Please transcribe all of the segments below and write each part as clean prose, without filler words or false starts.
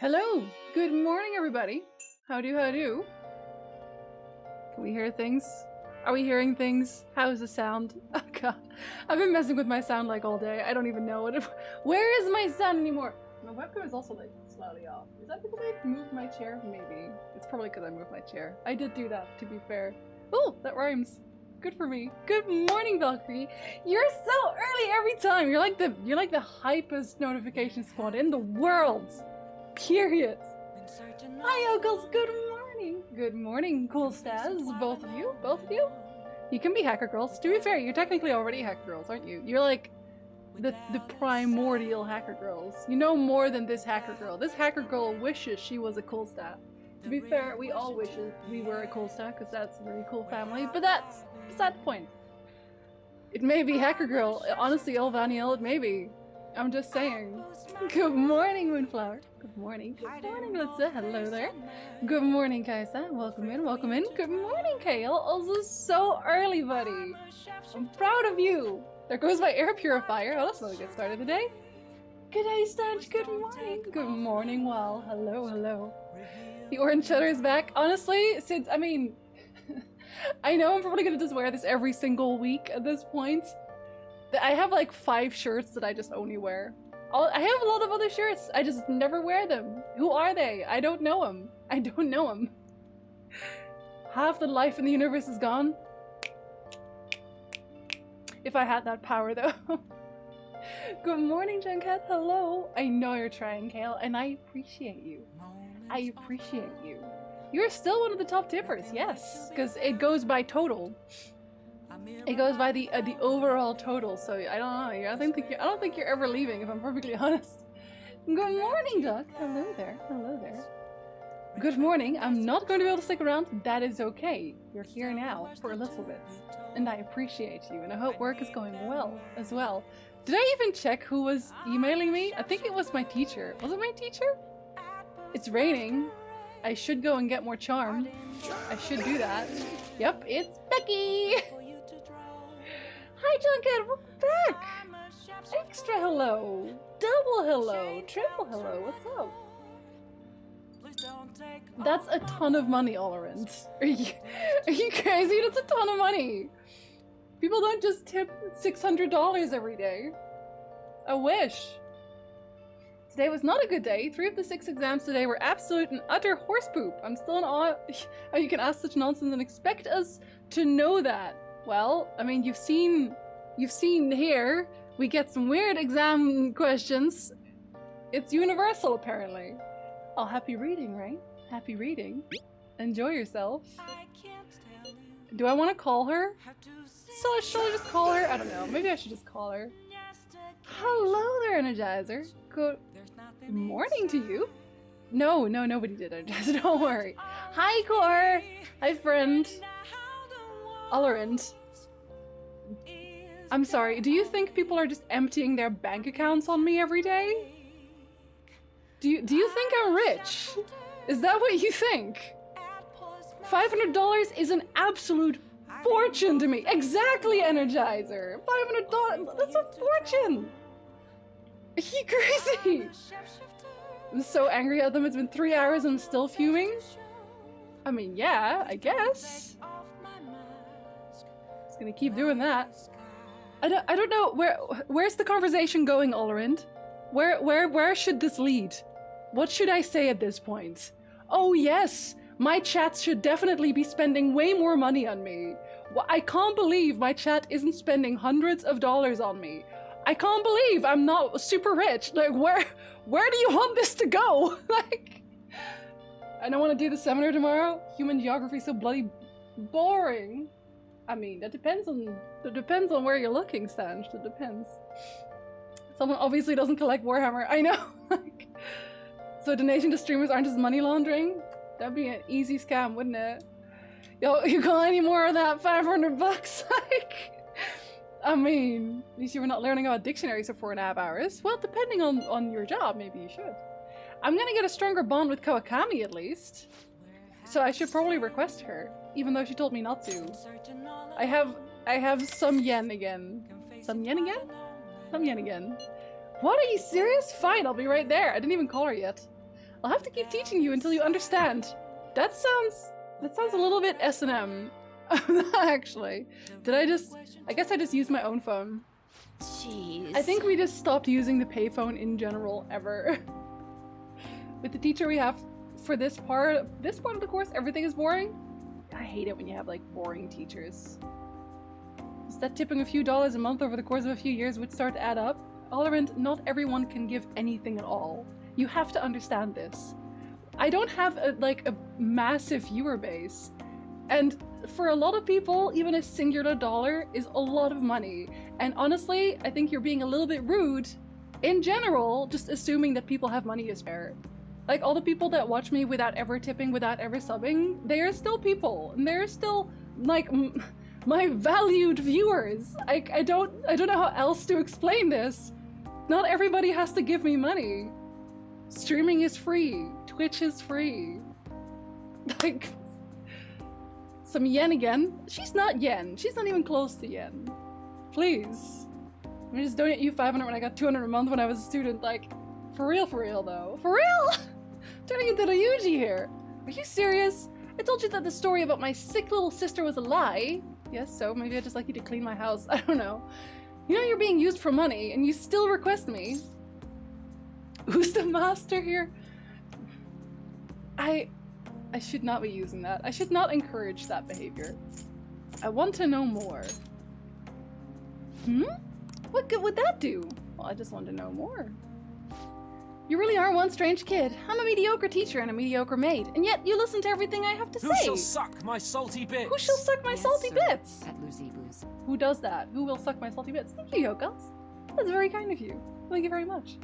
Hello! Good morning, everybody! How do? Can we hear things? Are we hearing things? How's the sound? Oh god. I've been messing with my sound like all day. I don't even know what Where is my sound anymore? My webcam is also like slightly off. Is that because I moved my chair? Maybe. It's probably because I moved my chair. I did do that, to be fair. Oh, that rhymes. Good for me. Good morning, Valkyrie. You're so early every time. You're like the hypest notification squad in the world. Period. Hi, Ogles. Good morning. Good morning, cool Staz. Both of you. Both of you. You can be hacker girls. To be fair, you're technically already hacker girls, aren't you? You're like the primordial hacker girls. You know more than this hacker girl. This hacker girl wishes she was a cool stat. To be fair, we all wish we were a cool stat because that's a very cool family. But that's beside the point. It may be hacker girl. Honestly, Elvaniel, it may be. I'm just saying. Good morning, Moonflower. Good morning. Good morning, Litza. Hello there. Good morning, Kaisa. Welcome in. Welcome in. Good morning, Kale. Also so early, buddy. I'm proud of you. There goes my air purifier. Oh, that's not a good start of the day. Good day, Stanch. Good morning. Good morning, Wal. Hello, hello. The orange shutter is back. Honestly, since, I mean, I know I'm probably gonna just wear this every single week at this point. I have like 5 shirts that I just only wear. I have a lot of other shirts, I just never wear them. Who are they? I don't know them. I don't know them. Half the life in the universe is gone. If I had that power though. Good morning, Junket. Hello. I know you're trying, Kale, and I appreciate you. I appreciate you. You're still one of the top tippers, yes, because it goes by total. It goes by the overall total, so I don't know. I don't think you're ever leaving, if I'm perfectly honest. Good morning, Duck. Hello there. Hello there. Good morning. I'm not going to be able to stick around. That is okay. You're here now for a little bit, and I appreciate you, and I hope work is going well as well. Did I even check who was emailing me? I think it was my teacher. Was it my teacher? It's raining. I should go and get more charm. I should do that. Yep, it's Becky. Hi, Junket, we're back! Extra hello! Double hello! Triple hello, what's up? That's a ton of money, Olorant. Are you crazy? That's a ton of money! People don't just tip $600 every day. I wish. Today was not a good day. 3 of the 6 exams today were absolute and utter horse poop. I'm still in awe how you can ask such nonsense and expect us to know that. Well, I mean, you've seen here, we get some weird exam questions. It's universal, apparently. Oh, happy reading, right? Happy reading. Enjoy yourself. Do I want to call her? So, shall I just call her? I don't know. Maybe I should just call her. Hello there, Energizer. Good morning to you. No, nobody did Energizer. Don't worry. Hi, Core. Hi, friend. Olorant. I'm sorry, do you think people are just emptying their bank accounts on me every day? Do you think I'm rich? Is that what you think? $500 is an absolute fortune to me. Exactly, Energizer. $500, that's a fortune. Are you crazy? I'm so angry at them. It's been 3 hours and I'm still fuming. I mean, yeah, I guess. Just gonna keep doing that. I don't know where's the conversation going, Olorant? Where should this lead? What should I say at this point? Oh yes, my chats should definitely be spending way more money on me. I can't believe my chat isn't spending hundreds of dollars on me. I can't believe I'm not super rich. Like where do you want this to go? Like, I don't want to do the seminar tomorrow. Human geography is so bloody boring. I mean, that depends on where you're looking, Stanch. That depends. Someone obviously doesn't collect Warhammer. I know. Like, so donation to streamers aren't just money laundering? That'd be an easy scam, wouldn't it? Yo, you got any more of that 500 bucks? Like, I mean, at least you were not learning about dictionaries for 4.5 hours. Well, depending on your job, maybe you should. I'm gonna get a stronger bond with Kawakami at least. So I should probably request her, even though she told me not to. I have some yen again. Some yen again? Some yen again. What, are you serious? Fine, I'll be right there. I didn't even call her yet. I'll have to keep teaching you until you understand. That sounds a little bit S&M. Actually. I guess I just used my own phone. Jeez. I think we just stopped using the payphone in general ever. With the teacher we have for this part of the course, everything is boring. I hate it when you have like boring teachers. Is that tipping a few dollars a month over the course of a few years would start to add up? Tolerant, not everyone can give anything at all. You have to understand this. I don't have a massive viewer base. And for a lot of people, even a singular dollar is a lot of money. And honestly, I think you're being a little bit rude in general, just assuming that people have money to spare. Like all the people that watch me without ever tipping, without ever subbing, they are still people. And they're still like my valued viewers. I don't know how else to explain this. Not everybody has to give me money. Streaming is free. Twitch is free. Like, some yen again? She's not yen. She's not even close to yen. Please. Let me just donate you 500 when I got 200 a month when I was a student. Like, for real though. For real? Turning into the Yuji here. Are you serious? I told you that the story about my sick little sister was a lie. Yes, so maybe I'd just like you to clean my house. I don't know. You know you're being used for money and you still request me. Who's the master here? I should not be using that. I should not encourage that behavior. I want to know more. What good would that do? Well, I just want to know more. You really are one strange kid. I'm a mediocre teacher and a mediocre maid, and yet you listen to everything I have to say. Who shall suck my salty bits? Who shall suck my salty bits? At Luzibu's. Who does that? Who will suck my salty bits? Thank you, Yokos. That's very kind of you. Thank you very much.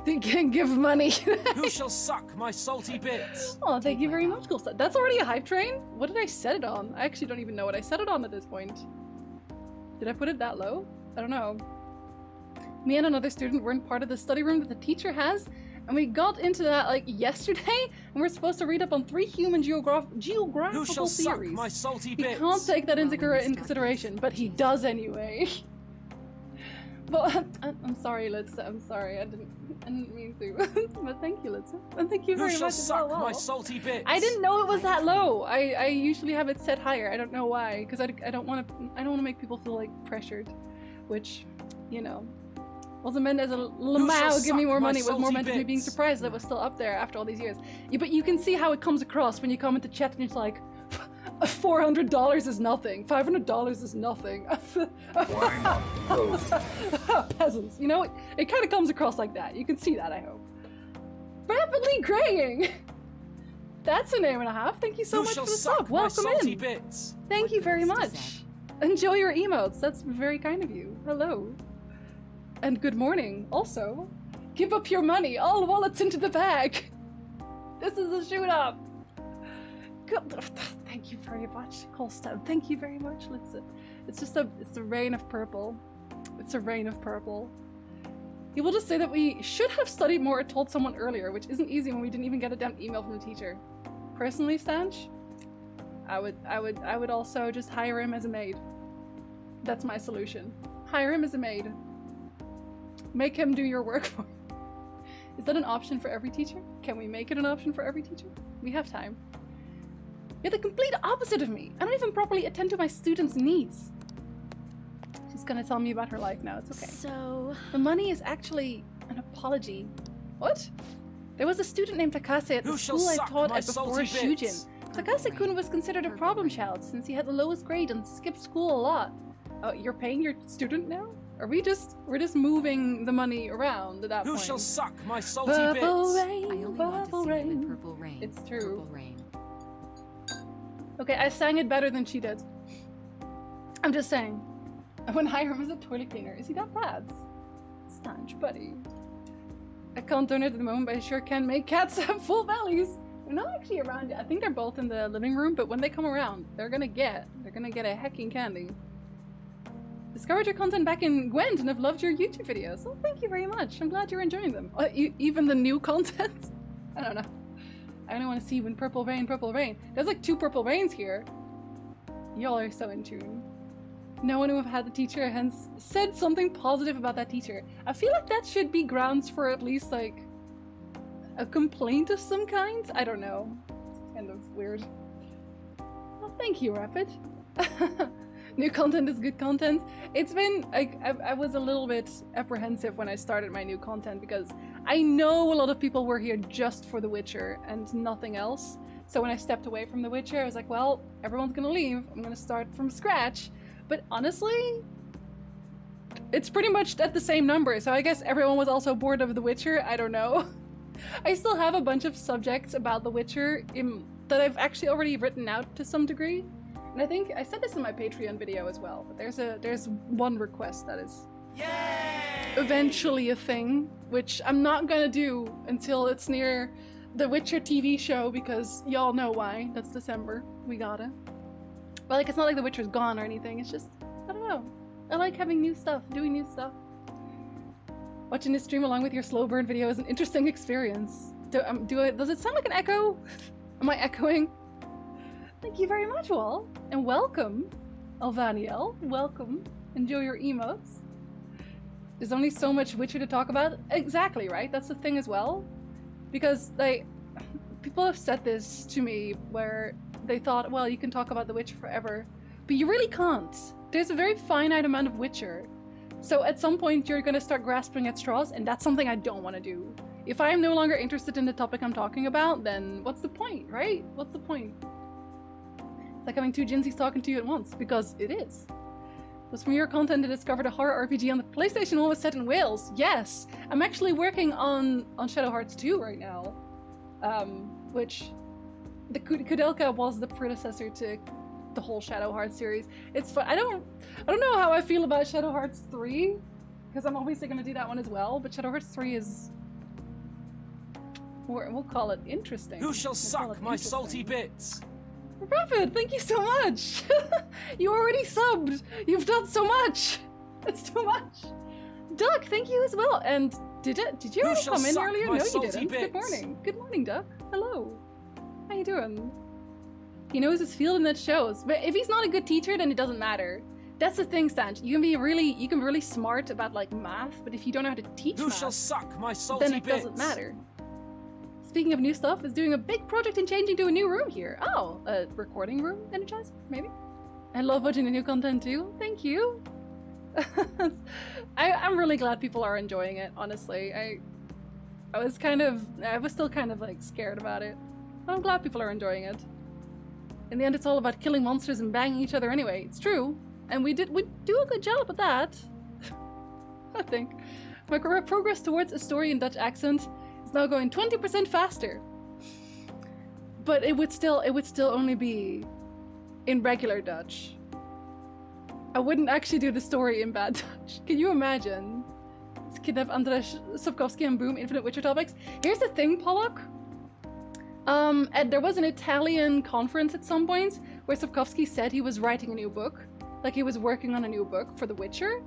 They can give money. Who shall suck my salty bits? Oh, thank you very much, cool stuff. That's already a hype train? What did I set it on? I actually don't even know what I set it on at this point. Did I put it that low? I don't know. Me and another student were in part of the study room that the teacher has, and we got into that like yesterday, and we're supposed to read up on 3 human geographical Who shall suck theories. my salty He bits? can't take that into consideration, but he does anyway. But I'm sorry, Litsa. I'm sorry. I didn't mean to. But thank you, Litsa. And thank you very Who shall much. suck my salty bits? I didn't know it was that low. I usually have it set higher. I don't know why, because I don't want to make people feel like pressured, which, you know, wasn't meant as a Lamau give me more money. It was more meant to me being surprised that it was still up there after all these years. Yeah, but you can see how it comes across when you come into chat and it's like, $400 is nothing. $500 is nothing. Why not both? Peasants. You know, it kind of comes across like that. You can see that, I hope. Rapidly graying. That's a name and a half. Thank you so Who much shall for the suck sub. my Welcome salty in. bits? Thank you very What much. Enjoy your emotes. That's very kind of you. Hello. And good morning, also. Give up your money. All wallets into the bag. This is a shoot up. Thank you very much, Colston. Thank you very much. It's a rain of purple. It's a rain of purple. He will just say that we should have studied more or told someone earlier, which isn't easy when we didn't even get a damn email from the teacher. Personally, Stanch, I would also just hire him as a maid. That's my solution. Hire him as a maid. Make him do your work for you. Is that an option for every teacher? Can we make it an option for every teacher? We have time. You're the complete opposite of me. I don't even properly attend to my students' needs. She's gonna tell me about her life now. It's okay. So... The money is actually an apology. What? There was a student named Takase at the Who shall school I suck taught my at before salty bits? Shujin. Takase-kun was considered a problem child since he had the lowest grade and skipped school a lot. Oh, you're paying your student now? We're just moving the money around at that Who point. shall suck my salty Purple bits? I rain, only want to purple sing it rain. with Purple Rain. It's true. Purple Rain. Okay, I sang it better than she did. I'm just saying. I wouldn't hire him as a toilet cleaner. Is he that bad? Stanch, buddy. I can't donate at the moment, but I sure can make cats have full bellies. They're not actually around yet. I think they're both in the living room, but when they come around, they're gonna get a hecking candy. Discovered your content back in Gwent and have loved your YouTube videos. Oh, thank you very much. I'm glad you're enjoying them. Even the new content? I don't know. I only want to see when Purple Rain, Purple Rain. There's like 2 Purple Rains here. Y'all are so in tune. No one who have had the teacher has said something positive about that teacher. I feel like that should be grounds for at least like A complaint of some kind? I don't know. It's kind of weird. Well, thank you, Rapid. New content is good content. It's been, I was a little bit apprehensive when I started my new content because I know a lot of people were here just for The Witcher and nothing else. So when I stepped away from The Witcher, I was like, well, everyone's gonna leave. I'm gonna start from scratch. But honestly, it's pretty much at the same number. So I guess everyone was also bored of The Witcher. I don't know. I still have a bunch of subjects about The Witcher that I've actually already written out to some degree. And I think I said this in my Patreon video as well, but there's one request that is eventually a thing, which I'm not gonna do until it's near the Witcher TV show because y'all know why. That's December. We gotta. But like, it's not like The Witcher's gone or anything. It's just, I don't know. I like having new stuff, doing new stuff. Watching this stream along with your slow burn video is an interesting experience. Does it sound like an echo? Am I echoing? Thank you very much, Wall. And welcome, Alvaniel. Welcome. Enjoy your emotes. There's only so much Witcher to talk about. Exactly, right? That's the thing as well. Because, like, people have said this to me where they thought, well, you can talk about The Witcher forever. But you really can't. There's a very finite amount of Witcher. So at some point you're gonna start grasping at straws, and that's something I don't want to do. If I am no longer interested in the topic I'm talking about, then what's the point, right? What's the point? It's like having two Jinsies talking to you at once, because it is. It was from your content to discover a horror RPG on the PlayStation 1 was set in Wales. Yes! I'm actually working on Shadow Hearts 2 right now. Which the Kudelka was the predecessor to the whole Shadow Hearts series. It's fun. I don't know how I feel about Shadow Hearts 3, because I'm obviously gonna do that one as well, but Shadow Hearts 3 is more, we'll call it interesting. Who shall suck my salty bits? Rapid, thank you so much! You already subbed! You've done so much! It's too much! Duck, thank you as well! And did you already come in earlier? No, you didn't. Bits? Good morning. Good morning, Duck. Hello. How you doing? He knows his field and that shows. But if he's not a good teacher, then it doesn't matter. That's the thing, Stanch. You can be really smart about like math, but if you don't know how to teach Who math, shall suck my salty then it bits? doesn't matter. Speaking of new stuff, is doing a big project and changing to a new room here. Oh, a recording room, Energize? Maybe? I love watching the new content too. Thank you. I'm really glad people are enjoying it, honestly. I was still kind of like scared about it. But I'm glad people are enjoying it. In the end, it's all about killing monsters and banging each other anyway. It's true. And we do a good job at that. I think. My progress towards a story in Dutch accent is now going 20% faster. But it would still only be in regular Dutch. I wouldn't actually do the story in bad Dutch. Can you imagine? Let's kidnap Andrzej Sapkowski and boom, Infinite Witcher topics. Here's the thing, Pollock. There was an Italian conference at some point where Sapkowski said he was writing a new book. Like he was working on a new book for The Witcher.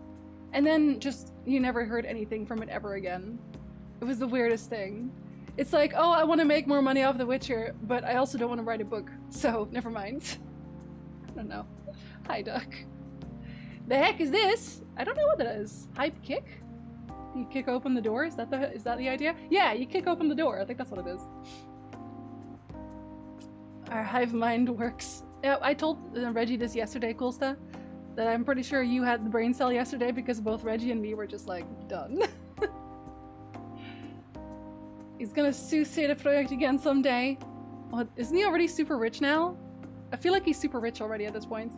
And then just, you never heard anything from it ever again. It was the weirdest thing. It's like, oh, I want to make more money off The Witcher, but I also don't want to write a book. So, never mind. I don't know. Hi, Duck. The heck is this? I don't know what that is. Hype kick? You kick open the door? Is that the idea? Yeah, you kick open the door. I think that's what it is. Our hive mind works. Yeah, I told Reggie this yesterday, Kulsta, that I'm pretty sure you had the brain cell yesterday because both Reggie and me were just like, done. He's gonna suicide a project again someday. Oh, isn't he already super rich now? I feel like he's super rich already at this point.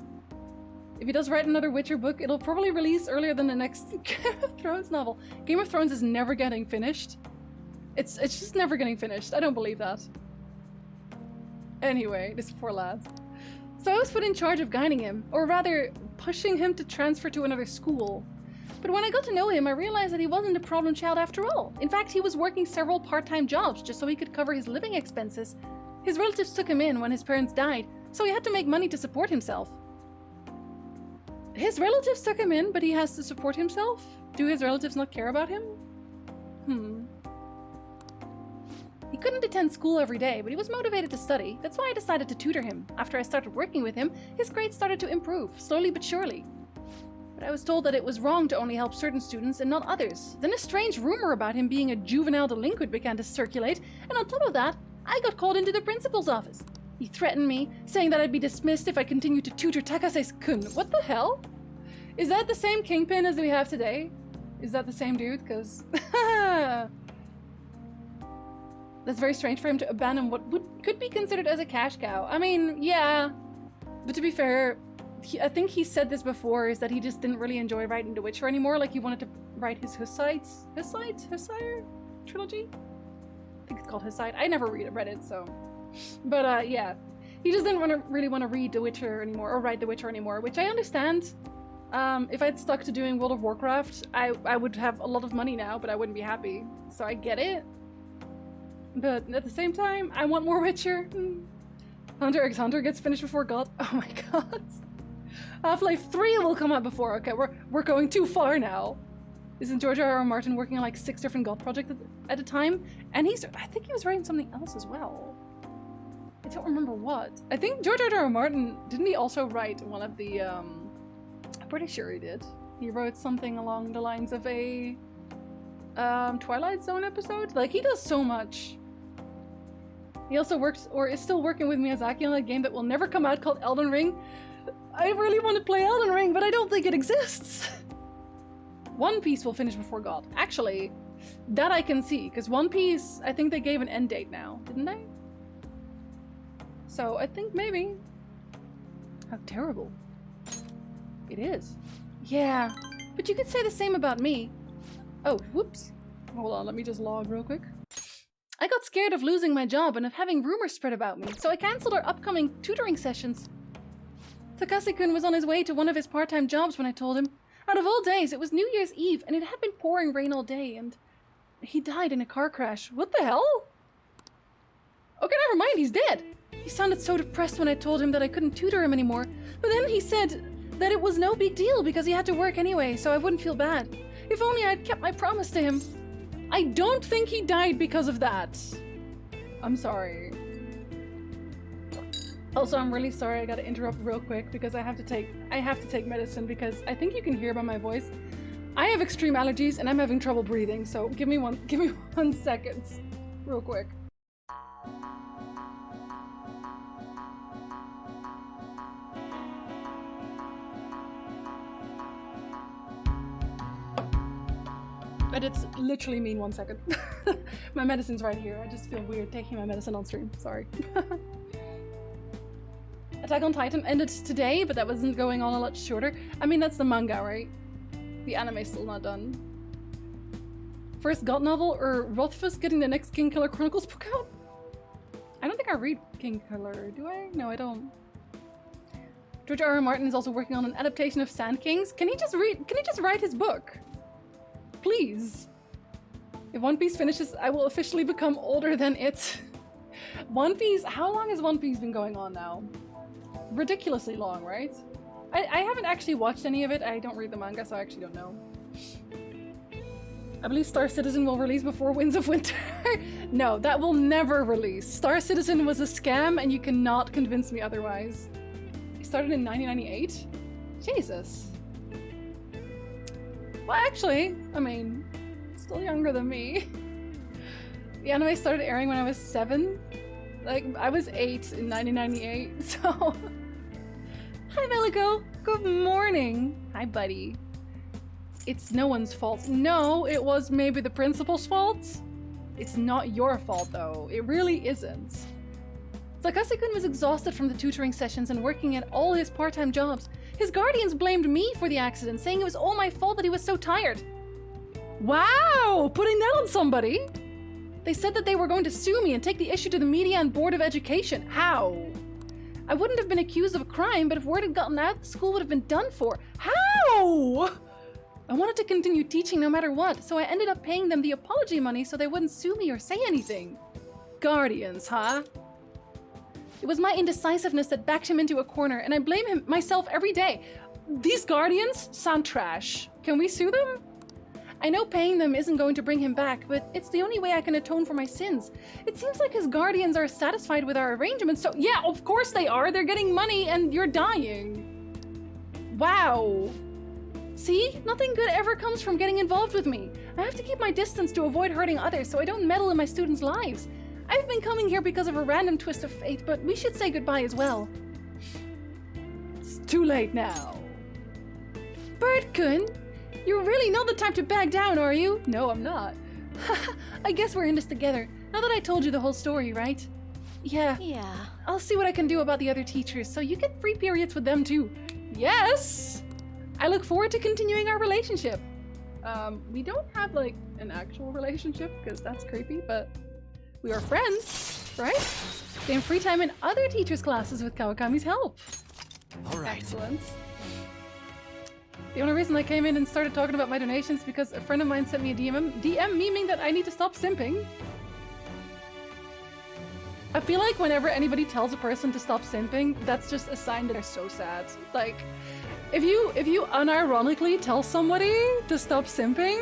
If he does write another Witcher book, it'll probably release earlier than the next Game of Thrones novel. Game of Thrones is never getting finished. It's just never getting finished. I don't believe that. Anyway, this poor lad. So I was put in charge of guiding him, or rather, pushing him to transfer to another school. But when I got to know him, I realized that he wasn't a problem child after all. In fact, he was working several part-time jobs just so he could cover his living expenses. His relatives took him in when his parents died, so he had to make money to support himself. His relatives took him in, but he has to support himself? Do his relatives not care about him? He couldn't attend school every day, but he was motivated to study. That's why I decided to tutor him. After I started working with him, his grades started to improve, slowly but surely. But I was told that it was wrong to only help certain students and not others. Then a strange rumor about him being a juvenile delinquent began to circulate, and on top of that, I got called into the principal's office. He threatened me, saying that I'd be dismissed if I continued to tutor Takase-kun. What the hell? Is that the same kingpin as we have today? Is that the same dude? Because... That's very strange for him to abandon what could be considered as a cash cow. I mean, yeah. But to be fair, I think he said this before, is that he just didn't really enjoy writing The Witcher anymore. Like, he wanted to write his Hussite trilogy? I think it's called Hussite. I never read it, so... But, yeah. He just didn't really want to read The Witcher anymore, or write The Witcher anymore, which I understand. If I'd stuck to doing World of Warcraft, I would have a lot of money now, but I wouldn't be happy. So I get it. But at the same time, I want more Witcher. Hunter x Hunter gets finished before God. Oh my god. Half-Life 3 will come out before. Okay, we're going too far now. Isn't George R.R. Martin working on like 6 different God projects at a time? And I think he was writing something else as well. I don't remember what. I think George R.R. Martin, didn't he also write one of the, I'm pretty sure he did. He wrote something along the lines of a Twilight Zone episode? Like, he does so much. He also works, or is still working with Miyazaki on a game that will never come out called Elden Ring. I really want to play Elden Ring, but I don't think it exists. One Piece will finish before God. Actually, that I can see, because One Piece, I think they gave an end date now, didn't they? So I think maybe. How terrible. It is. Yeah, but you could say the same about me. Oh, whoops. Hold on, let me just log real quick. I got scared of losing my job and of having rumors spread about me, so I cancelled our upcoming tutoring sessions. Takase-kun was on his way to one of his part-time jobs when I told him. Out of all days, it was New Year's Eve, and it had been pouring rain all day, and he died in a car crash. What the hell? Okay, never mind, he's dead. He sounded so depressed when I told him that I couldn't tutor him anymore, but then he said that it was no big deal because he had to work anyway, so I wouldn't feel bad. If only I'd kept my promise to him. I don't think he died because of that. I'm sorry. Also, I'm really sorry I gotta interrupt real quick because I have to take medicine because I think you can hear by my voice. I have extreme allergies and I'm having trouble breathing, so give me 1 second. Real quick. But it's literally mean 1 second. My medicine's right here. I just feel weird taking my medicine on stream. Sorry. Attack on Titan ended today, but that wasn't going on a lot shorter. I mean, that's the manga, right? The anime's still not done. First God novel or Rothfuss getting the next Kingkiller Chronicles book out? I don't think I read Kingkiller, do I? No, I don't. George R.R. Martin is also working on an adaptation of Sand Kings. Can he just write his book? Please. If One Piece finishes, I will officially become older than it. One Piece, how long has One Piece been going on now? Ridiculously long, right? I haven't actually watched any of it. I don't read the manga, so I actually don't know. I believe Star Citizen will release before Winds of Winter. No, that will never release. Star Citizen was a scam and you cannot convince me otherwise. It started in 1998? Jesus. Well, actually, I mean, still younger than me. The anime started airing when I was 7. Like, I was 8 in 1998, so... Hi, Melico! Good morning! Hi, buddy. It's no one's fault. No, it was maybe the principal's fault. It's not your fault, though. It really isn't. Takase-kun was exhausted from the tutoring sessions and working at all his part-time jobs. His guardians blamed me for the accident, saying it was all my fault that he was so tired. Wow! Putting that on somebody! They said that they were going to sue me and take the issue to the media and Board of Education. How? I wouldn't have been accused of a crime, but if word had gotten out, the school would have been done for. How? I wanted to continue teaching no matter what, so I ended up paying them the apology money so they wouldn't sue me or say anything. Guardians, huh? It was my indecisiveness that backed him into a corner, and I blame myself every day. These guardians sound trash. Can we sue them? I know paying them isn't going to bring him back, but it's the only way I can atone for my sins. It seems like his guardians are satisfied with our arrangement, so yeah, of course they are. They're getting money and you're dying. Wow. See? Nothing good ever comes from getting involved with me. I have to keep my distance to avoid hurting others so I don't meddle in my students' lives. I've been coming here because of a random twist of fate, but we should say goodbye as well. It's too late now. Bert-kun, you're really not the type to back down, are you? No, I'm not. I guess we're in this together. Now that I told you the whole story, right? Yeah. Yeah. I'll see what I can do about the other teachers, so you get free periods with them too. Yes! I look forward to continuing our relationship. We don't have, like, an actual relationship, because that's creepy, but we are friends, right? Gain free time in other teachers' classes with Kawakami's help. Alright. Excellent. The only reason I came in and started talking about my donations because a friend of mine sent me a DM memeing that I need to stop simping. I feel like whenever anybody tells a person to stop simping, that's just a sign that they're so sad. Like, if you unironically tell somebody to stop simping,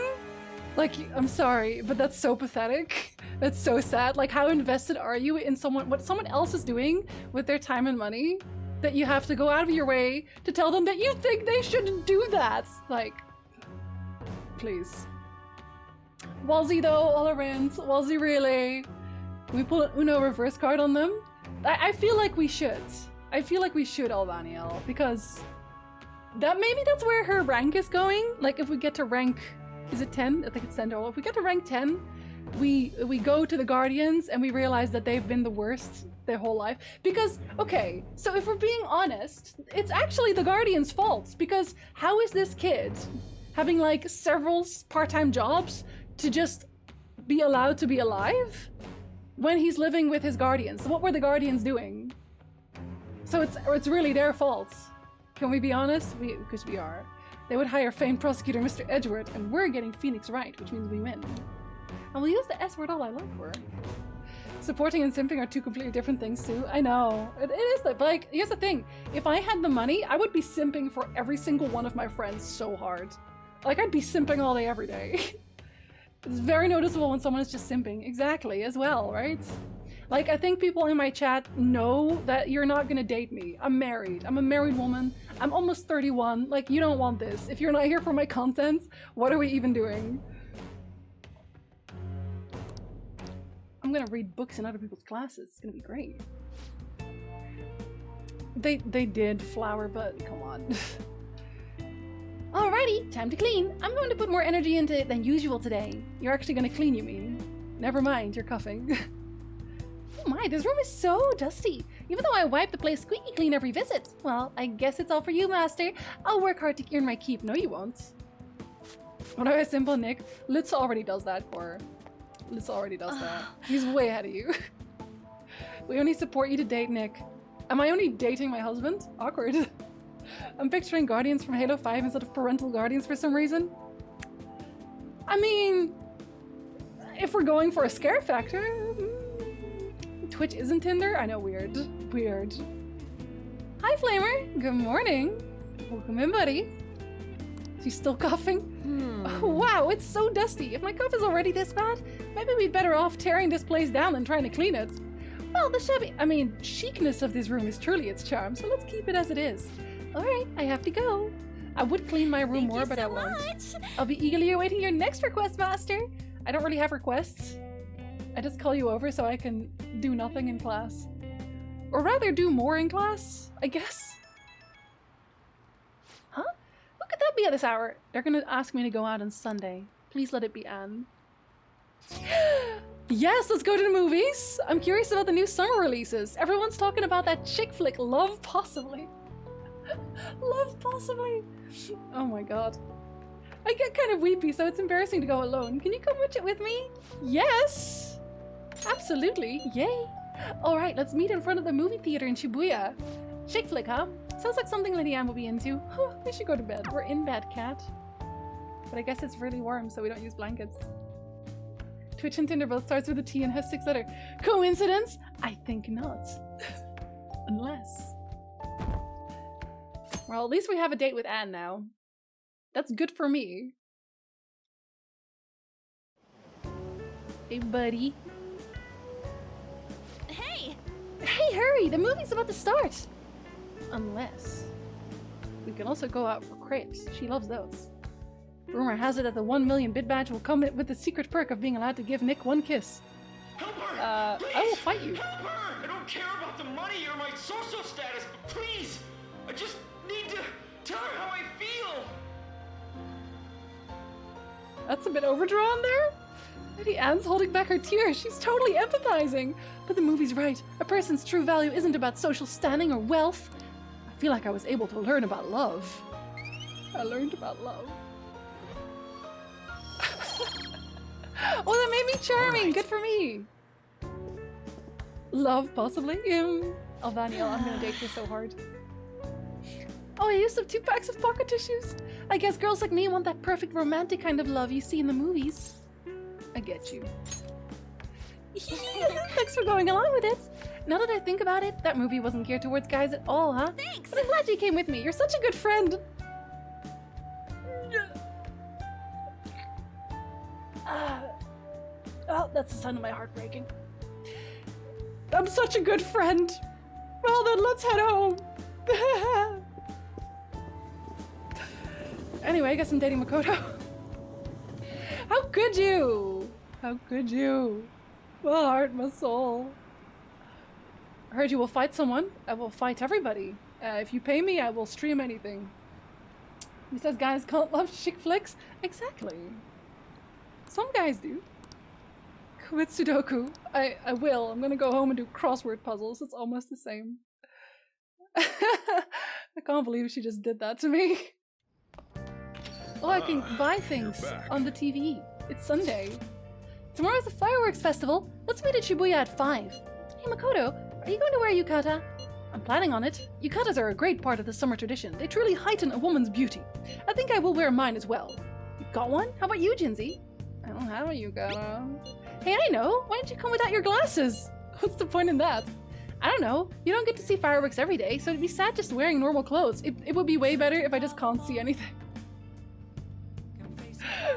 like, I'm sorry, but that's so pathetic. That's so sad. Like, how invested are you in what someone else is doing with their time and money that you have to go out of your way to tell them that you think they shouldn't do that? Like, please. Walsy though, all around. Walsy really. Can we pull an Uno reverse card on them? I feel like we should. I feel like we should, Albaniel, because maybe that's where her rank is going. Like, if we get to rank, is it 10? I think it's 10 total. If we get to rank 10, we go to the Guardians and we realize that they've been the worst their whole life. Because, okay, so if we're being honest, it's actually the Guardians' fault. Because how is this kid having like several part-time jobs to just be allowed to be alive when he's living with his Guardians? So what were the Guardians doing? So it's really their fault. Can we be honest? Because we are. They would hire famed prosecutor Mr. Edgeworth, and we're getting Phoenix right, which means we win. And we'll use the S word all I like for. Supporting and simping are two completely different things too. I know. It is that, but like, here's the thing. If I had the money, I would be simping for every single one of my friends so hard. Like, I'd be simping all day, every day. It's very noticeable when someone is just simping. Exactly, as well, right? Like, I think people in my chat know that you're not gonna date me. I'm married. I'm a married woman. I'm almost 31. Like, you don't want this. If you're not here for my content, what are we even doing? I'm gonna read books in other people's classes. It's gonna be great. They did flower, but come on. Alrighty, time to clean. I'm going to put more energy into it than usual today. You're actually gonna clean, you mean? Never mind, you're cuffing. Oh my, this room is so dusty. Even though I wipe the place squeaky clean every visit. Well, I guess it's all for you, Master. I'll work hard to earn my keep. No, you won't. When I was simple, Nick, Lutz already does that for her. Lutz already does that. He's way ahead of you. We only support you to date, Nick. Am I only dating my husband? Awkward. I'm picturing Guardians from Halo 5 instead of parental guardians for some reason. I mean, if we're going for a scare factor, Twitch isn't Tinder? I know, weird. Weird. Hi, Flamer. Good morning. Welcome in, buddy. She's still coughing? Oh, wow, it's so dusty. If my cough is already this bad, maybe we'd better off tearing this place down than trying to clean it. Well, the chicness of this room is truly its charm, so let's keep it as it is. Alright, I have to go. I would clean my room more, but I won't. I'll be eagerly awaiting your next request, Master. I don't really have requests. I just call you over so I can do nothing in class. Or rather, do more in class, I guess. Huh? Who could that be at this hour? They're gonna ask me to go out on Sunday. Please let it be Anne. Yes, let's go to the movies! I'm curious about the new summer releases. Everyone's talking about that chick flick, Love Possibly. Love Possibly. Oh my god. I get kind of weepy, so it's embarrassing to go alone. Can you come watch it with me? Yes! Absolutely. Yay! Alright, let's meet in front of the movie theater in Shibuya. Chick flick, huh? Sounds like something Lady Anne will be into. We should go to bed. We're in bed, cat. But I guess it's really warm, so we don't use blankets. Twitch and Tinder both starts with a T and has 6 letters. Coincidence? I think not. Unless. Well, at least we have a date with Anne now. That's good for me. Hey, buddy. Hey! Hey, hurry! The movie's about to start! Unless... we can also go out for crepes. She loves those. Rumor has it that the 1 million bid badge will come with the secret perk of being allowed to give Nick one kiss. Help her! Please! I will fight you. Help her! I don't care about the money or my social status, but please! I just need to tell her how I feel! That's a bit overdrawn there. Lady Anne's holding back her tears. She's totally empathizing. But the movie's right. A person's true value isn't about social standing or wealth. I feel like I was able to learn about love. I learned about love. Oh, that made me charming. Right. Good for me. Love, possibly. Alvaniel, I'm gonna date her so hard. Oh, I used up 2 packs of pocket tissues. I guess girls like me want that perfect romantic kind of love you see in the movies. I get you. Thanks for going along with it. Now that I think about it, that movie wasn't geared towards guys at all, huh? Thanks! But I'm glad you came with me. You're such a good friend. Oh, that's the sound of my heart breaking. I'm such a good friend. Well then, let's head home. Anyway, I guess I'm dating Makoto. How could you? How could you? My heart, my soul. I heard you will fight someone. I will fight everybody. If you pay me, I will stream anything. He says guys can't love chick flicks. Exactly. Some guys do. Quit Sudoku. I will. I'm gonna go home and do crossword puzzles. It's almost the same. I can't believe she just did that to me. Oh, I can buy things on the TV. It's Sunday. Tomorrow's the fireworks festival. Let's meet at Shibuya at 5. Hey Makoto, are you going to wear a yukata? I'm planning on it. Yukatas are a great part of the summer tradition. They truly heighten a woman's beauty. I think I will wear mine as well. You got one? How about you, Jinzy? I don't have a yukata. Hey, I know. Why don't you come without your glasses? What's the point in that? I don't know. You don't get to see fireworks every day, so it'd be sad just wearing normal clothes. It would be way better if I just can't see anything.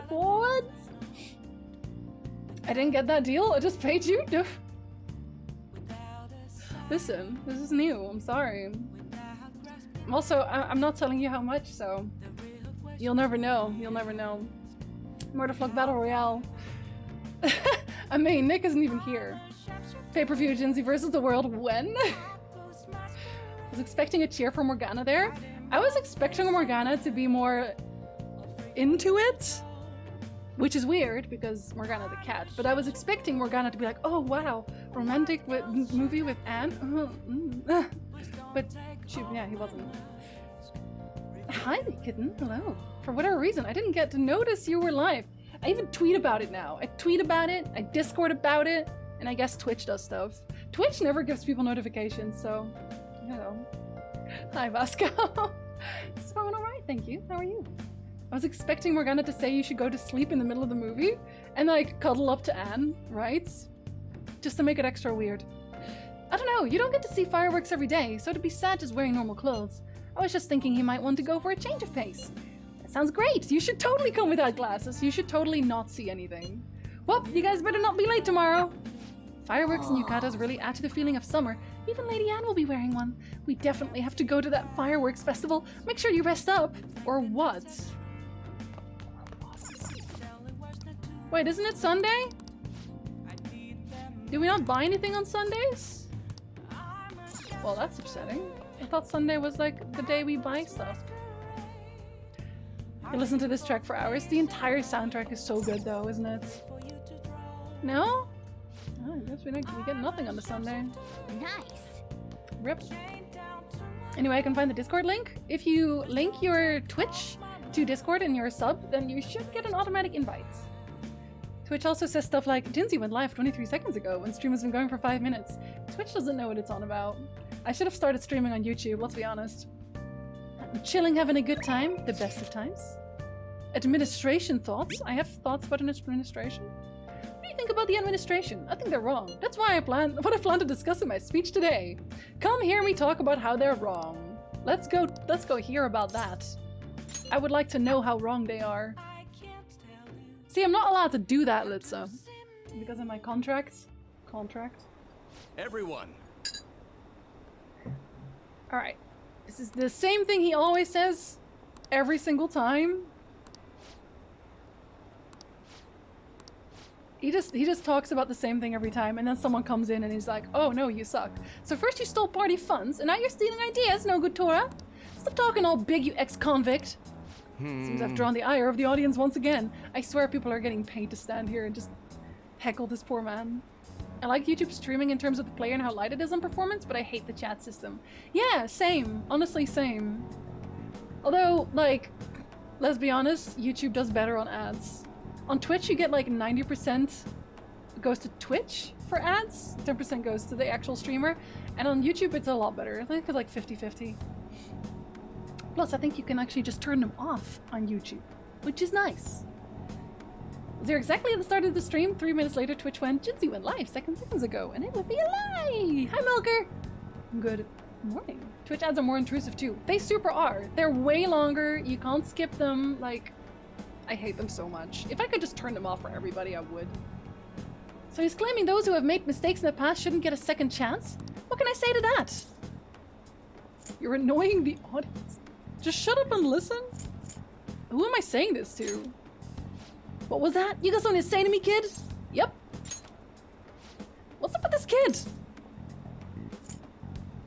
What? I didn't get that deal? I just paid you? Listen, this is new. I'm sorry. Also, I'm not telling you how much, so you'll never know. You'll never know. Murderflug Battle Royale. I mean, Nick isn't even here. Pay-per-view Jinzy versus the world when? I was expecting a cheer for Morgana there. I was expecting Morgana to be more into it, which is weird because Morgana the cat, but I was expecting Morgana to be like, oh wow, romantic movie with Anne. But yeah, he wasn't. Hi kitten, hello. For whatever reason, I didn't get to notice you were live. I even tweet about it now. I tweet about it, I Discord about it, and I guess Twitch does stuff. Twitch never gives people notifications, so, you know. Hi, Vasco. It's going alright, thank you. How are you? I was expecting Morgana to say you should go to sleep in the middle of the movie and like cuddle up to Anne, right? Just to make it extra weird. I don't know, you don't get to see fireworks every day, so it'd be sad just wearing normal clothes. I was just thinking he might want to go for a change of pace. That sounds great! You should totally come without glasses. You should totally not see anything. Well, you guys better not be late tomorrow. Fireworks and yukatas really add to the feeling of summer. Even Lady Anne will be wearing one. We definitely have to go to that fireworks festival. Make sure you rest up. Or what? Wait, isn't it Sunday? Do we not buy anything on Sundays? Well, that's upsetting. I thought Sunday was like the day we buy stuff. I listen to this track for hours. The entire soundtrack is so good though, isn't it? No? Oh, I guess we get nothing on the Sunday. Nice. Rip. Anyway, I can find the Discord link. If you link your Twitch to Discord and your sub, then you should get an automatic invite. Twitch also says stuff like, Jinzy went live 23 seconds ago when stream has been going for 5 minutes. Twitch doesn't know what it's on about. I should have started streaming on YouTube, let's be honest. I'm chilling, having a good time, the best of times. Administration thoughts? I have thoughts about an administration. What do you think about the administration? I think they're wrong. That's why I plan to discuss in my speech today. Come hear me talk about how they're wrong. Let's go hear about that. I would like to know how wrong they are. See, I'm not allowed to do that, Litsa. Because of my contract. Everyone. Alright. This is the same thing he always says every single time. He just talks about the same thing every time, and then someone comes in and he's like, oh no, you suck. So first you stole party funds, and now you're stealing ideas, no good Tora. Stop talking all big, you ex-convict. Seems I've drawn the ire of the audience once again. I swear people are getting paid to stand here and just heckle this poor man. I like YouTube streaming in terms of the player and how light it is on performance, but I hate the chat system. Yeah, same. Honestly, same. Although, like, let's be honest, YouTube does better on ads. On Twitch, you get like 90% goes to Twitch for ads, 10% goes to the actual streamer, and on YouTube it's a lot better. I think it's like 50-50. Plus, I think you can actually just turn them off on YouTube, which is nice. Was there exactly at the start of the stream? 3 minutes later, Twitch went, Jinzy went live seconds ago, and it would be a lie! Hi, Milker! Good morning. Twitch ads are more intrusive too. They super are. They're way longer, you can't skip them, like... I hate them so much. If I could just turn them off for everybody, I would. So he's claiming those who have made mistakes in the past shouldn't get a second chance? What can I say to that? You're annoying the audience. Just shut up and listen? Who am I saying this to? What was that? You got something to say to me, kid? Yep. What's up with this kid?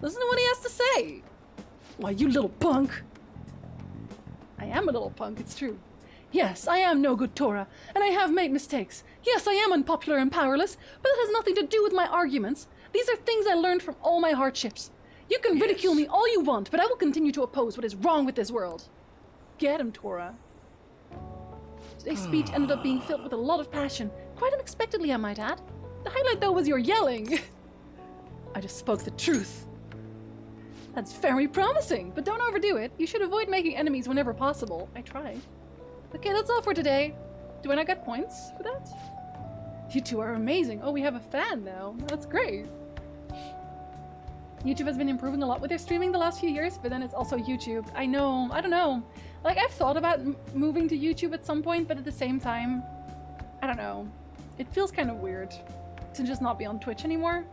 Listen to what he has to say. Why, you little punk. I am a little punk, it's true. Yes, I am no good Tora, and I have made mistakes. Yes, I am unpopular and powerless, but that has nothing to do with my arguments. These are things I learned from all my hardships. You can ridicule me all you want, but I will continue to oppose what is wrong with this world. Get him, Tora. Today's speech ended up being filled with a lot of passion, quite unexpectedly, I might add. The highlight, though, was your yelling. I just spoke the truth. That's very promising, but don't overdo it. You should avoid making enemies whenever possible. I tried. Okay, that's all for today. Do I not get points for that? You two are amazing. Oh, we have a fan now. That's great. YouTube has been improving a lot with their streaming the last few years, but then it's also YouTube. I know, I don't know. Like, I've thought about moving to YouTube at some point, but at the same time, I don't know. It feels kind of weird to just not be on Twitch anymore.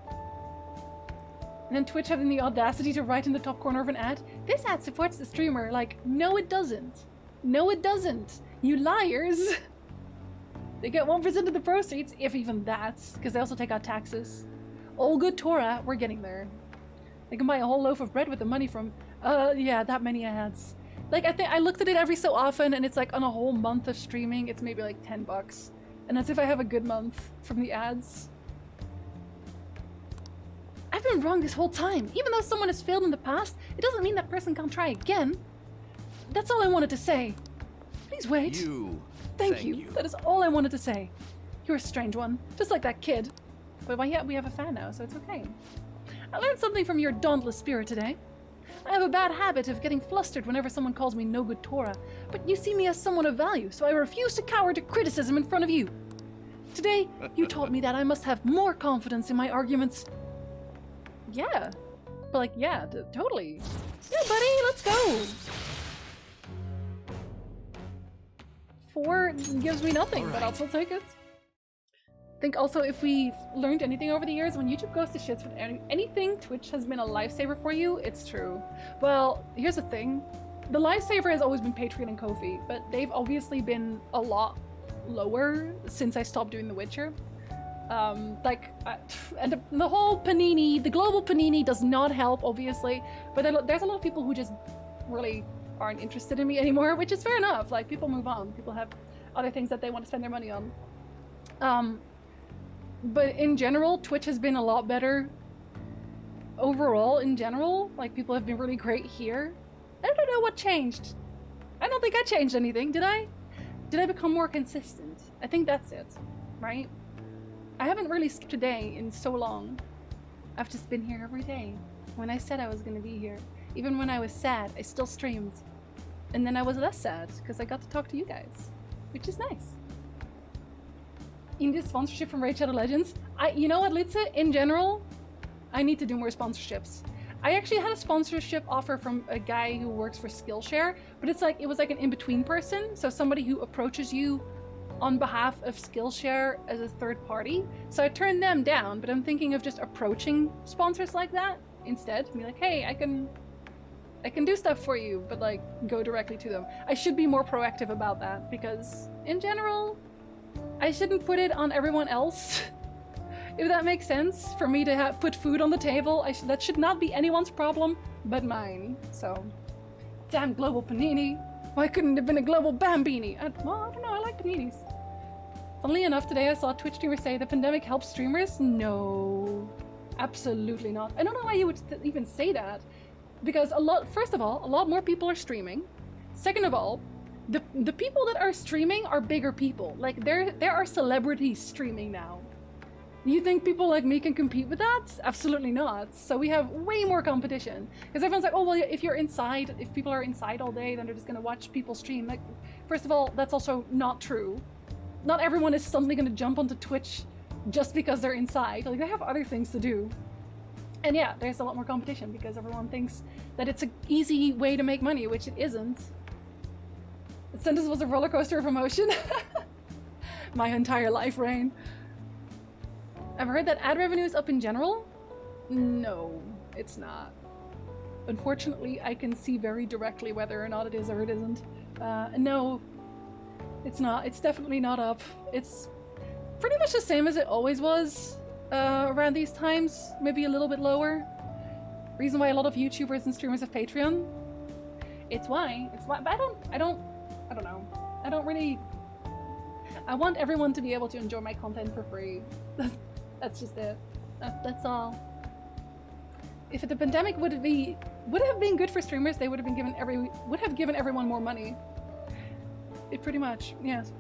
And then Twitch having the audacity to write in the top corner of an ad, this ad supports the streamer. Like, no it doesn't. No it doesn't. You liars. They get 1% of the proceeds, if even that, because they also take out taxes. All good Tora, we're getting there. They can buy a whole loaf of bread with the money from, yeah, that many ads. Like, I looked at it every so often, and it's like on a whole month of streaming, it's maybe like $10. And that's if I have a good month from the ads. I've been wrong this whole time. Even though someone has failed in the past, it doesn't mean that person can't try again. That's all I wanted to say. Please wait. Thank you. That is all I wanted to say. You're a strange one, just like that kid. But yeah, we have a fan now, so it's okay. I learned something from your dauntless spirit today. I have a bad habit of getting flustered whenever someone calls me no good Tora, but you see me as someone of value, so I refuse to cower to criticism in front of you. Today, you taught me that I must have more confidence in my arguments. Yeah. But like, yeah, totally. Yeah, buddy, let's go. 4 gives me nothing, but I'll still take it. I think also if we learned anything over the years, when YouTube goes to shits with anything, Twitch has been a lifesaver for you, it's true. Well, here's the thing. The lifesaver has always been Patreon and Ko-fi, but they've obviously been a lot lower since I stopped doing The Witcher. And the whole Panini, the global Panini does not help, obviously, but there's a lot of people who just really aren't interested in me anymore, which is fair enough. Like, people move on. People have other things that they want to spend their money on. But in general, Twitch has been a lot better overall in general. Like, people have been really great here. I don't know what changed. I don't think I changed anything, did I? Did I become more consistent? I think that's it, right? I haven't really skipped a day in so long. I've just been here every day. When I said I was gonna be here. Even when I was sad, I still streamed. And then I was less sad, because I got to talk to you guys. Which is nice. In this sponsorship from Raid Shadow Legends, you know what, Litze? In general, I need to do more sponsorships. I actually had a sponsorship offer from a guy who works for Skillshare, but it was like an in-between person, so somebody who approaches you on behalf of Skillshare as a third party. So I turned them down, but I'm thinking of just approaching sponsors like that instead. Be like, hey, I can do stuff for you, but like go directly to them. I should be more proactive about that because in general, I shouldn't put it on everyone else. If that makes sense, for me to put food on the table, that should not be anyone's problem but mine. So, damn global panini. Why couldn't it have been a global bambini? Well, I don't know, I like paninis. Funnily enough, today I saw a Twitch streamer say the pandemic helps streamers. No, absolutely not. I don't know why you would even say that. Because first of all, a lot more people are streaming. Second of all, the people that are streaming are bigger people. Like, there are celebrities streaming now. You think people like me can compete with that? Absolutely not. So we have way more competition. Because everyone's like, oh, well, if you're inside, if people are inside all day, then they're just gonna watch people stream. Like, first of all, that's also not true. Not everyone is suddenly gonna jump onto Twitch just because they're inside. Like, they have other things to do. And yeah, there's a lot more competition because everyone thinks that it's an easy way to make money, which it isn't. The sentence was a roller coaster of emotion. My entire life, Rain. I've heard that ad revenue is up in general. No, it's not. Unfortunately, I can see very directly whether or not it is or it isn't. No, it's not. It's definitely not up. It's pretty much the same as it always was around these times, maybe a little bit lower. Reason why a lot of YouTubers and streamers have Patreon. It's why. But I don't know. I don't really. I want everyone to be able to enjoy my content for free. That's just it. That's all. If the pandemic would have been good for streamers, they would have given everyone more money. It pretty much, yes.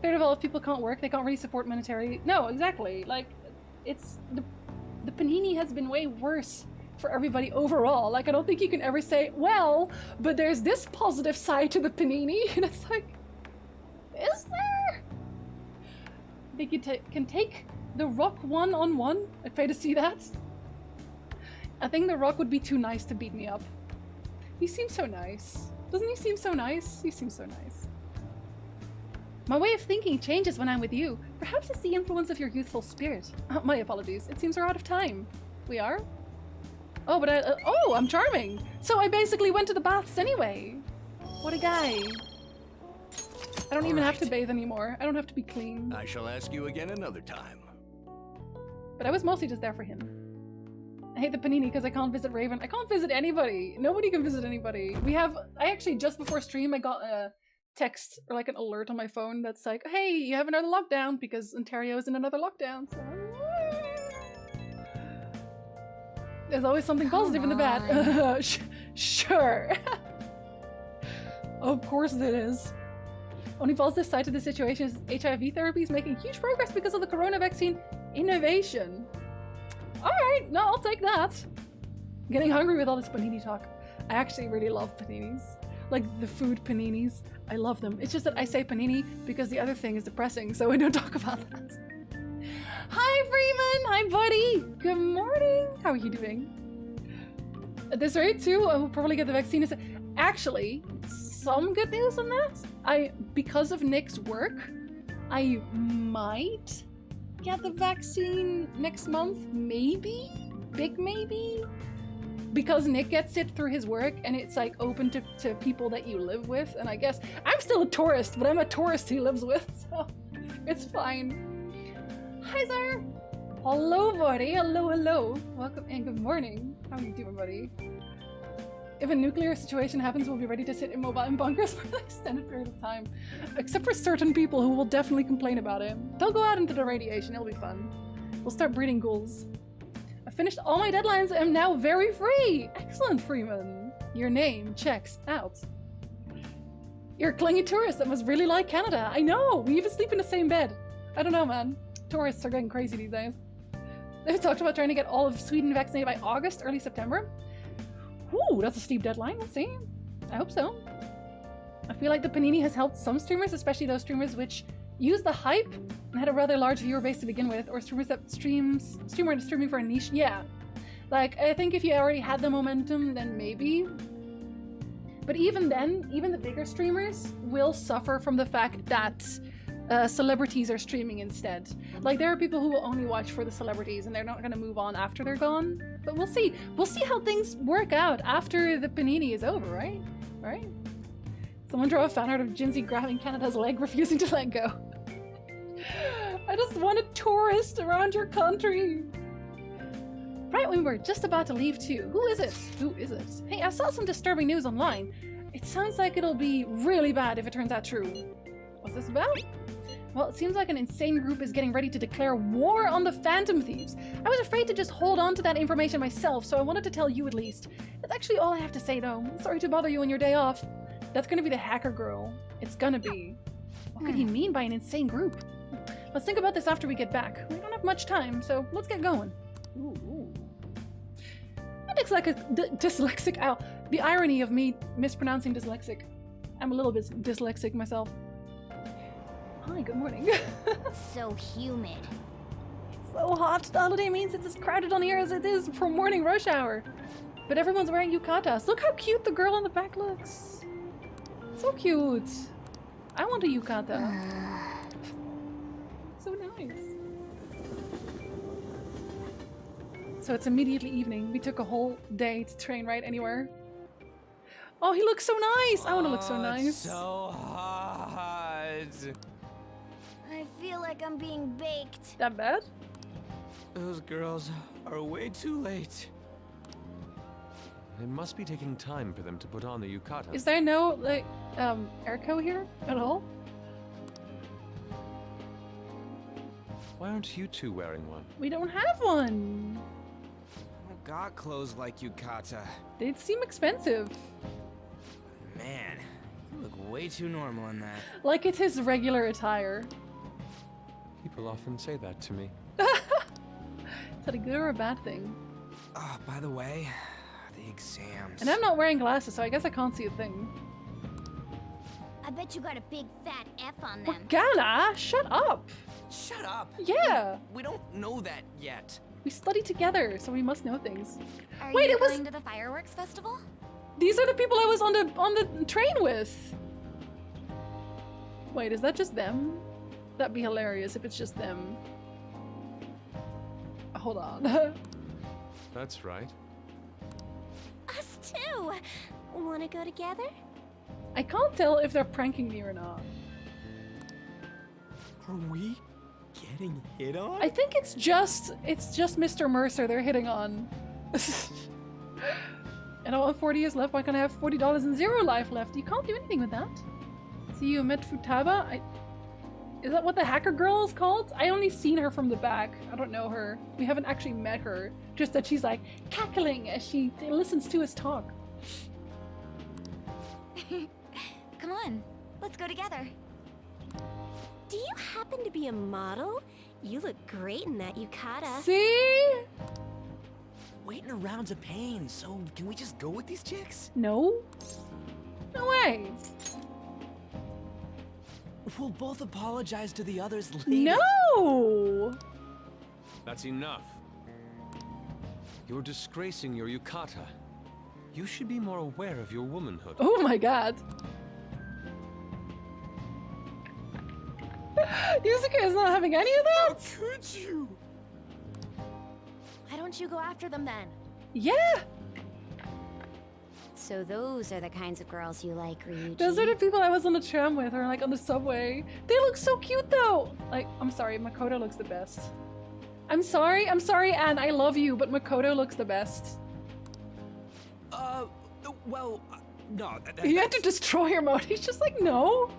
Third of all, if people can't work, they can't really support monetary. No, exactly. Like, it's the panini has been way worse for everybody overall. Like, I don't think you can ever say, well, but there's this positive side to the panini, and it's like, is there? I think you can take The Rock one-on-one. I'd pay to see that. I think The Rock would be too nice to beat me up. He seems so nice. Doesn't he seem so nice? He seems so nice. My way of thinking changes when I'm with you. Perhaps it's the influence of your youthful spirit. My apologies. It seems we're out of time. We are? Oh, but oh, I'm charming. So I basically went to the baths anyway. What a guy. I don't even have to bathe anymore. I don't have to be clean. I shall ask you again another time. But I was mostly just there for him. I hate the panini because I can't visit Raven. I can't visit anybody. Nobody can visit anybody. I actually, just before stream, I got a text or like an alert on my phone that's like, hey, you have another lockdown because Ontario is in another lockdown. So there's always something positive in the bad. Sure. Of course it is. Only positive side to the situation is HIV therapy is making huge progress because of the corona vaccine innovation. Alright, no, I'll take that. I'm getting hungry with all this panini talk. I actually really love paninis. Like the food paninis. I love them. It's just that I say panini because the other thing is depressing, so I don't talk about that. Hi Freeman! Hi buddy! Good morning! How are you doing? At this rate too, I will probably get the vaccine. Actually, some good news on that. Because of Nick's work, I might get the vaccine next month, maybe? Big maybe? Because Nick gets it through his work and it's like open to people that you live with, and I guess I'm still a tourist, but I'm a tourist he lives with, so it's fine. Hi sir! Hello buddy, hello. Welcome and good morning. How are you doing buddy? If a nuclear situation happens, we'll be ready to sit immobile in bunkers for an extended period of time. Except for certain people who will definitely complain about it. They'll go out into the radiation, it'll be fun. We'll start breeding ghouls. I finished all my deadlines and am now very free! Excellent, Freeman! Your name checks out. You're a clingy tourist that must really like Canada. I know! We even sleep in the same bed. I don't know, man. Tourists are getting crazy these days. They've talked about trying to get all of Sweden vaccinated by August, early September. Ooh, that's a steep deadline. Let's see. I hope so. I feel like the panini has helped some streamers, especially those streamers which use the hype and had a rather large viewer base to begin with, or streamers that streaming for a niche. Yeah. Like, I think if you already had the momentum, then maybe. But even then, even the bigger streamers will suffer from the fact that celebrities are streaming instead. Like, there are people who will only watch for the celebrities and they're not going to move on after they're gone. But we'll see. We'll see how things work out after the panini is over, right? Right? Someone draw a fan art of Jinsey grabbing Canada's leg, refusing to let go. I just want a tourist around your country. Right when we were just about to leave too. Who is it? Who is it? Hey, I saw some disturbing news online. It sounds like it'll be really bad if it turns out true. What's this about? Well, it seems like an insane group is getting ready to declare war on the Phantom Thieves. I was afraid to just hold on to that information myself, so I wanted to tell you at least. That's actually all I have to say though. Sorry to bother you on your day off. That's gonna be the hacker girl. It's gonna be. What could he mean by an insane group? Let's think about this after we get back. We don't have much time, so let's get going. Ooh. That looks like a dyslexic owl. The irony of me mispronouncing dyslexic. I'm a little bit dyslexic myself. Hi, good morning. So humid. So hot. The holiday means it's as crowded on here as it is for morning rush hour. But everyone's wearing yukatas. Look how cute the girl in the back looks. So cute. I want a yukata. So nice. So it's immediately evening. We took a whole day to train right anywhere. Oh, he looks so nice. I want to look so nice. It's so hot. I feel like I'm being baked. That bad? Those girls are way too late. It must be taking time for them to put on the yukata. Is there no, like, airco here at all? Why aren't you two wearing one? We don't have one. I don't got clothes like yukata. They'd seem expensive. Man, you look way too normal in that. Like it's his regular attire. People often say that to me. Is that a good or a bad thing? Oh, by the way, the exams. And I'm not wearing glasses, so I guess I can't see a thing. I bet you got a big fat F on them. Gala, shut up. Shut up. Yeah. We don't know that yet. We study together, so we must know things. Are Wait, you it was- going to the fireworks festival? These are the people I was on the train with. Wait, is that just them? That'd be hilarious if it's just them. Hold on. That's right. Us too. Wanna go together? I can't tell if they're pranking me or not. Are we getting hit on? I think it's just Mr. Mercer they're hitting on. And I want 40 years left. Why can't I have $40 and 0 life left? You can't do anything with that. See, you met Futaba? Is that what the hacker girl is called? I only seen her from the back. I don't know her. We haven't actually met her. Just that she's like cackling as she listens to us talk. Come on, let's go together. Do you happen to be a model? You look great in that yukata. See? Waiting around's a pain, so can we just go with these chicks? No? No way. We'll both apologize to the others later. No! That's enough. You're disgracing your yukata. You should be more aware of your womanhood. Oh my god. Yusuke is not having any of How that? could you? Why don't you go after them then? Yeah! So those are the kinds of girls you like, Ryuji. Those are the people I was on the tram with or like on the subway. They look so cute though! Like, I'm sorry, Makoto looks the best. I'm sorry, Anne, I love you, but Makoto looks the best. Well, no. You had to destroy her mode. He's just like, no!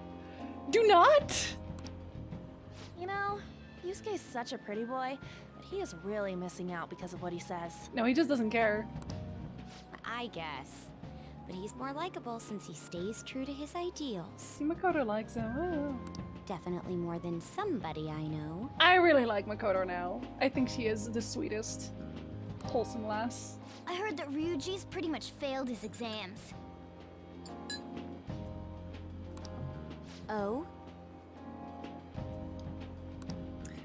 Do not! You know, Yusuke's such a pretty boy, but he is really missing out because of what he says. No, he just doesn't care. I guess. But he's more likable since he stays true to his ideals. See, Makoto likes him. Oh. Definitely more than somebody I know. I really like Makoto now. I think she is the sweetest, wholesome lass. I heard that Ryuji's pretty much failed his exams. Oh?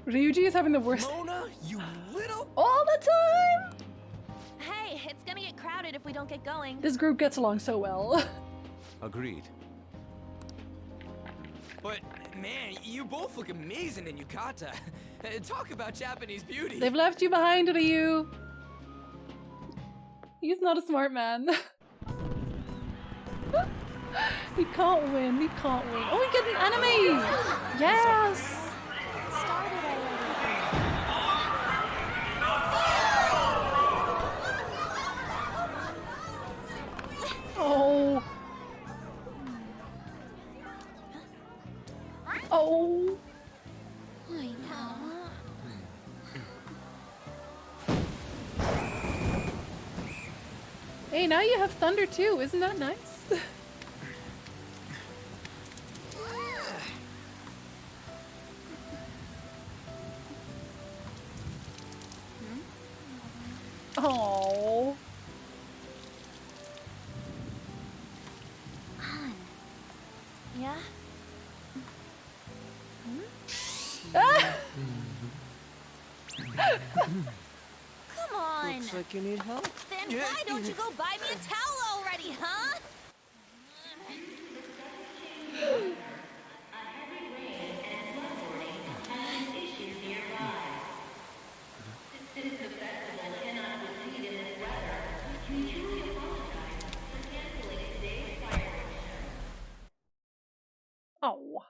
Ryuji is having the worst Mona, you little... all the time! Hey, it's gonna get crowded if we don't get going. This group gets along so well. Agreed. But, man, you both look amazing in yukata. Talk about Japanese beauty. They've left you behind, Ryu. He's not a smart man. He can't win. He can't win. Oh, we get an anime! Yes! Hey, now you have thunder too. Isn't that nice? Oh. Han. Yeah? Come on. Looks like you need help. Then why don't you go buy me a towel already, huh? Oh.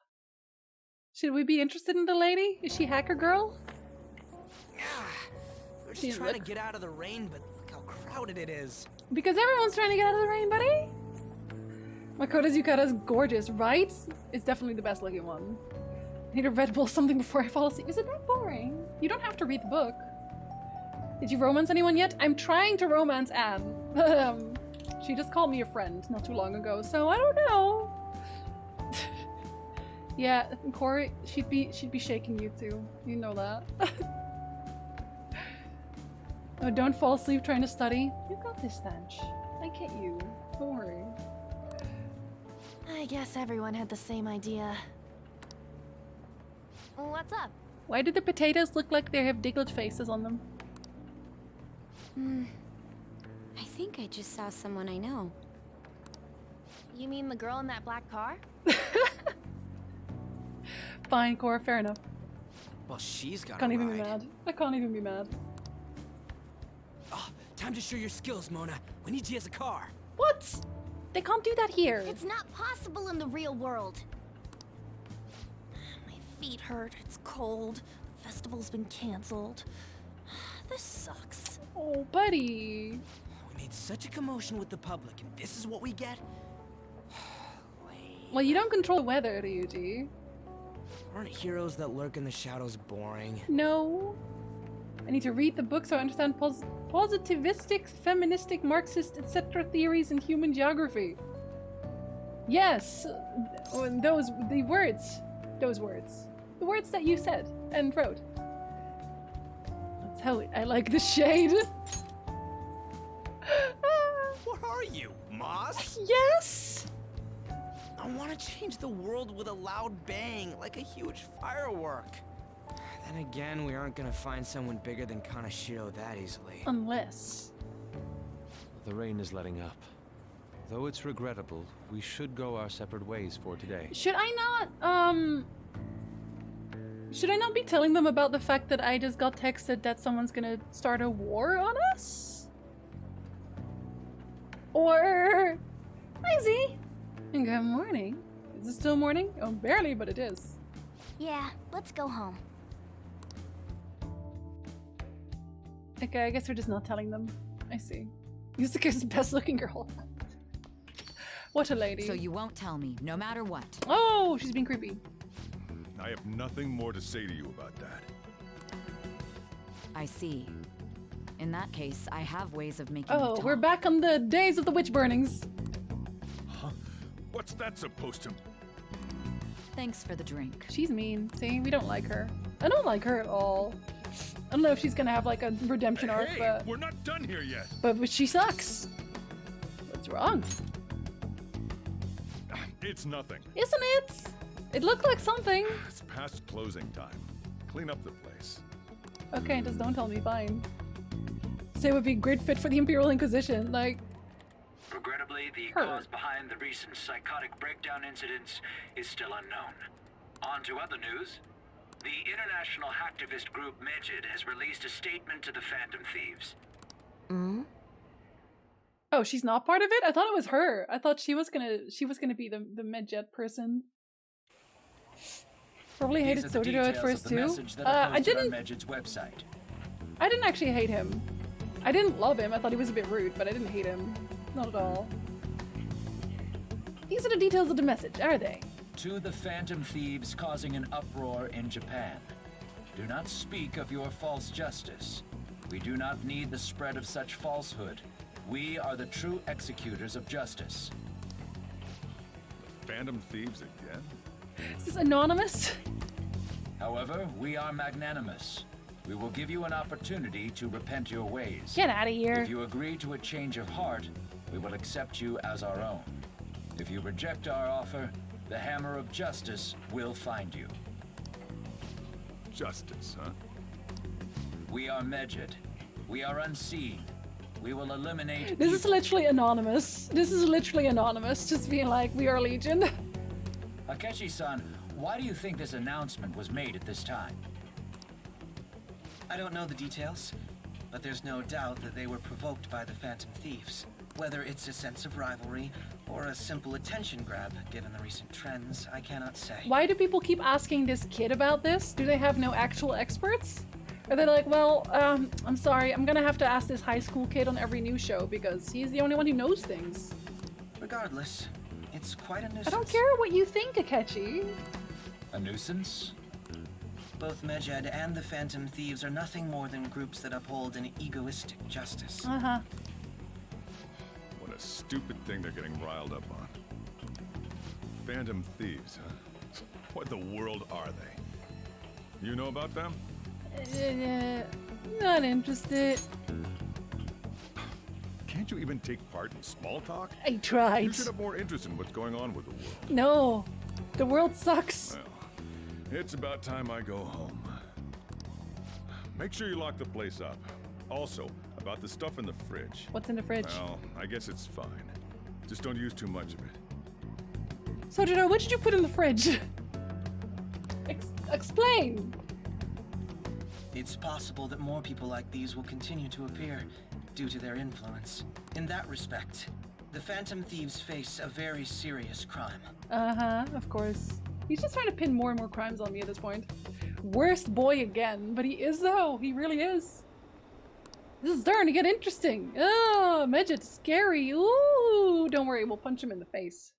Should we be interested in the lady? Is she hacker girl? We're She just trying to look- get out of the rain, but look how crowded it is. Because everyone's trying to get out of the rain, buddy. Makoto's Yukata's gorgeous, right? It's definitely the best looking one. I need a Red Bull something before I fall asleep. Is it that boring? You don't have to read the book. Did you romance anyone yet? I'm trying to romance Anne. She just called me a friend not too long ago, so I don't know. Yeah, Corey, she'd be shaking you too. You know that. Oh, don't fall asleep trying to study. You got this, Stanch. I get you. Don't worry. I guess everyone had the same idea. What's up? Why do the potatoes look like they have Diglett faces on them? I think I just saw someone I know. You mean the girl in that black car? Fine, Cora, fair enough. Well, she's got Can't a even be ride. mad. I can't even be mad. Oh, time to show your skills, Mona. We need you as a car. What? They can't do that here. It's not possible in the real world. My feet hurt, it's cold, the festival's been cancelled. This sucks. Oh, buddy. We made such a commotion with the public, and this is what we get? Well, you don't control the weather, do you, G? Aren't heroes that lurk in the shadows boring? No. I need to read the book so I understand positivistic, feministic, Marxist, etc. theories in human geography. Yes, the words that you said and wrote. That's how I like the shade. What are you, Moss? Yes. I want to change the world with a loud bang, like a huge firework. Then again, we aren't gonna find someone bigger than Kanashiro that easily. Unless. The rain is letting up. Though it's regrettable, we should go our separate ways for today. Should I not be telling them about the fact that I just got texted that someone's gonna start a war on us? Or... Hi, Z! And good morning. Is it still morning? Oh, barely, but it is. Yeah, let's go home. Okay, I guess we're just not telling them. I see. Yusuke's the best looking girl. What a lady. So you won't tell me, no matter what. Oh, she's being creepy. I have nothing more to say to you about that. I see. In that case, I have ways of making Oh, you we're talk. back on the days of the witch burnings. Huh? What's that supposed to... Thanks for the drink. She's mean. See, we don't like her. I don't like her at all. I don't know if she's gonna have like a redemption arc, Hey, but we're not done here yet. she sucks. What's wrong? It's nothing. Isn't it? It looked like something. It's past closing time. Clean up the place. Okay, just don't tell me. Fine. Say it would be a great fit for the Imperial Inquisition. Like, regrettably, the Her. cause behind the recent psychotic breakdown incidents is still unknown. On to other news. The international hacktivist group Medjed has released a statement to the Phantom Thieves. oh, she's not part of it. I thought it was her. I thought she was gonna be the Medjet person. Probably hated Sojiro at first too. I didn't. Medjed's website. I didn't actually hate him. I didn't love him. I thought he was a bit rude, but I didn't hate him. Not at all. These are the details of the message, are they? To the Phantom Thieves causing an uproar in Japan. Do not speak of your false justice. We do not need the spread of such falsehood. We are the true executors of justice. Phantom Thieves again? Is this anonymous? However, we are magnanimous. We will give you an opportunity to repent your ways. Get out of here. If you agree to a change of heart, we will accept you as our own. If you reject our offer, the hammer of justice will find you. Justice, huh? We are Medjed. We are unseen. We will eliminate This is literally anonymous. This is literally anonymous. Just being like, we are Legion. Akechi-san, why do you think this announcement was made at this time? I don't know the details, but there's no doubt that they were provoked by the Phantom Thieves. Whether it's a sense of rivalry or a simple attention grab, given the recent trends, I cannot say. Why do people keep asking this kid about this? Do they have no actual experts? Are they like, well, I'm sorry, I'm gonna have to ask this high school kid on every news show because he's the only one who knows things. Regardless, it's quite a nuisance. I don't care what you think, Akechi. A nuisance? Both Medjed and the Phantom Thieves are nothing more than groups that uphold an egoistic justice. Uh-huh. What a stupid thing they're getting riled up on. Phantom Thieves, huh? What the world are they? You know about them? Not interested. Can't you even take part in small talk? I tried. You should have more interest in what's going on with the world. No. The world sucks. Well, it's about time I go home. Make sure you lock the place up. Also, about the stuff in the fridge. What's in the fridge? Well, I guess it's fine. Just don't use too much of it. Sojiro, what did you put in the fridge? Explain! It's possible that more people like these will continue to appear due to their influence. In that respect, the Phantom Thieves face a very serious crime. Uh-huh, of course. He's just trying to pin more and more crimes on me at this point. Worst boy again, but he is though. He really is. This is starting to get interesting. Oh, Medjed, scary. Ooh, don't worry, we'll punch him in the face.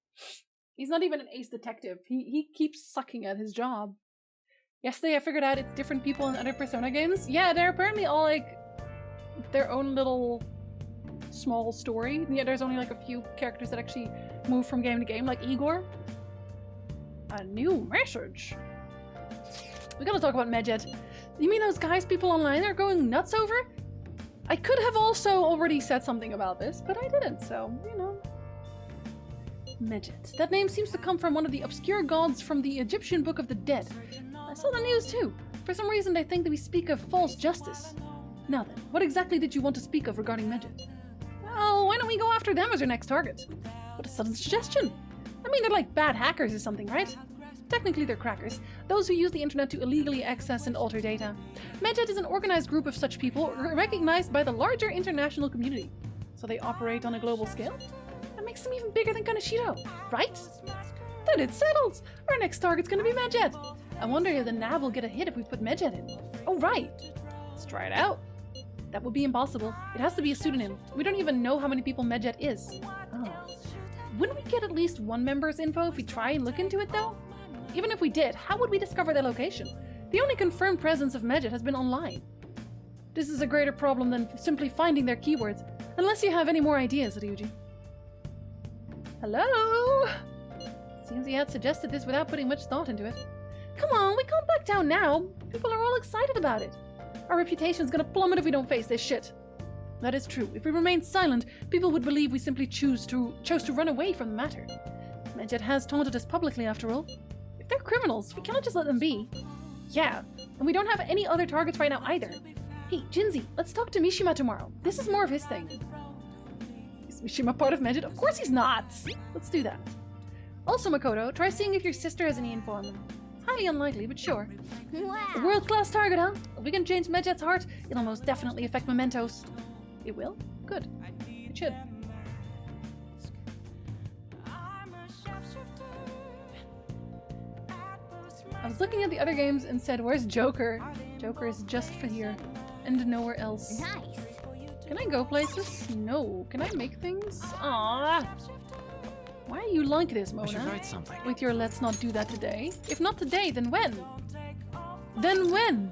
He's not even an ace detective. He keeps sucking at his job. Yesterday I figured out it's different people in other Persona games. Yeah, they're apparently all like their own little small story. Yeah, there's only like a few characters that actually move from game to game, like Igor. A new message. We gotta talk about Medjed. You mean those guys people online are going nuts over? I could have also already said something about this, but I didn't, so, you know. Medjed. That name seems to come from one of the obscure gods from the Egyptian Book of the Dead. I saw the news too. For some reason they think that we speak of false justice. Now then, what exactly did you want to speak of regarding Medjed? Well, why don't we go after them as our next target? What a sudden suggestion! I mean, they're like bad hackers or something, right? Technically they're crackers, those who use the internet to illegally access and alter data. Medjed is an organized group of such people recognized by the larger international community. So they operate on a global scale? That makes them even bigger than Kaneshiro, right? Then it's settled! Our next target's gonna be Medjed! I wonder if the nav will get a hit if we put Medjed in. Oh right! Let's try it out. That would be impossible. It has to be a pseudonym. We don't even know how many people Medjed is. Oh. Wouldn't we get at least one member's info if we try and look into it though? Even if we did, how would we discover their location? The only confirmed presence of Medjed has been online. This is a greater problem than simply finding their keywords, unless you have any more ideas, Ryuji. Hello? Seems he had suggested this without putting much thought into it. Come on, we can't back down now. People are all excited about it. Our reputation's gonna plummet if we don't face this shit. That is true. If we remain silent, people would believe we simply chose to run away from the matter. Medjed has taunted us publicly, after all. If they're criminals, we cannot just let them be. Yeah, and we don't have any other targets right now either. Hey, Jinzi, let's talk to Mishima tomorrow. This is more of his thing. Is Mishima part of Medjed? Of course he's not! Let's do that. Also, Makoto, try seeing if your sister has any info on them. It's highly unlikely, but sure. Wow. A world-class target, huh? If we can change Medjed's heart, it'll most definitely affect Mementos. It will? Good. It should. I was looking at the other games and said, where's Joker? Joker is just for here. And nowhere else. Nice. Can I go places? No. Can I make things? Aww. Why are you like this, Mona? I should write something. With your let's not do that today? If not today, then when? Then when?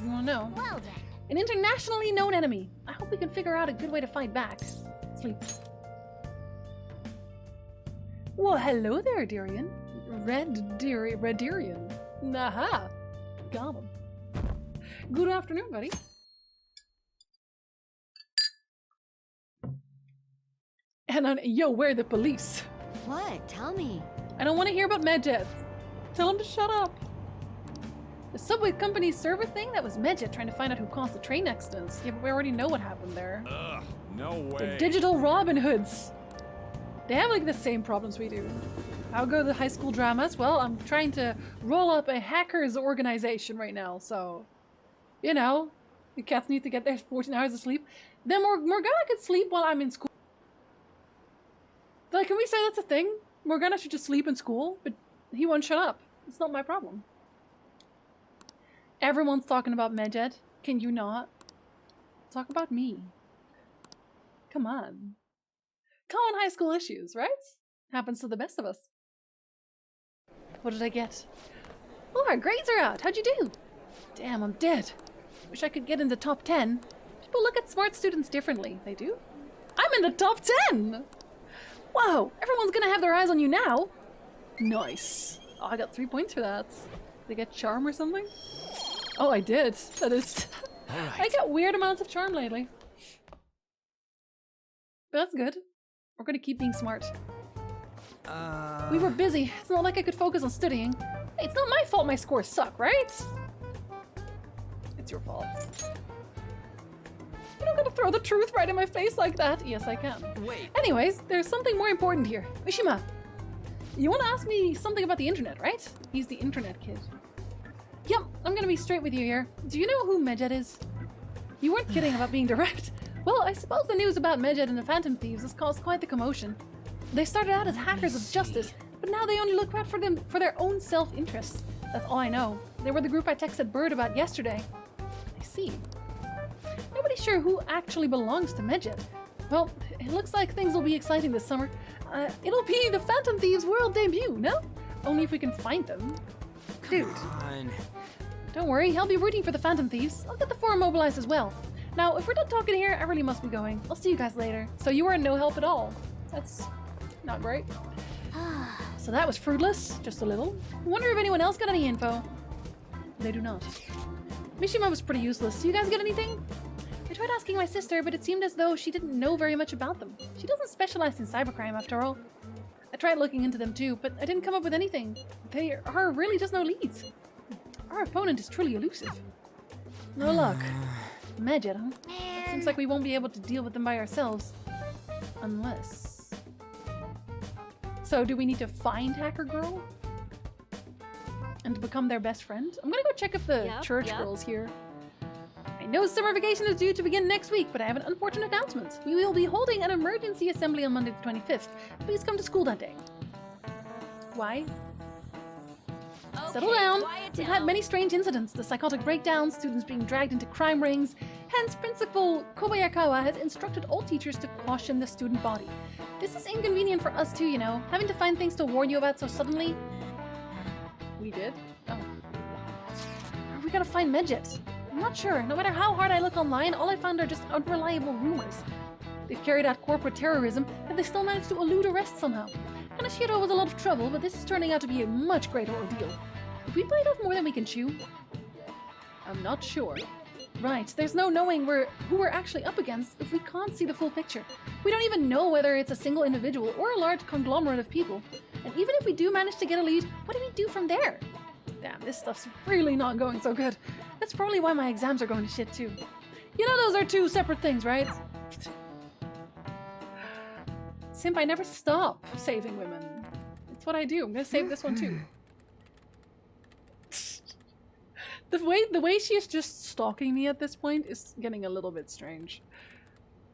You wanna know? Well then. An internationally known enemy. I hope we can figure out a good way to fight back. Sleep. Well, hello there, Darian. Redirian. Aha! Got him. Good afternoon, buddy. And yo, where are the police? What? Tell me. I don't want to hear about Medjet. Tell him to shut up. The subway company's server thing? That was Medjet trying to find out who caused the train accidents. Yeah, but we already know what happened there. Ugh, no way. The digital Robin Hoods. They have like the same problems we do. How go the high school dramas? Well, I'm trying to roll up a hackers organization right now, so... You know, the cats need to get their 14 hours of sleep. Then Morgana could sleep while I'm in school. Like, can we say that's a thing? Morgana should just sleep in school, but he won't shut up. It's not my problem. Everyone's talking about Medjet. Can you not? Talk about me. Come on. Common high school issues, right? Happens to the best of us. What did I get? Oh, our grades are out. How'd you do? Damn, I'm dead. Wish I could get in the top 10. People look at smart students differently. They do? I'm in the top 10! Whoa, everyone's gonna have their eyes on you now. Nice. Oh, I got 3 points for that. Did I get charm or something? Oh, I did. That is... Right. I get weird amounts of charm lately. But that's good. We're gonna keep being smart. We were busy. It's not like I could focus on studying. Hey, it's not my fault my scores suck, right? It's your fault. You're not gonna throw the truth right in my face like that. Yes, I can. Wait. Anyways, there's something more important here. Mishima, you want to ask me something about the internet, right? He's the internet kid. Yep, I'm gonna be straight with you here. Do you know who Medjet is? You weren't kidding about being direct. Well, I suppose the news about Medjet and the Phantom Thieves has caused quite the commotion. They started out as hackers of justice, but now they only look out for their own self-interest. That's all I know. They were the group I texted Bird about yesterday. I see. Nobody's sure who actually belongs to Medjet. Well, it looks like things will be exciting this summer. It'll be the Phantom Thieves world debut, no? Only if we can find them. Dude. Come on. Don't worry, I'll be rooting for the Phantom Thieves. I'll get the forum mobilized as well. Now, if we're done talking here, I really must be going. I'll see you guys later. So you are no help at all. That's not great. So that was fruitless, just a little. Wonder if anyone else got any info. They do not. Mishima was pretty useless. You guys get anything? I tried asking my sister, but it seemed as though she didn't know very much about them. She doesn't specialize in cybercrime after all. I tried looking into them too, but I didn't come up with anything. There are really just no leads. Our opponent is truly elusive. No luck. Medjet, huh? It seems like we won't be able to deal with them by ourselves. Unless... So, do we need to find Hacker Girl? And become their best friend? I'm gonna go check if the church girl's here. I know summer vacation is due to begin next week, but I have an unfortunate announcement. We will be holding an emergency assembly on Monday the 25th. Please come to school that day. Why? Okay, settle down. We've had many strange incidents, the psychotic breakdowns, students being dragged into crime rings. Hence, Principal Kobayakawa has instructed all teachers to caution the student body. This is inconvenient for us too, you know, having to find things to warn you about so suddenly. We did? Oh. Are we gonna find Medjet? I'm not sure. No matter how hard I look online, all I found are just unreliable rumors. They've carried out corporate terrorism, and they still managed to elude arrest somehow. Kanashiro was a lot of trouble, but this is turning out to be a much greater ordeal. Did we bite off more than we can chew? I'm not sure. Right, there's no knowing who we're actually up against if we can't see the full picture. We don't even know whether it's a single individual or a large conglomerate of people. And even if we do manage to get a lead, what do we do from there? Damn, this stuff's really not going so good. That's probably why my exams are going to shit too. You know those are two separate things, right? Simp, I never stop saving women. It's what I do. I'm gonna save this one too. The way she is just stalking me at this point is getting a little bit strange.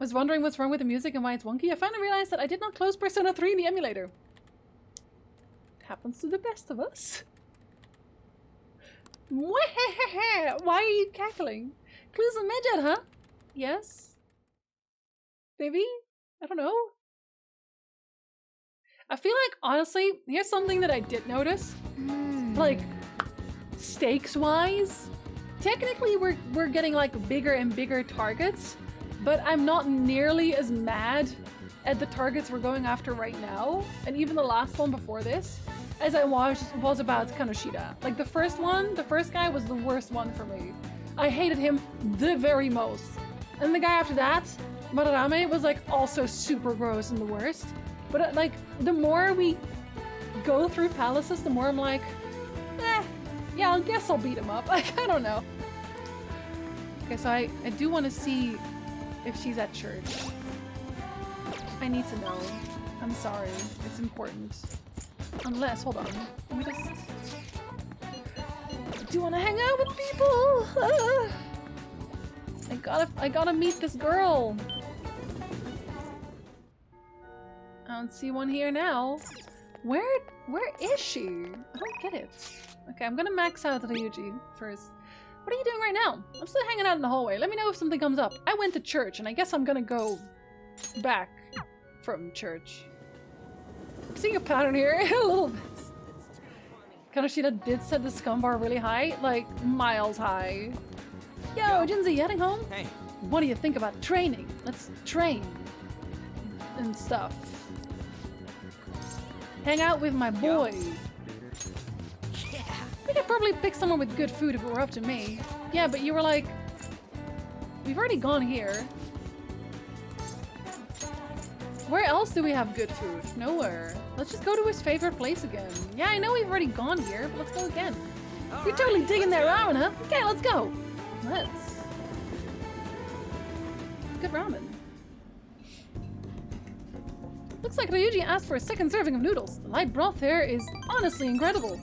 I was wondering what's wrong with the music and why it's wonky. I finally realized that I did not close Persona 3 in the emulator. It happens to the best of us. Why are you cackling? Clues of Medjet, huh? Yes? Maybe? I don't know. I feel like, honestly, here's something that I did notice. Like, stakes-wise, technically we're getting like bigger and bigger targets, but I'm not nearly as mad at the targets we're going after right now, and even the last one before this, as I was about Kanoshida. Like the first guy was the worst one for me. I hated him the very most. And the guy after that, Mararame, was like also super gross and the worst. But like the more we go through palaces, the more I'm like, yeah, I guess I'll beat him up. Like, I don't know. Okay, so I do want to see if she's at church. I need to know. I'm sorry. It's important. Unless, hold on. Let me just... I do want to hang out with people! I gotta meet this girl! I don't see one here now. Where is she? I don't get it. Okay, I'm gonna max out Ryuji first. What are you doing right now? I'm still hanging out in the hallway. Let me know if something comes up. I went to church, and I guess I'm gonna go back from church. I'm seeing a pattern here a little bit. Kanoshida did set the scum bar really high, like miles high. Yo, Jinzi, heading home? Hey. What do you think about training? Let's train and stuff. Hang out with my boy. Yeah. We could probably pick someone with good food if it were up to me. Yeah, but you were like, we've already gone here. Where else do we have good food? Nowhere. Let's just go to his favorite place again. Yeah, I know we've already gone here, but let's go again. You're totally digging that ramen, huh? Okay, let's go. Let's. Good ramen. Looks like Ryuji asked for a second serving of noodles. The light broth there is honestly incredible.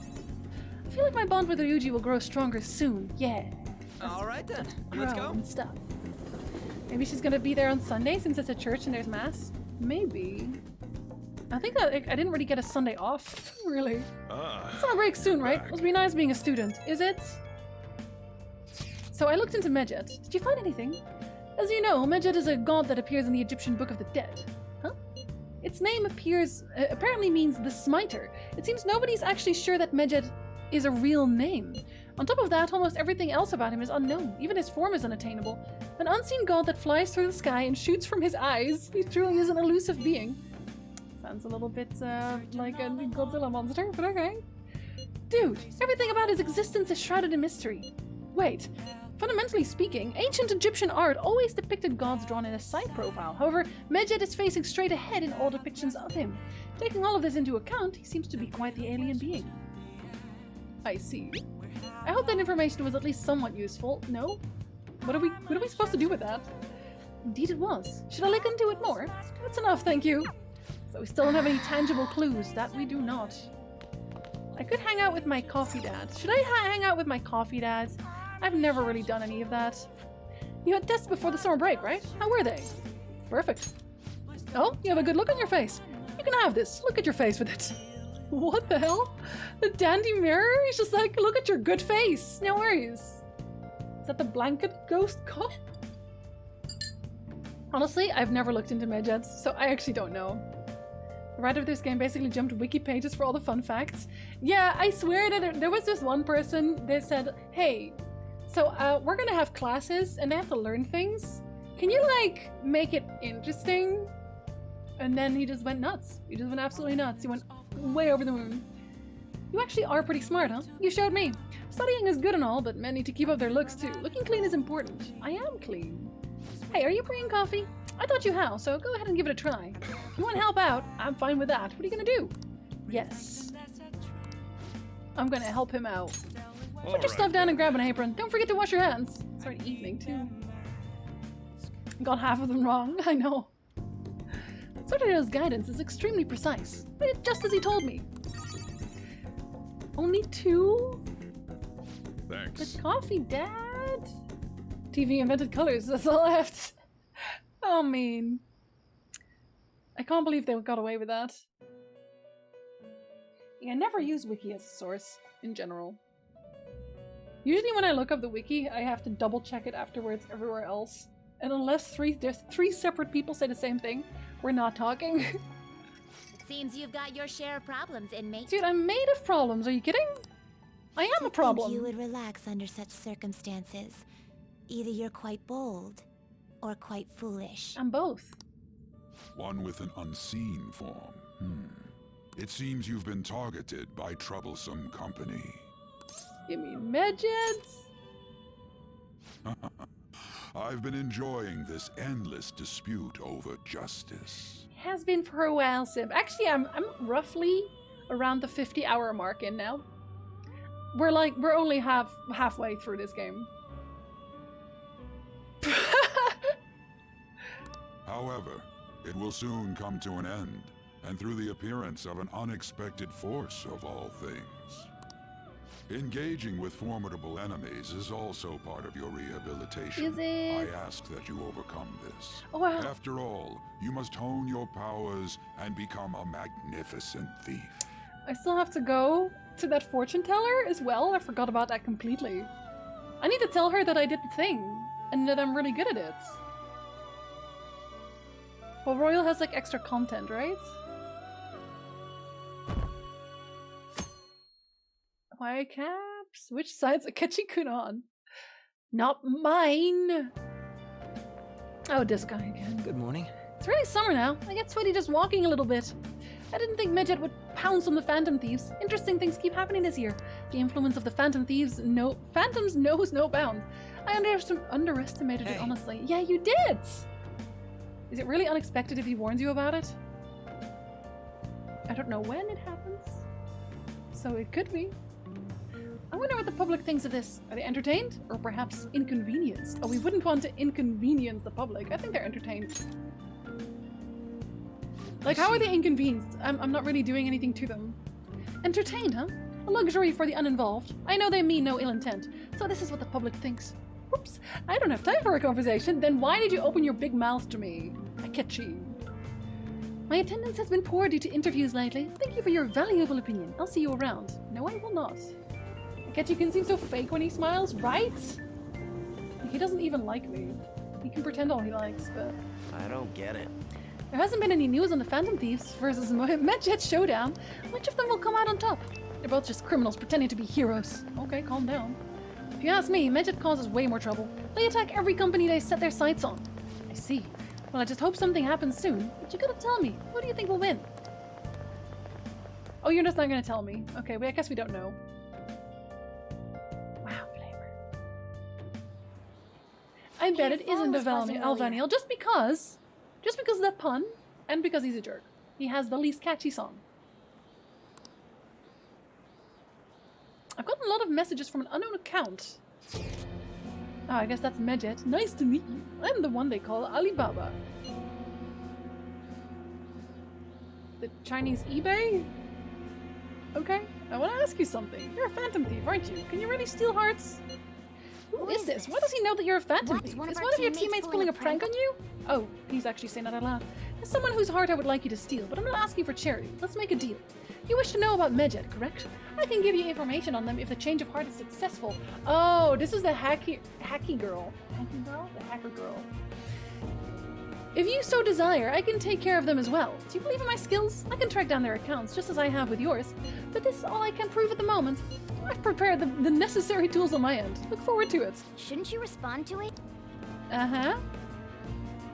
I feel like my bond with Ryuji will grow stronger soon. Yeah. Alright then, let's go. And stuff. Maybe she's gonna be there on Sunday since it's a church and there's mass. Maybe. I think I didn't really get a Sunday off, really. Summer break soon, right? Must be nice being a student, is it? So I looked into Medjed. Did you find anything? As you know, Medjed is a god that appears in the Egyptian Book of the Dead. Huh? Its name apparently means the Smiter. It seems nobody's actually sure that Medjed is a real name. On top of that, almost everything else about him is unknown. Even his form is unattainable. An unseen god that flies through the sky and shoots from his eyes. He truly is an elusive being. Sounds a little bit like a Godzilla monster, but okay. Dude, everything about his existence is shrouded in mystery. Wait, fundamentally speaking, ancient Egyptian art always depicted gods drawn in a side profile. However, Medjed is facing straight ahead in all depictions of him. Taking all of this into account, he seems to be quite the alien being. I see. I hope that information was at least somewhat useful. No? What are we supposed to do with that? Indeed it was. Should I look into it more? That's enough, thank you. So we still don't have any tangible clues. That we do not. I could hang out with my coffee dad. Should I hang out with my coffee dads? I've never really done any of that. You had tests before the summer break, right? How were they? Perfect. Oh, you have a good look on your face. You can have this. Look at your face with it. What the hell? The dandy mirror? He's just like, look at your good face. No worries. Is that the blanket ghost cop? Honestly, I've never looked into Medjed, so I actually don't know. The writer of this game basically jumped wiki pages for all the fun facts. Yeah, I swear that there was this one person that said, hey, so we're gonna have classes and they have to learn things. Can you like make it interesting? And then he just went nuts. He just went absolutely nuts. He went way over the moon. You actually are pretty smart, huh? You showed me. Studying is good and all, but men need to keep up their looks too. Looking clean is important. I am clean. Hey, are you bringing coffee? I thought you how, so go ahead and give it a try. If you want to help out, I'm fine with that. What are you gonna do? Yes. I'm gonna help him out. Put your stuff down and grab an apron. Don't forget to wash your hands. It's already evening too. Got half of them wrong, I know. Sorterio's guidance is extremely precise, but just as he told me. Only 2? Thanks. The coffee, Dad? TV invented colors, that's all left. Oh, mean. I can't believe they got away with that. Yeah, I never use wiki as a source, in general. Usually when I look up the wiki, I have to double check it afterwards everywhere else. And unless there's 3 separate people say the same thing, we're not talking. It seems you've got your share of problems, inmate. Dude, I'm made of problems, are you kidding? I am a think problem. you would relax under such circumstances. Either you're quite bold, or quite foolish. I'm both. One with an unseen form. It seems you've been targeted by troublesome company. You mean midgets? I've been enjoying this endless dispute over justice. Has been for a while, Sim. Actually, I'm roughly around the 50-hour mark in now. We're only halfway through this game. However, it will soon come to an end, and through the appearance of an unexpected force of all things. Engaging with formidable enemies is also part of your rehabilitation. Is it? I ask that you overcome this. Oh, wow. After all, you must hone your powers and become a magnificent thief. I still have to go to that fortune teller as well. I forgot about that completely. I need to tell her that I did the thing and that I'm really good at it. Well, Royal has like extra content, right? White caps? Which side's Akechi-kun on? Not mine! Oh, this guy again. Good morning. It's really summer now. I get sweaty just walking a little bit. I didn't think Midget would pounce on the Phantom Thieves. Interesting things keep happening this year. The influence of the Phantoms knows no bounds. I underestimated it, honestly. Yeah, you did! Is it really unexpected if he warns you about it? I don't know when it happens. So it could be. I wonder what the public thinks of this. Are they entertained? Or perhaps inconvenienced? Oh, we wouldn't want to inconvenience the public. I think they're entertained. Like, how are they inconvenienced? I'm not really doing anything to them. Entertained, huh? A luxury for the uninvolved. I know they mean no ill intent. So this is what the public thinks. Oops, I don't have time for a conversation. Then why did you open your big mouth to me? Akechi. My attendance has been poor due to interviews lately. Thank you for your valuable opinion. I'll see you around. No, I will not. Akechi can seem so fake when he smiles, right? He doesn't even like me. He can pretend all he likes, but... I don't get it. There hasn't been any news on the Phantom Thieves versus Medjet showdown. Which of them will come out on top? They're both just criminals pretending to be heroes. Okay, calm down. If you ask me, Medjet causes way more trouble. They attack every company they set their sights on. I see. Well, I just hope something happens soon. But you gotta tell me, who do you think will win? Oh, you're just not gonna tell me. Okay, I guess we don't know. Wow, flavor. I bet it isn't Alvaniel just because of that pun, and because he's a jerk. He has the least catchy song. I've gotten a lot of messages from an unknown account. Oh, I guess that's Medjet. Nice to meet you. I'm the one they call Alibaba. The Chinese eBay? Okay, I want to ask you something. You're a Phantom Thief, aren't you? Can you really steal hearts? Who is this? Why does he know that you're a Phantom Thief? Is one of your teammates pulling a prank on you? Oh, he's actually saying that out loud. There's someone whose heart I would like you to steal, but I'm not asking for charity. Let's make a deal. You wish to know about Medjet, correct? I can give you information on them if the change of heart is successful. Oh, this is the hacky girl. Hacky girl? The hacker girl. If you so desire, I can take care of them as well. Do you believe in my skills? I can track down their accounts, just as I have with yours. But this is all I can prove at the moment. I've prepared the necessary tools on my end. Look forward to it. Shouldn't you respond to it? Uh-huh.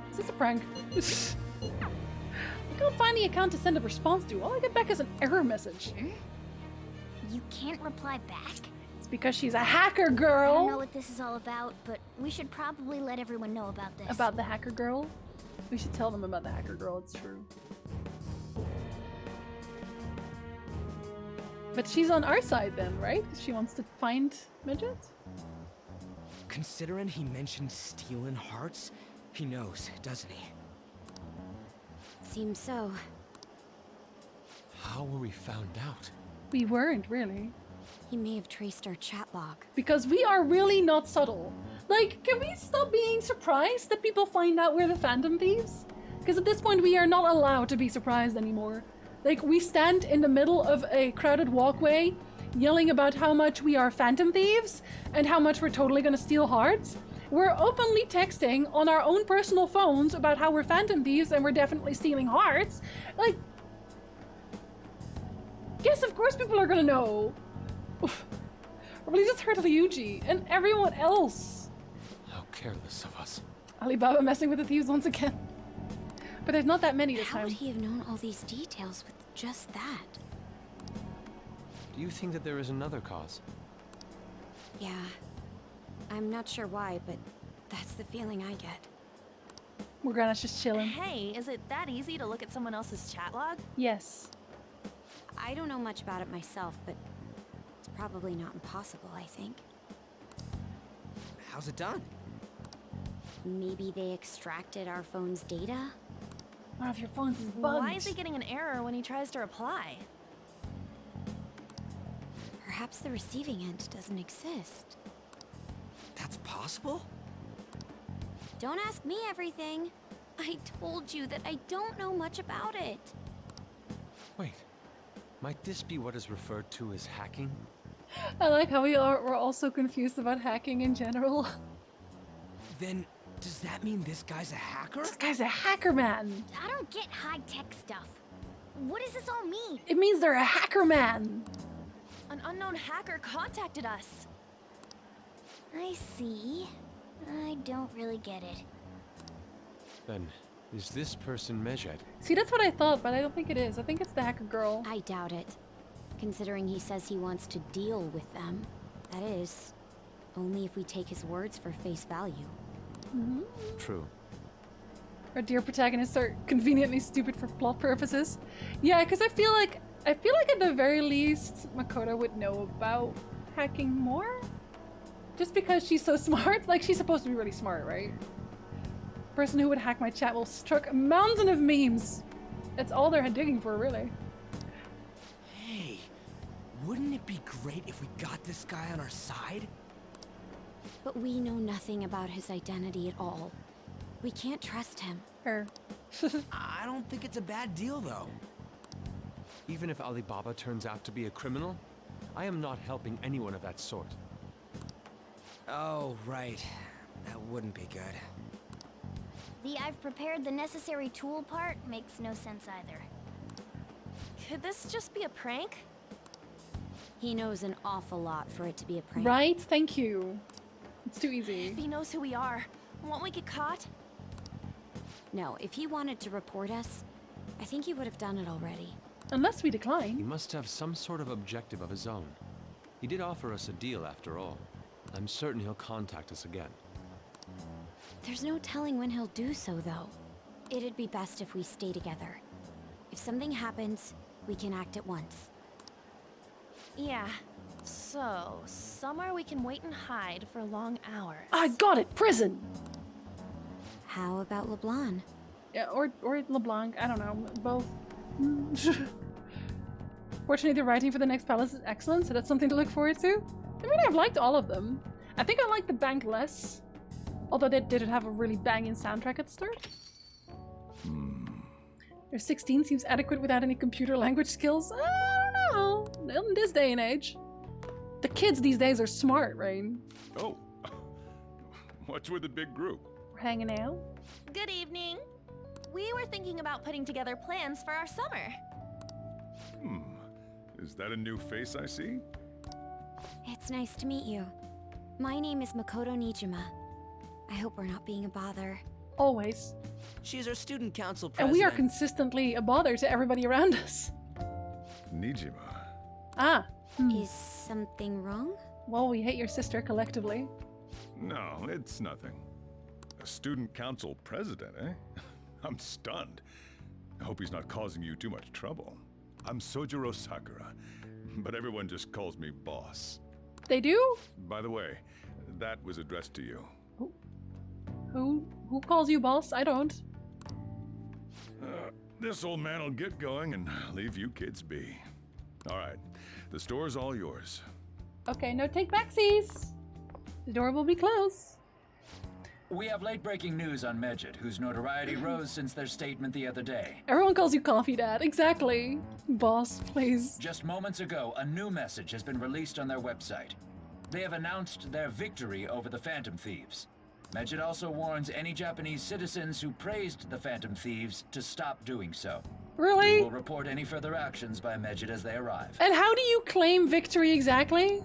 Is this a prank? I can't find the account to send a response to. All I get back is an error message. You can't reply back? It's because she's a hacker girl. I don't know what this is all about, but we should probably let everyone know about this. About the hacker girl? We should tell them about the hacker girl, it's true. But she's on our side then, right? She wants to find Medjet? Considering he mentioned stealing hearts, he knows, doesn't he? Seems so. How were we found out? We weren't, really. He may have traced our chat log. Because we are really not subtle. Like, can we stop being surprised that people find out we're the Phantom Thieves? Because at this point we are not allowed to be surprised anymore. Like, we stand in the middle of a crowded walkway yelling about how much we are Phantom Thieves and how much we're totally gonna steal hearts. We're openly texting on our own personal phones about how we're Phantom Thieves and we're definitely stealing hearts. Like, yes, of course people are gonna know. Oof. Probably just hurt Ryuji and everyone else. How careless of us. Alibaba messing with the thieves once again. But there's not that many this How time. would he have known all these details with just that? Do you think that there is another cause? Yeah. I'm not sure why, but that's the feeling I get. Morgana's just chilling. Hey, is it that easy to look at someone else's chat log? Yes. I don't know much about it myself, but it's probably not impossible, I think. How's it done? Maybe they extracted our phone's data? One of your phones is bugged. Why is he getting an error when he tries to reply? Perhaps the receiving end doesn't exist. That's possible? Don't ask me everything. I told you that I don't know much about it. Wait. Might this be what is referred to as hacking? I like how we're also confused about hacking in general. Then, does that mean this guy's a hacker? This guy's a hacker man. I don't get high-tech stuff. What does this all mean? It means they're a hacker man. An unknown hacker contacted us. I see. I don't really get it. Then, is this person Medjed? See, that's what I thought, but I don't think it is. I think it's the hacker girl. I doubt it. Considering he says he wants to deal with them. That is, only if we take his words for face value. Mm-hmm. True. Our dear protagonists are conveniently stupid for plot purposes. Yeah, because I feel like at the very least Makoto would know about hacking more. Just because she's so smart. Like, she's supposed to be really smart, right? Person who would hack my chat will struck a mountain of memes. That's all they're digging for, really. Hey, wouldn't it be great if we got this guy on our side? But we know nothing about his identity at all. We can't trust him. Her. I don't think it's a bad deal, though. Even if Alibaba turns out to be a criminal, I am not helping anyone of that sort. Oh, right. That wouldn't be good. The I've prepared the necessary tool part makes no sense either. Could this just be a prank? He knows an awful lot for it to be a prank. Right? Thank you. It's too easy. If he knows who we are, won't we get caught? No, if he wanted to report us, I think he would have done it already. Unless we He decline. must have some sort of objective of his own. He did offer us a deal after all. I'm certain he'll contact us again. There's no telling when he'll do so, though. It'd be best if we stay together. If something happens, we can act at once. Yeah. So, somewhere we can wait and hide for long hours. I got it! Prison! How about LeBlanc? Yeah, or LeBlanc. I don't know. Both. Fortunately, the writing for the next palace is excellent, so that's something to look forward to. I mean, I've liked all of them. I think I liked the bank less. Although they didn't have a really banging soundtrack at the start. Their 16 seems adequate without any computer language skills. I don't know. In this day and age. The kids these days are smart, Rain. Oh, what's with the big group? We're hanging out. Good evening. We were thinking about putting together plans for our summer. Is that a new face I see? It's nice to meet you. My name is Makoto Nijima. I hope we're not being a bother. Always. She's our student council And president. we are consistently a bother to everybody around us. Nijima. Ah. Is something wrong? Well, we hate your sister collectively. No, it's nothing. A student council president, eh? I'm stunned. I hope he's not causing you too much trouble. I'm Sojiro Sakura, but everyone just calls me boss. They do? By the way, that was addressed to you. Who calls you boss? I don't. This old man will get going and leave you kids be. All right, the store's all yours. Okay, no take backsies. The door will be closed. We have late-breaking news on Medjed, whose notoriety rose since their statement the other day. Everyone calls you Coffee Dad. Exactly. Boss, please. Just moments ago, a new message has been released on their website. They have announced their victory over the Phantom Thieves. Medjed also warns any Japanese citizens who praised the Phantom Thieves to stop doing so. Really? We will report any further actions by Medjed as they arrive. And how do you claim victory exactly?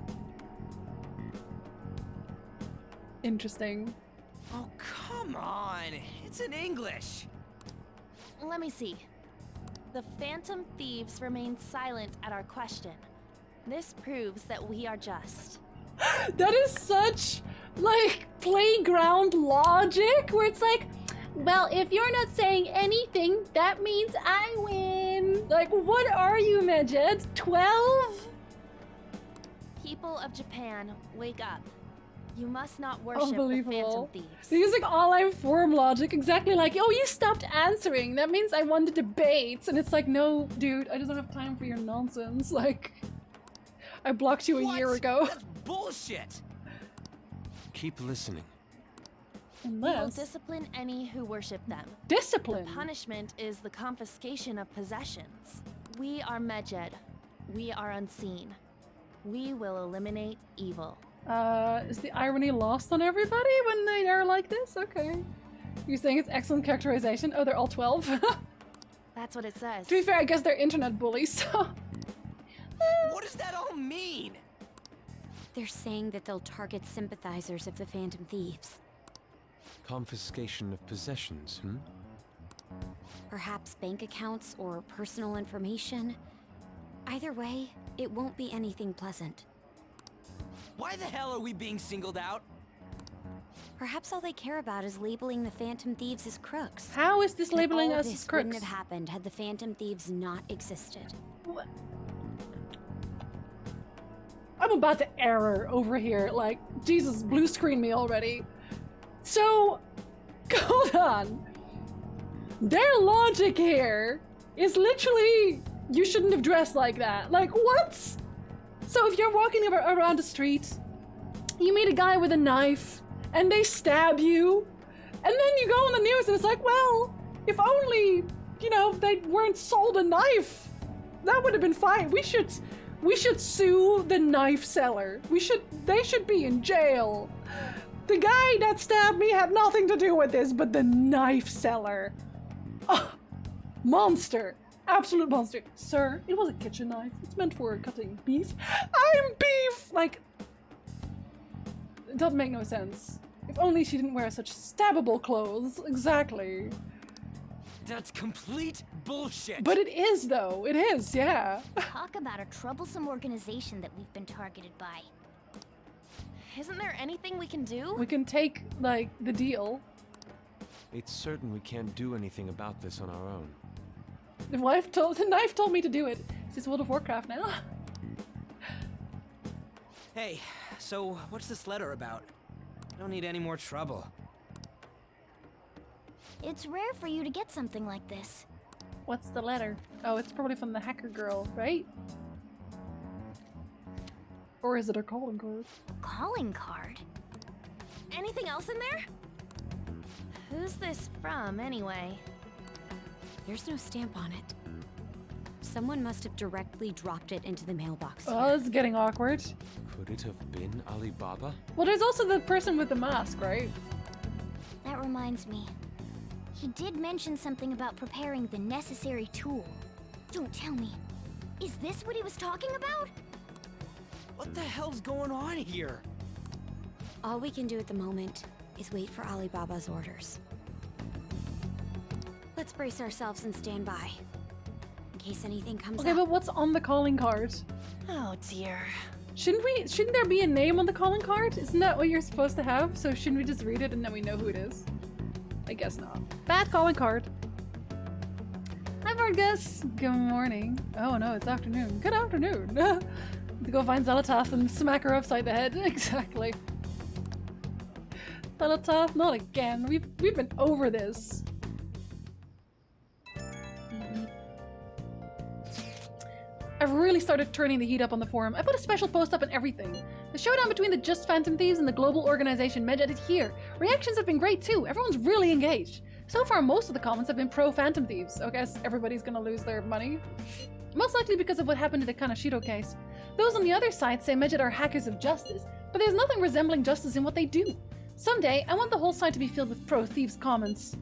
interesting. Oh, come on. It's in English. Let me see. The Phantom Thieves remain silent at our question. This proves that we are just. That is such, like, playground logic, where it's like, well, if you're not saying anything, that means I win. Like, what are you, Medjed? 12? People of Japan, wake up. You must not worship the Phantom Unbelievable. Thieves. They're using all-line form logic, exactly like, oh, you stopped answering. That means I won the debates. And it's like, no, dude, I just don't have time for your nonsense. Like, I blocked you a year ago. That's bullshit. Keep listening. We will discipline any who worship them. Discipline? The punishment is the confiscation of possessions. We are Medjed. We are unseen. We will eliminate evil. Is the irony lost on everybody when they are like this? Okay. You're saying it's excellent characterization? Oh, they're all 12? That's what it says. To be fair, I guess they're internet bullies, so... What does that all mean? They're saying that they'll target sympathizers of the Phantom Thieves. Confiscation of possessions, Perhaps bank accounts or personal information. Either way, it won't be anything pleasant. Why the hell are we being singled out? Perhaps all they care about is labeling the Phantom Thieves as crooks. How is this labeling all us this as crooks? wouldn't have happened had the Phantom Thieves not existed. What? I'm about to error over here. Like, Jesus, blue screen me already. So, hold on. Their logic here is literally, you shouldn't have dressed like that. Like, what? So if you're walking around the street, you meet a guy with a knife, and they stab you, and then you go on the news and it's like, well, if only, you know, they weren't sold a knife, that would have been fine. We should sue the knife seller. They should be in jail. The guy that stabbed me had nothing to do with this, but the knife seller. Oh, monster. Absolute monster. Sir, it was a kitchen knife. It's meant for cutting beef. I'm beef! Like, it doesn't make no sense. If only she didn't wear such stabbable clothes. Exactly. That's complete bullshit. But it is, though. It is, yeah. Talk about a troublesome organization that we've been targeted by. Isn't there anything we can do? We can take, like, the deal. It's certain we can't do anything about this on our own. The knife told me to do it. Is this World of Warcraft now? Hey, so what's this letter about? I don't need any more trouble. It's rare for you to get something like this. What's the letter? Oh, it's probably from the hacker girl, right? Or is it a calling card? Calling card? Anything else in there? Who's this from, anyway? There's no stamp on it. Someone must have directly dropped it into the mailbox. Oh, this is getting awkward. Could it have been Alibaba? Well, there's also the person with the mask, right? That reminds me. He did mention something about preparing the necessary tool. Don't tell me. Is this what he was talking about? What the hell's going on here? All we can do at the moment is wait for Alibaba's orders. Let's brace ourselves and stand by. In case anything comes Okay, up. but what's on the calling card? Oh dear. Shouldn't there be a name on the calling card? Isn't that what you're supposed to have? So shouldn't we just read it and then we know who it is? I guess not. Bad calling card. Hi Vargas. Good morning. Oh no, it's afternoon. Good afternoon. To go find Xelatoth and smack her upside the head. Exactly. Xelatoth, not again. We've been over this. I've really started turning the heat up on the forum. I put a special post up on everything. The showdown between the Just Phantom Thieves and the global organization Medjed here. Reactions have been great too. Everyone's really engaged. So far, most of the comments have been pro-Phantom Thieves. I guess everybody's gonna lose their money. Most likely because of what happened in the Kanashiro case. Those on the other side say Medjed are hackers of justice, but there's nothing resembling justice in what they do. Someday, I want the whole site to be filled with pro-thieves comments.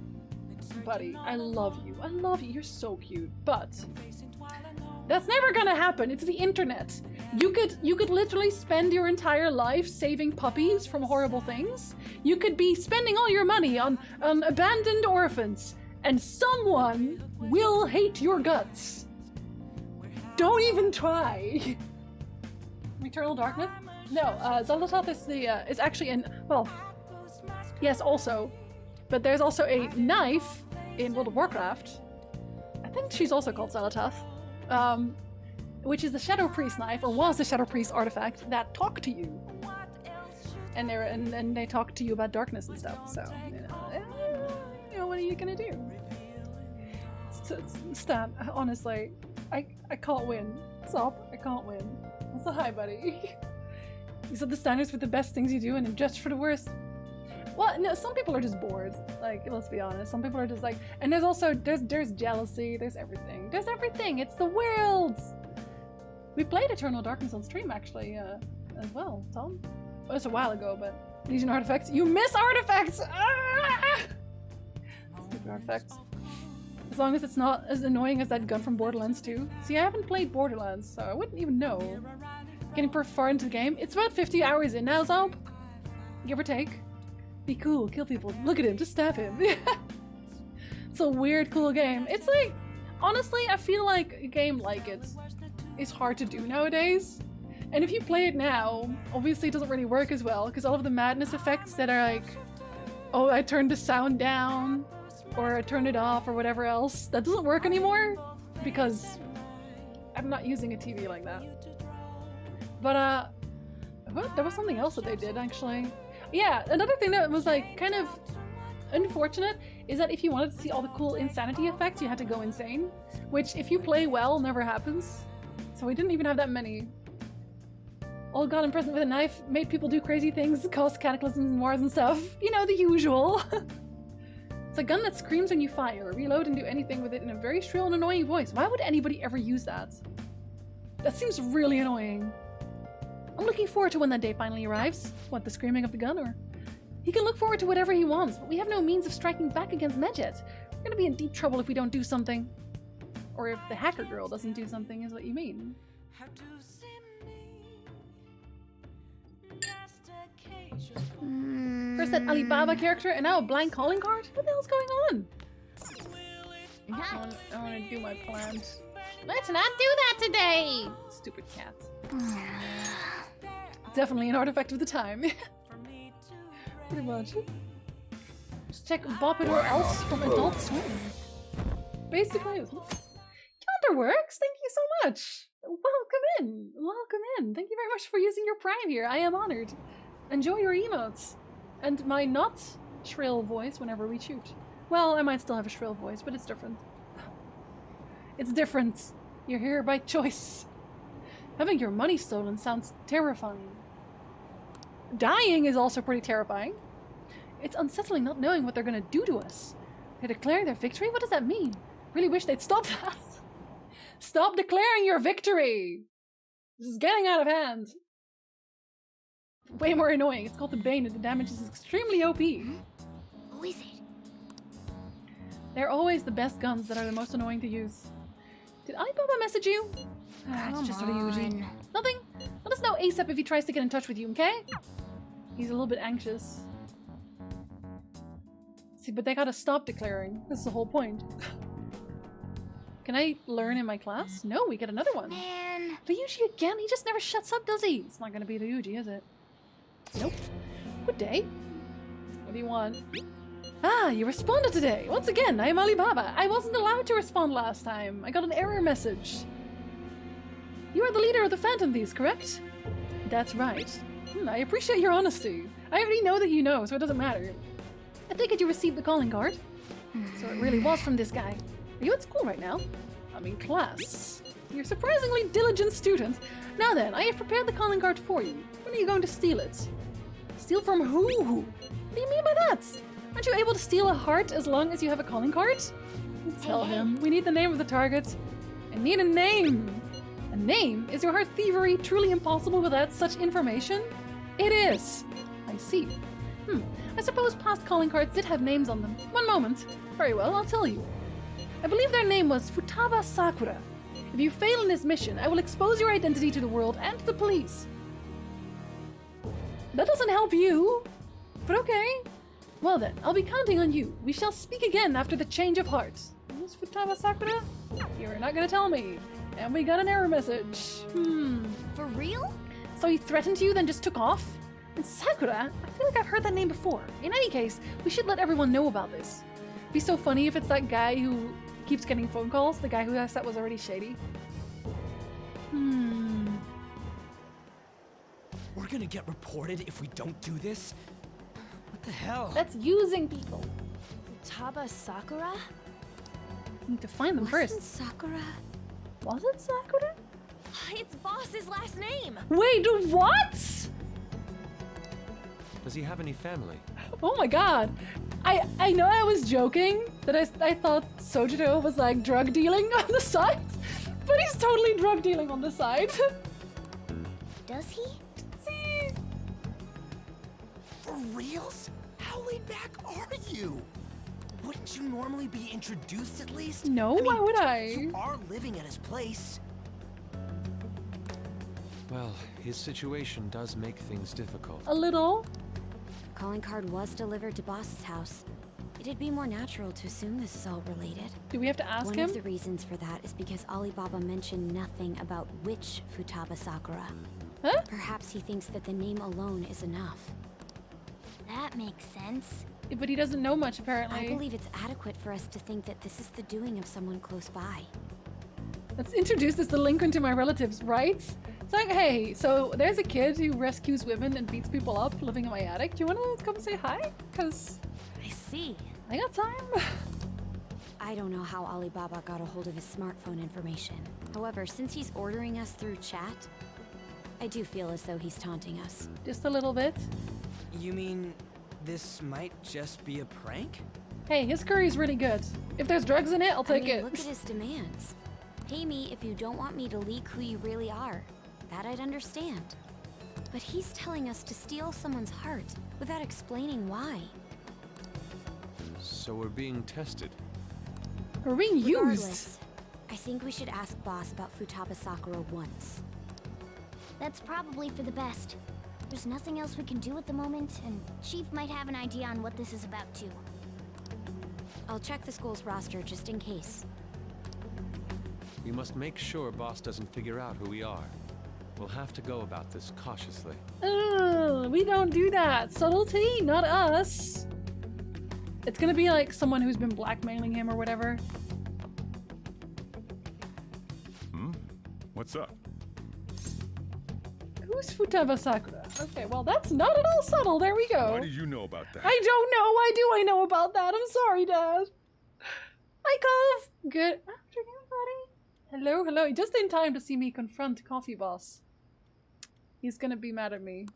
Buddy, I love you. I love you. You're so cute. But that's never gonna happen. It's the internet. You could literally spend your entire life saving puppies from horrible things. You could be spending all your money on abandoned orphans, and someone will hate your guts. Don't even try. Eternal Darkness? No, Xal'atath is actually in, well, yes, also, but there's also a knife in World of Warcraft. I think she's also called Xal'atath, which is the Shadow Priest knife, or was the Shadow Priest artifact that talked to you, and they talk to you about darkness and stuff. So you know, what are you gonna do? Stan, honestly, I can't win. Stop, I can't win. So hi, buddy. You set the standards for the best things you do and adjust for the worst. Well, no, some people are just bored. Like, let's be honest. Some people are just like, and there's also, there's jealousy, there's everything. There's everything, it's the world! We played Eternal Darkness on stream, actually, as well, Tom. Well, it was a while ago, but Legion artifacts. You miss artifacts! Ah! Stupid artifacts. As long as it's not as annoying as that gun from Borderlands 2. See, I haven't played Borderlands, so I wouldn't even know. Getting pretty far into the game. It's about 50 hours in now, Zomp. Give or take. Be cool, kill people. Look at him, just stab him. It's a weird, cool game. It's like, honestly, I feel like a game like it is hard to do nowadays. And if you play it now, obviously it doesn't really work as well, because all of the madness effects that are like, oh, I turned the sound down, or I turned it off, or whatever else, that doesn't work anymore, because I'm not using a TV like that. But, there was something else that they did, actually. Yeah, another thing that was, like, kind of unfortunate is that if you wanted to see all the cool insanity effects, you had to go insane, which, if you play well, never happens. So we didn't even have that many. Old God imprisoned with a knife, made people do crazy things, caused cataclysms and wars and stuff. You know, the usual. It's a gun that screams when you fire, reload and do anything with it in a very shrill and annoying voice. Why would anybody ever use that? That seems really annoying. I'm looking forward to when that day finally arrives. What, the screaming of the gun, or? He can look forward to whatever he wants, but we have no means of striking back against Medjed. We're gonna be in deep trouble if we don't do something. Or if the hacker girl doesn't do something, is what you mean. First that Alibaba character, and now a blank calling card? What the hell's going on? I want to do my plans. Let's not do that today! Stupid cat. Definitely an artifact of the time. Pretty much. Just check Bop It or Else from Adult Swim. Basically, Yonder works! Thank you so much! Welcome in! Welcome in! Thank you very much for using your Prime here. I am honored. Enjoy your emotes. And my not shrill voice whenever we shoot. Well, I might still have a shrill voice, but it's different. It's different. You're here by choice. Having your money stolen sounds terrifying. Dying is also pretty terrifying. It's unsettling not knowing what they're gonna do to us. They're declaring their victory? What does that mean? Really wish they'd stop that. Stop declaring your victory! This is getting out of hand. Way more annoying. It's called the Bane and the damage is extremely OP. Who is it? They're always the best guns that are the most annoying to use. Did Alibaba message you? It's just Ryuji. Nothing? Let us know ASAP if he tries to get in touch with you, okay? He's a little bit anxious. See, but they gotta stop declaring. This is the whole point. Can I learn in my class? No, we get another one. Man. Ryuji again? He just never shuts up, does he? It's not gonna be Ryuji, is it? Nope. Good day. What do you want? Ah, you responded today! Once again, I am Alibaba. I wasn't allowed to respond last time. I got an error message. You are the leader of the Phantom Thieves, correct? That's right. I appreciate your honesty. I already know that you know, so it doesn't matter. I take it you received the calling card. So it really was from this guy. Are you at school right now? I'm in class. You're a surprisingly diligent student. Now then, I have prepared the calling card for you. When are you going to steal it? Steal from who? What do you mean by that? Aren't you able to steal a heart as long as you have a calling card? Tell him. We need the name of the target. I need a name. A name? Is your heart thievery truly impossible without such information? It is. I see. I suppose past calling cards did have names on them. One moment. Very well, I'll tell you. I believe their name was Futaba Sakura. If you fail in this mission, I will expose your identity to the world and to the police. That doesn't help you, but okay. Well then, I'll be counting on you. We shall speak again after the change of heart. Who's Futaba Sakura? You're not gonna tell me. And we got an error message. For real? So he threatened you, then just took off? And Sakura? I feel like I've heard that name before. In any case, we should let everyone know about this. It'd be so funny if it's that guy who keeps getting phone calls, the guy who asked that was already shady. We're gonna get reported if we don't do this? What the hell? That's using people. Futaba Sakura? We need to find them first. Sakura? Was it Sakura? It's Boss's last name! Wait, what? Does he have any family? Oh my god. I know I was joking that I thought Sojiro was like drug dealing on the side, but he's totally drug dealing on the side. Does he? For reals? How laid back are you? Wouldn't you normally be introduced at least? No, why would I? You are living at his place. Well, his situation does make things difficult. A little. The calling card was delivered to Boss's house. It'd be more natural to assume this is all related. Do we have to ask One him? of the reasons for that is because Alibaba mentioned nothing about which Futaba Sakura. Huh? Perhaps he thinks that the name alone is enough. That makes sense. But he doesn't know much, apparently. I believe it's adequate for us to think that this is the doing of someone close by. Let's introduce this delinquent to my relatives, right? It's like, hey, so there's a kid who rescues women and beats people up living in my attic. Do you want to come say hi? Because I see. I got time. I don't know how Alibaba got a hold of his smartphone information. However, since he's ordering us through chat, I do feel as though he's taunting us. Just a little bit. You mean this might just be a prank? Hey, his curry's really good. If there's drugs in it, I'll take it. Look at his demands. Pay me if you don't want me to leak who you really are. That I'd understand. But he's telling us to steal someone's heart without explaining why. So we're being tested. We're being used. Regardless, I think we should ask Boss about Futaba Sakura once. That's probably for the best. There's nothing else we can do at the moment, and Chief might have an idea on what this is about too. I'll check the school's roster just in case. We must make sure Boss doesn't figure out who we are. We'll have to go about this cautiously. We don't do that. Subtlety, not us. It's gonna be like someone who's been blackmailing him or whatever. What's up? Who's Futaba Sakura? Okay, well that's not at all subtle. There we go. Why did you know about that? I don't know. Why do I know about that? I'm sorry, Dad. Hi, Cove. Good afternoon, buddy. Hello, hello. Just in time to see me confront Coffee Boss. He's gonna be mad at me.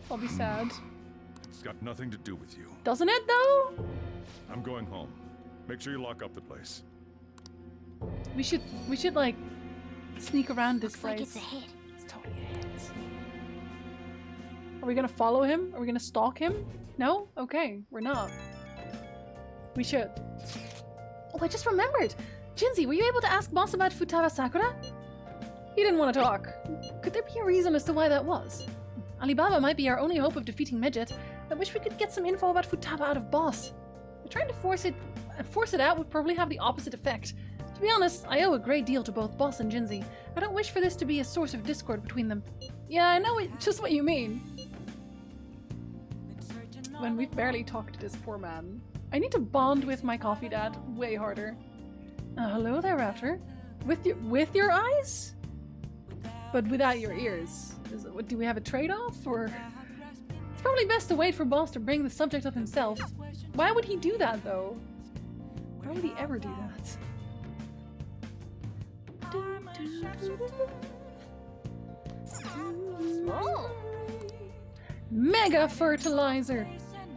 I'll be sad. It's got nothing to do with you. Doesn't it, though? I'm going home. Make sure you lock up the place. We should like sneak around this place. Like it's a hit. It's totally a hit. Are we gonna follow him? Are we gonna stalk him? No? Okay, we're not. We should. Oh, I just remembered. Jinzi, were you able to ask Boss about Futaba Sakura? He didn't want to talk. Could there be a reason as to why that was? Alibaba might be our only hope of defeating Midget. I wish we could get some info about Futaba out of Boss. But trying to force it out would probably have the opposite effect. To be honest, I owe a great deal to both Boss and Jinzi. I don't wish for this to be a source of discord between them. Yeah, I know just what you mean. When we've barely talked to this poor man. I need to bond with my coffee dad way harder. Hello there, Raptor. With your eyes? But without your ears. Do we have a trade-off, or...? It's probably best to wait for Boss to bring the subject up himself. Why would he do that, though? Why would he ever do that? Whoa! Mega fertilizer!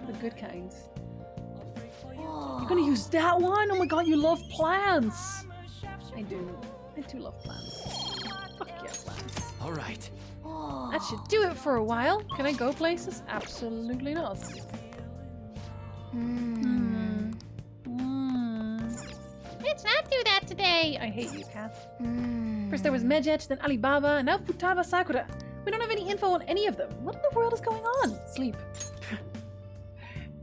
The good kind. You're gonna use that one? Oh my god, you love plants! I do. I do love plants. Fuck yeah, plants. Alright. That should do it for a while. Can I go places? Absolutely not. Let's not do that today. I hate you, Cat. First there was Medjet, then Alibaba, and now Futaba Sakura. We don't have any info on any of them. What in the world is going on? Sleep.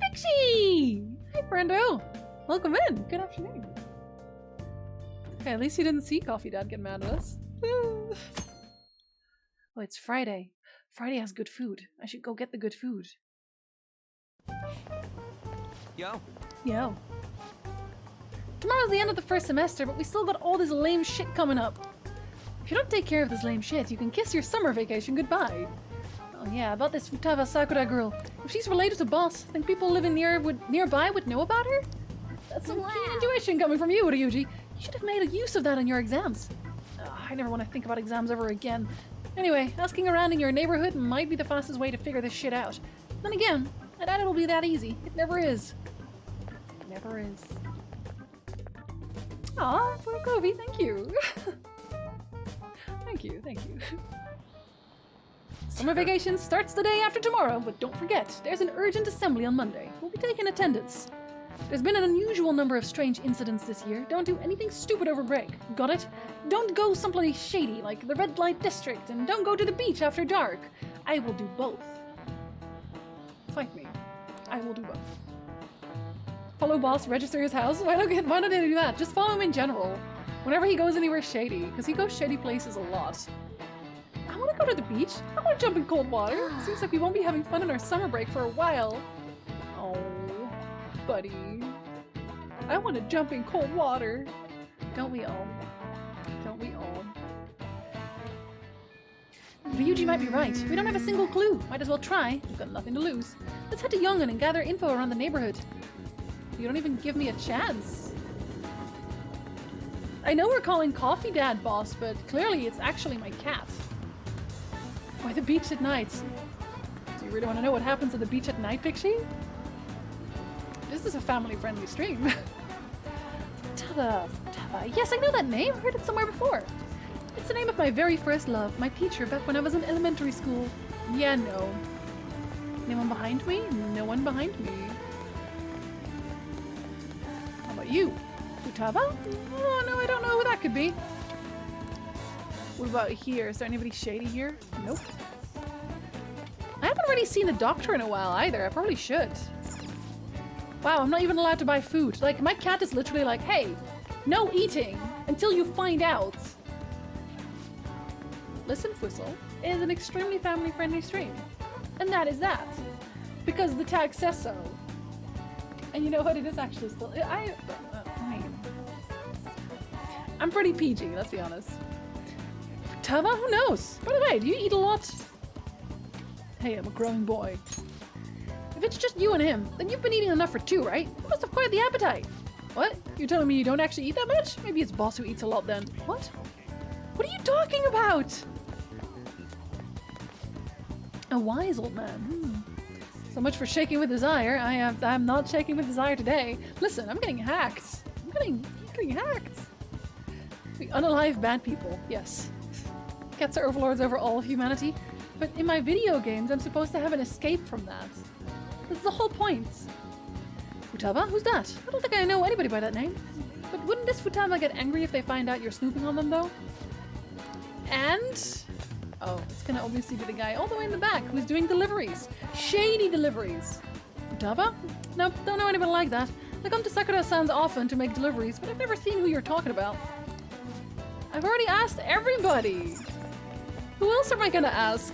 Pixie! Hi, Brando. Welcome in. Good afternoon. Okay, at least you didn't see Coffee Dad get mad at us. Oh, it's Friday. Friday has good food. I should go get the good food. Yo. Yo. Tomorrow's the end of the first semester, but we still got all this lame shit coming up. If you don't take care of this lame shit, you can kiss your summer vacation goodbye. Oh yeah, about this Futaba Sakura girl. If she's related to Boss, think people living nearby would know about her? That's some keen intuition coming from you, Ryuji. You should have made a use of that in your exams. I never want to think about exams ever again. Anyway, asking around in your neighborhood might be the fastest way to figure this shit out. Then again, I doubt it'll be that easy. It never is. It never is. Aw, Furukobi, thank you. Thank you, thank you. Summer vacation starts the day after tomorrow, but don't forget, there's an urgent assembly on Monday. We'll be taking attendance. There's been an unusual number of strange incidents this year. Don't do anything stupid over break. Got it? Don't go someplace shady like the red light district, and don't go to the beach after dark. I will do both. Fight me. I will do both. Follow Boss, register his house. Why don't they do that? Just follow him in general. Whenever he goes anywhere shady, because he goes shady places a lot. I want to go to the beach. I want to jump in cold water. Seems like we won't be having fun on our summer break for a while. Oh, buddy. I want to jump in cold water. Don't we all? Don't we all? Ryuji might be right. We don't have a single clue. Might as well try. We've got nothing to lose. Let's head to Yongan and gather info around the neighborhood. You don't even give me a chance. I know we're calling Coffee Dad Boss, but clearly it's actually my cat. Why the beach at night? Do you really want to know what happens at the beach at night, Pixie? This is a family-friendly stream. Futaba. Yes, I know that name. Heard it somewhere before. It's the name of my very first love, my teacher back when I was in elementary school. Yeah, no. Anyone behind me? No one behind me. How about you? Futaba? Oh, no, I don't know who that could be. What about here? Is there anybody shady here? Nope. I haven't really seen the doctor in a while either. I probably should. Wow, I'm not even allowed to buy food. Like, my cat is literally like, hey, no eating until you find out. Listen, Whistle is an extremely family-friendly stream. And that is that. Because the tag says so. And you know what? It is actually still... I'm pretty PG, let's be honest. Futaba? Who knows? By the way, do you eat a lot? Hey, I'm a growing boy. If it's just you and him, then you've been eating enough for two, right? You must have quite the appetite. What? You're telling me you don't actually eat that much? Maybe it's Boss who eats a lot then. What? What are you talking about? A wise old man. So much for shaking with desire. I'm not shaking with desire today. Listen, I'm getting hacked. I'm getting hacked. We unalive bad people. Yes. Cats are overlords over all of humanity. But in my video games, I'm supposed to have an escape from that. That's the whole point. Futaba? Who's that? I don't think I know anybody by that name. But wouldn't this Futaba get angry if they find out you're snooping on them, though? And... oh, it's gonna obviously be the guy all the way in the back who's doing deliveries. Shady deliveries. Futaba? Nope, don't know anyone like that. I come to Sakura-san's often to make deliveries, but I've never seen who you're talking about. I've already asked everybody. Who else am I gonna ask?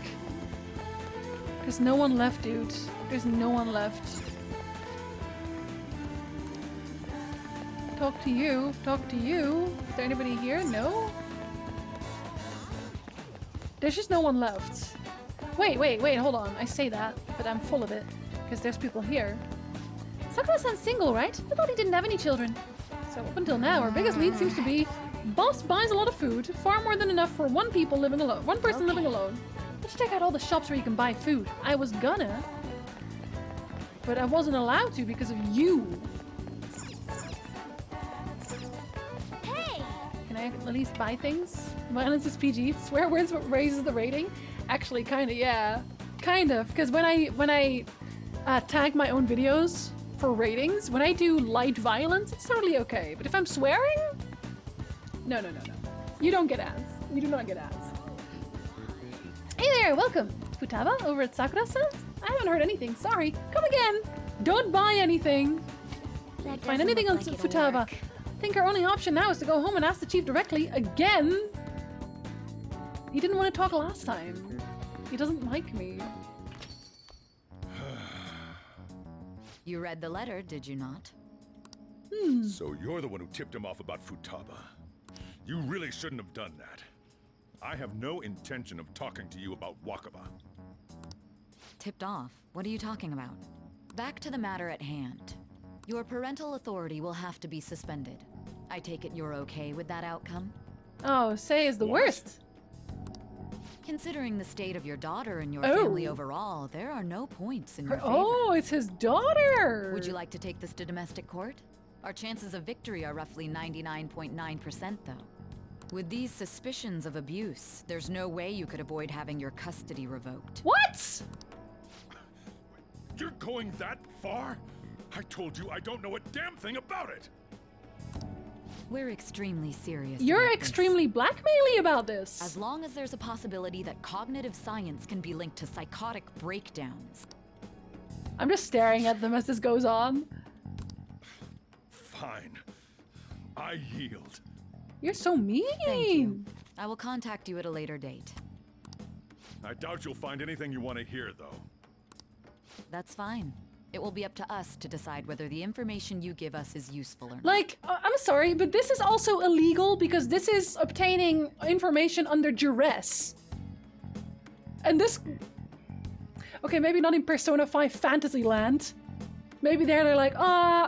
There's no one left, dude. There's no one left. Talk to you. Talk to you. Is there anybody here? No? There's just no one left. Wait, hold on. I say that, but I'm full of it. Because there's people here. Sakura-san's single, right? I thought he didn't have any children. So up until now, our biggest lead seems to be Boss buys a lot of food, far more than enough for one person living alone. Let's check out all the shops where you can buy food. I was gonna, but I wasn't allowed to because of you. Hey! Can I at least buy things? Violence is PG. Swear words raises the rating. Actually, kinda, yeah. Kind of, because when I tag my own videos for ratings, when I do light violence, it's totally okay. But if I'm swearing, no. You don't get ads. You do not get ads. Hey there, welcome. Futaba over at Sakura-san? I haven't heard anything, sorry. Come again. Don't buy anything. That Find doesn't anything on look like it'll Futaba. work. I think our only option now is to go home and ask the chief directly again. He didn't want to talk last time. He doesn't like me. You read the letter, did you not? So you're the one who tipped him off about Futaba. You really shouldn't have done that. I have no intention of talking to you about Wakaba. Tipped off? What are you talking about? Back to the matter at hand. Your parental authority will have to be suspended. I take it you're okay with that outcome? Oh, Sei is the worst. Considering the state of your daughter and your Oh. family overall, there are no points in your favor. Oh, it's his daughter. Would you like to take this to domestic court? Our chances of victory are roughly 99.9% though. With these suspicions of abuse, there's no way you could avoid having your custody revoked. What? You're going that far? I told you I don't know a damn thing about it! We're extremely serious. You're about this. extremely blackmaily about this. As long as there's a possibility that cognitive science can be linked to psychotic breakdowns. I'm just staring at them as this goes on. Fine. I yield. You're so mean. Thank you. I will contact you at a later date. I doubt you'll find anything you want to hear, though. That's fine. It will be up to us to decide whether the information you give us is useful or not. Like, I'm sorry, but this is also illegal because this is obtaining information under duress. And this... Okay, maybe not in Persona 5 Fantasyland. Maybe they're like,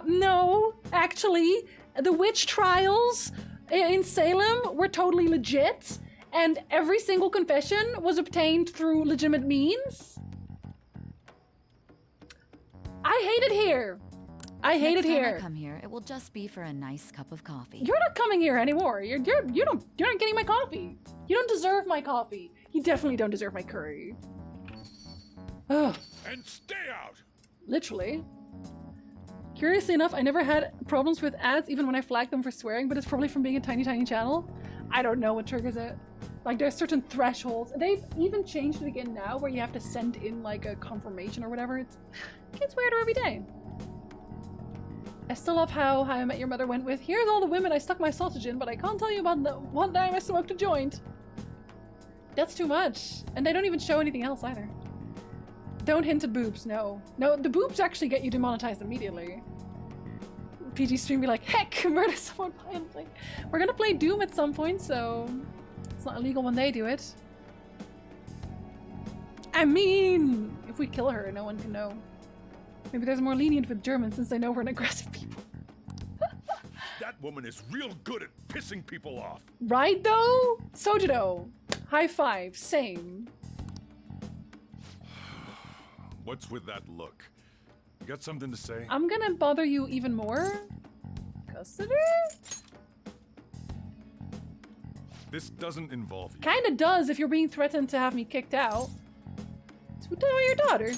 no, actually, the witch trials in Salem were totally legit, and every single confession was obtained through legitimate means. I hate it here. I hate it Next time here. I come here, it will just be for a nice cup of coffee. You're not coming here anymore. You're not getting my coffee. You don't deserve my coffee. You definitely don't deserve my curry. Ugh. And stay out! Literally. Curiously enough, I never had problems with ads even when I flagged them for swearing, but it's probably from being a tiny channel. I don't know what triggers it. Like, there's certain thresholds. They've even changed it again now where you have to send in like a confirmation or whatever. It gets weirder every day. I still love how I Met Your Mother went with, here's all the women I stuck my sausage in, but I can't tell you about the one time I smoked a joint. That's too much. And they don't even show anything else either. Don't hint at boobs, no. No, the boobs actually get you demonetized immediately. PG stream be like, heck, murder someone violently. We're gonna play Doom at some point, so it's not illegal when they do it. I mean, if we kill her, no one can know. Maybe there's more lenient with Germans since they know we're an aggressive people. That woman is real good at pissing people off. Right though? Sojiro. High five, same. What's with that look? You got something to say? I'm gonna bother you even more. Custody? This doesn't involve you. Kinda does if you're being threatened to have me kicked out. So tell your daughter.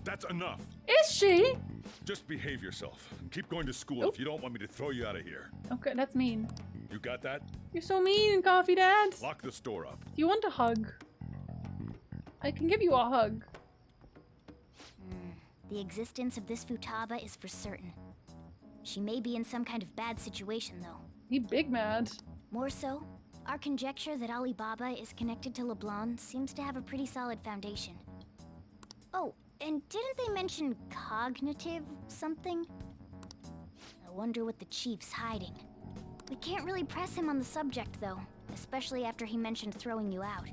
That's enough. Is she? Just behave yourself and keep going to school if you don't want me to throw you out of here. Okay, that's mean. You got that? You're so mean, Coffee Dad. Lock the store up. Do you want a hug? I can give you a hug. The existence of this Futaba is for certain. She may be in some kind of bad situation, though. He big mad. More so, our conjecture that Alibaba is connected to LeBlanc seems to have a pretty solid foundation. Oh, and didn't they mention cognitive something? I wonder what the chief's hiding. We can't really press him on the subject, though, especially after he mentioned throwing you out.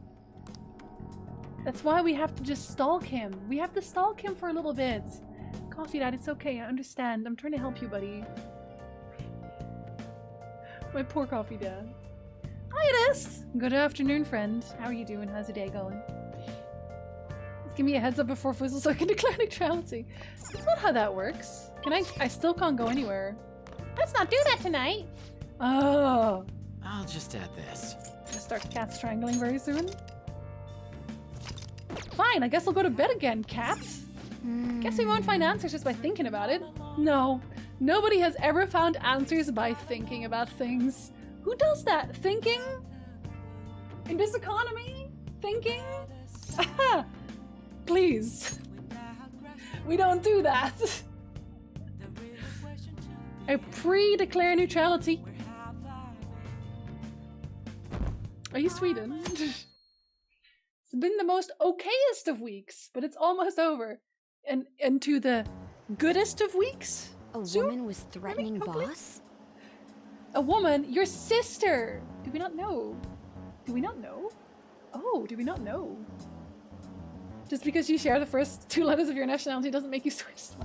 That's why we have to just stalk him. We have to stalk him for a little bit. Coffee Dad, it's okay. I understand. I'm trying to help you, buddy. My poor Coffee Dad. Hi, Ernest. Good afternoon, friend. How are you doing? How's your day going? Just give me a heads up before Fizzle so I can declare neutrality. That's not how that works. Can I still can't go anywhere. Let's not do that tonight. Oh. I'll just add this. Gonna start cat strangling very soon. Fine, I guess I'll go to bed again, cats. Guess we won't find answers just by thinking about it. No, nobody has ever found answers by thinking about things. Who does that? Thinking? In this economy? Thinking? Please. We don't do that. I pre-declare neutrality. Are you Sweden? It's been the most okayest of weeks, but it's almost over. And to the goodest of weeks? A woman was threatening Boss? A woman? Your sister! Do we not know? Do we not know? Oh, do we not know? Just because you share the first 2 letters of your nationality doesn't make you Swiss.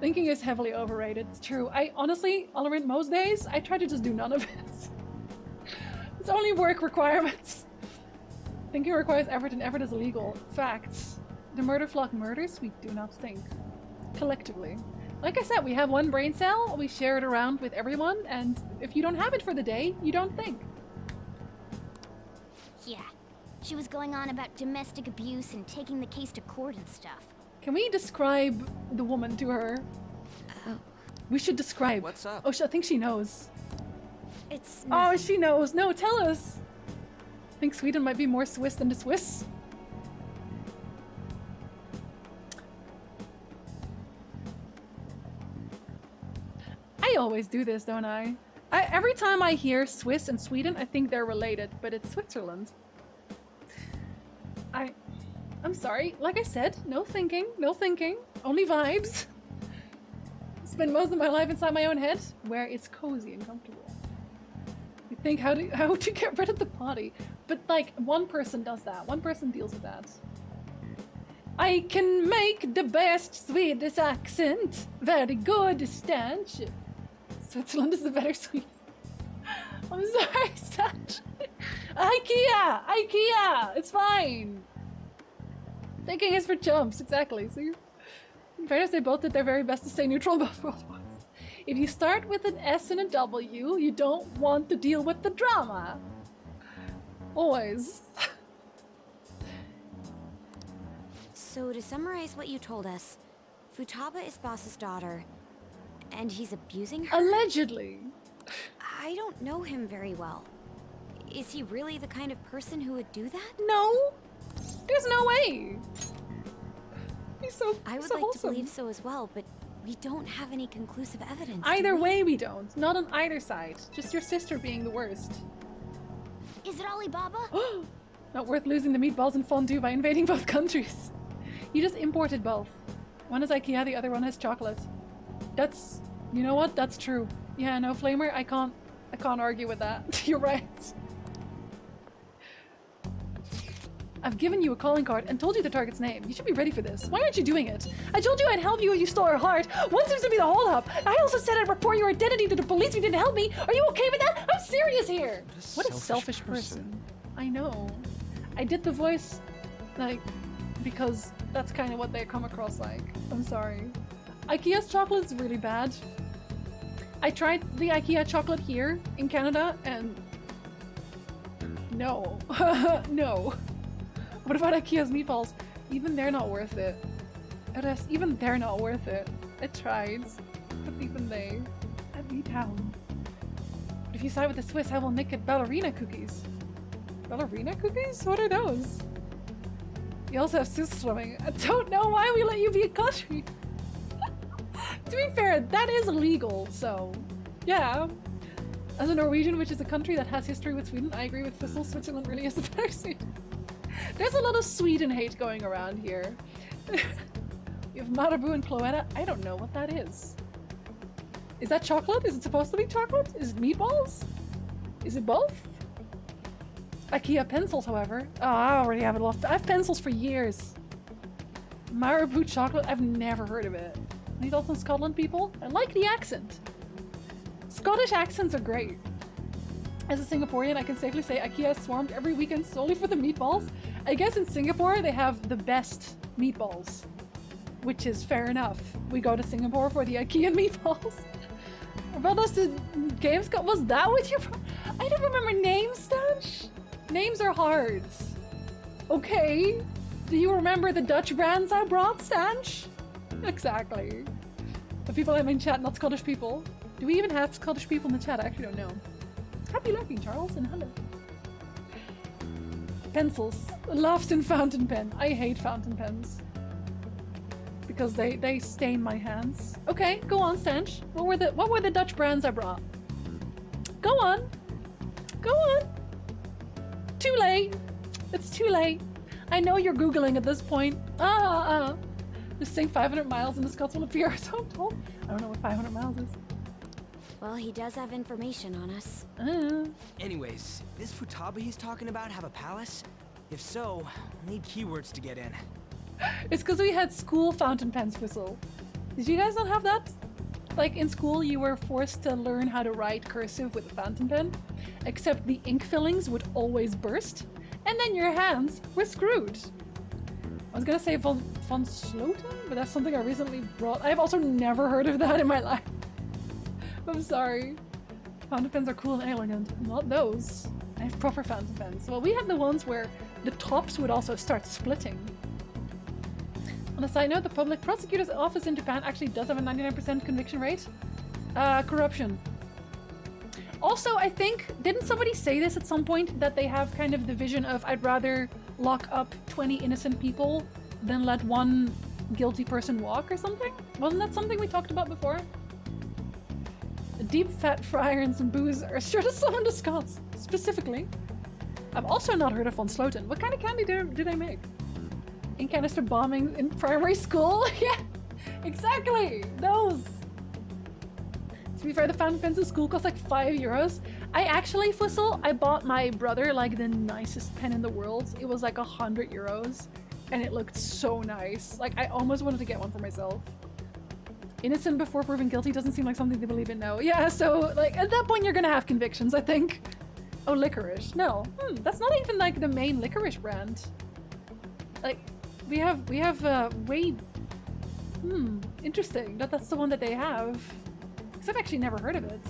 Thinking is heavily overrated. It's true. I honestly, Olorint, most days, I try to just do none of it. It's only work requirements. Thinking requires effort and effort is illegal. Facts. The murder flock murders, we do not think. Collectively. Like I said, we have one brain cell, we share it around with everyone, and if you don't have it for the day, you don't think. Yeah. She was going on about domestic abuse and taking the case to court and stuff. Can we describe the woman to her? We should describe. What's up? Oh, I think she knows. It's Oh, she knows. No, tell us. Think Sweden might be more Swiss than the Swiss? I always do this, don't I? Every time I hear Swiss and Sweden, I think they're related, but it's Switzerland. I'm sorry. Like I said, no thinking, only vibes. Spend most of my life inside my own head, where it's cozy and comfortable. You think how to get rid of the body, but like one person does that. One person deals with that. I can make the best Swedish accent. Very good stench. Switzerland is the better Sweden. I'm sorry, Satch. IKEA! It's fine. Thinking is for chumps, exactly. See? In fairness, they both did their very best to stay neutral about World Wars. If you start with an S and a W, you don't want to deal with the drama. Always. So to summarize what you told us, Futaba is Boss's daughter, and he's abusing her? Allegedly. I don't know him very well. Is he really the kind of person who would do that? No! There's no way! I would like to believe so as well, but we don't have any conclusive evidence. Either way we don't. Not on either side. Just your sister being the worst. Is it Alibaba? Not worth losing the meatballs and fondue by invading both countries. You just imported both. One is IKEA, the other one has chocolate. That's... You know what? That's true. Yeah, no, Flamer, I can't argue with that. You're right. I've given you a calling card and told you the target's name. You should be ready for this. Why aren't you doing it? I told you I'd help you if you stole her heart. What seems to be the holdup? I also said I'd report your identity to the police if you didn't help me. Are you okay with that? I'm serious here. What a selfish person. I know. I did the voice, like, because that's kind of what they come across like. I'm sorry. IKEA's chocolate is really bad. I tried the IKEA chocolate here in Canada and no. No. What about IKEA's meatballs? Even they're not worth it. Even they're not worth it. I tried, but even they. I'd be down. But if you side with the Swiss, I will nick at ballerina cookies. Ballerina cookies? What are those? You also have Swiss swimming. I don't know why we let you be a country. To be fair, that is illegal, so yeah. As a Norwegian, which is a country that has history with Sweden, I agree with Thistle. Switzerland really is the better Sweden. There's a lot of Sweden hate going around here. You have Marabou and Cloetta. I don't know what that is. Is that chocolate? Is it supposed to be chocolate? Is it meatballs? Is it both? IKEA pencils, however. Oh, I already have it lost. I have pencils for years. Marabou chocolate? I've never heard of it. These also Scotland people? I like the accent. Scottish accents are great. As a Singaporean, I can safely say IKEA is swarmed every weekend solely for the meatballs. I guess in Singapore, they have the best meatballs. Which is fair enough. We go to Singapore for the IKEA meatballs. Brought us to Gamescom? Was that what you... I don't remember names, Stanch. Names are hard. Okay. Do you remember the Dutch brands I brought, Stanch? Exactly. The people I'm in chat, not Scottish people. Do we even have Scottish people in the chat? I actually don't know. Happy lurking, Charles, and hello. Pencils. Laughs in fountain pen. I hate fountain pens. Because they stain my hands. Okay, go on, Stanch. What were the Dutch brands I brought? Go on. Go on. Too late. It's too late. I know you're Googling at this point. Just saying 500 miles and the Scots will appear, so I'm told. I don't know what 500 miles is. Well, he does have information on us. Anyways, this Futaba he's talking about have a palace? If so, we'll need keywords to get in. It's because we had school fountain pens, Whistle. Did you guys not have that? Like in school, you were forced to learn how to write cursive with a fountain pen, except the ink fillings would always burst, and then your hands were screwed. I was gonna say von Sloten, but that's something I recently brought. I've also never heard of that in my life. I'm sorry. Fountain pens are cool and elegant. Not those. I have proper fountain pens. Well, we had the ones where the tops would also start splitting. On a side note, the public prosecutor's office in Japan actually does have a 99% conviction rate. Corruption. Also, I think, didn't somebody say this at some point, that they have kind of the vision of, I'd rather lock up 20 innocent people than let one guilty person walk or something? Wasn't that something we talked about before? A deep fat fryer and some booze are sure to summon the Scots. Specifically. I've also not heard of von Sloten. What kind of candy do they make? In canister bombing in primary school? Yeah, exactly! Those! To be fair, the fountain pens in school cost like €5. I actually, Fussel, I bought my brother like the nicest pen in the world. It was like €100 and it looked so nice. Like I almost wanted to get one for myself. Innocent before proven guilty doesn't seem like something to believe in, no. Yeah, so like at that point you're gonna have convictions, I think. Oh, licorice. No. That's not even like the main licorice brand. Like, we have way... interesting that that's the one that they have. Because I've actually never heard of it.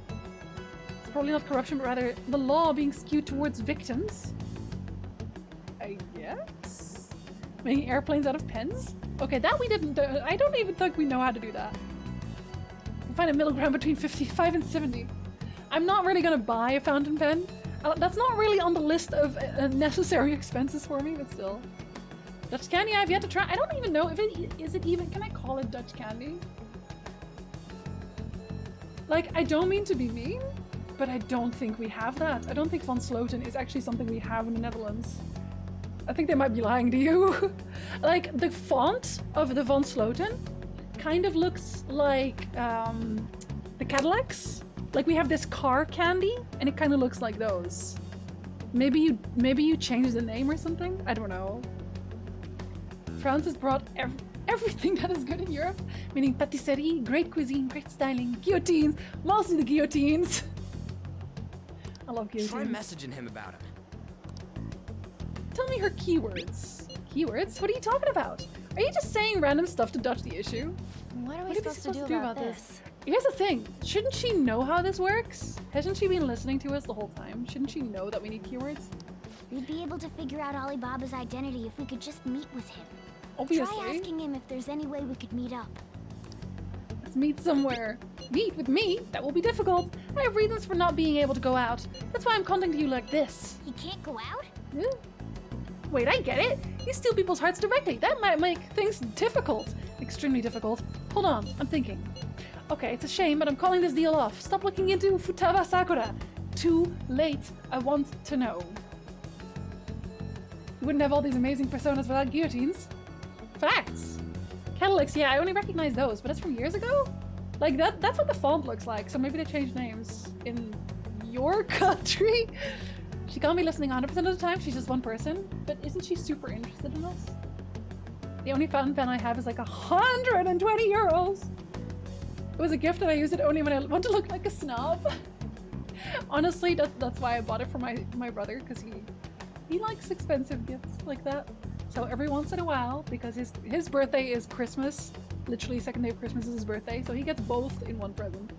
It's probably not corruption, but rather the law being skewed towards victims. I guess? Making airplanes out of pens? Okay, that we didn't do. I don't even think we know how to do that. We'll find a middle ground between 55 and 70. I'm not really gonna buy a fountain pen. That's not really on the list of necessary expenses for me, but still. Dutch candy I've yet to try. I don't even know if is it even, can I call it Dutch candy? Like, I don't mean to be mean, but I don't think we have that. I don't think von Sloten is actually something we have in the Netherlands. I think they might be lying to you. Like, the font of the von Sloten kind of looks like the Cadillacs. Like, we have this car candy, and it kind of looks like those. Maybe you changed the name or something? I don't know. France has brought everything that is good in Europe, meaning patisserie, great cuisine, great styling, guillotines, mostly the guillotines. I love guillotines. Try messaging him about him. Tell me her keywords. Keywords? What are you talking about? Are you just saying random stuff to dodge the issue? What are we supposed to do about this? Here's the thing. Shouldn't she know how this works? Hasn't she been listening to us the whole time? Shouldn't she know that we need keywords? We'd be able to figure out Alibaba's identity if we could just meet with him. Obviously. Try asking him if there's any way we could meet up. Let's meet somewhere. Meet with me? That will be difficult. I have reasons for not being able to go out. That's why I'm contacting you like this. He can't go out? Wait, I get it. You steal people's hearts directly. That might make things difficult. Extremely difficult. Hold on, I'm thinking. Okay, it's a shame, but I'm calling this deal off. Stop looking into Futaba Sakura. Too late. I want to know. You wouldn't have all these amazing personas without guillotines. Facts. Cadillacs, yeah, I only recognize those, but that's from years ago? Like, that's what the font looks like, so maybe they changed names. In your country? She can't be listening 100% of the time, she's just one person. But isn't she super interested in us? The only fountain pen I have is like €120. It was a gift and I use it only when I want to look like a snob. Honestly, that's why I bought it for my brother, because he likes expensive gifts like that. So every once in a while, because his birthday is Christmas, literally second day of Christmas is his birthday, so he gets both in one present.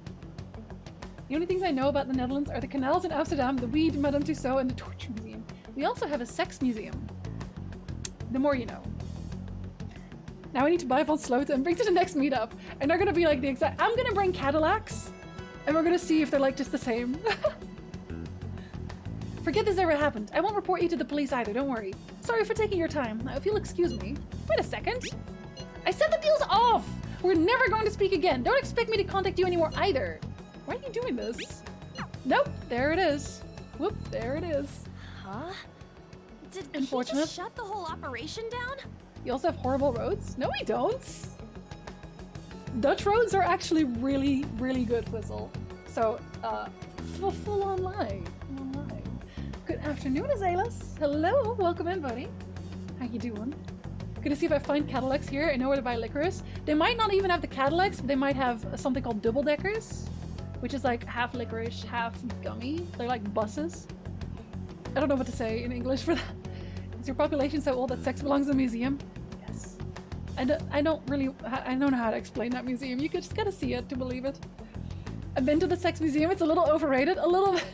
The only things I know about the Netherlands are the canals in Amsterdam, the weed, Madame Tussauds, and the torture museum. We also have a sex museum. The more you know. Now I need to buy Von Sloten and bring to the next meetup. And they're gonna be like the exact... I'm gonna bring Cadillacs. And we're gonna see if they're like just the same. Forget this ever happened. I won't report you to the police either, don't worry. Sorry for taking your time. Now, if you'll excuse me. Wait a second. I said the deal's off! We're never going to speak again. Don't expect me to contact you anymore either. Why are you doing this? Nope, there it is. Whoop, there it is. Huh? Did Unfortunate. he just shut the whole operation down? You also have horrible roads? No, we don't. Dutch roads are actually really, really good, Whistle. So, full online. Good afternoon, Azaelas. Hello, welcome in, buddy. How you doing? Gonna see if I find Cadillacs here. I know where to buy licorice. They might not even have the Cadillacs, but they might have something called double deckers, which is like half licorice, half gummy. They're like buses. I don't know what to say in English for that. Is your population so old that sex belongs in a museum? Yes. I don't know how to explain that museum. You just gotta see it to believe it. I've been to the sex museum. It's a little overrated, a little bit.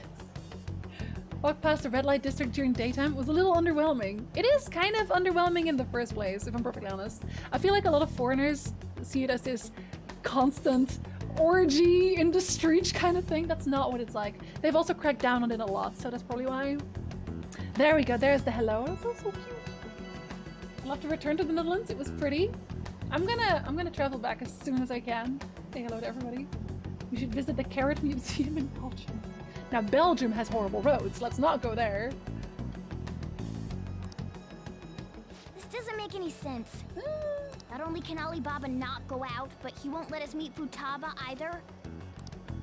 Walked past the red light district during daytime. It was a little underwhelming. It is kind of underwhelming in the first place, if I'm perfectly honest. I feel like a lot of foreigners see it as this constant orgy in the streets kind of thing. That's not what it's like. They've also cracked down on it a lot, so that's probably why. There we go. There's the hello. That's so cute. I'll have to return to the Netherlands. It was pretty. I'm gonna travel back as soon as I can. Say hello to everybody. We should visit the Carrot Museum in Belgium. Now, Belgium has horrible roads. Let's not go there. This doesn't make any sense. Not only can Alibaba not go out, but he won't let us meet Futaba either.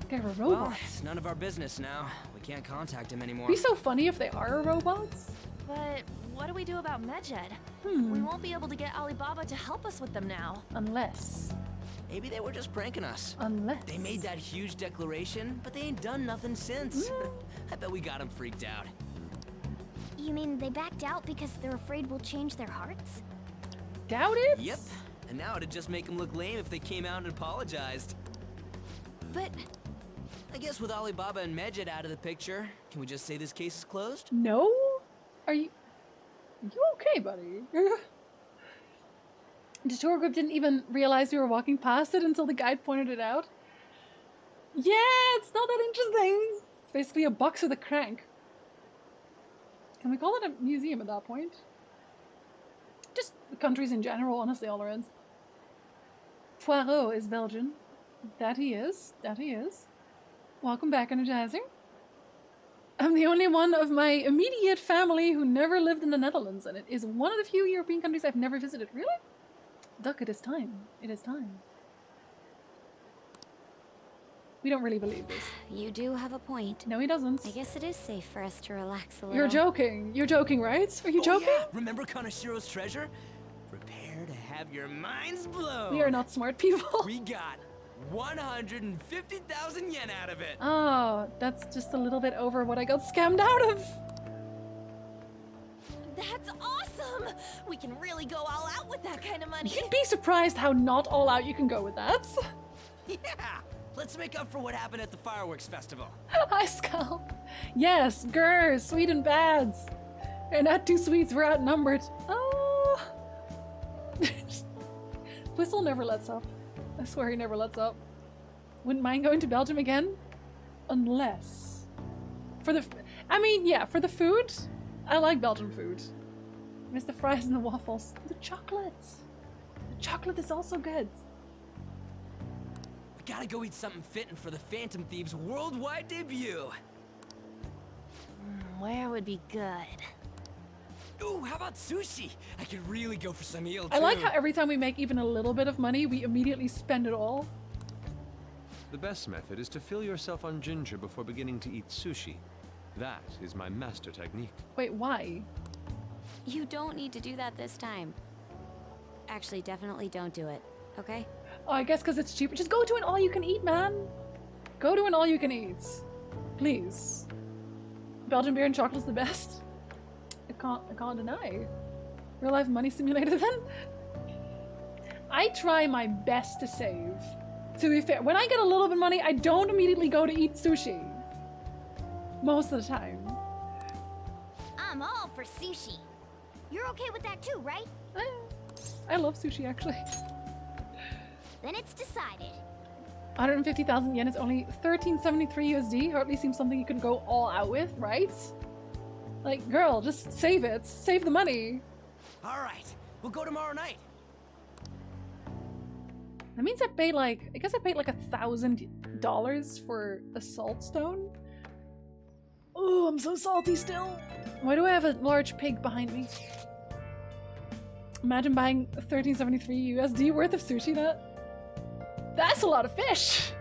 They're a robot. Well, it's none of our business now. We can't contact him anymore. It'd be so funny if they are robots. But what do we do about Medjed? We won't be able to get Alibaba to help us with them now. Unless... Maybe they were just pranking us. Unless... They made that huge declaration, but they ain't done nothing since. I bet we got them freaked out. You mean they backed out because they're afraid we'll change their hearts? Doubt it? Yep. And now it'd just make them look lame if they came out and apologized. But... I guess with Alibaba and Medjed out of the picture, can we just say this case is closed? No? Are you okay, buddy? The tour group didn't even realize we were walking past it until the guide pointed it out. Yeah, it's not that interesting. It's basically a box with a crank. Can we call it a museum at that point? Just countries in general, honestly, all around. Poirot is Belgian. That he is. That he is. Welcome back, Energizer. I'm the only one of my immediate family who never lived in the Netherlands, and it is one of the few European countries I've never visited. Really? Duck, it is time. It is time. We don't really believe this. You do have a point. No, he doesn't. I guess it is safe for us to relax a little. You're joking. You're joking, right? Are you joking? Yeah. Remember Kanashiro's treasure? Prepare to have your minds blown. We are not smart people. We got 150,000 yen out of it. Oh, that's just a little bit over what I got scammed out of. That's awesome! We can really go all out with that kind of money. You'd be surprised how not all out you can go with that. Yeah! Let's make up for what happened at the fireworks festival. Hi, Skull. Yes, grr, sweet and bads. And not two sweets, we're outnumbered. Oh. Whistle never lets up. I swear he never lets up. Wouldn't mind going to Belgium again? Unless... For the... I mean, yeah, for the food, I like Belgian food. Miss the fries and the waffles. The chocolates. The chocolate is also good. We gotta go eat something fitting for the Phantom Thieves' worldwide debut. Where would be good? Ooh, how about sushi? I could really go for some eel, too. I like how every time we make even a little bit of money, we immediately spend it all. The best method is to fill yourself on ginger before beginning to eat sushi. That is my master technique. Wait, why? You don't need to do that this time. Actually, definitely don't do it, okay? Oh, I guess because it's cheaper. Just go to an all-you-can-eat, man. Go to an all-you-can-eat. Please. Belgian beer and chocolate's the best. I can't deny. Real life money simulator then? I try my best to save. To be fair, when I get a little bit of money, I don't immediately go to eat sushi. Most of the time. I'm all for sushi. You're okay with that too, right? I love sushi, actually. Then it's decided. 150,000 yen is only 1373 USD. Hardly seems something you can go all out with, right? Like, girl, just save it. Save the money. All right, we'll go tomorrow night. That means I paid like, I guess I paid like $1,000 for a salt stone. Oh, I'm so salty still. Why do I have a large pig behind me? Imagine buying 1373 USD worth of sushi. That's a lot of fish.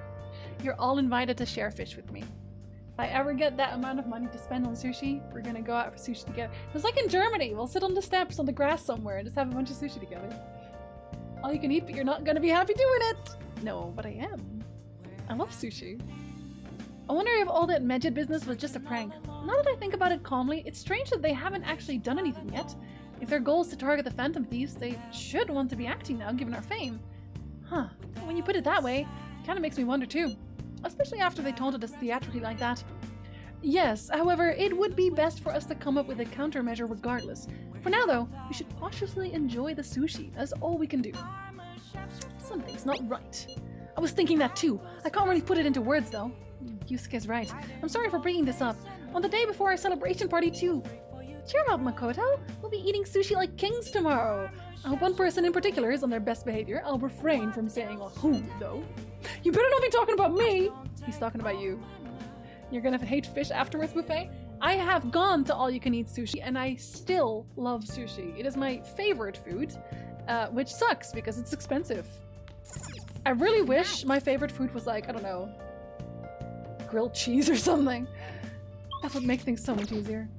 You're all invited to share fish with me. If I ever get that amount of money to spend on sushi, we're gonna go out for sushi together. It's like in Germany. We'll sit on the steps on the grass somewhere and just have a bunch of sushi together. All you can eat, but you're not gonna be happy doing it. No, but I am. I love sushi. I wonder if all that Medjed business was just a prank. Now that I think about it calmly, it's strange that they haven't actually done anything yet. If their goal is to target the Phantom Thieves, they should want to be acting now, given our fame. Huh. When you put it that way, it kind of makes me wonder too. Especially after they taunted us theatrically like that. Yes, however, it would be best for us to come up with a countermeasure regardless. For now though, we should cautiously enjoy the sushi. That's all we can do. Something's not right. I was thinking that too. I can't really put it into words though. Yusuke's right. I'm sorry for bringing this up. On the day before our celebration party too. Cheer up, Makoto. We'll be eating sushi like kings tomorrow. I hope one person in particular is on their best behavior. I'll refrain from saying who, though. You better not be talking about me! He's talking about you. You're gonna hate fish afterwards, buffet? I have gone to all-you-can-eat sushi, and I still love sushi. It is my favorite food, which sucks because it's expensive. I really wish my favorite food was like, I don't know, grilled cheese or something. That would make things so much easier.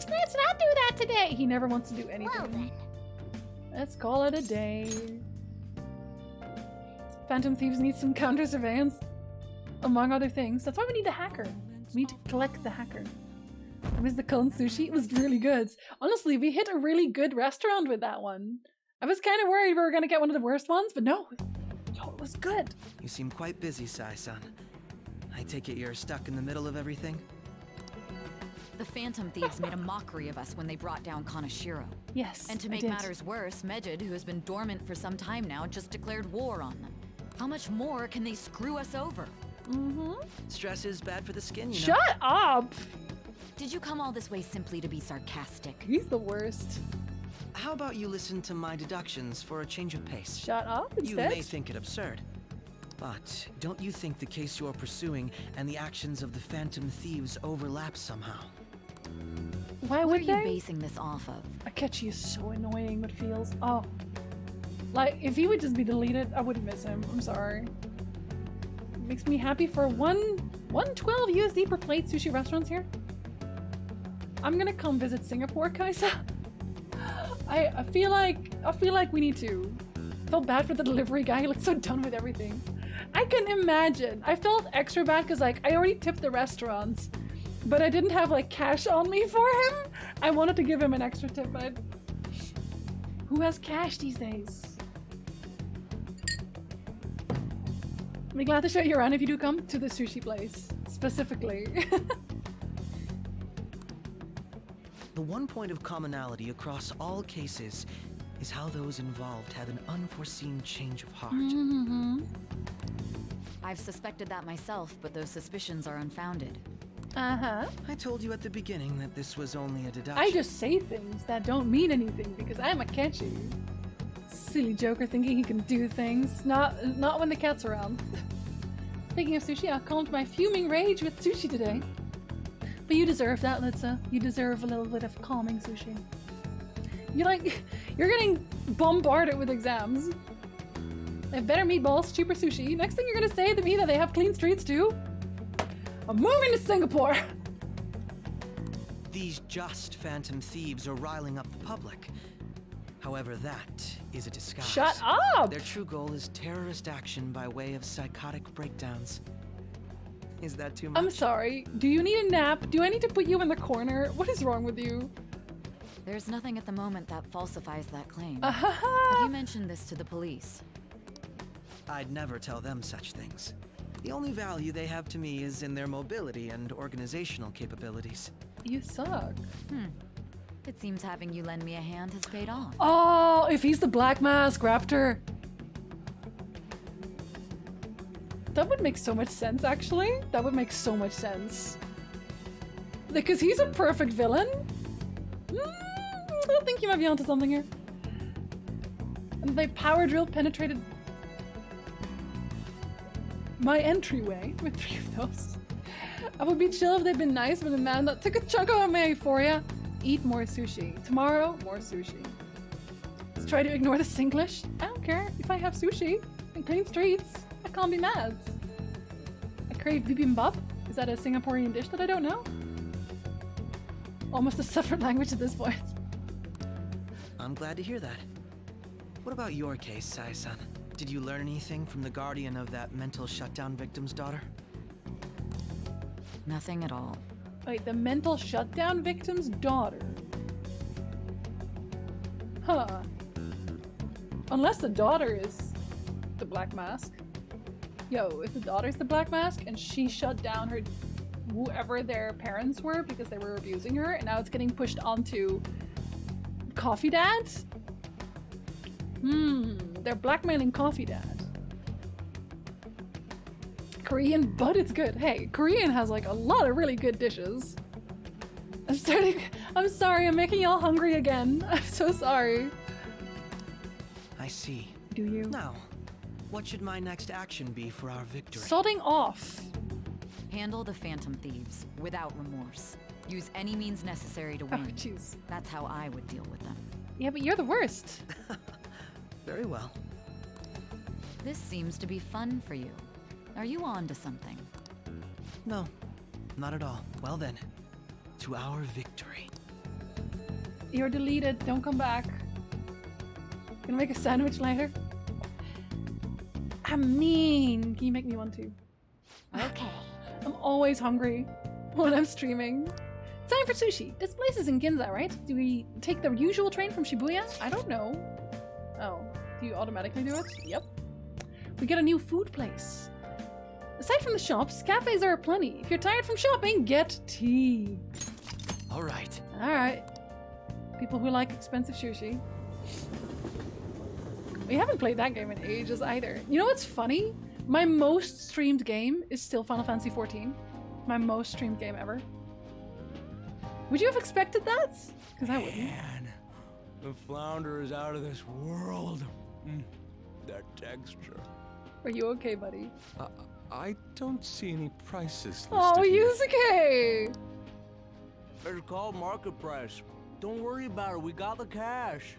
Let's not do that today! He never wants to do anything. Well then. Let's call it a day. Phantom Thieves need some counter surveillance, among other things. That's why we need a hacker. We need to collect the hacker. It was the Kon sushi. It was really good. Honestly, we hit a really good restaurant with that one. I was kind of worried we were going to get one of the worst ones, but no, it was good. You seem quite busy, Sai-san. I take it you're stuck in the middle of everything? The Phantom Thieves made a mockery of us when they brought down Kaneshiro. Yes, and to make matters worse, Medjed, who has been dormant for some time now, just declared war on them. How much more can they screw us over? Stress is bad for the skin, you know. Shut up! Did you come all this way simply to be sarcastic? He's the worst. How about you listen to my deductions for a change of pace? Shut up instead? You may think it absurd, but don't you think the case you're pursuing and the actions of the Phantom Thieves overlap somehow? Why would What are you basing this off of? Akechi is so annoying with feels. Oh. Like, if he would just be deleted, I wouldn't miss him. I'm sorry. Makes me happy for 112 USD per plate sushi restaurants here. I'm gonna come visit Singapore, Kaisa. I feel like we need to. I felt bad for the delivery guy. He looked so done with everything. I can imagine. I felt extra bad because like I already tipped the restaurants, but I didn't have like cash on me for him. I wanted to give him an extra tip, but who has cash these days? I'll be glad to show you around if you do come to the sushi place, specifically. The one point of commonality across all cases is how those involved had an unforeseen change of heart. I've suspected that myself, but those suspicions are unfounded. Uh-huh. I told you at the beginning that this was only a deduction. I just say things that don't mean anything because I'm Akechi. Silly Joker thinking he can do things. Not when the cat's around. Speaking of sushi, I calmed my fuming rage with sushi today. But you deserve that, Litsa. You deserve a little bit of calming sushi. You're getting bombarded with exams. They have better meatballs, cheaper sushi. Next thing you're gonna say to me that they have clean streets too? I'm moving to Singapore! These just Phantom Thieves are riling up the public. However, that is a disguise. Shut up! Their true goal is terrorist action by way of psychotic breakdowns. Is that too much? I'm sorry. Do you need a nap? Do I need to put you in the corner? What is wrong with you? There's nothing at the moment that falsifies that claim. Have you mentioned this to the police? I'd never tell them such things. The only value they have to me is in their mobility and organizational capabilities. You suck. It seems having you lend me a hand has paid off. Oh, if he's the Black Mask Raptor. That would make so much sense, actually. That would make so much sense. Because he's a perfect villain. I think you might be onto something here. And they power drill penetrated my entryway with 3 of those. I would be chill if they'd been nice, but the man that took a chunk out of my euphoria. Eat more sushi. Tomorrow, more sushi. Let's try to ignore the Singlish. I don't care. If I have sushi and clean streets, I can't be mad. I crave bibimbap. Is that a Singaporean dish that I don't know? Almost a separate language at this point. I'm glad to hear that. What about your case, Sai-san? Did you learn anything from the guardian of that mental shutdown victim's daughter? Nothing at all. Wait, the mental shutdown victim's daughter. Huh. Unless the daughter is the Black Mask. Yo, if the daughter's the Black Mask and she shut down her whoever their parents were because they were abusing her, and now it's getting pushed onto Coffee Dad? They're blackmailing Coffee Dad. Korean, but it's good. Hey, Korean has like a lot of really good dishes. I'm sorry, I'm making y'all hungry again. I'm so sorry. I see. Do you? Now, what should my next action be for our victory? Sodding off. Handle the Phantom Thieves without remorse. Use any means necessary to win. Oh, jeez. That's how I would deal with them. Yeah, but you're the worst. Very well. This seems to be fun for you. Are you on to something? No, not at all. Well then, to our victory. You're deleted. Don't come back. Gonna make a sandwich later? I'm mean. Can you make me one too? Okay. I'm always hungry when I'm streaming. Time for sushi. This place is in Ginza, right? Do we take the usual train from Shibuya? I don't know. Oh, do you automatically do it? Yep. We get a new food place. Aside from the shops, cafes are aplenty. If you're tired from shopping, get tea. All right. All right. People who like expensive sushi. We haven't played that game in ages either. You know what's funny? My most streamed game is still Final Fantasy XIV. My most streamed game ever. Would you have expected that? Because I wouldn't. Man, the flounder is out of this world. That texture. Are you okay, buddy? I don't see any prices listed. Oh, here. Yusuke! It's called market price. Don't worry about it. We got the cash.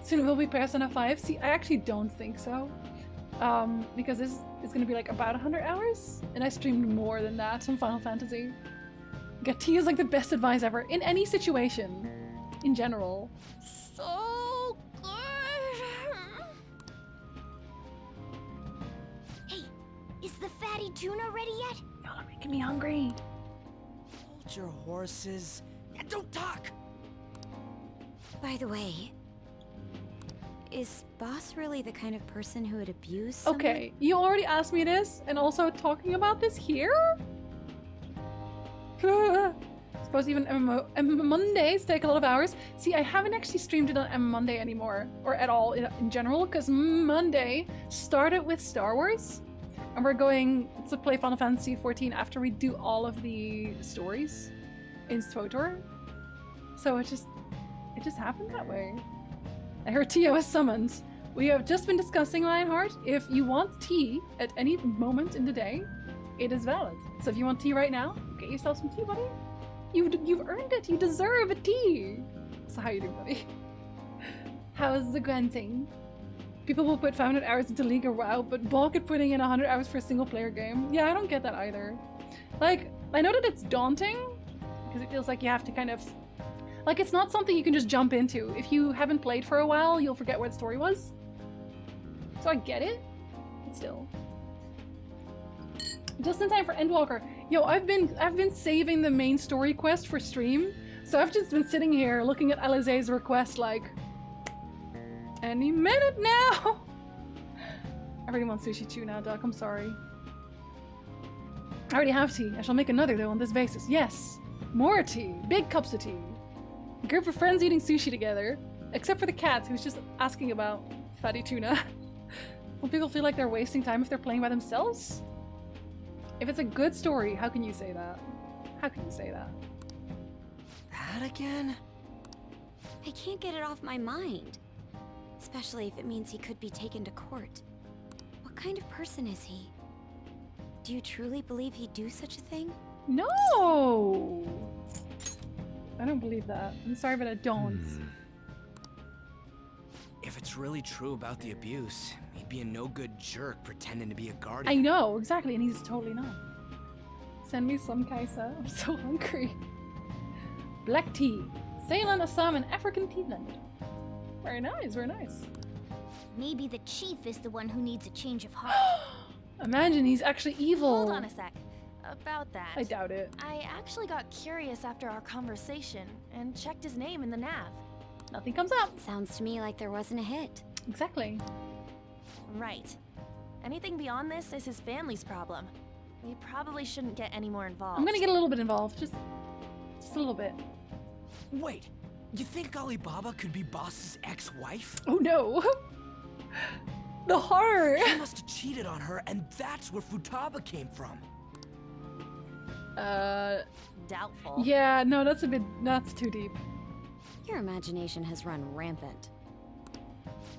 Soon will be Persona 5. See, I actually don't think so. Because this is going to be like about 100 hours. And I streamed more than that on Final Fantasy. Tea is like the best advice ever. In any situation. In general. So good. Hey, is the fatty tuna ready yet? Y'all are making me hungry. Hold your horses. And don't talk! By the way, is Boss really the kind of person who would abuse someone? Okay, you already asked me this, and also talking about this here? Suppose even MMO Mondays take a lot of hours. See, I haven't actually streamed it on MM Monday anymore, or at all in general, because Monday started with Star Wars, and we're going to play Final Fantasy XIV after we do all of the stories in SWTOR. So it just happened that way. I heard Tia was summoned. We have just been discussing, Lionheart. If you want tea at any moment in the day, it is valid. So if you want tea right now, get yourself some tea, buddy. You've earned it. You deserve a tea. So how you doing, buddy? How's the granting? People will put 500 hours into League or WoW, but balk at putting in 100 hours for a single player game. Yeah, I don't get that either. Like, I know that it's daunting, because it feels like you have to kind of... Like, it's not something you can just jump into. If you haven't played for a while, you'll forget what the story was. So I get it, but still. Just in time for Endwalker. Yo, I've been saving the main story quest for stream, so I've just been sitting here looking at Alize's request like, any minute now. I really want sushi too now, Duck. I'm sorry. I already have tea. I shall make another though on this basis. Yes, more tea. Big cups of tea. A group of friends eating sushi together. Except for the cat, who's just asking about fatty tuna. Some people feel like they're wasting time if they're playing by themselves? If it's a good story, how can you say that? How can you say that? That again? I can't get it off my mind. Especially if it means he could be taken to court. What kind of person is he? Do you truly believe he'd do such a thing? No! I don't believe that. I'm sorry, but I don't. If it's really true about the abuse, he'd be a no-good jerk pretending to be a guardian. I know, exactly, and he's totally not. Send me some kaisa. I'm so hungry. Black tea. Ceylon, Assam, and African tea blend. Very nice, very nice. Maybe the chief is the one who needs a change of heart. Imagine he's actually evil. Hold on a sec. About that. I doubt it. I actually got curious after our conversation and checked his name in the nav. Nothing comes up. Sounds to me like there wasn't a hit. Exactly. Right. Anything beyond this is his family's problem. We probably shouldn't get any more involved. I'm gonna get a little bit involved, just a little bit. Wait, you think Alibaba could be Boss's ex-wife? Oh no! The horror! He must have cheated on her, and that's where Futaba came from. Doubtful. Yeah, no, that's too deep. Your imagination has run rampant.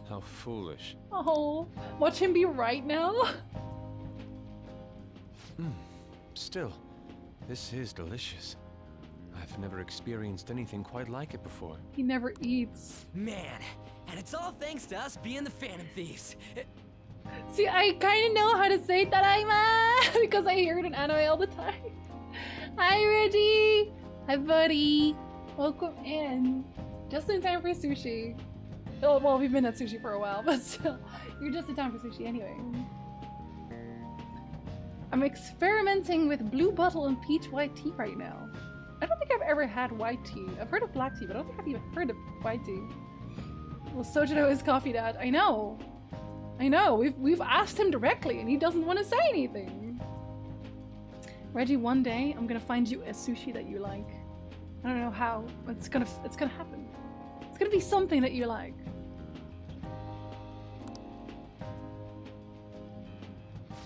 How foolish. Oh, watch him be right now. Still, this is delicious. I've never experienced anything quite like it before. He never eats. Man, and it's all thanks to us being the Phantom Thieves. See, I kind of know how to say Tadaima because I hear it in anime all the time. Hi, Reggie. Hi, buddy. Welcome in. Just in time for sushi. Oh, well, we've been at sushi for a while, but still, you're just in time for sushi anyway. I'm experimenting with blue bottle and peach white tea right now. I don't think I've ever had white tea. I've heard of black tea, but I don't think I've even heard of white tea. Well, Sojiro is coffee dad. I know. I know. We've asked him directly, and he doesn't want to say anything. Reggie, one day I'm gonna find you a sushi that you like. I don't know how, but it's gonna happen. It's gonna be something that you like.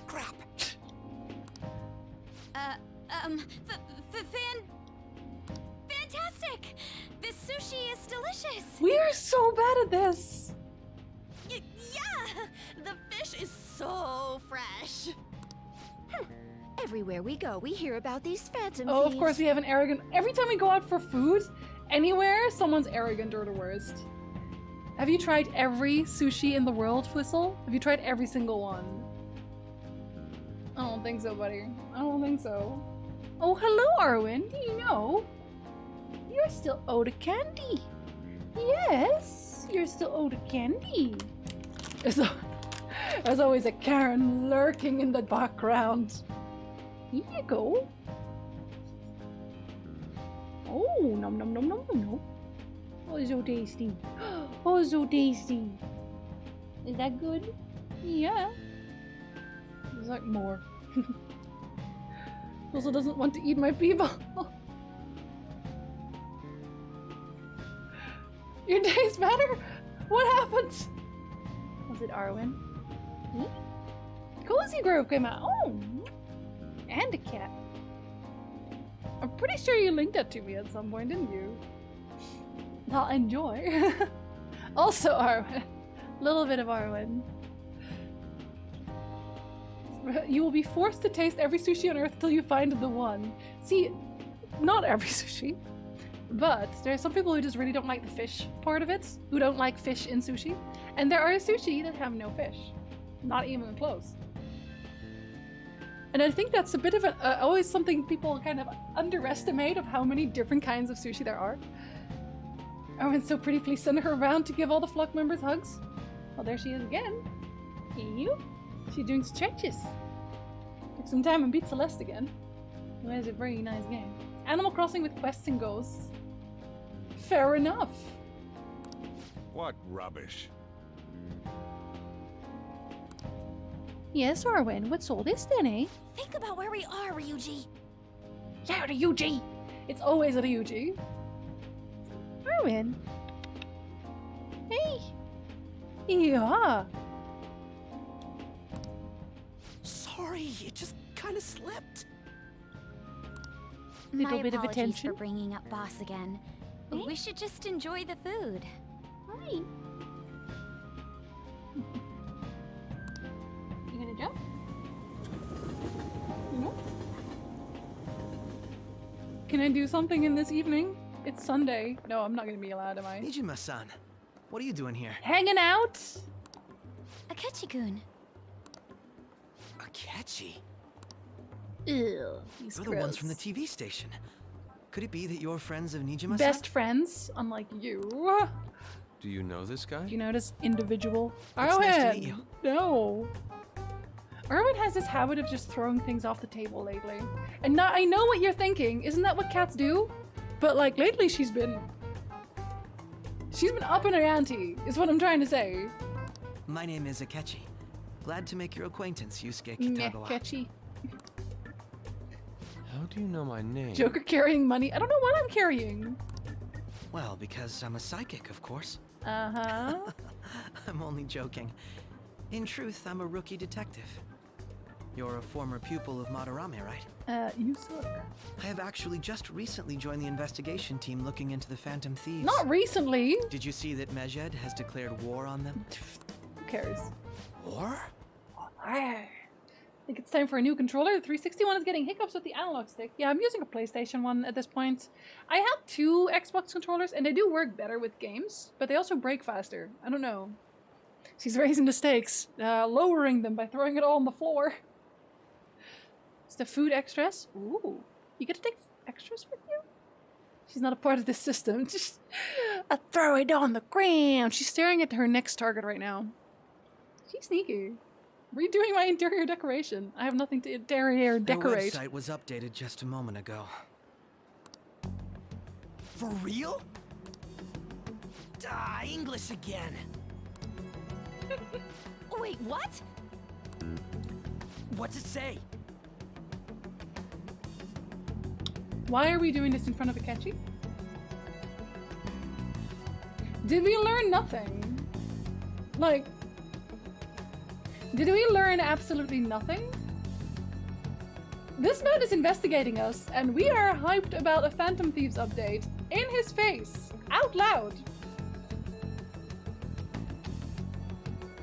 Crap. Fantastic! This sushi is delicious! We are so bad at this! Yeah! The fish is so fresh! Everywhere we go, we hear about these phantom Oh, thieves. of course we have an arrogant... Every time we go out for food, anywhere, someone's arrogant or the worst. Have you tried every sushi in the world, Whistle? Have you tried every single one? I don't think so, buddy. I don't think so. Oh, hello, Arwen. Do you know? You're still owed a candy. Yes, you're still owed a candy. There's always a Karen lurking in the background. Here you go. Oh, nom nom nom nom nom nom. Oh, so tasty. Oh, so tasty. Is that good? Yeah. There's like more. Also doesn't want to eat my people. Your day's better? What happened? Was it Arwen? Cozy Grove came out. Oh, and a cat. I'm pretty sure you linked that to me at some point, didn't you? I'll enjoy. Also Arwen. A little bit of Arwen. You will be forced to taste every sushi on Earth till you find the one. See, not every sushi. But there are some people who just really don't like the fish part of it, who don't like fish in sushi. And there are sushi that have no fish. Not even close. And I think that's a bit of always something people kind of underestimate of how many different kinds of sushi there are. Arwen's so pretty, please send her around to give all the flock members hugs. Well, there she is again. You? She's doing stretches. Took some time and beat Celeste again. Who has a very nice game. Animal Crossing with quests and ghosts. Fair enough. What rubbish. Yes, Arwen, what's all this then, eh? Think about where we are, Ryuji. Yeah, Ryuji! It's always Ryuji. Arwen. Hey. Yeah. Sorry, it just kind of slipped. My Little bit of apologies attention. for bringing up boss again. We should just enjoy the food. Hi. You gonna jump? No. Can I do something in this evening? It's Sunday. No, I'm not gonna be allowed, am I? Nijima-san, what are you doing here? Hanging out? Akechi-kun. Akechi? Ew. He's You're the ones from the TV station. Could it be that you're friends of Nijima-san? Best friends, unlike you. Do you know this guy? Do you notice individual? It's nice to meet you. No. Erwin has this habit of just throwing things off the table lately. And now I know what you're thinking. Isn't that what cats do? But like lately she's been up in her ante, is what I'm trying to say. My name is Akechi. Glad to make your acquaintance, Yusuke Kitagawa. Catchy. How do you know my name? Joker carrying money. I don't know what I'm carrying. Well, because I'm a psychic, of course. Uh-huh. I'm only joking. In truth, I'm a rookie detective. You're a former pupil of Madarame, right? You suck. I have actually just recently joined the investigation team looking into the Phantom Thieves. Not recently. Did you see that Medjed has declared war on them? Who cares? War? I think it's time for a new controller. The 360 one is getting hiccups with the analog stick. Yeah, I'm using a PlayStation one at this point. I have 2 Xbox controllers and they do work better with games, but they also break faster. I don't know. She's raising the stakes, lowering them by throwing it all on the floor. Is the food extras? Ooh, you get to take extras with you? She's not a part of this system. Just throw it on the ground. She's staring at her next target right now. She's sneaky. Redoing my interior decoration. I have nothing to interior decorate. The website was updated just a moment ago. For real? English again. Wait, what? What's it say? Why are we doing this in front of Akechi? Did we learn nothing? Like, did we learn absolutely nothing? This man is investigating us, and we are hyped about a Phantom Thieves update in his face, out loud.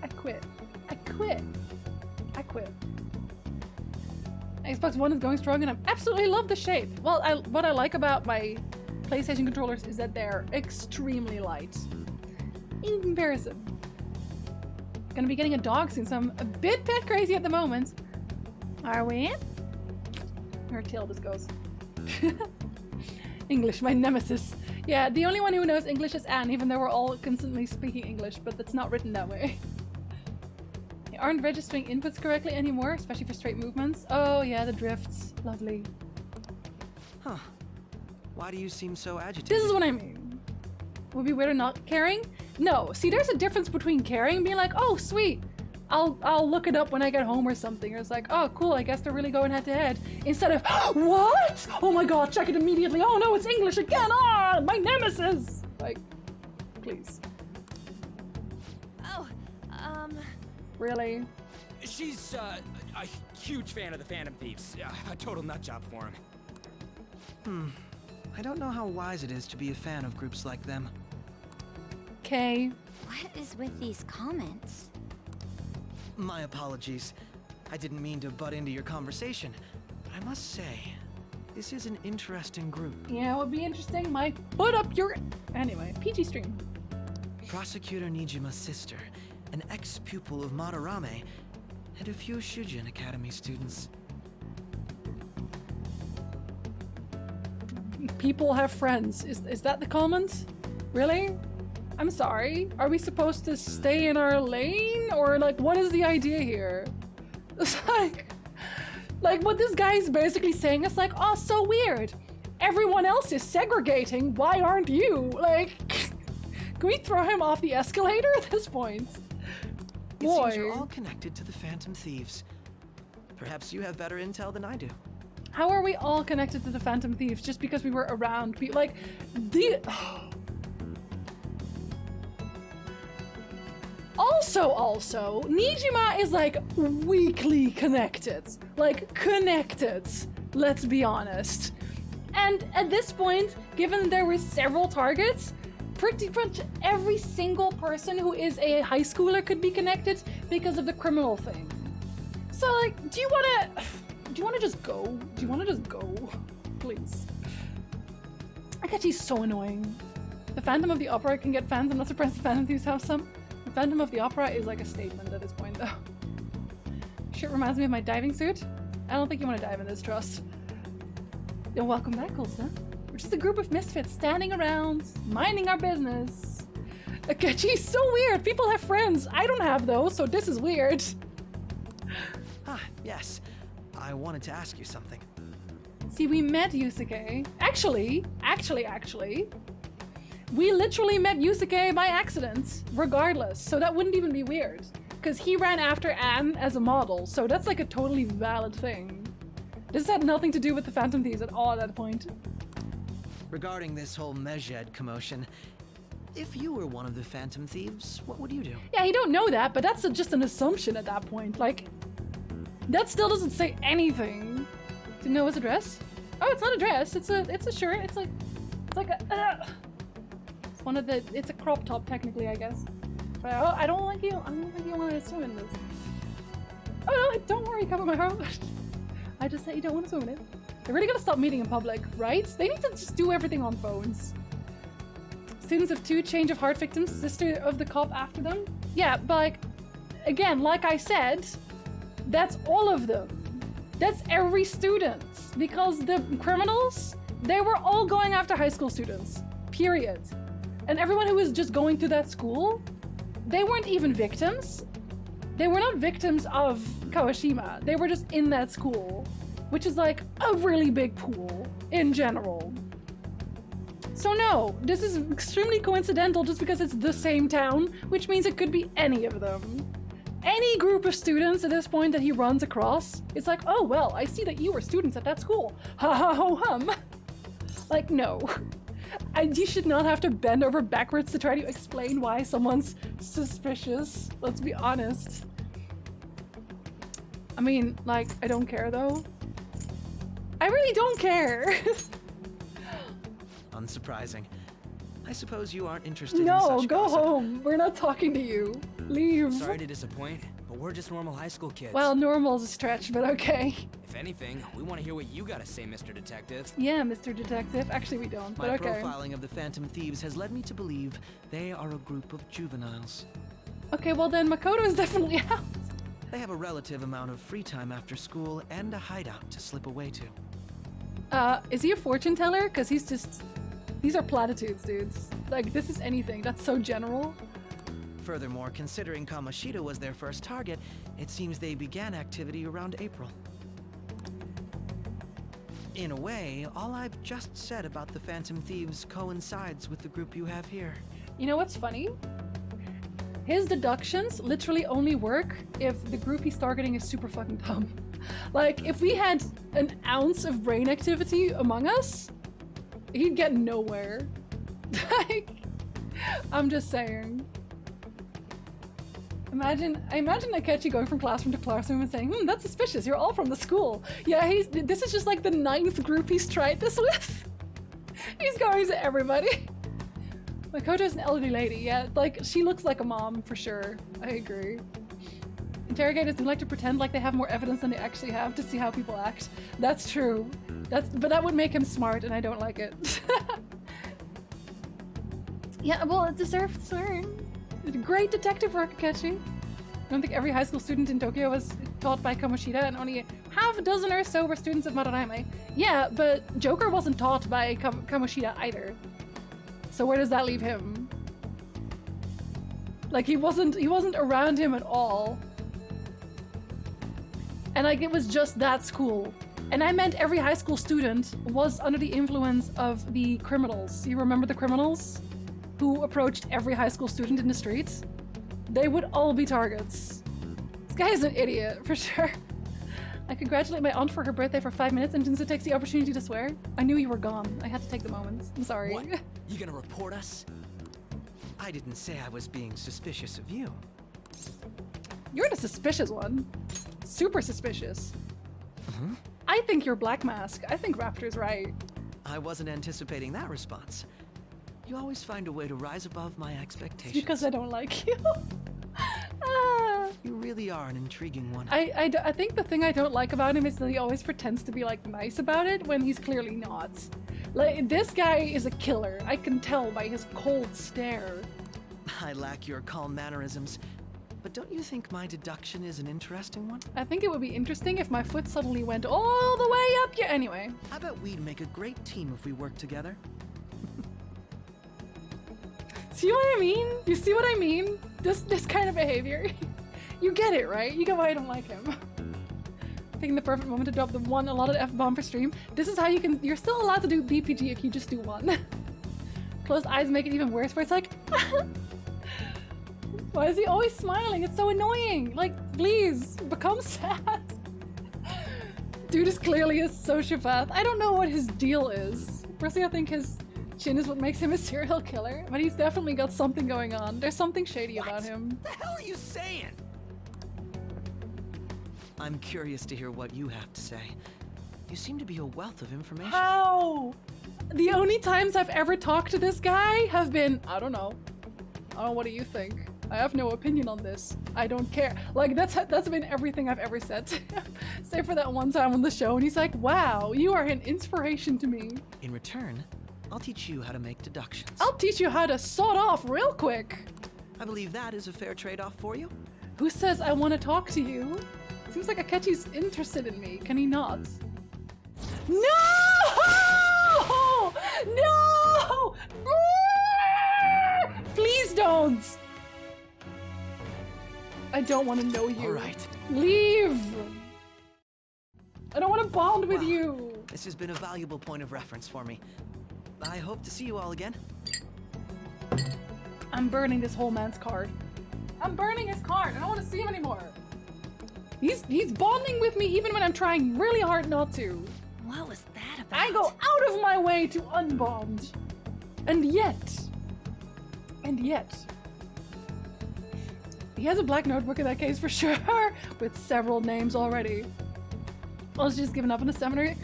I quit. I quit. I quit. Xbox One is going strong, and I absolutely love the shape. Well, what I like about my PlayStation controllers is that they're extremely light in comparison. Gonna be getting a dog soon, so I'm a bit pet crazy at the moment. Are we in? Her tail just goes. English, my nemesis. Yeah, the only one who knows English is Anne, even though we're all constantly speaking English, but that's not written that way. They aren't registering inputs correctly anymore, especially for straight movements. Oh yeah, the drifts. Lovely. Huh. Why do you seem so agitated? This is what I mean. Would be weird or not caring? No. See, there's a difference between caring and being like, oh, sweet. I'll look it up when I get home or something. Or it's like, oh, cool, I guess they're really going head to head. Instead of, what? Oh my god, check it immediately. Oh no, it's English again. Ah, my nemesis. Like, please. Oh, Really? She's a huge fan of the Phantom Thieves. A total nutjob for him. I don't know how wise it is to be a fan of groups like them. Okay. What is with these comments? My apologies. I didn't mean to butt into your conversation, but I must say, this is an interesting group. Yeah, it would be interesting. Mike, put up your... Anyway, PG stream. Prosecutor Nijima's sister, an ex-pupil of Madarame, and a few Shujin Academy students. People have friends. Is that the comment? Really? I'm sorry. Are we supposed to stay in our lane? Or like, what is the idea here? It's like what this guy is basically saying is like, oh, so weird. Everyone else is segregating. Why aren't you? Like, can we throw him off the escalator at this point? It seems you're all connected to the Phantom Thieves. Perhaps you have better intel than I do. How are we all connected to the Phantom Thieves just because we were around? Like, Also, Nijima is like weakly connected. Like, connected. Let's be honest. And at this point, given there were several targets, pretty much every single person who is a high schooler could be connected because of the criminal thing. So, like, do you wanna just go? Do you wanna just go? Please. Akechi's so annoying. The Phantom of the Opera can get fans. I'm not surprised the Phantom Thieves have some. The Phantom of the Opera is like a statement at this point, though. Shit reminds me of my diving suit. I don't think you want to dive in this, trust. Yo, welcome back, Ulsa. We're just a group of misfits standing around, minding our business. Akechi's so weird. People have friends. I don't have those, so this is weird. Ah, yes. I wanted to ask you something. See, we met Yusuke. Actually, we literally met Yusuke by accident, regardless. So that wouldn't even be weird. Because he ran after Anne as a model, so that's like a totally valid thing. This had nothing to do with the Phantom Thieves at all at that point. Regarding this whole Medjed commotion, if you were one of the Phantom Thieves, what would you do? Yeah, you don't know that, but that's just an assumption at that point. Like, that still doesn't say anything. Do you know his address? Oh, it's not a dress. It's a shirt. It's like a. It's one of the. It's a crop top technically, I guess. But I don't think you want to swim in this. Oh no! Don't worry, cover my heart. I just said you don't want to swim in it. They're really gonna stop meeting in public, right? They need to just do everything on phones. Students of 2 change of heart victims, sister of the cop after them. Yeah, but like, again, like I said, that's all of them. That's every student. Because the criminals, they were all going after high school students. Period. And everyone who was just going to that school, they weren't even victims. They were not victims of Kawashima. They were just in that school, which is like a really big pool in general. So no, this is extremely coincidental just because it's the same town, which means it could be any of them. Any group of students at this point that he runs across, it's like, oh well, I see that you were students at that school. Ha ha ho hum. Like, no. You should not have to bend over backwards to try to explain why someone's suspicious. Let's be honest. I mean, like, I don't care though. I really don't care. Unsurprising. I suppose you aren't interested in No, such go gossip. home. We're not talking to you. Leave. Sorry to disappoint, but we're just normal high school kids. Well, normal's a stretch, but okay. If anything, we want to hear what you got to say, Mr. Detective. Yeah, Mr. Detective. Actually, we don't, but My okay. profiling of the Phantom Thieves has led me to believe they are a group of juveniles. Okay, well then Makoto is definitely out. They have a relative amount of free time after school and a hideout to slip away to. Is he a fortune teller? Because he's just... These are platitudes, dudes. Like, this is anything. That's so general. Furthermore, considering Kamoshida was their first target, it seems they began activity around April. In a way, all I've just said about the Phantom Thieves coincides with the group you have here. You know what's funny? His deductions literally only work if the group he's targeting is super fucking dumb. Like, if we had an ounce of brain activity among us, he'd get nowhere. Like, I'm just saying. I imagine Akechi going from classroom to classroom and saying, that's suspicious, you're all from the school. Yeah, this is just like the 9th group he's tried this with. He's going to everybody. Makoto's an elderly lady, yeah, like, she looks like a mom, for sure. I agree. Interrogators do like to pretend like they have more evidence than they actually have to see how people act. That's true. But that would make him smart, and I don't like it. Yeah, well, it deserves swearing. Great detective work, Akechi. I don't think every high school student in Tokyo was taught by Kamoshida, and only half a dozen or so were students of Madarame. Yeah, but Joker wasn't taught by Kamoshida either. So where does that leave him? Like, he wasn't around him at all. And like, it was just that school. And I meant every high school student was under the influence of the criminals. You remember the criminals who approached every high school student in the streets? They would all be targets. This guy is an idiot, for sure. I congratulate my aunt for her birthday for 5 minutes, and Jinzu takes the opportunity to swear. I knew you were gone. I had to take the moment. I'm sorry. What? You gonna report us? I didn't say I was being suspicious of you. You're the suspicious one. Super suspicious. I think you're Black Mask. I think Raptor's right. I wasn't anticipating that response. You always find a way to rise above my expectations. It's because I don't like you. You really are an intriguing one. I think the thing I don't like about him is that he always pretends to be like nice about it when he's clearly not. Like, this guy is a killer. I can tell by his cold stare. I lack your calm mannerisms, but don't you think my deduction is an interesting one? I think it would be interesting if my foot suddenly went all the way up here. Anyway. I bet we'd make a great team if we worked together. See what I mean? You see what I mean? This kind of behavior. You get it, right? You get why I don't like him. Taking the perfect moment to drop the one allotted F-bomb per stream. This is how you can- you're still allowed to do BPG if you just do one. Closed eyes make it even worse, where it's like why is he always smiling? It's so annoying! Like, please, become sad. Dude is clearly a sociopath. I don't know what his deal is. Personally, I think his chin is what makes him a serial killer, but he's definitely got something going on. There's something shady about him. What the hell are you saying? I'm curious to hear what you have to say. You seem to be a wealth of information. How? The only times I've ever talked to this guy have been, I don't know. What do you think? I have no opinion on this. I don't care. Like, that's been everything I've ever said to him. Save for that one time on the show, and he's like, wow, you are an inspiration to me. In return, I'll teach you how to make deductions. I'll teach you how to sawed off real quick. I believe that is a fair trade-off for you. Who says I want to talk to you? Seems like Akechi's interested in me. Can he not? No! No! Please don't! I don't want to know you. All right. Leave! I don't want to bond with you. This has been a valuable point of reference for me. I hope to see you all again. I'm burning this whole man's card. I'm burning his card. I don't want to see him anymore. He's bonding with me even when I'm trying really hard not to. What was that about? I go out of my way to unbond. And yet, he has a black notebook in that case for sure, with several names already. I was just giving up on the seminary.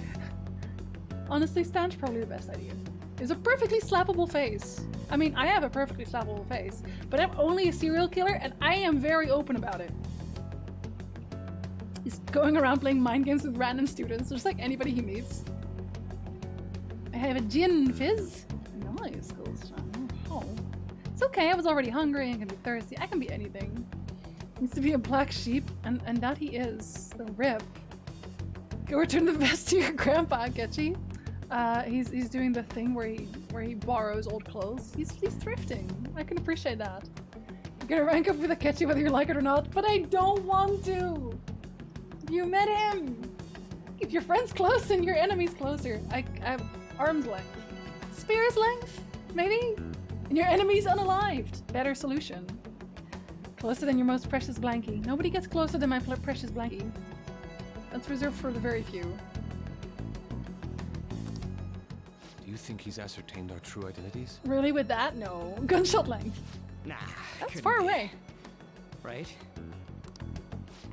Honestly, Stan's probably the best idea. It's a perfectly slappable face. I mean, I have a perfectly slappable face, but I'm only a serial killer and I am very open about it. He's going around playing mind games with random students, just like anybody he meets. I have a gin fizz. Nice, oh. It's okay, I was already hungry and can be thirsty. I can be anything. Needs to be a black sheep, and that he is. The rip. Go return the vest to your grandpa, Akechi. He's doing the thing where he borrows old clothes. He's thrifting. I can appreciate that. You're gonna rank up with Akechi whether you like it or not, but I don't want to. You met him. If your friend's close and your enemy's closer. I have arm's length. Spear's length, maybe? And your enemy's unalived. Better solution. Closer than your most precious blankie. Nobody gets closer than my precious blankie. That's reserved for the very few. Do you think he's ascertained our true identities? Really, with that? No. Gunshot length. Nah. That's far away. Right?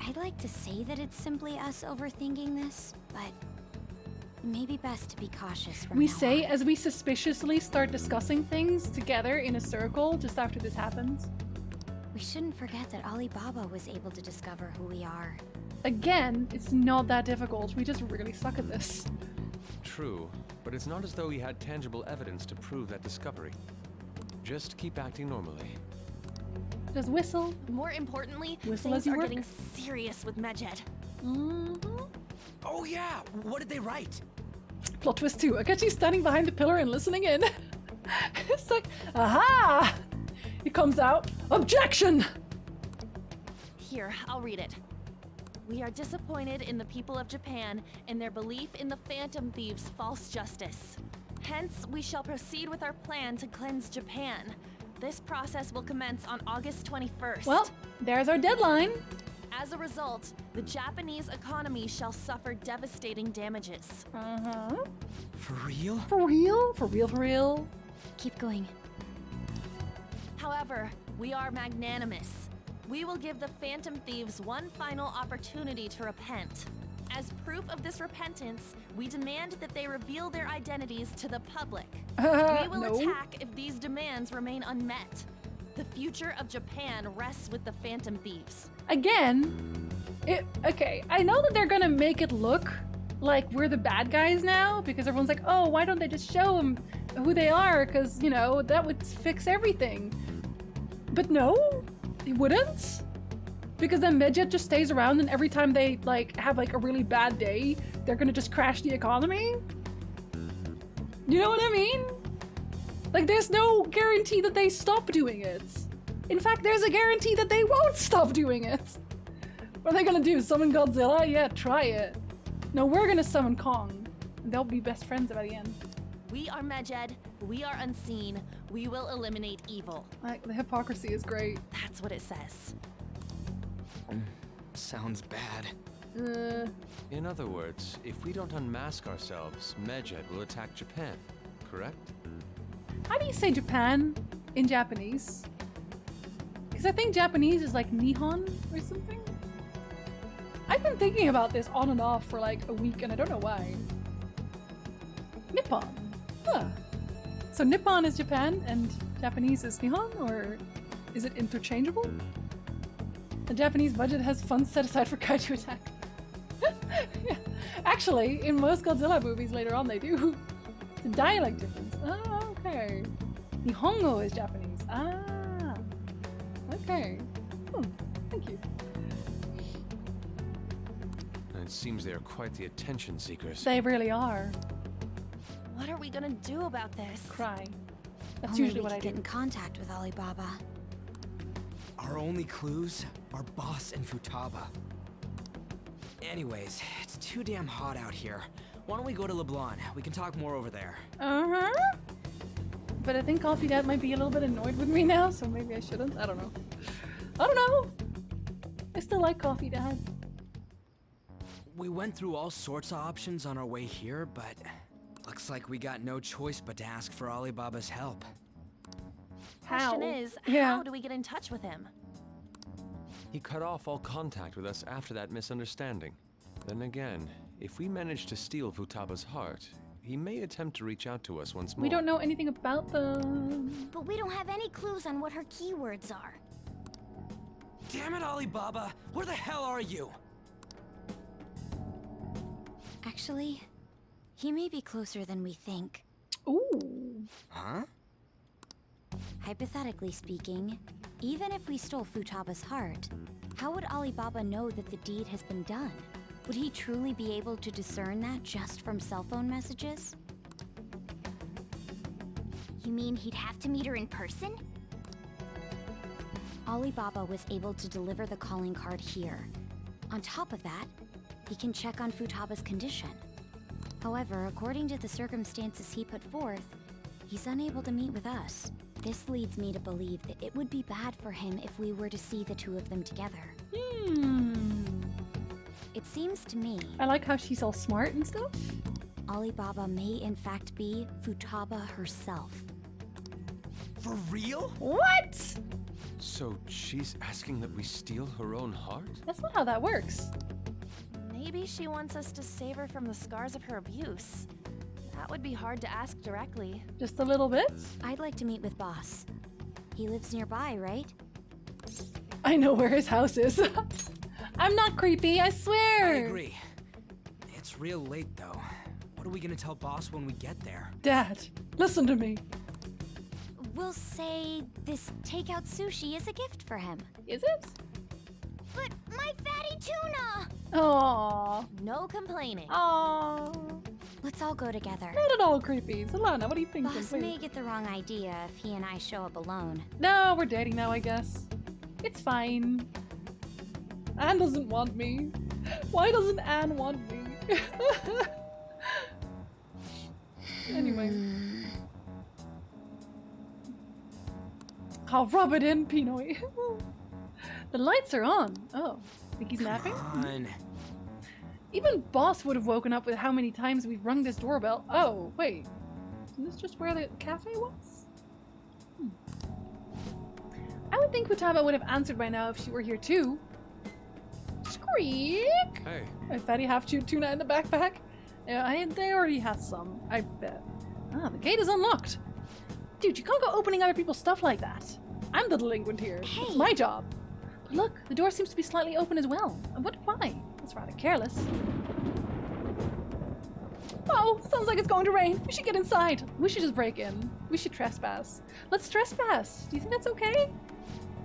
I'd like to say that it's simply us overthinking this, but it may be best to be cautious from We now say on. as we suspiciously start discussing things together in a circle just after this happens. We shouldn't forget that Alibaba was able to discover who we are. Again, it's not that difficult. We just really suck at this. True, but it's not as though he had tangible evidence to prove that discovery. Just keep acting normally. Just whistle. More importantly, Whistle as things you are work. getting serious with Medjed. Oh yeah, what did they write? Plot twist 2. Akechi's standing behind the pillar and listening in. It's like, aha! He comes out. Objection! Here, I'll read it. We are disappointed in the people of Japan and their belief in the Phantom Thieves' false justice. Hence, we shall proceed with our plan to cleanse Japan. This process will commence on August 21st. Well, there's our deadline. As a result, the Japanese economy shall suffer devastating damages. For real? For real? For real, for real? Keep going. However, we are magnanimous. We will give the Phantom Thieves one final opportunity to repent. As proof of this repentance, we demand that they reveal their identities to the public. We will No. attack if these demands remain unmet. The future of Japan rests with the Phantom Thieves. Again, okay, I know that they're gonna make it look like we're the bad guys now, because everyone's like, oh, why don't they just show them who they are? Because, you know, that would fix everything. But no, it wouldn't. Because then Medjed just stays around, and every time they, like, have, like, a really bad day, they're gonna just crash the economy? You know what I mean? Like, there's no guarantee that they stop doing it. In fact, there's a guarantee that they won't stop doing it. What are they gonna do? Summon Godzilla? Yeah, try it. No, we're gonna summon Kong. And they'll be best friends by the end. We are Medjed. We are unseen. We will eliminate evil. Like, the hypocrisy is great. That's what it says. Sounds bad. In other words, if we don't unmask ourselves, Medjed will attack Japan, correct? How do you say Japan in Japanese? Because I think Japanese is like Nihon or something. I've been thinking about this on and off for like a week, and I don't know why. Nippon. Huh. So Nippon is Japan and Japanese is Nihon, or is it interchangeable? The Japanese budget has funds set aside for kaiju attack. Yeah. Actually, in most Godzilla movies later on they do. It's a dialect difference. Oh, okay. Nihongo is Japanese. Ah. Okay. Thank you. It seems they are quite the attention seekers. They really are. What are we gonna do about this? Cry. That's Only usually we what I could do. get in contact with Alibaba. Our only clues are Boss and Futaba. Anyways, it's too damn hot out here. Why don't we go to LeBlanc? We can talk more over there. Uh-huh. But I think Coffee Dad might be a little bit annoyed with me now, so maybe I shouldn't. I don't know. I don't know. I still like Coffee Dad. We went through all sorts of options on our way here, but looks like we got no choice but to ask for Alibaba's help. Question is, Yeah. how do we get in touch with him? He cut off all contact with us after that misunderstanding. Then again, if we manage to steal Futaba's heart, he may attempt to reach out to us once more. We don't know anything about them. But we don't have any clues on what her keywords are. Damn it, Alibaba! Where the hell are you? Actually, he may be closer than we think. Ooh. Huh? Hypothetically speaking, even if we stole Futaba's heart, how would Alibaba know that the deed has been done? Would he truly be able to discern that just from cell phone messages? You mean he'd have to meet her in person? Alibaba was able to deliver the calling card here. On top of that, he can check on Futaba's condition. However, according to the circumstances he put forth, he's unable to meet with us. This leads me to believe that it would be bad for him if we were to see the two of them together. It seems to me... I like how she's all smart and stuff. Alibaba may in fact be Futaba herself. For real? What? So she's asking that we steal her own heart? That's not how that works. Maybe she wants us to save her from the scars of her abuse. That would be hard to ask directly. Just a little bit? I'd like to meet with Boss. He lives nearby, right? I know where his house is. I'm not creepy, I swear! I agree. It's real late, though. What are we gonna tell Boss when we get there? Dad, listen to me. We'll say this takeout sushi is a gift for him. Is it? But my fatty tuna! Aww. No complaining. Aww. Let's all go together. Not at all creepy. Solana, what are you thinking? Boss Please? may get the wrong idea if he and I show up alone. No, we're dating now, I guess. It's fine. Anne doesn't want me. Why doesn't Anne want me? Anyway. I'll rub it in, Pinoy. The lights are on. Oh, think he's napping? Come on. Even Boss would have woken up with how many times we've rung this doorbell. Oh, wait. Isn't this just where the cafe was? I would think Futaba would have answered by now if she were here too. Squeak! Hey. A fatty half-chewed tuna in the backpack. Yeah, they already had some, I bet. Ah, the gate is unlocked. Dude, you can't go opening other people's stuff like that. I'm the delinquent here. Hey. It's my job. But look, the door seems to be slightly open as well. I wonder why. That's rather careless. Oh, sounds like it's going to rain. We should get inside. We should just break in. We should trespass. Let's trespass. Do you think that's okay?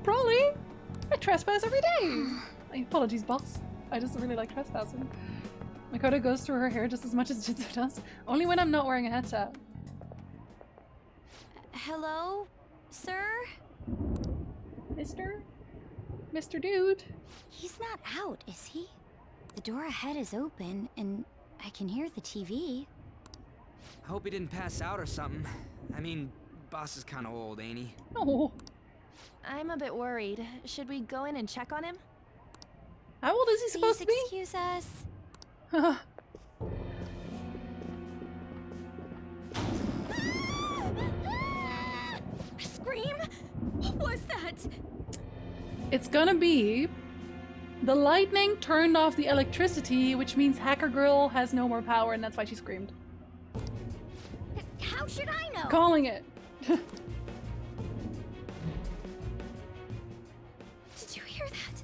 Probably. I trespass every day. My apologies, boss. I just really like trespassing. Makoto goes through her hair just as much as Jitsu does. Only when I'm not wearing a headset. Hello, sir? Mr. Dude. He's not out, is he? The door ahead is open, and I can hear the TV. I hope he didn't pass out or something. I mean, boss is kind of old, ain't he? Oh. I'm a bit worried. Should we go in and check on him? How old is he supposed to be? Excuse us. Scream? What was that? It's gonna be the lightning turned off the electricity, which means Hacker Girl has no more power, and that's why she screamed. How should I know? Calling it. Did you hear that?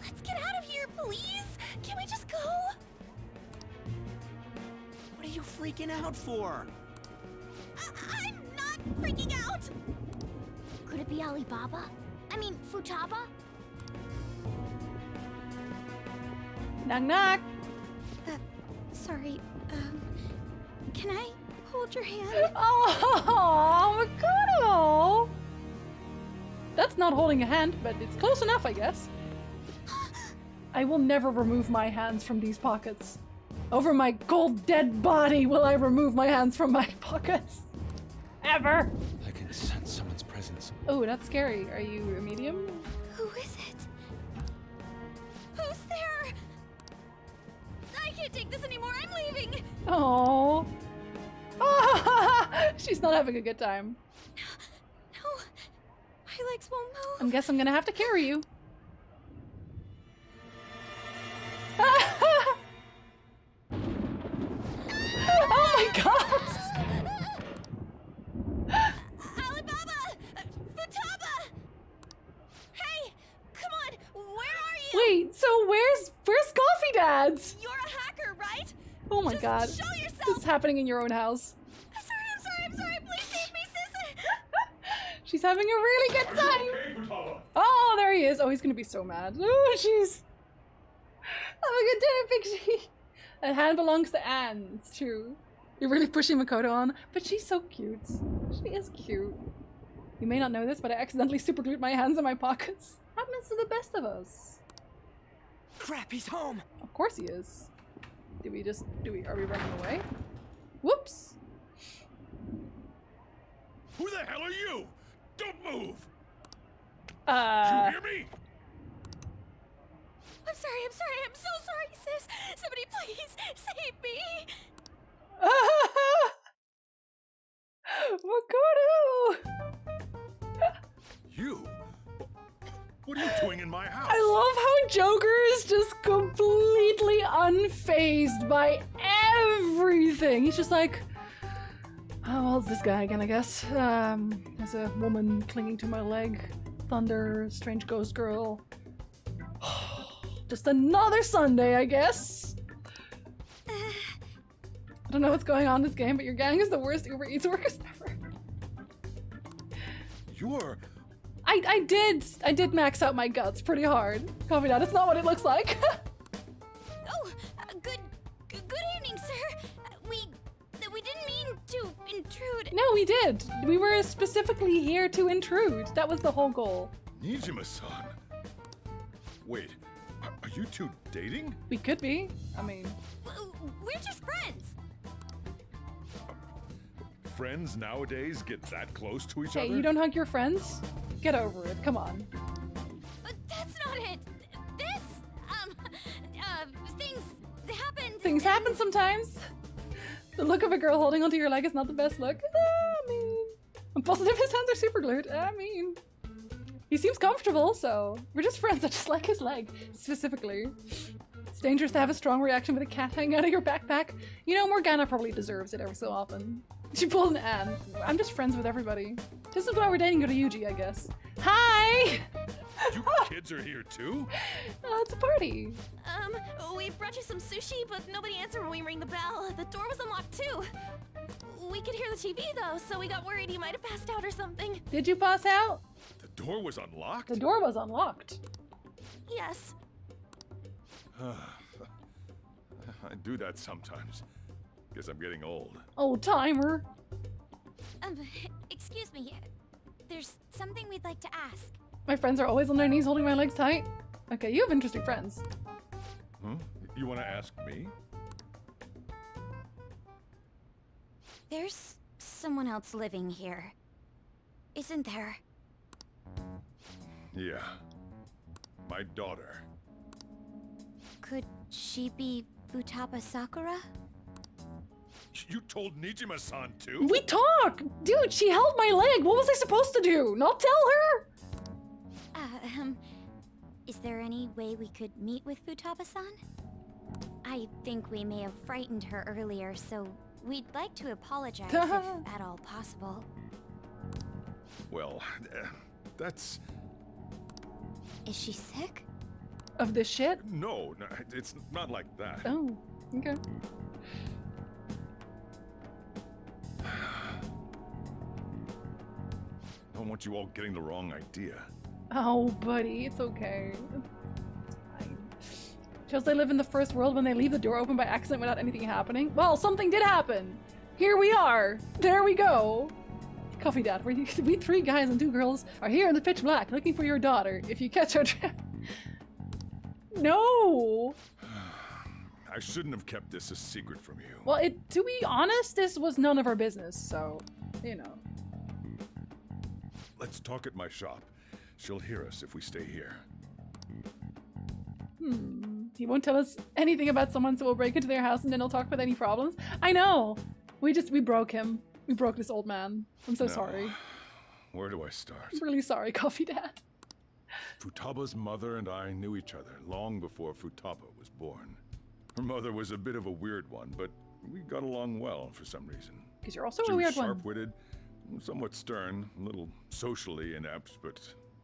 Let's get out of here, please. Can we just go? What are you freaking out for? I'm not freaking out. Could it be Alibaba? I mean, Futaba? Knock knock. Sorry, can I hold your hand? Oh, Makoto! That's not holding a hand, but it's close enough, I guess. I will never remove my hands from these pockets. Over my cold, dead body will I remove my hands from my pockets. Ever. I can sense someone's presence. Oh, that's scary. Are you a medium? Who is it? Who's there? I can't take this anymore. I'm leaving. Oh. She's not having a good time. No, my legs won't move. I guess I'm gonna have to carry you. Oh my god! Alibaba! Futaba! Hey, come on, where are you? Wait, so where's Coffee Dads? You're a hacker, right? Oh my Just god. show yourself. This is happening in your own house. I'm sorry, please save me, sis. She's having a really good time. Oh, there he is. Oh, he's gonna be so mad. Oh, jeez. Have a good day, Pixie. That hand belongs to Anne. It's true. You're really pushing Makoto on, but she's so cute. She is cute. You may not know this, but I accidentally superglued my hands in my pockets. Happens to the best of us. Crap, he's home. Of course he is. Are we running away? Whoops. Who the hell are you? Don't move! You hear me? I'm sorry, I'm so sorry, sis. Somebody please save me. Makoto! You? What are you doing in my house? I love how Joker is just completely unfazed by everything. He's just like, oh, well, it's this guy again, I guess. There's a woman clinging to my leg. Thunder, strange ghost girl. Just another Sunday, I guess. I don't know what's going on in this game, but your gang is the worst Uber Eats workers ever. You're... I did max out my guts pretty hard. Copy that, it's not what it looks like. Good evening, sir. We didn't mean to intrude. No, we did. We were specifically here to intrude. That was the whole goal. Nijima-san. Wait, are you two dating? We could be. I mean... We're just friends. Friends nowadays get that close to each Hey, other? you don't hug your friends? Get over it, come on. That's not it. This, things happen. Things happen sometimes. The look of a girl holding onto your leg is not the best look. I mean, Positive, his hands are super glued. I mean, he seems comfortable, so we're just friends. I just like his leg, specifically. It's dangerous to have a strong reaction with a cat hanging out of your backpack. You know, Morgana probably deserves it every so often. She pulled an Anne. I'm just friends with everybody. This is why we're dating Ryuji, I guess. Hi! You kids are here too? It's a party. We brought you some sushi, but nobody answered when we rang the bell. The door was unlocked too. We could hear the TV though, so we got worried you might have passed out or something. Did you pass out? The door was unlocked? The door was unlocked. Yes. I do that sometimes. Guess I'm getting old. Old timer. Excuse me. There's something we'd like to ask. My friends are always on their knees holding my legs tight. Okay, you have interesting friends. Huh? You want to ask me? There's someone else living here, isn't there? Yeah. My daughter. Could she be Futaba Sakura? You told Nijima-san too? We talk! Dude, she held my leg! What was I supposed to do? Not tell her? Is there any way we could meet with Futaba-san? I think we may have frightened her earlier, so we'd like to apologize if at all possible. Well, that's... Is she sick? Of this shit? No, it's not like that. Oh, okay. I don't want you all getting the wrong idea. Oh, buddy, it's okay. It's fine. Just they live in the first world when they leave the door open by accident without anything happening. Well, something did happen. Here we are. There we go. Coffee Dad, we three guys and 2 girls are here in the pitch black looking for your daughter. If you catch her No! I shouldn't have kept this a secret from you. Well, to be honest, this was none of our business, so, you know. Let's talk at my shop. She'll hear us if we stay here. He won't tell us anything about someone, so we'll break into their house and then he'll talk about any problems. I know! We broke him. We broke this old man. I'm so sorry. Where do I start? I'm really sorry, Coffee Dad. Futaba's mother and I knew each other long before Futaba was born. Her mother was a bit of a weird one, but we got along well for some reason. Because you're also She a weird was one. sharp-witted, somewhat stern, a little socially inept, but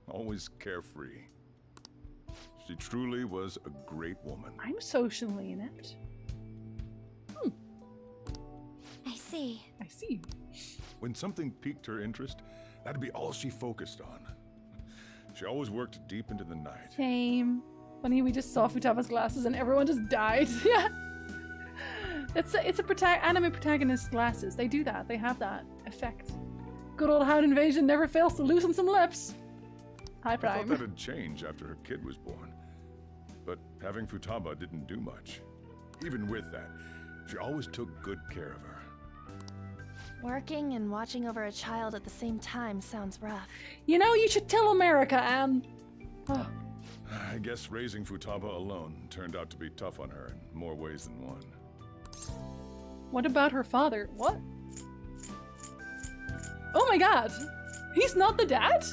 always carefree. She truly was a great woman. I'm socially inept. I see. I see. When something piqued her interest, that'd be all she focused on. She always worked deep into the night. Same. Funny, we just saw Futaba's glasses and everyone just died. Yeah. It's anime protagonist glasses. They do that. They have that effect. Good old Hound Invasion never fails to loosen some lips. Hi, I thought Prime. that'd change after her kid was born. But having Futaba didn't do much. Even with that, she always took good care of her. Working and watching over a child at the same time sounds rough. You know, you should tell America, Anne. Oh. I guess raising Futaba alone turned out to be tough on her in more ways than one. What about her father? What? Oh my god! He's not the dad?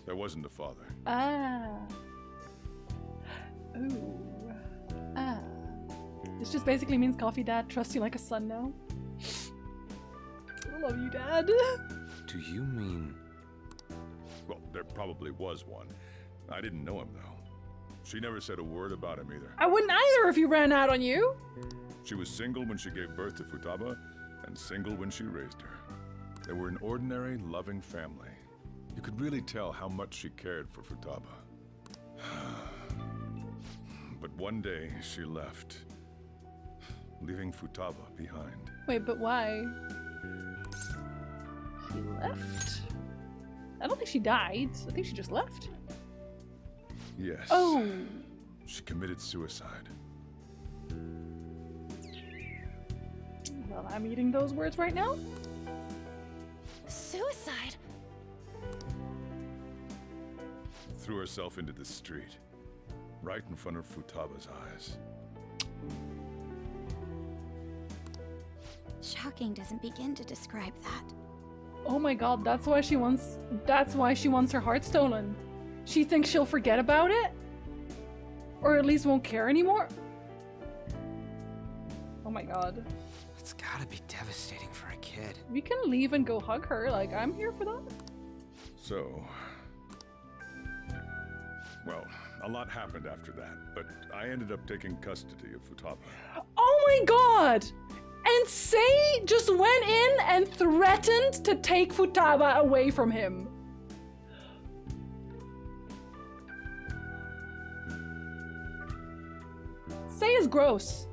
There wasn't a father. Ah. Ooh. Ah. This just basically means Coffee Dad trusts you like a son now. I love you, Dad. Do you mean... Well, there probably was one. I didn't know him, though. She never said a word about him either. I wouldn't either if he ran out on you. She was single when she gave birth to Futaba, and single when she raised her. They were an ordinary, loving family. You could really tell how much she cared for Futaba. But one day, she left, leaving Futaba behind. Wait, but why? She left? I don't think she died. I think she just left. Yes. Oh. She committed suicide. Well, I'm eating those words right now. Suicide? Threw herself into the street, right in front of Futaba's eyes. Shocking doesn't begin to describe that. Oh my god, that's why she wants her heart stolen. She thinks she'll forget about it? Or at least won't care anymore? Oh my god. It's gotta be devastating for a kid. We can leave and go hug her, like, I'm here for that. So... Well, a lot happened after that, but I ended up taking custody of Futaba. Oh my god! And Sei just went in and threatened to take Futaba away from him. Sei is gross.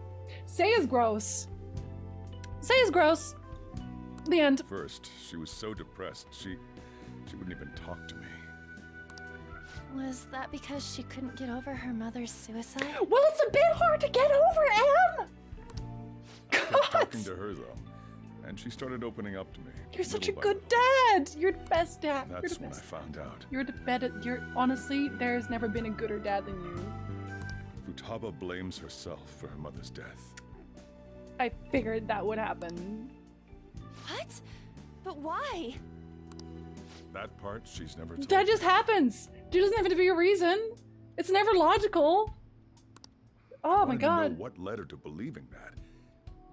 Sei is gross. Sei is gross. The end. First, she was so depressed, she wouldn't even talk to me. Was that because she couldn't get over her mother's suicide? Well, it's a bit hard to get over, Anne! I kept talking to her, though, and she started opening up to me. You're such a little by good dad! You're the best dad. little. You're That's the when I best. found out. You're honestly, there's never been a gooder dad than you. Futaba blames herself for her mother's death. I figured that would happen. What? But why? That part she's never told. That just happens! There doesn't have to be a reason. It's never logical. Oh my wanted to god. know what led her to believing that,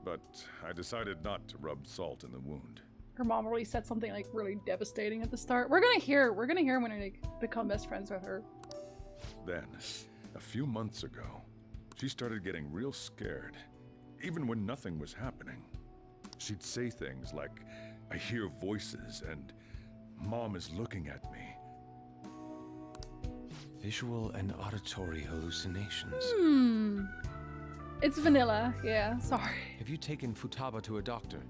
but I decided not to rub salt in the wound. Her mom really said something like really devastating at the start. We're gonna hear when I like, become best friends with her. Then, a few months ago, she started getting real scared, even when nothing was happening. She'd say things like, "I hear voices," and "Mom is looking at me." Visual and auditory hallucinations. It's vanilla. Yeah, sorry. Have you taken Futaba to a doctor?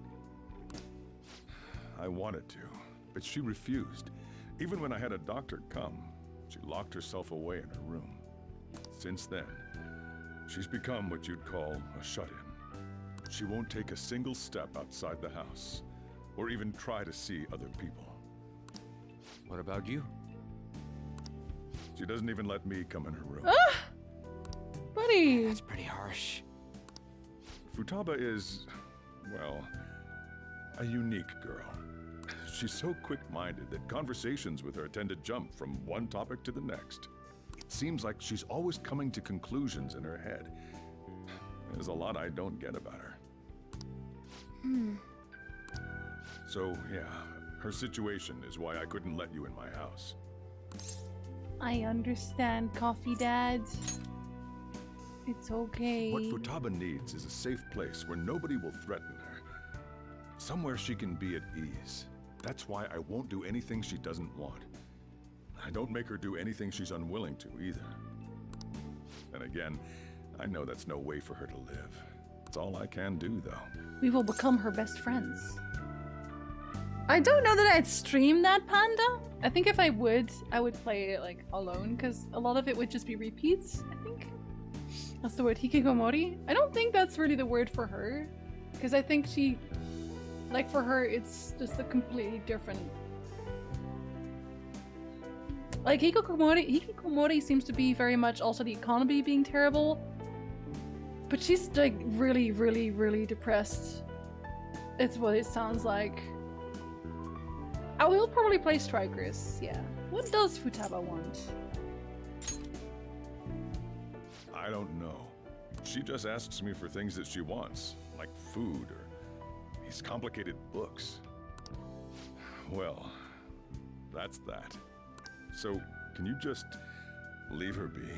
I wanted to, but she refused. Even when I had a doctor come, she locked herself away in her room. Since then, she's become what you'd call a shut-in. She won't take a single step outside the house, or even try to see other people. What about you? She doesn't even let me come in her room. Ah! Buddy! That's pretty harsh. Futaba is, well, a unique girl. She's so quick-minded that conversations with her tend to jump from one topic to the next. It seems like she's always coming to conclusions in her head. There's a lot I don't get about her. So, yeah, her situation is why I couldn't let you in my house. I understand, Coffee Dad. It's okay. What Futaba needs is a safe place where nobody will threaten her. Somewhere she can be at ease. That's why I won't do anything she doesn't want. I don't make her do anything she's unwilling to, either. And again, I know that's no way for her to live. It's all I can do, though. We will become her best friends. I don't know that I'd stream that, Panda. I think if I would play it like alone, because a lot of it would just be repeats, I think. That's the word, hikikomori. I don't think that's really the word for her, because I think she, like for her, it's just a completely different. Like hikikomori seems to be very much also the economy being terrible, but she's like really, really, really depressed. It's what it sounds like. I will probably play Strikers, yeah. What does Futaba want? I don't know. She just asks me for things that she wants, like food or these complicated books. Well, that's that. So, can you just leave her be?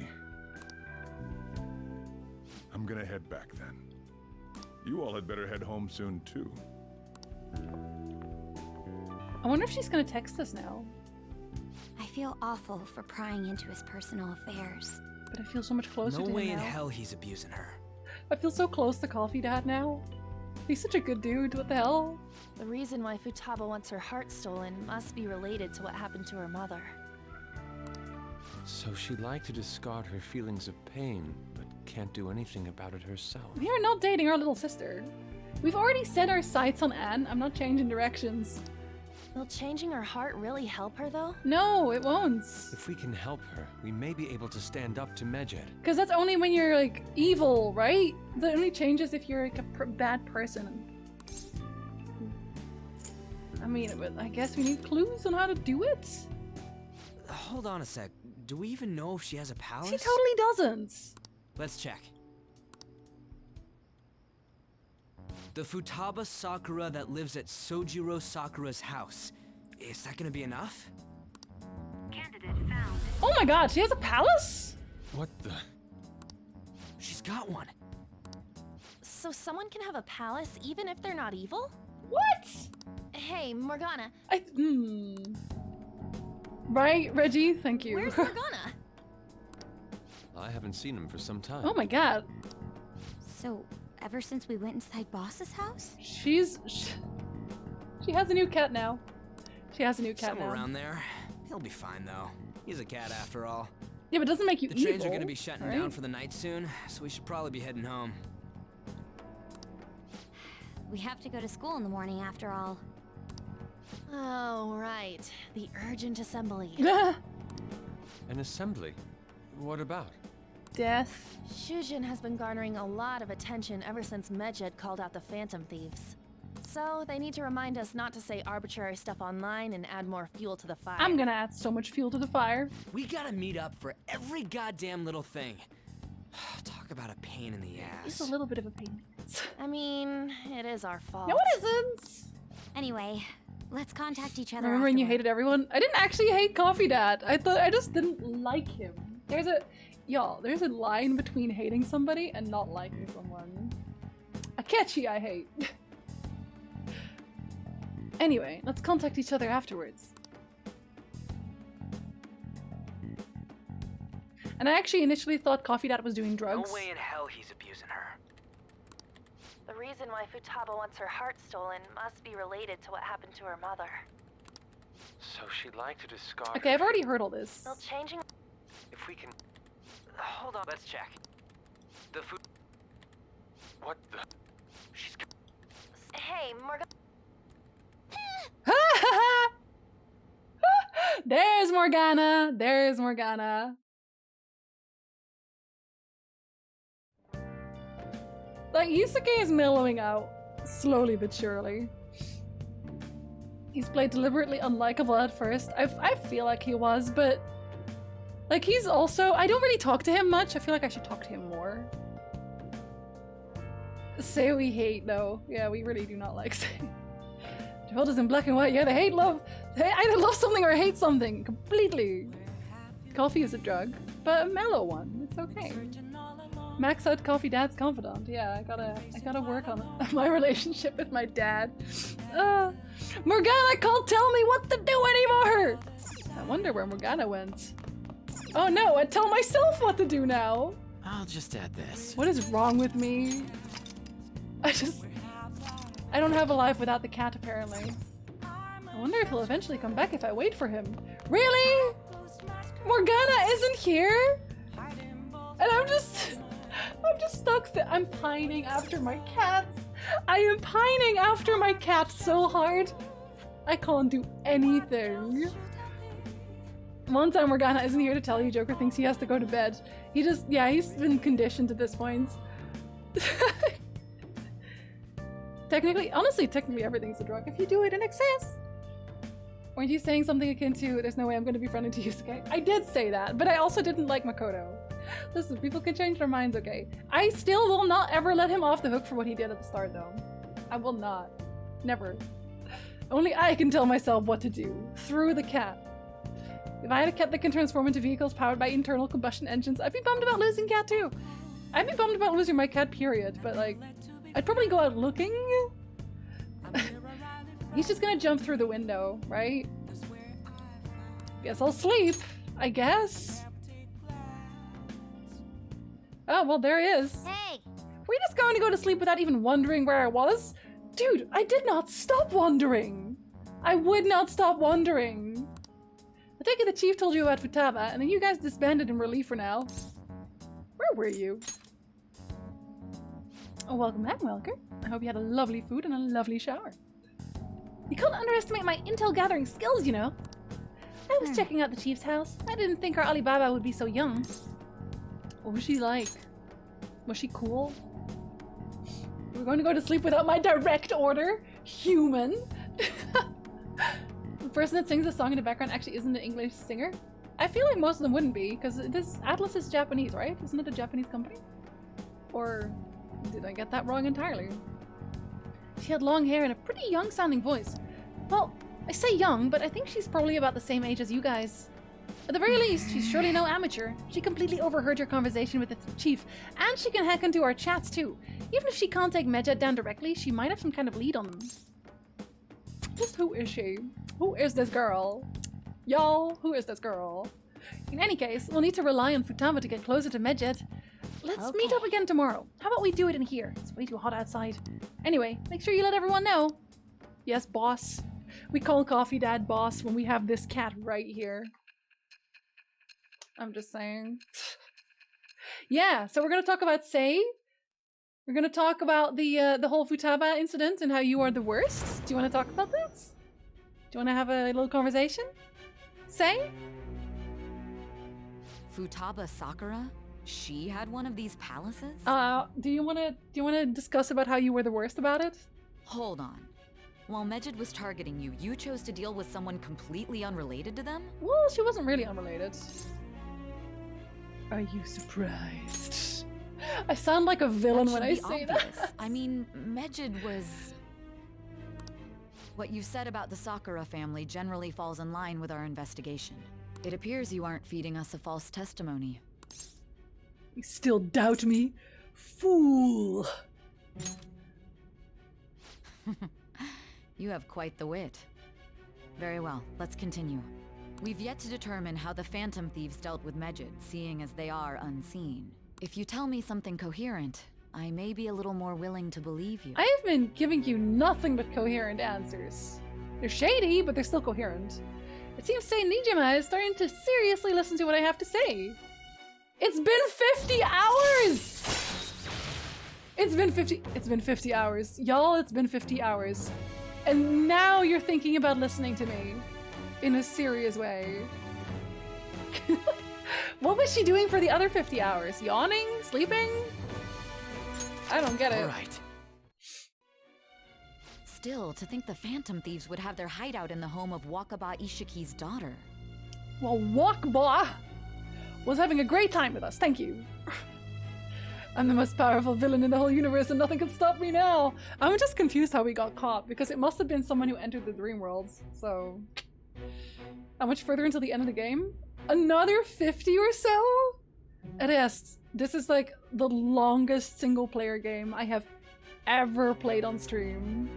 I'm gonna head back then. You all had better head home soon, too. I wonder if she's gonna text us now. I feel awful for prying into his personal affairs. But I feel so much closer No to him way in now. hell he's abusing her. I feel so close to Coffee Dad now. He's such a good dude, what the hell? The reason why Futaba wants her heart stolen must be related to what happened to her mother. So she'd like to discard her feelings of pain, but can't do anything about it herself. We are not dating our little sister. We've already set our sights on Anne. I'm not changing directions. Will changing her heart really help her, though? No, it won't. If we can help her, we may be able to stand up to Medjed. Because that's only when you're, like, evil, right? That only changes if you're, like, a bad person. I mean, but I guess we need clues on how to do it. Hold on a sec. Do we even know if she has a palace? She totally doesn't. Let's check. The Futaba Sakura that lives at Sojiro Sakura's house. Is that gonna be enough? Candidate found. Oh my god, she has a palace? What the? She's got one. So someone can have a palace even if they're not evil? What? Hey, Morgana. Right, Reggie? Thank you. Where's Morgana? I haven't seen him for some time. Oh my god. So, ever since we went inside Boss's house? She has a new cat now. She has a new cat Somewhere now. around there. He'll be fine though. He's a cat after all. Yeah, but it doesn't make you The evil. trains are gonna be shutting right? down for the night soon, so we should probably be heading home. We have to go to school in the morning after all. Oh, right. The urgent assembly. An assembly? What about? Death. Shujin has been garnering a lot of attention ever since Medjed called out the Phantom Thieves. So they need to remind us not to say arbitrary stuff online and add more fuel to the fire. I'm gonna add so much fuel to the fire. We gotta meet up for every goddamn little thing. Talk about a pain in the ass. It's a little bit of a pain. I mean, it is our fault. No, it isn't. Anyway, let's contact each other. Remember when you afterward. hated everyone? I didn't actually hate Coffee Dad. I just didn't like him. There's a line between hating somebody and not liking someone. Akechi I hate. Anyway, let's contact each other afterwards. And I actually initially thought Coffee Dad was doing drugs. No way in hell he's abusing her. The reason why Futaba wants her heart stolen must be related to what happened to her mother. So she'd like to discard. Okay, I've already heard all this. Well, changing. If we can. Hold on, let's check. The food. What the? She's. Hey, Morgana. There's Morgana! There's Morgana. Like, Yusuke is mellowing out, slowly but surely. He's played deliberately unlikable at first. I feel like he was, but... Like, he's also... I don't really talk to him much. I feel like I should talk to him more. Say we hate, though. Yeah, we really do not like saying. The world is in black and white. Yeah, they hate love. They either love something or hate something. Completely. Coffee is a drug, but a mellow one. It's okay. Max out Coffee Dad's confidant. Yeah, I gotta work on my relationship with my dad. Morgana can't tell me what to do anymore! I wonder where Morgana went. Oh no, I tell myself what to do now! I'll just add this. What is wrong with me? I don't have a life without the cat, apparently. I wonder if he'll eventually come back if I wait for him. Really? Morgana isn't here? And I'm just stuck there. I'm pining after my cats. I am pining after my cat so hard. I can't do anything. One time Morgana isn't here to tell you Joker thinks he has to go to bed. He's been conditioned at this point. Technically everything's a drug if you do it in excess. Weren't you saying something akin to, there's no way I'm going to be friendly to Yusuke? I did say that, but I also didn't like Makoto. Listen, people can change their minds, okay? I still will not ever let him off the hook for what he did at the start, though. I will not. Never. Only I can tell myself what to do. Through the cat. If I had a cat that can transform into vehicles powered by internal combustion engines, I'd be bummed about losing cat too. I'd be bummed about losing my cat, period, but like, I'd probably go out looking. He's just gonna jump through the window, right? Guess I'll sleep, I guess. Oh, well, there he is. Hey! Were you just going to go to sleep without even wondering where I was? Dude, I did not stop wondering. I would not stop wondering. I take it the chief told you about Futaba, and then you guys disbanded in relief for now. Where were you? Oh, welcome back, Welker. I hope you had a lovely food and a lovely shower. You can't underestimate my intel gathering skills, you know. I was checking out the chief's house. I didn't think our Alibaba would be so young. What was she like? Was she cool? We're going to go to sleep without my direct order? Human? person that sings the song in the background actually isn't an English singer? I feel like most of them wouldn't be, because this Atlas is Japanese, right? Isn't it a Japanese company? Or did I get that wrong entirely? She had long hair and a pretty young-sounding voice. Well, I say young, but I think she's probably about the same age as you guys. At the very least, she's surely no amateur. She completely overheard your conversation with the chief, and she can hack into our chats too. Even if she can't take Medjed down directly, she might have some kind of lead on them. Just who is she? Who is this girl? Y'all, who is this girl? In any case, we'll need to rely on Futaba to get closer to Medjed. Let's meet up again tomorrow. How about we do it in here? It's way too hot outside. Anyway, make sure you let everyone know. Yes, boss. We call Coffee Dad boss when we have this cat right here. I'm just saying. Yeah, so we're gonna talk about Sei. We're gonna talk about the whole Futaba incident and how you are the worst. Do you want to talk about this? Do you want to have a little conversation? Sei? Futaba Sakura? She had one of these palaces? Do you wanna discuss about how you were the worst about it? Hold on. While Medjed was targeting you, you chose to deal with someone completely unrelated to them? Well, she wasn't really unrelated. Are you surprised? I sound like a villain when I say that. I mean, Medjed was... What you said about the Sakura family generally falls in line with our investigation. It appears you aren't feeding us a false testimony. You still doubt me? Fool! You have quite the wit. Very well, let's continue. We've yet to determine how the Phantom Thieves dealt with Medjed, seeing as they are unseen. If you tell me something coherent, I may be a little more willing to believe you. I have been giving you nothing but coherent answers. They're shady, but they're still coherent. It seems Sei Nijima is starting to seriously listen to what I have to say. It's been 50 hours! It's been 50 hours. Y'all, it's been 50 hours. And now you're thinking about listening to me in a serious way. What was she doing for the other 50 hours? Yawning? Sleeping? I don't get it. All right. Still, to think the Phantom Thieves would have their hideout in the home of Wakaba Ishiki's daughter. Well, Wakaba was having a great time with us, thank you. I'm the most powerful villain in the whole universe and nothing can stop me now. I'm just confused how we got caught, because it must have been someone who entered the Dream Worlds, so... How much further until the end of the game? Another 50 or so? It is. This is like the longest single player game I have ever played on stream.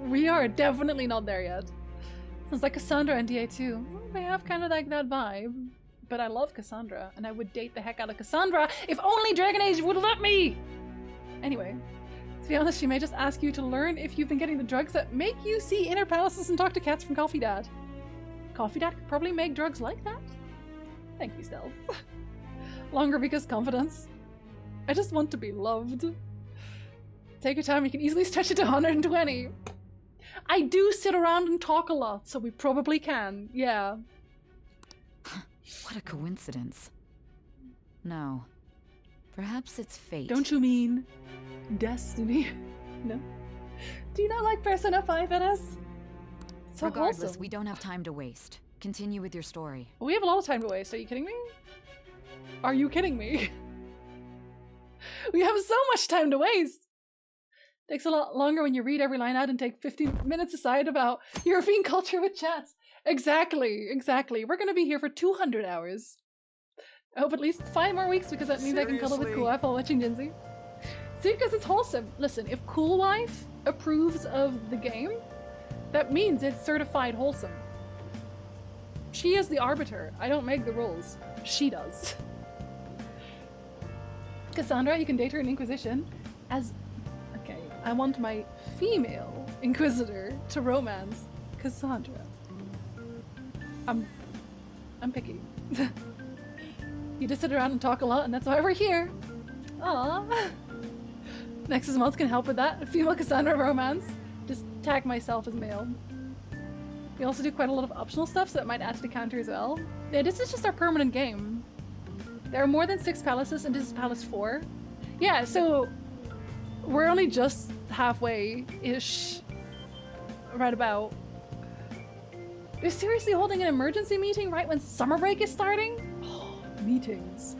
We are definitely not there yet. Sounds like Cassandra and DA2. They have kind of like that vibe. But I love Cassandra, and I would date the heck out of Cassandra if only Dragon Age would let me! Anyway, to be honest, she may just ask you to learn if you've been getting the drugs that make you see inner palaces and talk to cats from Coffee Dad. Coffee Dad could probably make drugs like that? Thank you, Stealth. Longer because confidence. I just want to be loved. Take your time, you can easily stretch it to 120. I do sit around and talk a lot, so we probably can, yeah. What a coincidence. No. Perhaps it's fate. Don't you mean destiny? No? Do you not like Persona 5 NS? So Regardless, wholesome. we don't have time to waste. Continue with your story. We have a lot of time to waste. Are you kidding me? Are you kidding me? We have so much time to waste. Takes a lot longer when you read every line out and take 15 minutes aside about European culture with chats. Exactly, exactly. We're gonna be here for 200 hours. I hope at least 5 more weeks because that means I can cuddle with Cool Wife while watching Jinsey. See, because it's wholesome. Listen, if Cool Wife approves of the game, that means it's certified wholesome. She is the arbiter. I don't make the rules. She does. Cassandra, you can date her in Inquisition as... Okay, I want my female Inquisitor to romance Cassandra. I'm picky. You just sit around and talk a lot, and that's why we're here. Aww. Nexus mods can help with that. Female Cassandra romance. Just tag myself as male. We also do quite a lot of optional stuff, so that might add to the counter as well. Yeah, this is just our permanent game. There are more than 6 palaces, and this is Palace 4. Yeah, so we're only just halfway-ish. Right about. They're seriously holding an emergency meeting right when summer break is starting? Oh, meetings.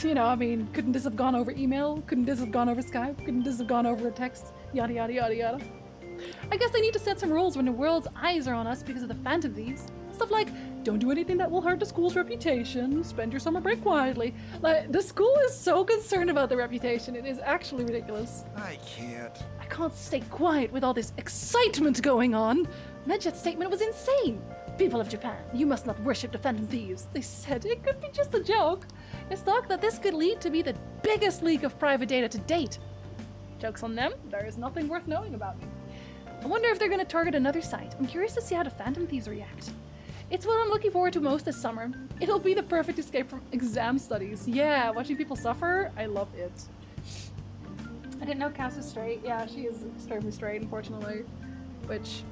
You know, I mean, couldn't this have gone over email? Couldn't this have gone over Skype? Couldn't this have gone over text? Yada yada yada yada. I guess they need to set some rules when the world's eyes are on us because of the Phantom Thieves. Stuff like, don't do anything that will hurt the school's reputation, spend your summer break quietly. Like, the school is so concerned about their reputation, it is actually ridiculous. I can't. I can't stay quiet with all this excitement going on. Medjet's statement was insane. People of Japan, you must not worship the Phantom Thieves. They said it could be just a joke. It's thought that this could lead to be the biggest leak of private data to date. Joke's on them, there is nothing worth knowing about me. I wonder if they're going to target another site. I'm curious to see how the Phantom Thieves react. It's what I'm looking forward to most this summer. It'll be the perfect escape from exam studies. Yeah, watching people suffer, I love it. I didn't know Cass was straight. Yeah, she is extremely straight, unfortunately. Which,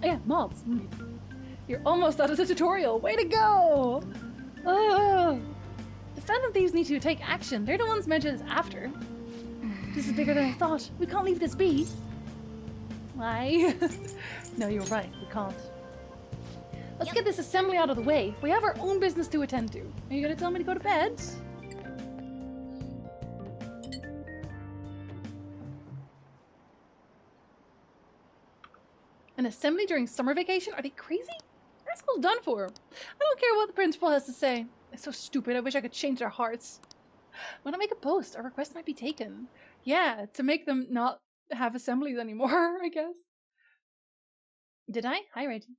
yeah, mods. You're almost out of the tutorial. Way to go! The Phantom Thieves need to take action. They're the ones Medjet is after. This is bigger than I thought. We can't leave this be. Why? No, you're right. We can't. Let's get this assembly out of the way. We have our own business to attend to. Are you gonna tell me to go to bed? An assembly during summer vacation? Are they crazy? Our school's done for. I don't care what the principal has to say. It's so stupid. I wish I could change their hearts. When I make a post, a request might be taken. Yeah, to make them not have assemblies anymore, I guess. Did I? Hi, Reggie.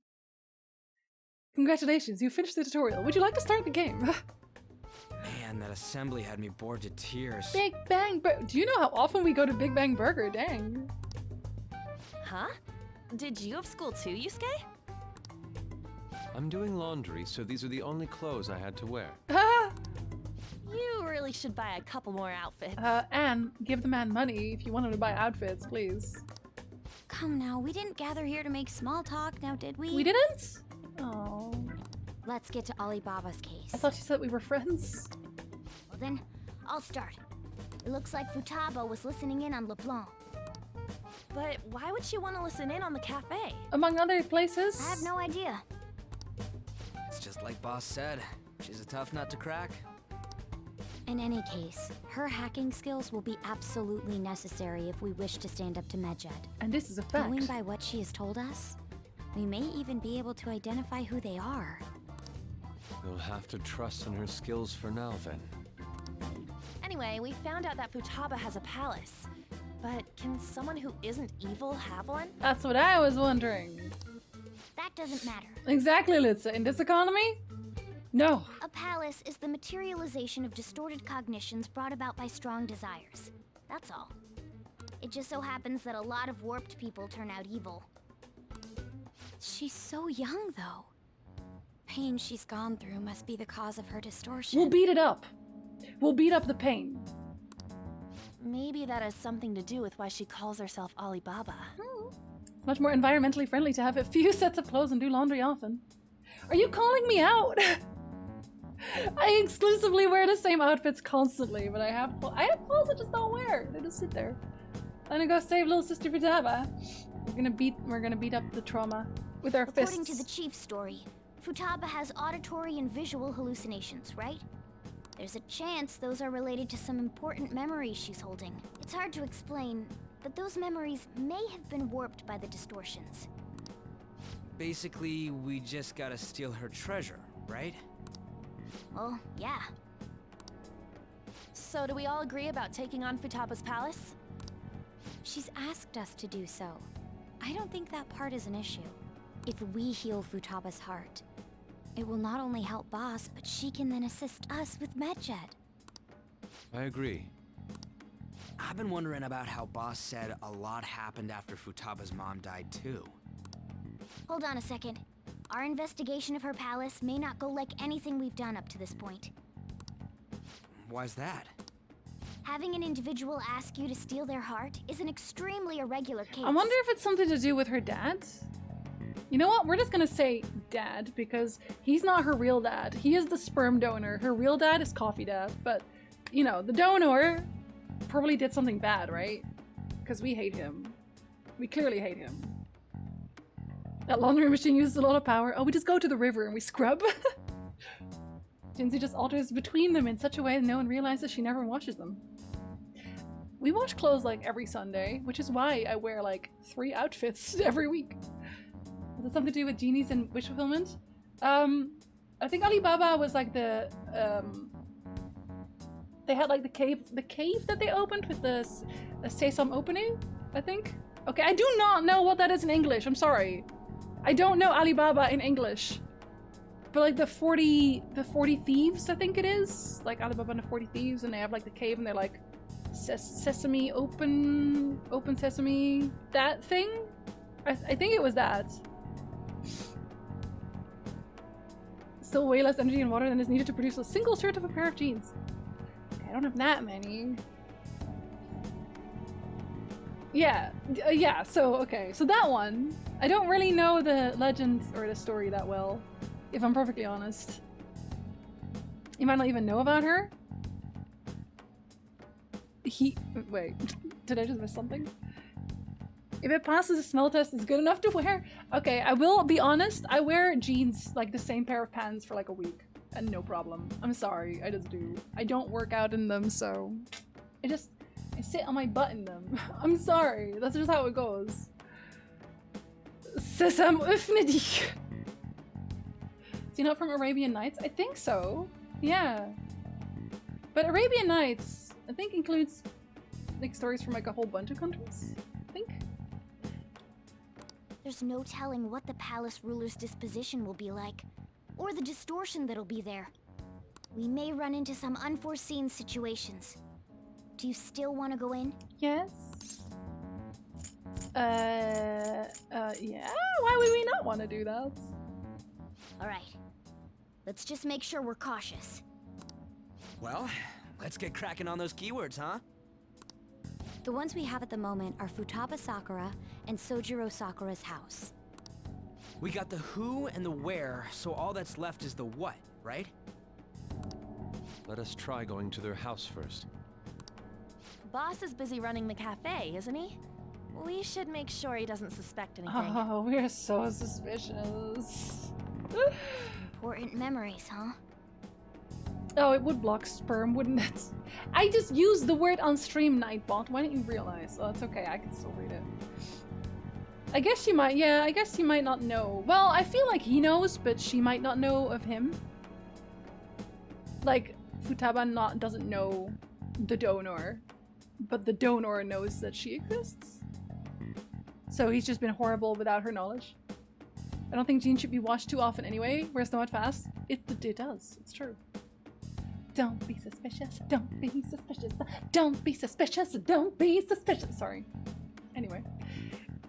Congratulations, you finished the tutorial. Would you like to start the game? Man, that assembly had me bored to tears. Big Bang Burger. Do you know how often we go to Big Bang Burger? Dang. Huh? Did you have school too, Yusuke? I'm doing laundry, so these are the only clothes I had to wear. You really should buy a couple more outfits. Anne, give the man money if you want him to buy outfits, please. Come now, we didn't gather here to make small talk, now did we? We didn't? Oh. Let's get to Alibaba's case. I thought you said we were friends. Well then, I'll start. It looks like Futaba was listening in on LeBlanc. But why would she want to listen in on the cafe? Among other places? I have no idea. It's just like Boss said. She's a tough nut to crack. In any case, her hacking skills will be absolutely necessary if we wish to stand up to Medjet. And this is a fact. Going by what she has told us, we may even be able to identify who they are. You'll have to trust in her skills for now, then. Anyway, we found out that Futaba has a palace. But can someone who isn't evil have one? That's what I was wondering. That doesn't matter. Exactly, Litsa. In this economy? No. A palace is the materialization of distorted cognitions brought about by strong desires. That's all. It just so happens that a lot of warped people turn out evil. She's so young, though. Pain she's gone through must be the cause of her distortion. We'll beat it up. We'll beat up the pain. Maybe that has something to do with why she calls herself Alibaba. It's much more environmentally friendly to have a few sets of clothes and do laundry often. Are you calling me out? I exclusively wear the same outfits constantly, but I have clothes I just don't wear. They just sit there. I'm gonna go save little sister Futaba. We're gonna beat up the trauma with our fists. According to the chief's story, Futaba has auditory and visual hallucinations, right? There's a chance those are related to some important memories she's holding. It's hard to explain, but those memories may have been warped by the distortions. Basically, we just gotta steal her treasure, right? Well, yeah. So do we all agree about taking on Futaba's palace? She's asked us to do so. I don't think that part is an issue. If we heal Futaba's heart, it will not only help Boss, but she can then assist us with Medjet. I agree. I've been wondering about how Boss said a lot happened after Futaba's mom died too. Hold on a second. Our investigation of her palace may not go like anything we've done up to this point. Why's that? Having an individual ask you to steal their heart is an extremely irregular case. I wonder if it's something to do with her dad? You know what? We're just gonna say dad, because he's not her real dad. He is the sperm donor. Her real dad is Coffee Dad, but, you know, the donor probably did something bad, right? Because we hate him. We clearly hate him. That laundry machine uses a lot of power. Oh, we just go to the river and we scrub. Jinsey just alters between them in such a way that no one realizes she never washes them. We wash clothes like every Sunday, which is why I wear like 3 outfits every week. Has it something to do with genies and wish fulfillment? I think Alibaba was like the they had like the cave that they opened with the sesame opening, I think. Okay, I do not know what that is in English. I'm sorry. I don't know Alibaba in English. But like the 40 thieves, I think it is. Like Alibaba and the 40 thieves, and they have like the cave and they're like sesame open sesame, that thing. I think it was that. Still way less energy and water than is needed to produce a single shirt of a pair of jeans. Okay, I don't have that many. Yeah, yeah, so, okay. So that one, I don't really know the legend or the story that well, if I'm perfectly honest. You might not even know about her. Wait, did I just miss something? If it passes the smell test, it's good enough to wear. Okay, I will be honest. I wear jeans, like the same pair of pants for like a week, and no problem. I'm sorry, I just do. I don't work out in them, so I sit on my butt in them. I'm sorry, that's just how it goes. Sesam öffne dich. Is he not from Arabian Nights? I think so. Yeah. But Arabian Nights, I think, includes like stories from like a whole bunch of countries. I think. There's no telling what the palace ruler's disposition will be like, or the distortion that'll be there. We may run into some unforeseen situations. Do you still want to go in? Yes. Yeah? Why would we not want to do that? Alright. Let's just make sure we're cautious. Well, let's get cracking on those keywords, huh? The ones we have at the moment are Futaba Sakura and Sojiro Sakura's house. We got the who and the where, so all that's left is the what, right? Let us try going to their house first. Boss is busy running the cafe, isn't he? We should make sure he doesn't suspect anything. Oh, we're so suspicious. Important memories, huh? Oh, it would block sperm, wouldn't it? I just used the word on stream, Nightbot. Why didn't you realize? Oh, it's okay. I can still read it. I guess she might. Yeah, I guess she might not know. Well, I feel like he knows, but she might not know of him. Like, Futaba doesn't know the donor, but the donor knows that she exists. So he's just been horrible without her knowledge. I don't think Jean should be washed too often anyway. Wears so much fast. It does. It's true. Don't be suspicious. Don't be suspicious. Don't be suspicious. Don't be suspicious. Sorry. Anyway.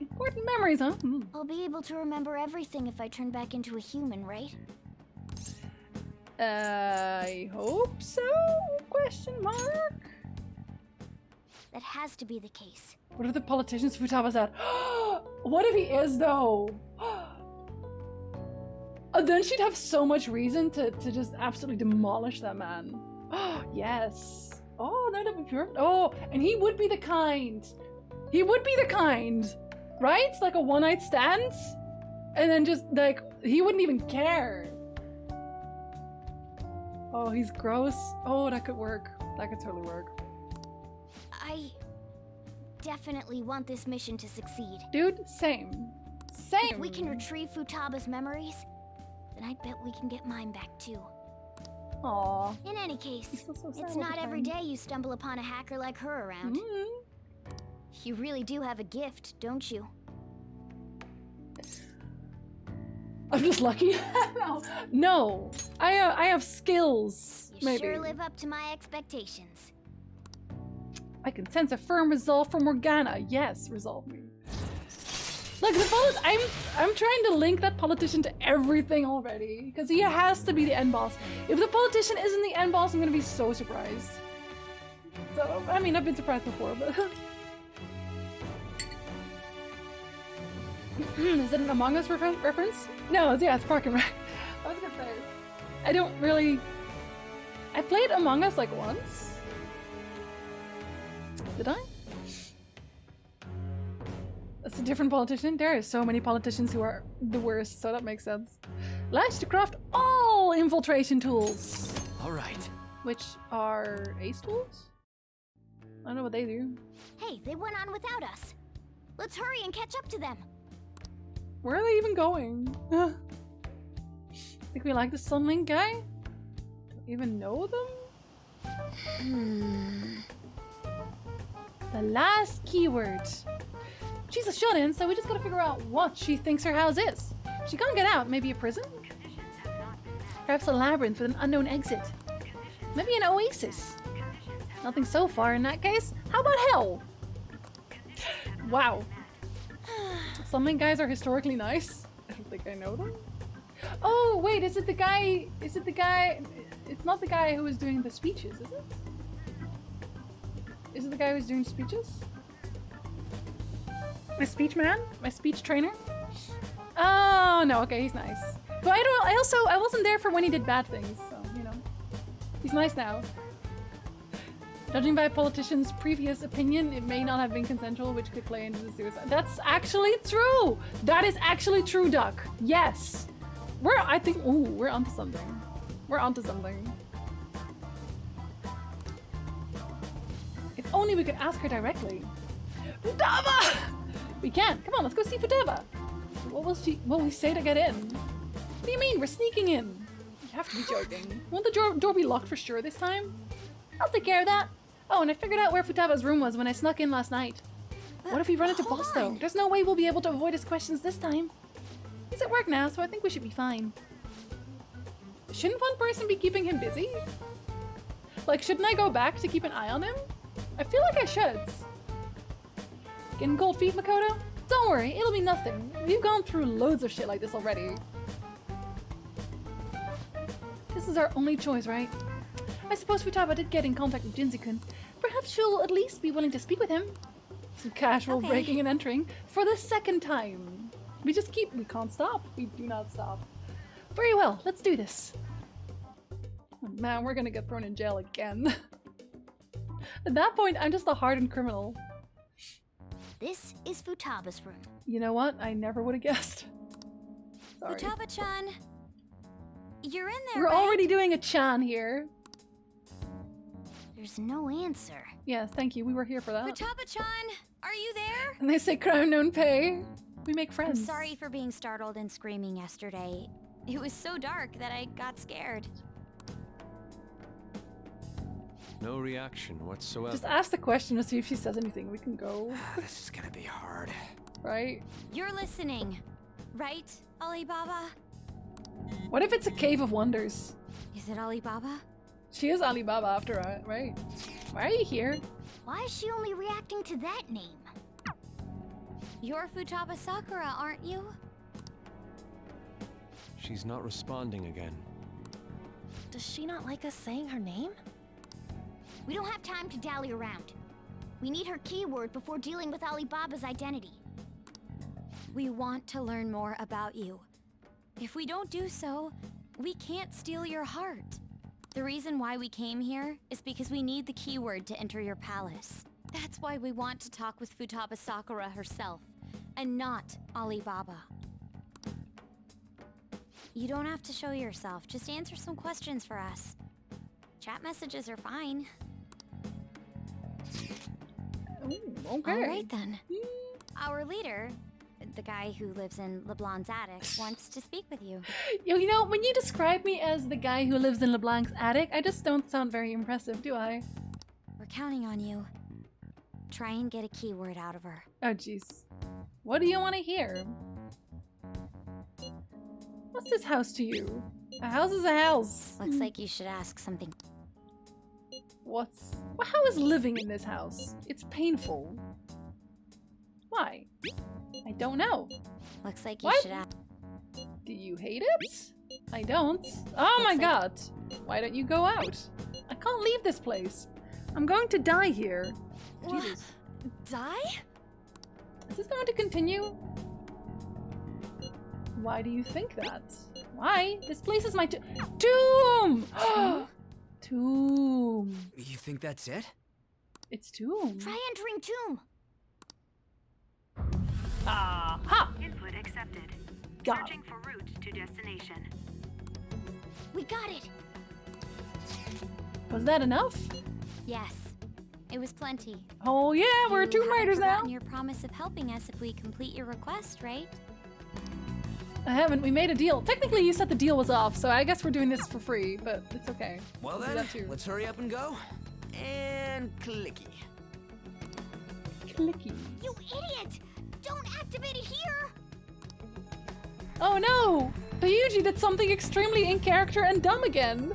Important memories, huh? I'll be able to remember everything if I turn back into a human, right? I hope so? Question mark? That has to be the case. What if the politicians Futaba's at? What if he is, though? Then she'd have so much reason to just absolutely demolish that man. Yes. Oh, that'd be perfect. Oh, and he would be the kind. He would be the kind. Right? Like a one-night stand? And then just, like, he wouldn't even care. Oh, he's gross. Oh, that could work. That could totally work. I definitely want this mission to succeed. Dude, same. Same. If we can retrieve Futaba's memories, then I bet we can get mine back too. Aww. In any case, so it's not every day you stumble upon a hacker like her around. You really do have a gift, don't you? I'm just lucky. No. I have skills. You maybe. sure live up to my expectations. I can sense a firm resolve from Morgana. Yes, resolve me. Look, I'm trying to link that politician to everything already, because he has to be the end boss. If the politician isn't the end boss, I'm gonna be so surprised. So, I mean, I've been surprised before, but... Is it an Among Us reference? No, yeah, it's Park and Rec. I was gonna say, I don't really... I played Among Us like once. Did I? That's a different politician. There are so many politicians who are the worst, so that makes sense. Lash to craft all infiltration tools. All right. Which are ace tools? I don't know what they do. Hey, they went on without us. Let's hurry and catch up to them. Where are they even going? Think we like the Sunlink guy? Don't even know them? The last keyword. She's a shut-in, so we just gotta figure out what she thinks her house is. She can't get out. Maybe a prison? Perhaps a labyrinth with an unknown exit. Maybe an oasis. Nothing so far in that case. How about hell? Wow. Some guys are historically nice. I don't think I know them. Oh, wait, is it the guy? Is it the guy? It's not the guy who was doing the speeches, is it? Is it the guy who's doing speeches? My speech man? My speech trainer? Oh, no, okay, he's nice. But I wasn't there for when he did bad things, so, you know. He's nice now. Judging by a politician's previous opinion, it may not have been consensual, which could play into the suicide. That's actually true! That is actually true, Duck. Yes! We're onto something. We're onto something. If only we could ask her directly. Futaba! We can. Come on, let's go see Futaba. What will we say to get in? What do you mean? We're sneaking in. You have to be joking. Won't the door be locked for sure this time? I'll take care of that. Oh, and I figured out where Futaba's room was when I snuck in last night. What if we run into Boss, though? There's no way we'll be able to avoid his questions this time. He's at work now, so I think we should be fine. Shouldn't one person be keeping him busy? Like, shouldn't I go back to keep an eye on him? I feel like I should. Getting cold feet, Makoto? Don't worry, it'll be nothing. We've gone through loads of shit like this already. This is our only choice, right? I suppose Futaba did get in contact with Jinzu-kun. Perhaps she'll at least be willing to speak with him. Some casual breaking and entering for the second time. We can't stop. We do not stop. Very well, let's do this. Oh, man, we're gonna get thrown in jail again. At that point, I'm just a hardened criminal. This is Futaba's room. You know what? I never would have guessed. Sorry. Futaba-chan, you're in there, We're right? already doing a chan here. There's no answer. Yes, thank you. We were here for that. Futaba-chan, are you there? And they say crown known pay. We make friends. I'm sorry for being startled and screaming yesterday. It was so dark that I got scared. No reaction whatsoever. Just ask the question to see if she says anything. We can go. This is gonna be hard. Right? You're listening, right, Alibaba? What if it's a cave of wonders? Is it Alibaba? She is Alibaba after all, right? Why are you here? Why is she only reacting to that name? You're Futaba Sakura, aren't you? She's not responding again. Does she not like us saying her name? We don't have time to dally around. We need her keyword before dealing with Alibaba's identity. We want to learn more about you. If we don't do so, we can't steal your heart. The reason why we came here is because we need the keyword to enter your palace. That's why we want to talk with Futaba Sakura herself, and not Alibaba. You don't have to show yourself, just answer some questions for us. Chat messages are fine. Ooh, okay. All right then. Our leader, the guy who lives in LeBlanc's attic, wants to speak with you. You know, when you describe me as the guy who lives in LeBlanc's attic, I just don't sound very impressive, do I? We're counting on you. Try and get a keyword out of her. Oh, jeez. What do you want to hear? What's this house to you? A house is a house. Looks like you should ask something. How is living in this house? It's painful. Why? I don't know. Looks like you should ask. Do you hate it? I don't. Oh my god. Why don't you go out? I can't leave this place. I'm going to die here. Jesus. Die? Is this going to continue? Why do you think that? Why? This place is my tomb! Tomb. You think that's it? It's tomb. Try entering tomb. Aha! Input accepted. Got Searching for route to destination. We got it! Was that enough? Yes. It was plenty. Oh yeah, we're You Tomb haven't Raiders now. forgotten your promise of helping us if we complete your request, right? I haven't. We made a deal. Technically, you said the deal was off, so I guess we're doing this for free, but it's okay. Well We'll do then, that too. let's hurry up and go. And clicky. Clicky. You idiot! Don't activate it here! Oh no! Ryuji did something extremely in character and dumb again.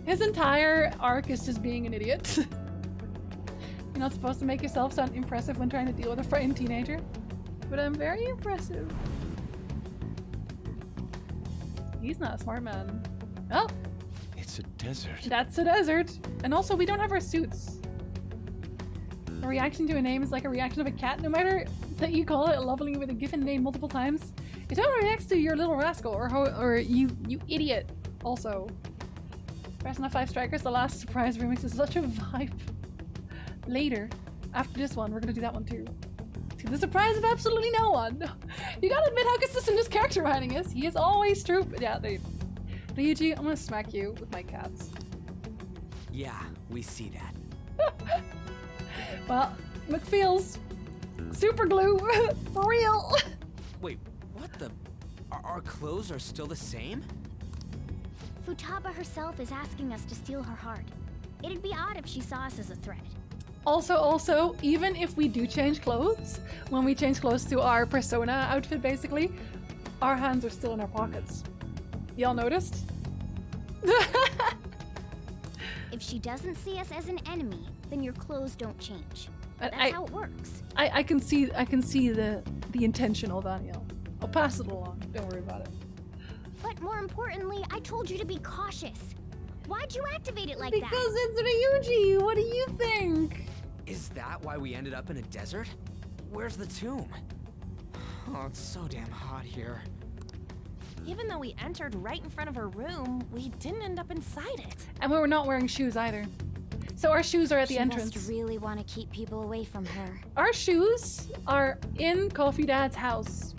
His entire arc is just being an idiot. You're not supposed to make yourself sound impressive when trying to deal with a frightened teenager. But I'm very impressive. He's not a smart man. Oh! It's a desert. That's a desert! And also, we don't have our suits. A reaction to a name is like a reaction of a cat, no matter that you call it lovely with a given name multiple times. It only reacts to your little rascal, or you idiot, also. Persona 5 Strikers, the last surprise remix is such a vibe. Later, after this one, we're gonna do that one too. To the surprise of absolutely no one. You gotta admit how consistent his character writing is. He is always true. Yeah, there you go. Ryuji, I'm gonna smack you with my cats. Yeah, we see that. Well, McFeel's super glue for real. Wait, what the? Our clothes are still the same? Futaba herself is asking us to steal her heart. It'd be odd if she saw us as a threat. Also, even if we do change clothes, when we change clothes to our persona outfit, basically, our hands are still in our pockets. Y'all noticed? If she doesn't see us as an enemy, then your clothes don't change. That's how it works. I can see the intention, Daniel. I'll pass it along. Don't worry about it. But more importantly, I told you to be cautious. Why'd you activate it like Because that? it's Ryuji. What do you think? Is that why we ended up in a desert? Where's the tomb? Oh, it's so damn hot here. Even though we entered right in front of her room, we didn't end up inside it. And we were not wearing shoes either. So our shoes are at the entrance. Must really want to keep people away from her. Our shoes are in Coffee Dad's house.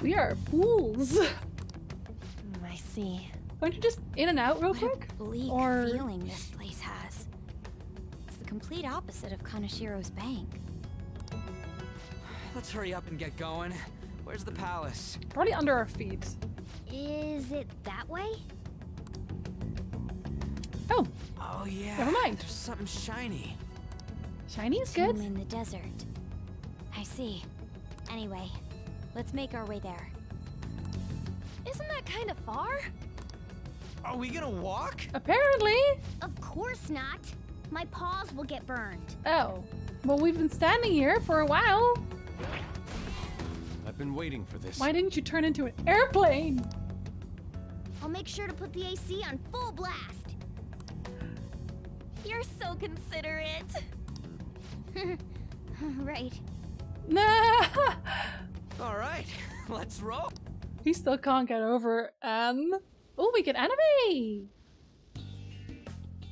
We are fools. I see. Why don't you just in and out real What quick? a bleak Or feeling this place has. It's the complete opposite of Kanashiro's bank. Let's hurry up and get going. Where's the palace? probably under our feet. Is it that way? Oh, Oh yeah. Never mind. There's something shiny. shiny is Tomb good. in the desert. I see. Anyway, let's make our way there. Isn't that kind of far? Are we gonna walk? Apparently. Of course not. My paws will get burned. Oh, well, we've been standing here for a while. I've been waiting for this. Why didn't you turn into an airplane? I'll make sure to put the AC on full blast. You're so considerate. Right. Nah. All right, let's roll. He still can't get over and oh, we get anime.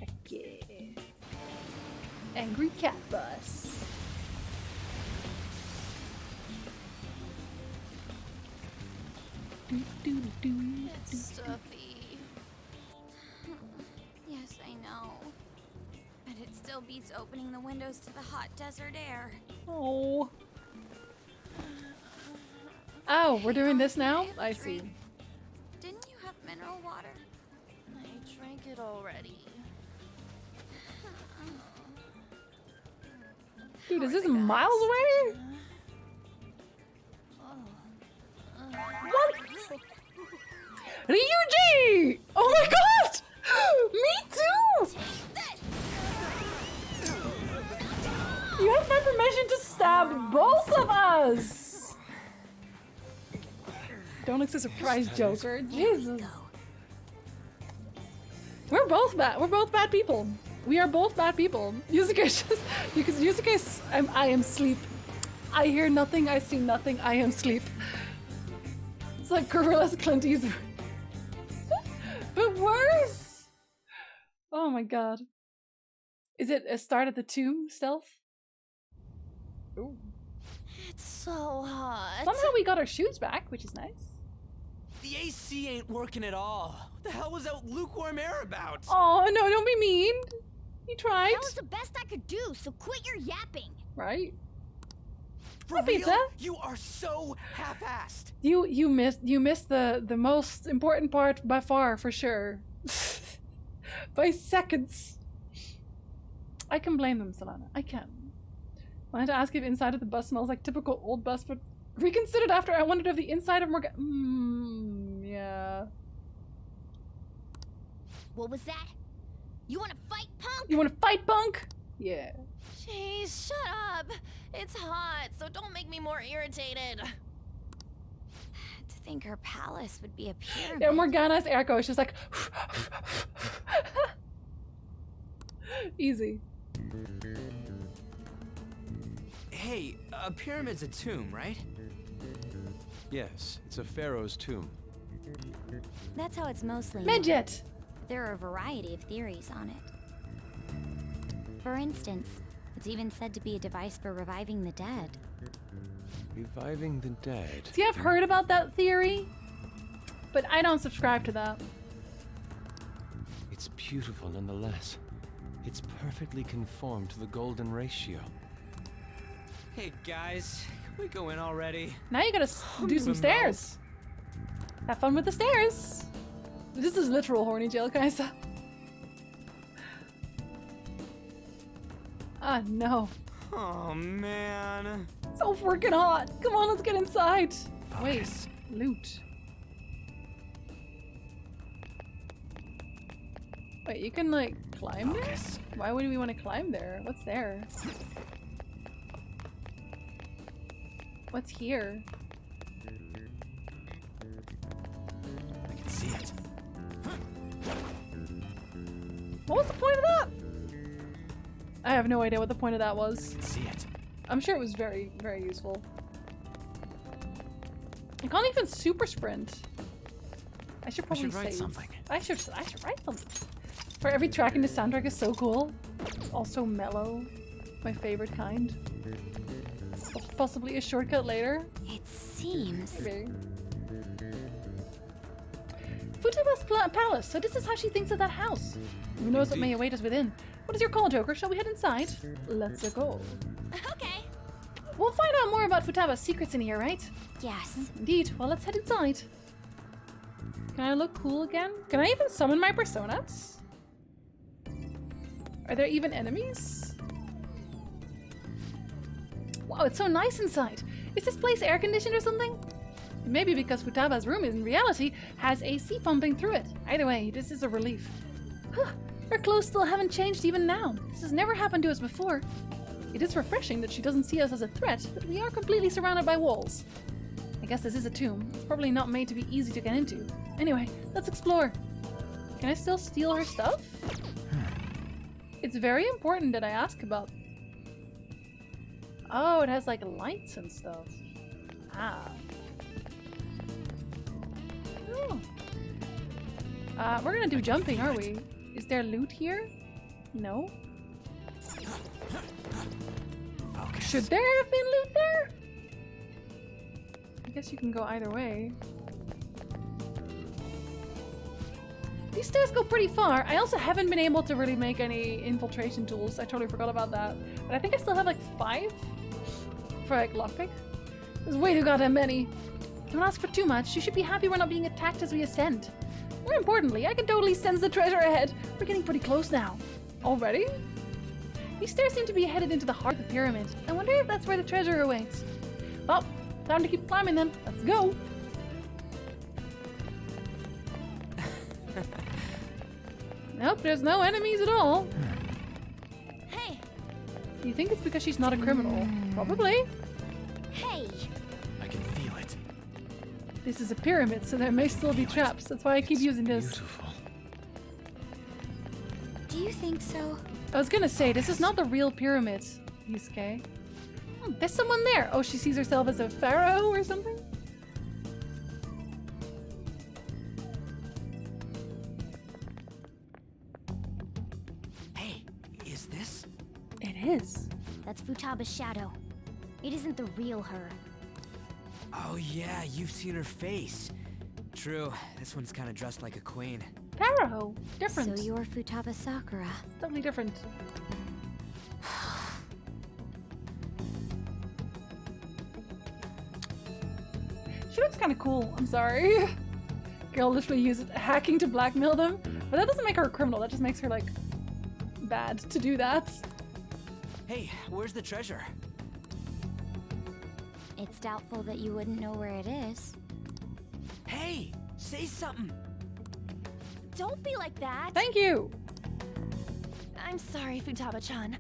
Heck yeah. Angry cat bus. Do, do, do, do, It's stuffy. Yes, I know. But it still beats opening the windows to the hot desert air. Oh. Oh, we're doing this now? I see. Didn't you have mineral water? I drank it already. Dude, is this miles away? What? Ryuji! Oh my god! Me too! You have my permission to stab both of us! Don't look so surprised, Joker. Jesus. We're both bad. We're both bad people. We are both bad people. Yusuke's just because Yusuke's I am sleep. I hear nothing, I see nothing, I am sleep. It's like Gorilla's Clint Eastwood. But worse! Oh my god. Is it a start at the tomb stealth? Ooh. It's so hot. Somehow we got our shoes back, which is nice. The AC ain't working at all. What the hell was that lukewarm air about? Oh no, don't be mean. You tried. That was the best I could do, so quit your yapping. Right? For Hi, real? Pizza. You are so half-assed. You missed the most important part by far, for sure. By seconds. I can blame them, Solana. I can. Wanted to ask if inside of the bus smells like typical old bus, but reconsidered after I wondered if the inside of yeah. What was that? You want to fight, punk? You want to fight, punk? Yeah. Jeez, shut up. It's hot, so don't make me more irritated. To think her palace would be a pyramid. Yeah, Morgana's echo is just like easy. Hey, a pyramid's a tomb, right? Yes, it's a pharaoh's tomb. That's how it's mostly Midget! There are a variety of theories on it. For instance, it's even said to be a device for reviving the dead. Reviving the dead. See, I've heard about that theory, but I don't subscribe to that. It's beautiful nonetheless. It's perfectly conformed to the golden ratio. Hey guys, can we go in already? Now you gotta do some stairs. Have fun with the stairs. This is literal horny jail, Kaisa. Ah, no. Oh man. So freaking hot. Come on, let's get inside. Wait, loot. Wait, you can like climb there? Why would we want to climb there? What's there? What's here? I can see it. What was the point of that? I have no idea what the point of that was. I can see it. I'm sure it was very, very useful. I can't even super sprint. I should probably write save. something. I should write something. For every track in the soundtrack is so cool. It's also mellow. My favorite kind. Possibly a shortcut later. It seems. Maybe. Futaba's palace. So this is how she thinks of that house. Who knows what may await us within? What is your call, Joker? Shall we head inside? Let's go. Okay. We'll find out more about Futaba's secrets in here, right? Yes. Indeed. Well, let's head inside. Can I look cool again? Can I even summon my personas? Are there even enemies? Wow, it's so nice inside. Is this place air conditioned or something? Maybe because Futaba's room in reality has AC pumping through it. Either way, this is a relief. Her clothes still haven't changed even now. This has never happened to us before. It is refreshing that she doesn't see us as a threat, but we are completely surrounded by walls. I guess this is a tomb. It's probably not made to be easy to get into. Anyway, let's explore. Can I still steal her stuff? It's very important that I ask about. Oh, it has like lights and stuff. Ah. Oh. We're gonna do jumping, are we? Is there loot here? No. Should there have been loot there? I guess you can go either way. These stairs go pretty far. I also haven't been able to really make any infiltration tools. I totally forgot about that. But I think I still have like 5 for like lockpick. There's way too goddamn many. Don't ask for too much. You should be happy we're not being attacked as we ascend. More importantly, I can totally sense the treasure ahead. We're getting pretty close now. Already? These stairs seem to be headed into the heart of the pyramid. I wonder if that's where the treasure awaits. Well, time to keep climbing then. Let's go. Nope, there's no enemies at all. Hey! You think it's because she's not a criminal? Probably. Hey! I can feel it. This is a pyramid, so there may still be traps. That's why I keep using this. Beautiful. Do you think so? I was gonna say, this is not the real pyramid, Yusuke. There's someone there. Oh, she sees herself as a pharaoh or something? Hey, is this this? It is. That's Futaba's shadow. It isn't the real her. Oh yeah, you've seen her face. True, this one's kind of dressed like a queen. Pharaoh. Different. So you're Futaba Sakura. Totally different. She looks kind of cool. I'm sorry. Girl literally used hacking to blackmail them. But that doesn't make her a criminal. That just makes her, like, bad to do that. Hey, where's the treasure? It's doubtful that you wouldn't know where it is. Hey, say something. Don't be like that. Thank you. I'm sorry, Futaba-chan.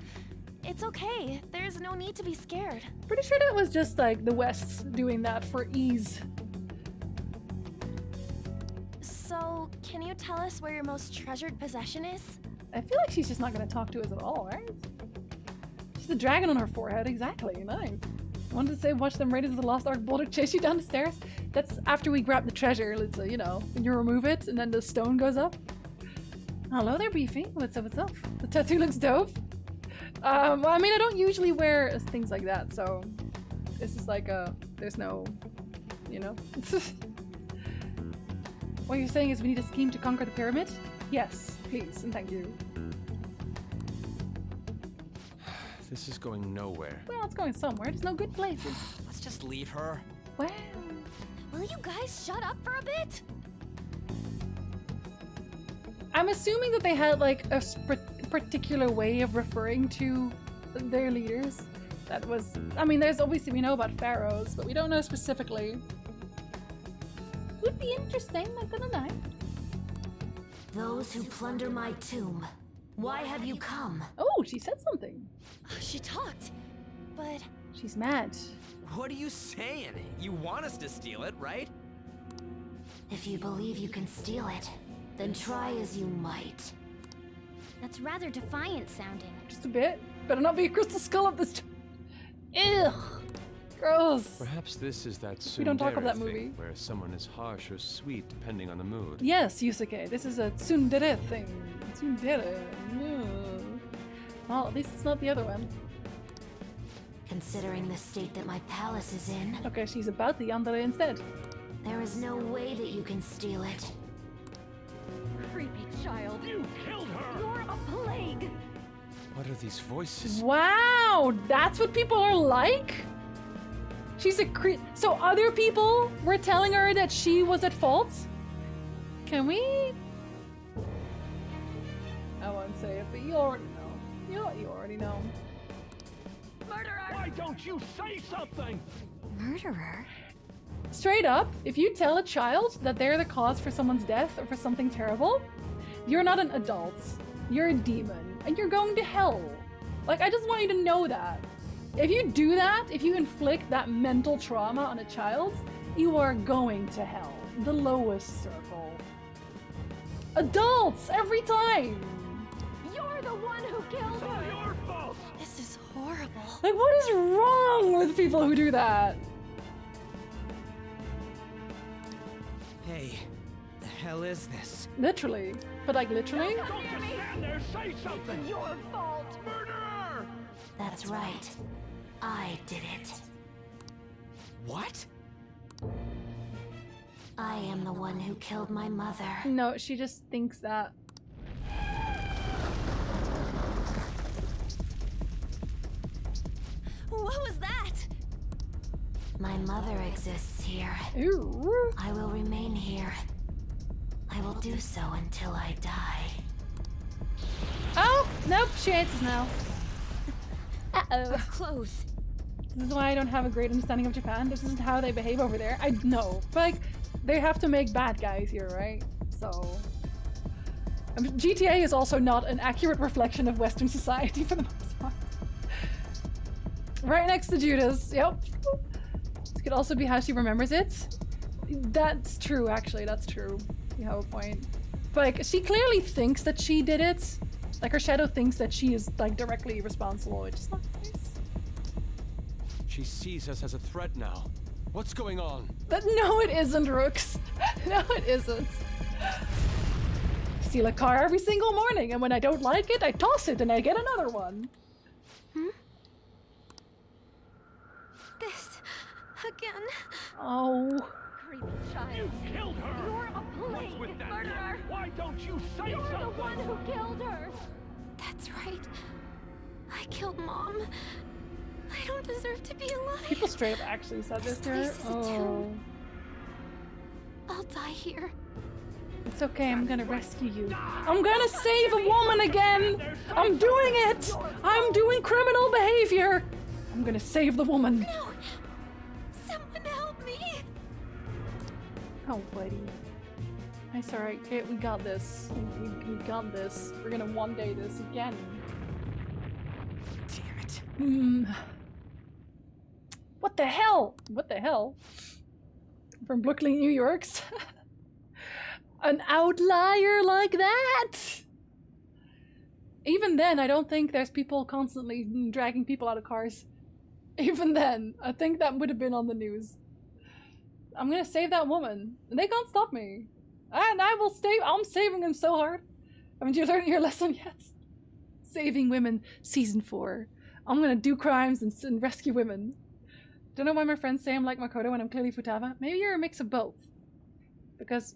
It's okay. There's no need to be scared. Pretty sure that was just, like, the West doing that for ease. So, can you tell us where your most treasured possession is? I feel like she's just not going to talk to us at all, right? She's a dragon on her forehead. Exactly. Nice. Wanted to say watch them Raiders of the Lost Ark boulder chase you down the stairs. That's after we grab the treasure. Let's you know, when you remove it and then the stone goes up. Hello there, Beefy. What's up, what's up? The tattoo looks dope. Well, I mean, I don't usually wear things like that, so this is like there's no, you know. What you're saying is we need a scheme to conquer the pyramid? Yes, please, and thank you. This is going nowhere. Well, it's going somewhere. There's no good places. Let's just leave her. Well, will you guys shut up for a bit? I'm assuming that they had like a particular way of referring to their leaders. That was, I mean, there's obviously we know about pharaohs, but we don't know specifically. Would be interesting, not gonna lie. Those who plunder my tomb, why have you come? Oh, she said something. She talked, but she's mad. What are you saying? You want us to steal it, right? If you believe you can steal it, then try as you might. That's rather defiant sounding. Just a bit. Better not be a crystal skull at this time. Ugh. Gross. Perhaps this is that We don't talk of tsundere that thing, movie. where someone is harsh or sweet depending on the mood. Yes, Yusuke, this is a tsundere thing. Tsundere. No. Well, at least it's not the other one. Considering the state that my palace is in. Okay, she's about the yandere instead. There is no way that you can steal it. Creepy child. You killed her. You're a plague. What are these voices? Wow, that's what people are like? She's a so other people were telling her that she was at fault? Can we? I won't say it, but you already know. You already know. Murderer! Why don't you say something? Murderer? Straight up, if you tell a child that they're the cause for someone's death or for something terrible, you're not an adult. You're a demon, and you're going to hell. Like, I just want you to know that. If you do that, if you inflict that mental trauma on a child, you are going to hell. The lowest circle. Adults, every time! You're the one who killed her! It's your fault! This is horrible. Like, what is wrong with people who do that? Hey, the hell is this? Literally. But like, literally? Don't just stand there, say something! It's your fault! Murderer! That's right. I did it. What? I am the one who killed my mother. No, she just thinks that. What was that? My mother exists here. Ooh. I will remain here. I will do so until I die. Oh, nope, she hates us now. Uh-oh. Close. This is why I don't have a great understanding of Japan. This isn't how they behave over there. I know, but like, they have to make bad guys here, right? So... GTA is also not an accurate reflection of Western society for the most part. Right next to Judas, yep. This could also be how she remembers it. That's true, actually, that's true. You have a point. But like, she clearly thinks that she did it. Like, her shadow thinks that she is, like, directly responsible, which is not nice. She sees us as a threat now. What's going on? No, it isn't, Rooks. No, it isn't. steal a car every single morning, and when I don't like it, I toss it and I get another one. This again. Oh. Creepy child. You killed her! You're a plague with that murderer. cat? Why don't you say You're something? the one who killed her. That's right. I killed Mom. I don't deserve to be alive. People straight up actually said this to her. This place is a tomb. I'll die here. It's okay, I'm gonna rescue you. I'm gonna save a woman again! I'm doing it! I'm doing criminal behavior! I'm gonna save the woman. No! Someone help me! Oh, buddy. It's alright, Kate, we got this. We got this. We're gonna one day this again. Damn it. What the hell? What the hell? From Brooklyn, New York's. An outlier like that? Even then, I don't think there's people constantly dragging people out of cars. Even then, I think that would have been on the news. I'm gonna save that woman. And they can't stop me. And I will stay. I'm saving them so hard. Haven't you learned your lesson yet? Saving Women, Season 4. I'm gonna do crimes and rescue women. Don't know why my friends say I'm like Makoto when I'm clearly Futaba. Maybe you're a mix of both. Because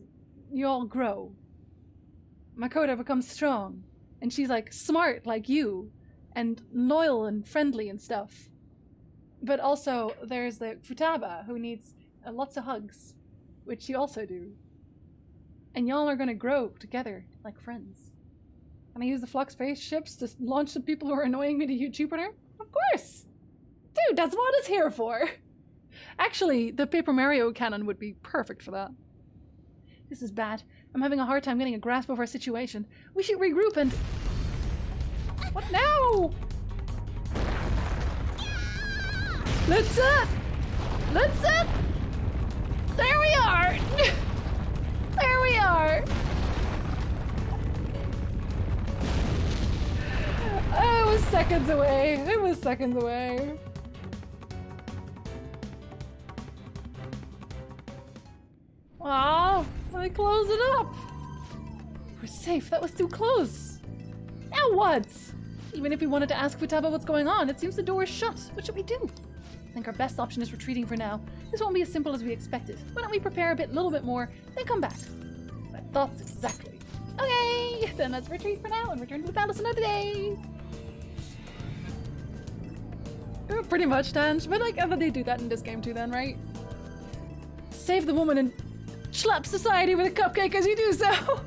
you all grow. Makoto becomes strong. And she's like smart like you. And loyal and friendly and stuff. But also there's the Futaba who needs lots of hugs. Which you also do. And y'all are gonna grow together like friends. Can I use the Flux spaceships to launch the people who are annoying me to Jupiter? Of course! Dude, that's what it's here for! Actually, the Paper Mario cannon would be perfect for that. This is bad. I'm having a hard time getting a grasp of our situation. We should regroup and... What now? Let's There we are! There we are! It was seconds away. It was seconds away. Ah, I close it up. We're safe. That was too close. Now what? Even if we wanted to ask Futaba what's going on, it seems the door is shut. What should we do? I think our best option is retreating for now. This won't be as simple as we expected. Why don't we prepare a little bit more, then come back? My thoughts exactly. Okay, then let's retreat for now and return to the palace another day. Pretty much, Tanj, but like, I thought they do that in this game too then, right? Save the woman and slap society with a cupcake as you do so!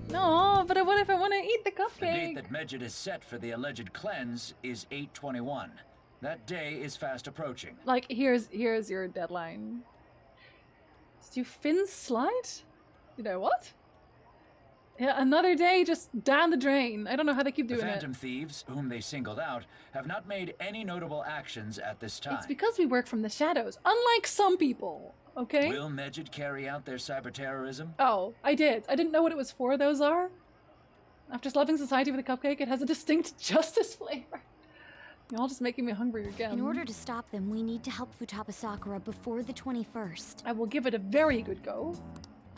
No, but what if I want to eat the cupcake? The date that Medjed is set for the alleged cleanse is 8/21. That day is fast approaching. Like, here's your deadline. Do fins slide? You know what? Yeah, another day just down the drain. I don't know how they keep doing The Phantom it. Thieves, whom they singled out, have not made any notable actions at this time. It's because we work from the shadows, unlike some people, okay? Will Medjed carry out their cyber terrorism? Oh, I did. I didn't know what it was for, those are. After slapping society with a cupcake, it has a distinct justice flavor. You're all just making me hungry again. In order to stop them, we need to help Futaba Sakura before the 21st. I will give it a very good go.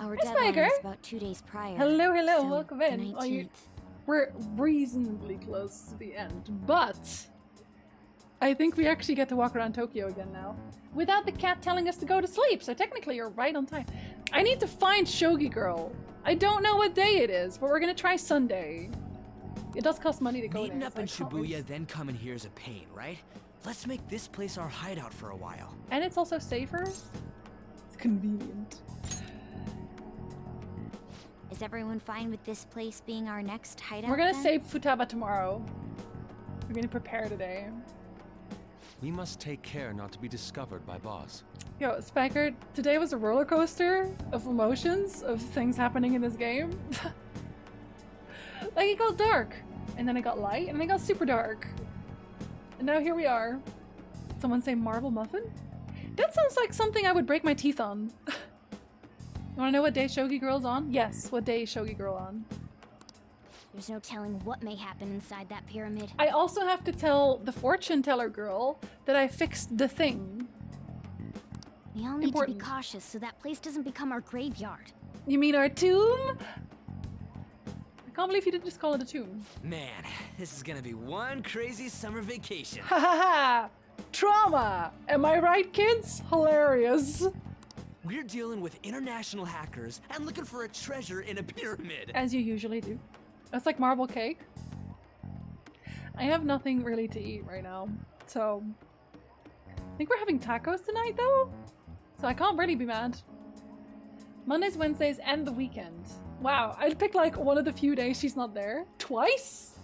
Our Hi, deadline Spiker. is about 2 days prior. Hello, so welcome the in. 19th. We're reasonably close to the end, but I think we actually get to walk around Tokyo again now. Without the cat telling us to go to sleep, so technically you're right on time. I need to find Shogi Girl. I don't know what day it is, but we're gonna try Sunday. It does cost money to go Meeting there. up so I in can't wait. Shibuya, then coming here is a pain, right? Let's make this place our hideout for a while. And it's also safer. It's convenient. Is everyone fine with this place being our next hideout? We're gonna then? save Futaba tomorrow. We're gonna prepare today. We must take care not to be discovered by Boss. Yo, Spiker, today was a roller coaster of emotions, of things happening in this game. Like, it got dark, and then it got light, and then it got super dark. And now here we are. Someone say marble muffin? That sounds like something I would break my teeth on. You wanna know what day Shogi Girl's on? Yes, what day is Shogi Girl on? There's no telling what may happen inside that pyramid. I also have to tell the fortune teller girl that I fixed the thing. We all need Important. to be cautious so that place doesn't become our graveyard. You mean our tomb? I can't believe you didn't just call it a tune. Man, this is gonna be one crazy summer vacation. Ha ha ha! Trauma! Am I right, kids? Hilarious. We're dealing with international hackers and looking for a treasure in a pyramid. As you usually do. That's like marble cake. I have nothing really to eat right now, so I think we're having tacos tonight though, so I can't really be mad. Mondays, Wednesdays, and the weekend. Wow, I'd pick like one of the few days she's not there. Twice?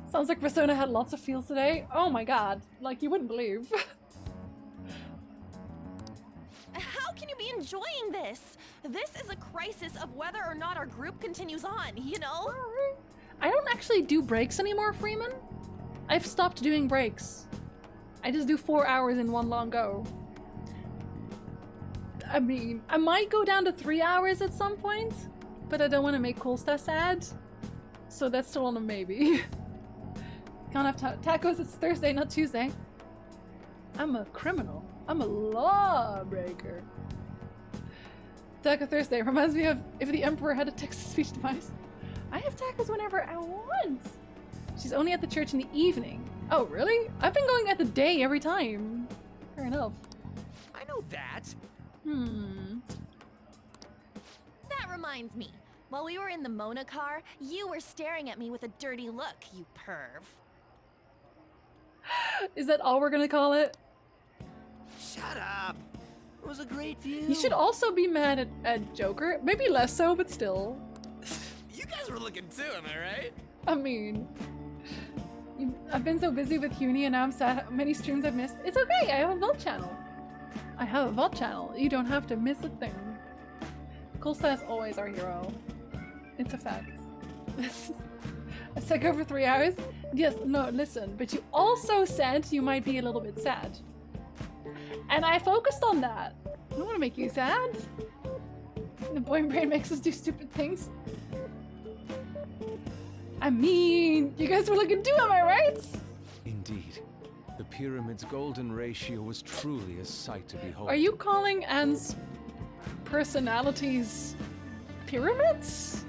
Sounds like Persona had lots of feels today. Oh my god, like you wouldn't believe. How can you be enjoying this? This is a crisis of whether or not our group continues on, you know? I don't actually do breaks anymore, Freeman. I've stopped doing breaks. I just do 4 hours in one long go. I mean, I might go down to 3 hours at some point, but I don't want to make Coolsta sad. So that's still on a maybe. Can't have tacos, it's Thursday, not Tuesday. I'm a criminal. I'm a lawbreaker. Taco Thursday reminds me of if the Emperor had a text-to-speech device. I have tacos whenever I want. She's only at the church in the evening. Oh, really? I've been going at the day every time. Fair enough. I know that. That reminds me. While we were in the Mona car, you were staring at me with a dirty look, you perv. Is that all we're gonna call it? Shut up. It was a great view. You should also be mad at Joker. Maybe less so, but still. You guys were looking too, am I right? I mean, I've been so busy with uni and now I'm sad how many streams I've missed. It's okay, I have a VOD channel. I have a VOD channel. You don't have to miss a thing. Coolsta is always our hero. It's a fact. I took over 3 hours. Yes, no, listen, but you also said you might be a little bit sad. And I focused on that. I don't want to make you sad. The boy brain makes us do stupid things. I mean, you guys were looking too, am I right? Indeed. The pyramid's golden ratio was truly a sight to behold. Are you calling Anne's personalities pyramids?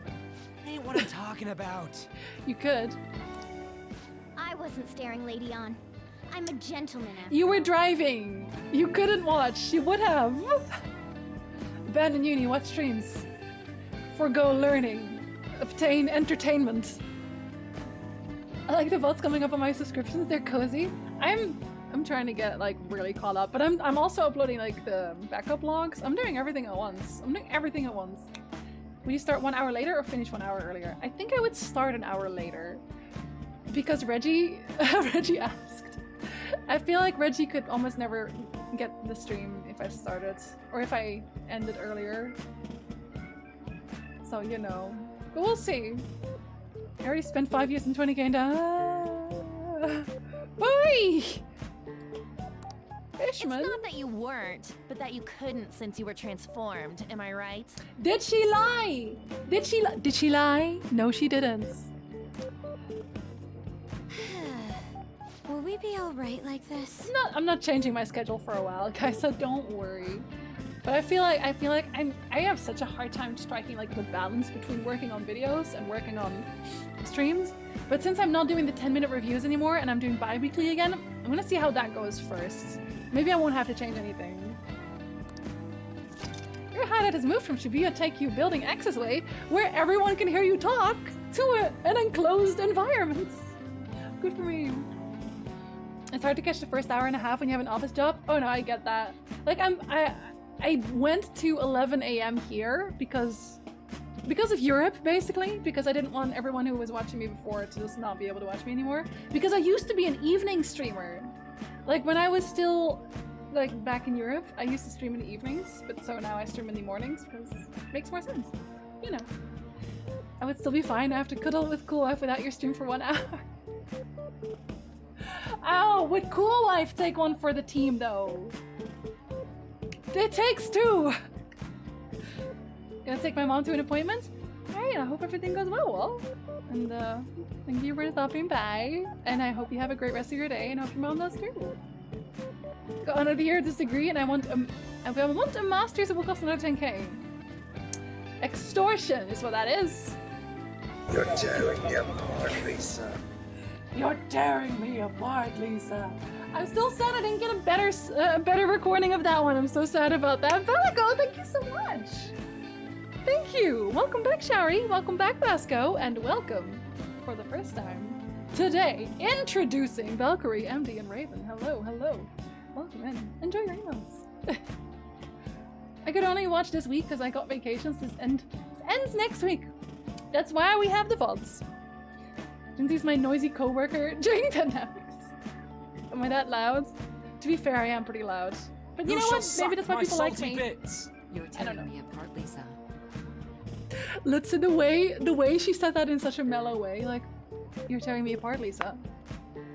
That ain't what I'm talking about. You could. I wasn't staring Lady on. I'm a gentleman after You were driving. You couldn't watch. You would have. Abandon uni, watch streams. Forgo learning. Obtain entertainment. I like the votes coming up on my subscriptions. They're cozy. I'm trying to get like really caught up, but I'm also uploading like the backup logs. I'm doing everything at once. Will you start 1 hour later or finish 1 hour earlier? I think I would start an hour later because Reggie asked. I feel like Reggie could almost never get the stream if I started or if I ended earlier. So you know, but we'll see. I already spent 5 years and 20k and boy! Fishman. It's not that you weren't, but that you couldn't since you were transformed, am I right? Did she lie? Did she lie? No, she didn't. Will we be alright like this? I'm not changing my schedule for a while, guys, so don't worry. But I feel like I have such a hard time striking like the balance between working on videos and working on streams. But since I'm not doing the 10-minute reviews anymore and I'm doing bi-weekly again, I'm gonna see how that goes first. Maybe I won't have to change anything. Your hideout has moved from Shibuya Taikyu Building Access Way, where everyone can hear you talk, to an enclosed environment. Good for me. It's hard to catch the first hour and a half when you have an office job. Oh no, I get that. Like I went to 11 a.m. here because of Europe, basically, because I didn't want everyone who was watching me before to just not be able to watch me anymore. Because I used to be an evening streamer. Like when I was still like back in Europe, I used to stream in the evenings, but so now I stream in the mornings because it makes more sense. You know. I would still be fine. I have to cuddle with Cool Wife without your stream for 1 hour. Ow, would Cool Wife take one for the team though? It takes two! Gonna take my mom to an appointment? Alright, I hope everything goes well. And thank you for stopping by. And I hope you have a great rest of your day and hope your mom does too. Got another year disagree and I want a master's that will cost another 10k. Extortion is what that is. You're tearing me apart, Lisa. You're tearing me apart, Lisa. I'm still sad I didn't get a better recording of that one. I'm so sad about that. Belico, thank you so much. Thank you. Welcome back, Shari. Welcome back, Vasco. And welcome, for the first time, today, introducing Valkyrie, MD, and Raven. Hello, hello. Welcome in. Enjoy your emails. I could only watch this week because I got vacations. This ends next week. That's why we have the VODs. Lindsay's my noisy co-worker during pandemics. Am I that loud? To be fair, I am pretty loud. But you know what? Maybe that's why people like me. Bits. You're tearing me apart, Lisa. Listen, the way she said that in such a mellow way, like, you're tearing me apart, Lisa.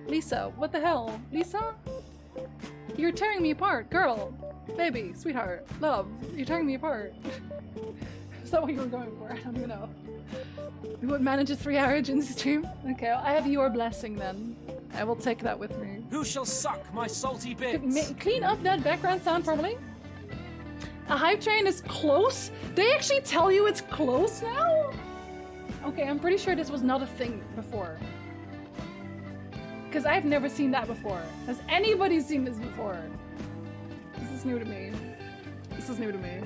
Lisa, what the hell? Lisa? You're tearing me apart, girl. Baby, sweetheart, love, you're tearing me apart. Is that what you were going for? I don't even know. We would manage a 3-hour Jinzy stream? Okay, I have your blessing then. I will take that with me. Who shall suck my salty bits? Clean up that background sound properly. A hype train is close? They actually tell you it's close now? Okay, I'm pretty sure this was not a thing before. Because I've never seen that before. Has anybody seen this before? This is new to me. This is new to me.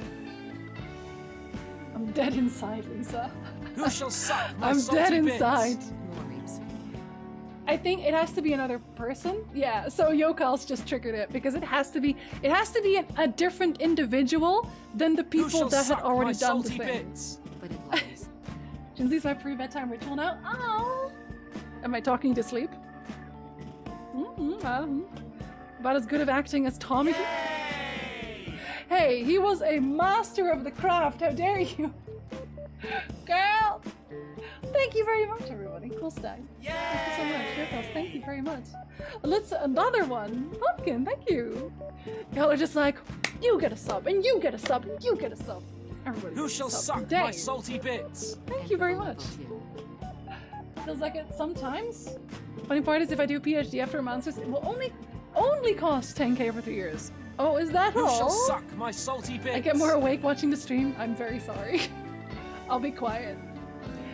I'm dead inside, Lisa. Who shall suck my I'm salty dead bits? inside. I think it has to be another person. Yeah, so Yokal's just triggered it because it has to be a different individual than the people that had already done the thing. Jinzy's my pre-bedtime ritual now. Oh, am I talking to sleep? About as good of acting as Tommy. Hey, he was a master of the craft. How dare you, girl? Thank you very much, everybody. Cool stag. Thank you so much. Yourselves, thank you very much. Let's another one. Pumpkin, thank you. Y'all are just like, you get a sub, and you get a sub, and you get a sub. Everybody. Who shall suck Dang. my salty bits? Thank you very much. Feels like it sometimes. Funny part is if I do a PhD after a master's, it will only cost 10k for 3 years. Oh, is that all? Who shall suck my salty bits? I get more awake watching the stream. I'm very sorry. I'll be quiet.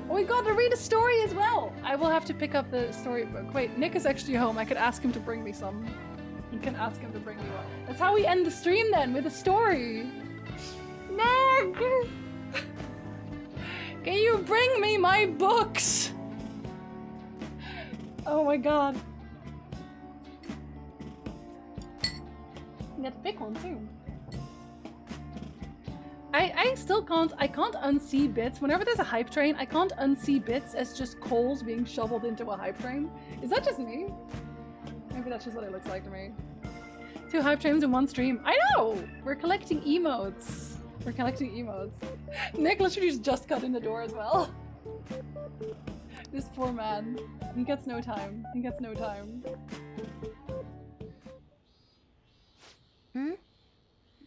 Oh, we got to read a story as well. I will have to pick up the storybook. Wait, Nick is actually home. I could ask him to bring me some. You can ask him to bring me one. That's how we end the stream then, with a story. Nick! Can you bring me my books? Oh my god. You got to pick one too. I still can't unsee bits. Whenever there's a hype train, I can't unsee bits as just coals being shoveled into a hype train. Is that just me? Maybe that's just what it looks like to me. 2 hype trains in one stream. I know! We're collecting emotes. We're collecting emotes. Nick literally just cut in the door as well. This poor man. He gets no time. He gets no time.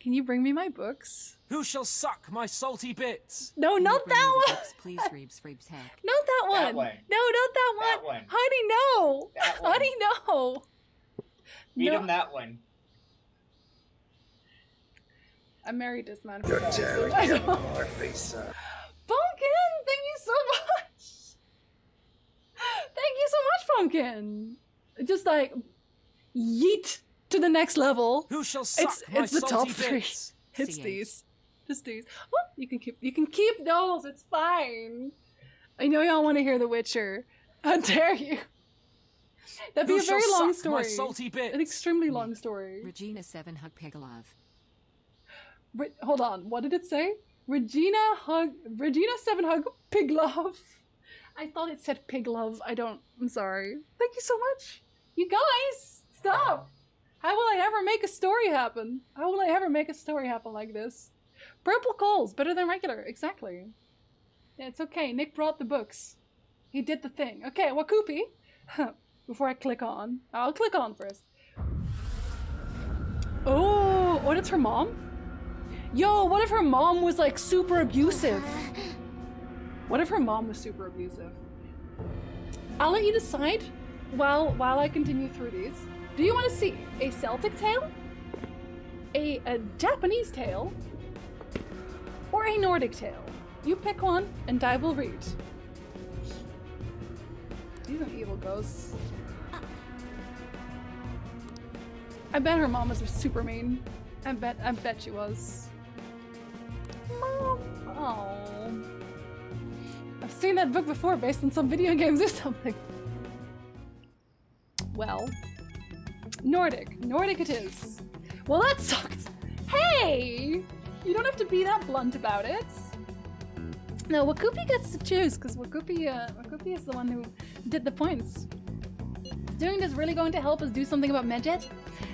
Can you bring me my books? Who shall suck my salty bits? No, not that one! Please, Reeves heck. Not that one! That one. No, not that one! That one. Honey, no! That one. Honey, no! Feed No. him that one. I married this man. You're for tearing I me know. apart, Lisa. Pumpkin! Thank you so much! Thank you so much, Pumpkin! Just like, yeet to the next level. Who shall suck my It's the top salty 3. bits? It's C8. these. Just these. Oh, you can keep those, it's fine. I know y'all want to hear The Witcher. How dare you? That'd be Who a very shall long suck my story. salty bits? An extremely long story. Regina 7 Hug Pigalov. Hold on, what did it say? Regina 7 Hug Piglove. I thought it said Piglove. I'm sorry. Thank you so much. You guys, stop. How will I ever make a story happen? How will I ever make a story happen like this? Purple coals, better than regular. Exactly. Yeah, it's okay. Nick brought the books. He did the thing. Okay, Wakupi. Before I click on. I'll click on first. Oh, that's her mom? Yo, what if her mom was like super abusive? What if her mom was super abusive? I'll let you decide while I continue through these. Do you want to see a Celtic tale, a Japanese tale, or a Nordic tale? You pick one and I will read. These are evil ghosts. I bet her mom was super mean. I bet she was. Mom. Oh. I've seen that book before based on some video games or something. Well. Nordic. Nordic it is. Well, that sucked. Hey! You don't have to be that blunt about it. No, Wakupi gets to choose, because Wakupi is the one who did the points. Doing this really going to help us do something about Medjed?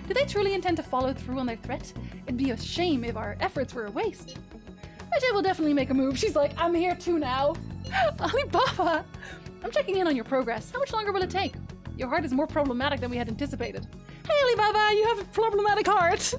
Do they truly intend to follow through on their threat? It'd be a shame if our efforts were a waste. Medjed will definitely make a move. She's like, I'm here too now. Alibaba! I'm checking in on your progress. How much longer will it take? Your heart is more problematic than we had anticipated. Hey Alibaba, you have a problematic heart!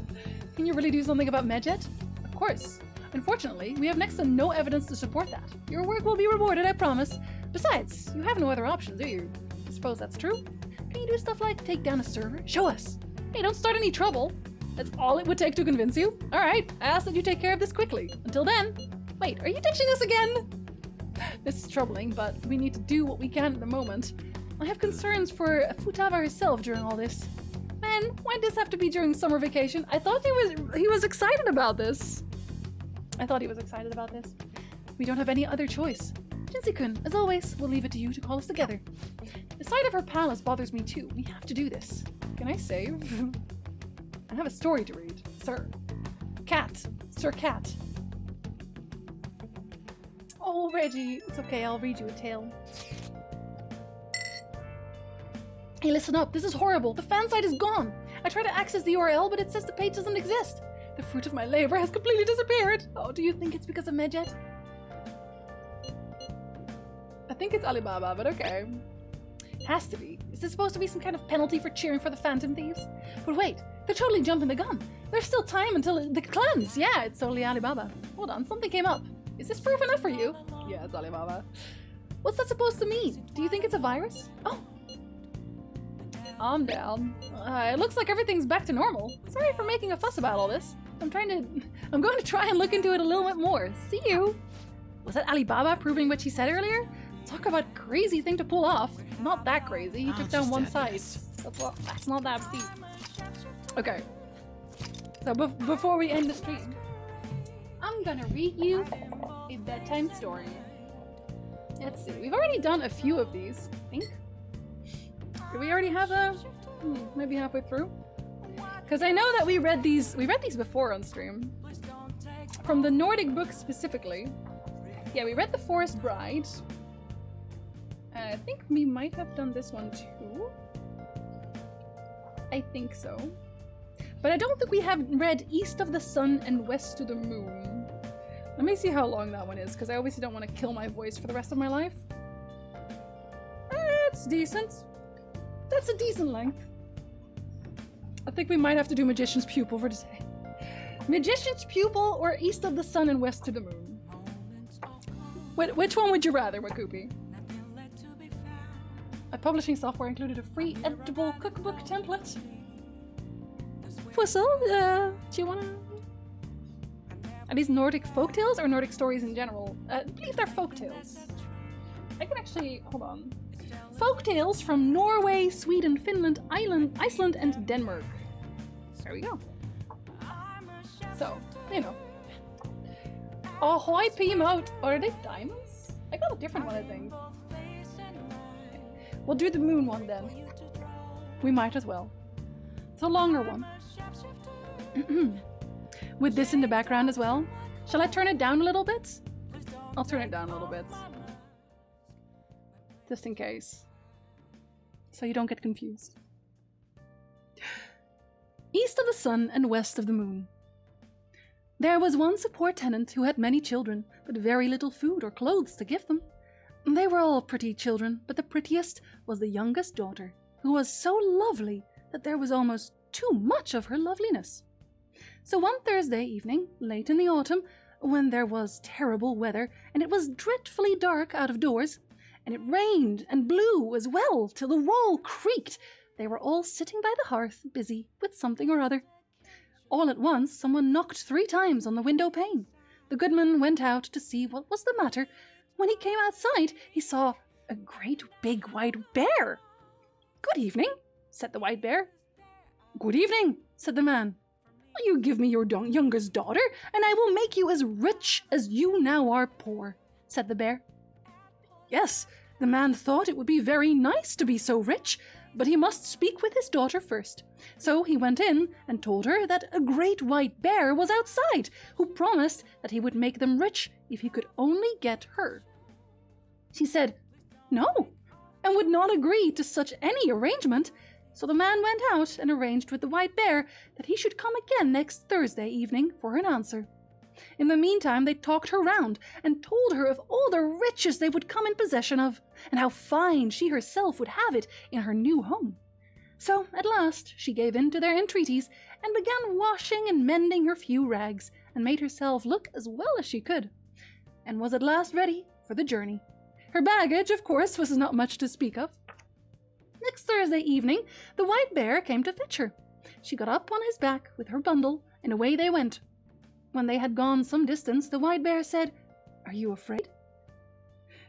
Can you really do something about Medjed? Of course. Unfortunately, we have next to no evidence to support that. Your work will be rewarded, I promise. Besides, you have no other options, do you? I suppose that's true. Can you do stuff like take down a server? Show us! Hey, don't start any trouble. That's all it would take to convince you. Alright, I ask that you take care of this quickly. Until then... Wait, are you ditching us again? This is troubling, but we need to do what we can at the moment. I have concerns for Futaba herself during all this. Man, why'd this have to be during summer vacation? I thought he was excited about this. We don't have any other choice. Shinsei-kun, as always, we'll leave it to you to call us together. The sight of her palace bothers me too. We have to do this. Can I save? I have a story to read. Sir. Cat. Sir Cat. Oh, Reggie. It's okay, I'll read you a tale. Hey, listen up. This is horrible. The fan site is gone. I tried to access the URL, but it says the page doesn't exist. The fruit of my labor has completely disappeared. Oh, do you think it's because of Medjed? I think it's Alibaba, but okay. Has to be. Is this supposed to be some kind of penalty for cheering for the Phantom Thieves? But wait, they're totally jumping the gun. There's still time until the cleanse. Yeah, it's totally Alibaba. Hold on, something came up. Is this proof enough for you? Yeah, it's Alibaba. What's that supposed to mean? Do you think it's a virus? Oh. Calm down. It looks like everything's back to normal. Sorry for making a fuss about all this. I'm going to try and look into it a little bit more. See you. Was that Alibaba proving what she said earlier? Talk about crazy thing to pull off. Not that crazy. He took down one side. That's not that deep. Okay. So before we end the stream, I'm gonna read you a bedtime story. Let's see. We've already done a few of these, I think. Do we already have a... maybe halfway through? Because I know that we read these before on stream. From the Nordic book specifically. Yeah, we read The Forest Bride. I think we might have done this one too. I think so. But I don't think we have read East of the Sun and West to the Moon. Let me see how long that one is, because I obviously don't want to kill my voice for the rest of my life. It's decent. That's a decent length. I think we might have to do Magician's Pupil for today. Magician's Pupil or East of the Sun and West to the Moon? Which one would you rather, Wakupi? A publishing software included a free editable cookbook template. Fussel, do you wanna... Are these Nordic folktales or Nordic stories in general? I believe they're folktales. I can actually... hold on. Folktales from Norway, Sweden, Finland, Iceland, and Denmark. There we go. So, you know. Ahoy P-Mote! Are they diamonds? I got a different one, I think. We'll do the moon one then. We might as well. It's a longer one. With this in the background as well. Shall I turn it down a little bit? I'll turn it down a little bit. Just in case. So you don't get confused. East of the sun and west of the moon. There was once a poor tenant who had many children, but very little food or clothes to give them. They were all pretty children, but the prettiest was the youngest daughter, who was so lovely that there was almost too much of her loveliness. So one Thursday evening, late in the autumn, when there was terrible weather and it was dreadfully dark out of doors, and it rained and blew as well till the wall creaked, they were all sitting by the hearth, busy with something or other. All at once, someone knocked 3 times on the window pane. The goodman went out to see what was the matter. When he came outside, he saw a great big white bear. "Good evening," said the white bear. "Good evening," said the man. "Will you give me your youngest daughter, and I will make you as rich as you now are poor," said the bear. Yes, the man thought it would be very nice to be so rich, but he must speak with his daughter first. So he went in and told her that a great white bear was outside, who promised that he would make them rich if he could only get her. She said no, and would not agree to such any arrangement. So the man went out and arranged with the white bear that he should come again next Thursday evening for an answer. In the meantime, they talked her round and told her of all the riches they would come in possession of, and how fine she herself would have it in her new home. So at last she gave in to their entreaties and began washing and mending her few rags, and made herself look as well as she could, and was at last ready for the journey. Her baggage, of course, was not much to speak of. Next Thursday evening, the white bear came to fetch her. She got up on his back with her bundle, and away they went. When they had gone some distance, the white bear said, "Are you afraid?"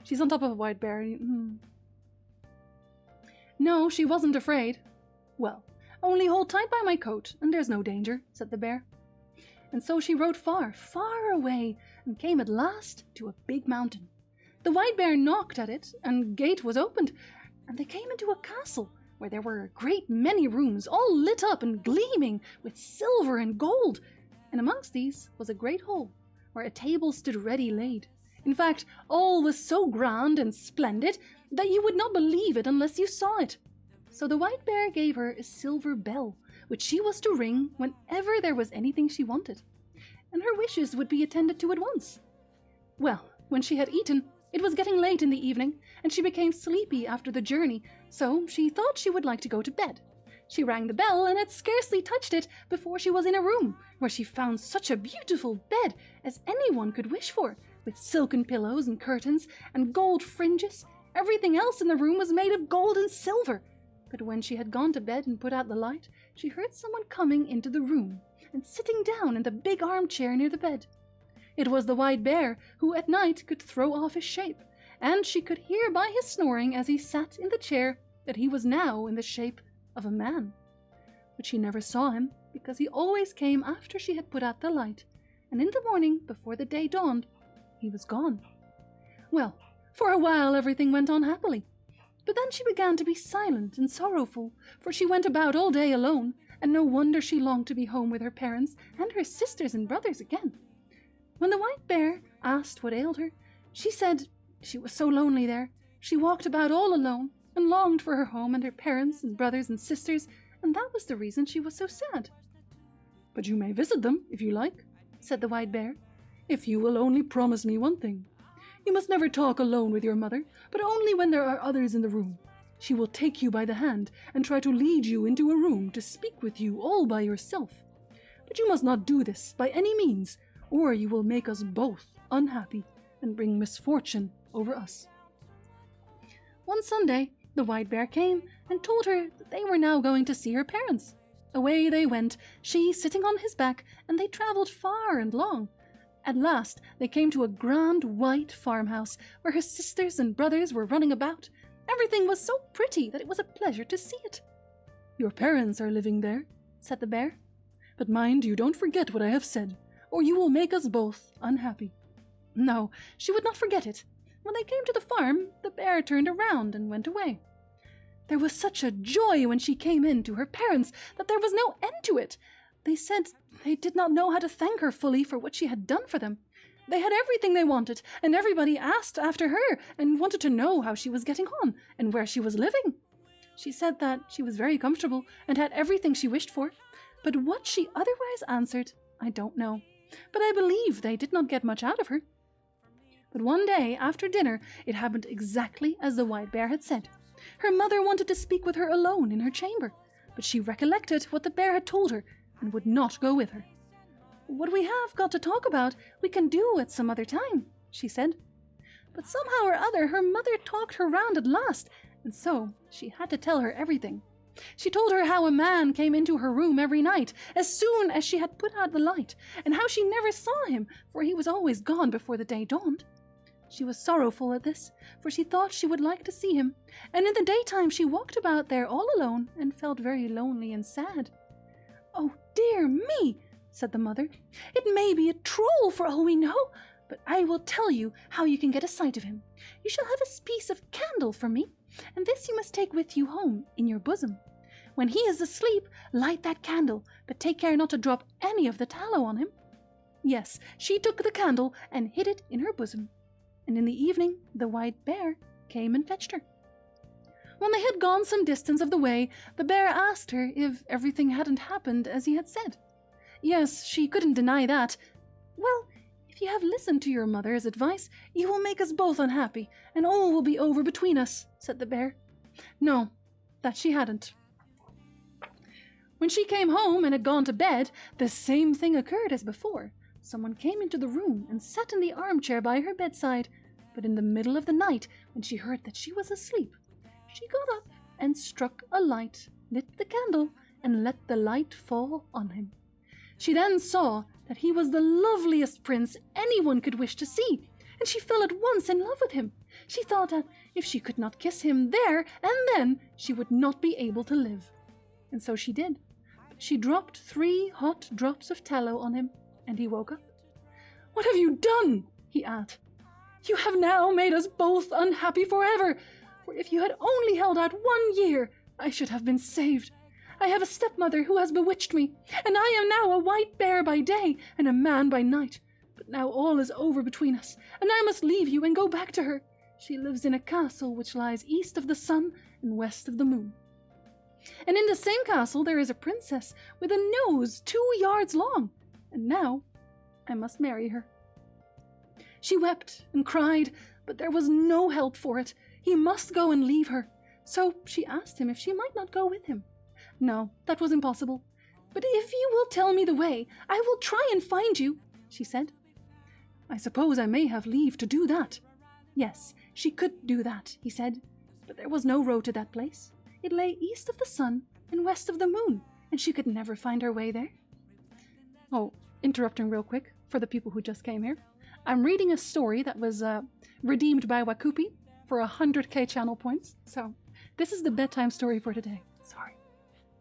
She's on top of a white bear. No, she wasn't afraid. "Well, only hold tight by my coat, and there's no danger," said the bear. And so she rode far, far away, and came at last to a big mountain. The white bear knocked at it, and gate was opened, and they came into a castle where there were a great many rooms, all lit up and gleaming with silver and gold, and amongst these was a great hall where a table stood ready laid. In fact, all was so grand and splendid that you would not believe it unless you saw it. So the white bear gave her a silver bell, which she was to ring whenever there was anything she wanted, and her wishes would be attended to at once. Well, when she had eaten, it was getting late in the evening, and she became sleepy after the journey, so she thought she would like to go to bed. She rang the bell and had scarcely touched it before she was in a room where she found such a beautiful bed as anyone could wish for, with silken pillows and curtains and gold fringes. Everything else in the room was made of gold and silver. But when she had gone to bed and put out the light, she heard someone coming into the room and sitting down in the big armchair near the bed. It was the white bear, who at night could throw off his shape, and she could hear by his snoring as he sat in the chair that he was now in the shape of a man. But she never saw him, because he always came after she had put out the light, and in the morning, before the day dawned, he was gone. Well, for a while everything went on happily, but then she began to be silent and sorrowful, for she went about all day alone, and no wonder she longed to be home with her parents and her sisters and brothers again. When the white bear asked what ailed her, she said she was so lonely there. She walked about all alone and longed for her home and her parents and brothers and sisters, and that was the reason she was so sad. "But you may visit them, if you like," said the white bear, "if you will only promise me one thing. You must never talk alone with your mother, but only when there are others in the room. She will take you by the hand and try to lead you into a room to speak with you all by yourself. But you must not do this by any means, or you will make us both unhappy and bring misfortune over us." One Sunday, the white bear came and told her that they were now going to see her parents. Away they went, she sitting on his back, and they travelled far and long. At last they came to a grand white farmhouse where her sisters and brothers were running about. Everything was so pretty that it was a pleasure to see it. "Your parents are living there," said the bear. "But mind you don't forget what I have said, or you will make us both unhappy." No, she would not forget it. When they came to the farm, the bear turned around and went away. There was such a joy when she came in to her parents that there was no end to it. They said they did not know how to thank her fully for what she had done for them. They had everything they wanted, and everybody asked after her and wanted to know how she was getting on and where she was living. She said that she was very comfortable and had everything she wished for, but what she otherwise answered, I don't know. But I believe they did not get much out of her. But one day, after dinner, it happened exactly as the white bear had said. Her mother wanted to speak with her alone in her chamber, but she recollected what the bear had told her and would not go with her. "What we have got to talk about, we can do at some other time," she said. But somehow or other her mother talked her round at last, and so she had to tell her everything. She told her how a man came into her room every night as soon as she had put out the light, and how she never saw him, for he was always gone before the day dawned. She was sorrowful at this, for she thought she would like to see him, and in the daytime she walked about there all alone and felt very lonely and sad. "Oh, dear me," said the mother. "It may be a troll for all we know, but I will tell you how you can get a sight of him. You shall have a piece of candle from me, and this you must take with you home in your bosom. When he is asleep, light that candle, but take care not to drop any of the tallow on him." Yes, she took the candle and hid it in her bosom, and in the evening the white bear came and fetched her. When they had gone some distance of the way, the bear asked her if everything hadn't happened as he had said. Yes, she couldn't deny that. "Well, if you have listened to your mother's advice, you will make us both unhappy, and all will be over between us," said the bear. No, that she hadn't. When she came home and had gone to bed, the same thing occurred as before. Someone came into the room and sat in the armchair by her bedside, but in the middle of the night, when she heard that she was asleep, she got up and struck a light, lit the candle, and let the light fall on him. She then saw that he was the loveliest prince anyone could wish to see, and she fell at once in love with him. She thought that if she could not kiss him there and then, she would not be able to live. And so she did. She dropped 3 hot drops of tallow on him, and he woke up. "What have you done?" he asked. "You have now made us both unhappy forever, for if you had only held out 1 year, I should have been saved. I have a stepmother who has bewitched me, and I am now a white bear by day and a man by night. But now all is over between us, and I must leave you and go back to her. She lives in a castle which lies east of the sun and west of the moon. And in the same castle there is a princess with a nose 2 yards long, and now I must marry her." She wept and cried, but there was no help for it. He must go and leave her. So she asked him if she might not go with him. No, that was impossible. "But if you will tell me the way, I will try and find you," she said. "I suppose I may have leave to do that." Yes, she could do that, he said, but there was no road to that place. It lay east of the sun and west of the moon, and she could never find her way there. Oh, interrupting real quick for the people who just came here. I'm reading a story that was redeemed by Wakupi for 100k channel points. So this is the bedtime story for today. Sorry.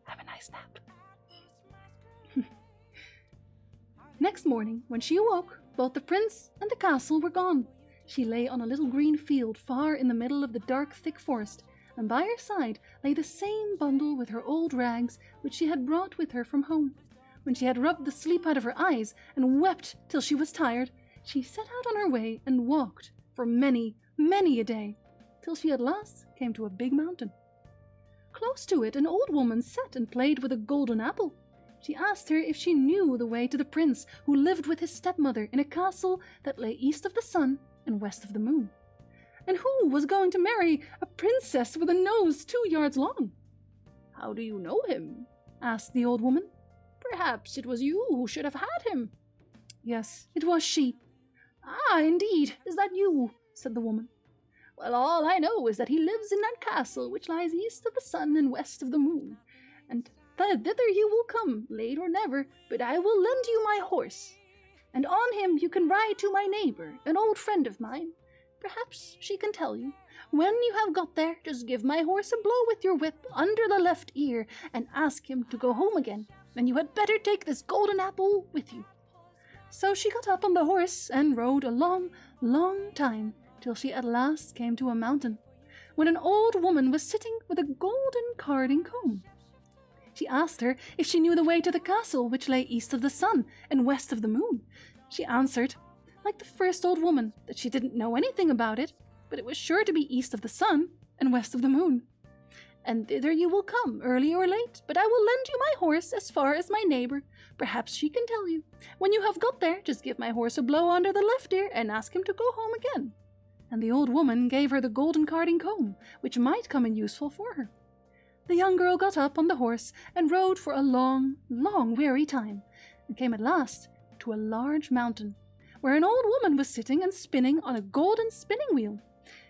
Have a nice nap. Next morning, when she awoke, both the prince and the castle were gone. She lay on a little green field far in the middle of the dark, thick forest, and by her side lay the same bundle with her old rags which she had brought with her from home. When she had rubbed the sleep out of her eyes and wept till she was tired, she set out on her way and walked for many, many a day, till she at last came to a big mountain. Close to it an old woman sat and played with a golden apple. She asked her if she knew the way to the prince who lived with his stepmother in a castle that lay east of the sun and west of the moon, and who was going to marry a princess with a nose 2 yards long. "How do you know him?" asked the old woman. "Perhaps it was you who should have had him." Yes, it was she. "Ah, indeed, is that you?" said the woman. "Well, all I know is that he lives in that castle which lies east of the sun and west of the moon, and thither you will come, late or never, but I will lend you my horse, and on him you can ride to my neighbor, an old friend of mine. Perhaps she can tell you. When you have got there, just give my horse a blow with your whip under the left ear and ask him to go home again, and you had better take this golden apple with you." So she got up on the horse and rode a long, long time, till she at last came to a mountain, when an old woman was sitting with a golden carding comb. She asked her if she knew the way to the castle which lay east of the sun and west of the moon. She answered, like the first old woman, that she didn't know anything about it, but it was sure to be east of the sun and west of the moon. "And thither you will come, early or late, but I will lend you my horse as far as my neighbor. Perhaps she can tell you. When you have got there, just give my horse a blow under the left ear and ask him to go home again." And the old woman gave her the golden carding comb, which might come in useful for her. The young girl got up on the horse and rode for a long, long, weary time, and came at last to a large mountain, where an old woman was sitting and spinning on a golden spinning wheel.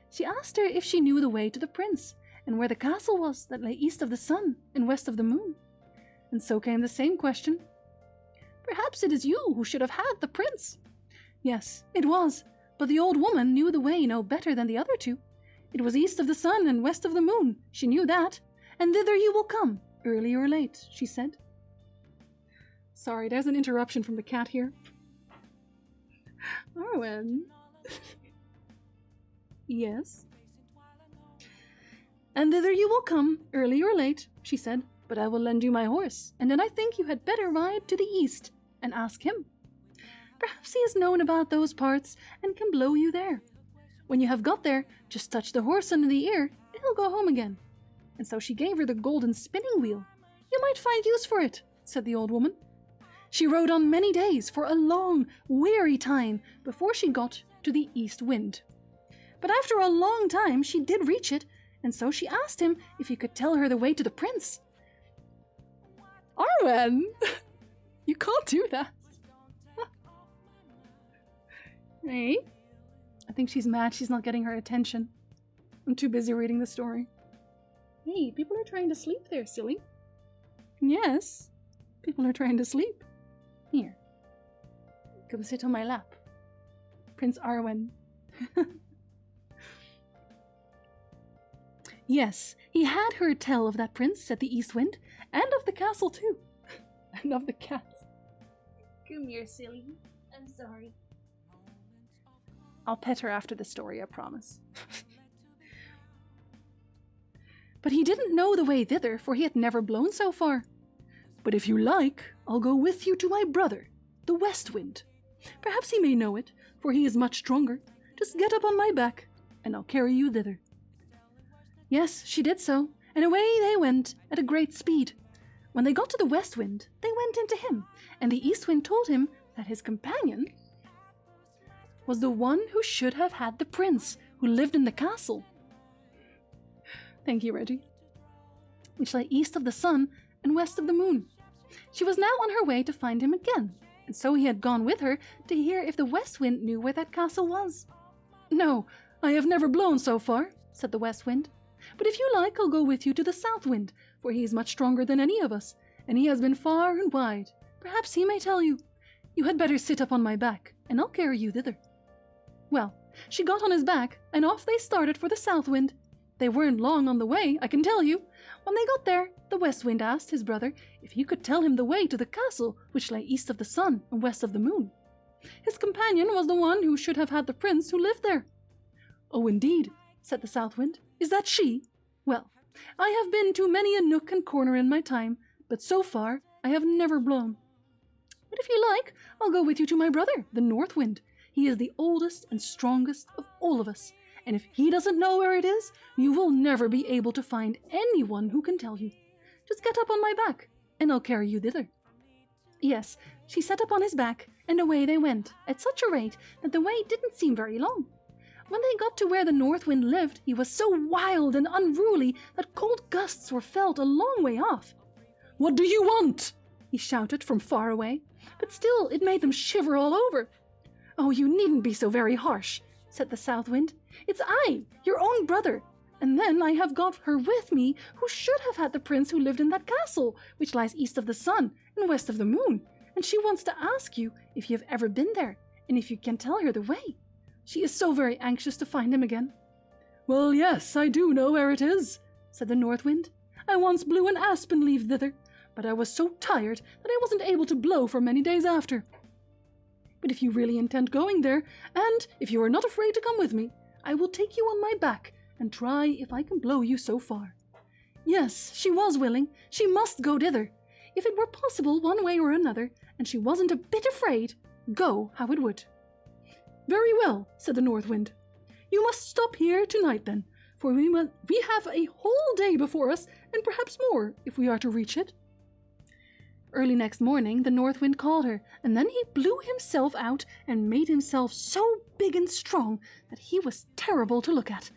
She asked her if she knew the way to the prince, and where the castle was that lay east of the sun and west of the moon. And so came the same question. "Perhaps it is you who should have had the prince." Yes, it was, But the old woman knew the way no better than the other two. It was east of the sun and west of the moon. She knew that. And thither you will come, early or late, she said. Sorry, there's an interruption from the cat here. Arwen. Yes. And thither you will come, early or late, she said, but I will lend you my horse, and then I think you had better ride to the east and ask him. Perhaps he has known about those parts and can blow you there. When you have got there, just touch the horse under the ear, and he'll go home again. And so she gave her the golden spinning wheel. You might find use for it, said the old woman. She rode on many days for a long, weary time before she got to the east wind. But after a long time she did reach it, and so she asked him if he could tell her the way to the prince. Arwen! You can't do that. Hey? I think she's mad she's not getting her attention. I'm too busy reading the story. Hey, people are trying to sleep there, silly. Yes, people are trying to sleep. Here. Come sit on my lap. Prince Arwen. Yes, he had heard tell of that prince at the East Wind, and of the castle too. And of the cats. Come here, silly. I'm sorry. I'll pet her after the story, I promise. But he didn't know the way thither, for he had never blown so far. But if you like, I'll go with you to my brother, the West Wind. Perhaps he may know it, for he is much stronger. Just get up on my back, and I'll carry you thither. Yes, she did so, and away they went at a great speed. When they got to the West Wind, they went into him, and the East Wind told him that his companion was the one who should have had the prince who lived in the castle. Thank you, Reggie. Which lay east of the sun and west of the moon. She was now on her way to find him again, and so he had gone with her to hear if the West Wind knew where that castle was. No, I have never blown so far, said the West Wind. But if you like, I'll go with you to the South Wind, for he is much stronger than any of us, and he has been far and wide. Perhaps he may tell you. You had better sit up on my back, and I'll carry you thither. Well, she got on his back, and off they started for the South Wind. They weren't long on the way, I can tell you. When they got there, the West Wind asked his brother if he could tell him the way to the castle which lay east of the sun and west of the moon. His companion was the one who should have had the prince who lived there. Oh, indeed, said the South Wind. Is that she? Well, I have been to many a nook and corner in my time, but so far I have never blown. But if you like, I'll go with you to my brother, the North Wind. He is the oldest and strongest of all of us, and if he doesn't know where it is, you will never be able to find anyone who can tell you. Just get up on my back, and I'll carry you thither. Yes, she sat up on his back, and away they went, at such a rate that the way didn't seem very long. When they got to where the North Wind lived, he was so wild and unruly that cold gusts were felt a long way off. "What do you want?" he shouted from far away, but still it made them shiver all over. "Oh, you needn't be so very harsh," said the South Wind. "It's I, your own brother, and then I have got her with me who should have had the prince who lived in that castle, which lies east of the sun and west of the moon, and she wants to ask you if you have ever been there, and if you can tell her the way. She is so very anxious to find him again." "Well, yes, I do know where it is," said the North Wind. "I once blew an aspen leaf thither, but I was so tired that I wasn't able to blow for many days after. But if you really intend going there, and if you are not afraid to come with me, I will take you on my back and try if I can blow you so far." Yes, she was willing. She must go thither. If it were possible one way or another, and she wasn't a bit afraid, go how it would. "Very well," said the North Wind. "You must stop here tonight then, for we have a whole day before us, and perhaps more, if we are to reach it." Early next morning, the North Wind called her, and then he blew himself out and made himself so big and strong that he was terrible to look at.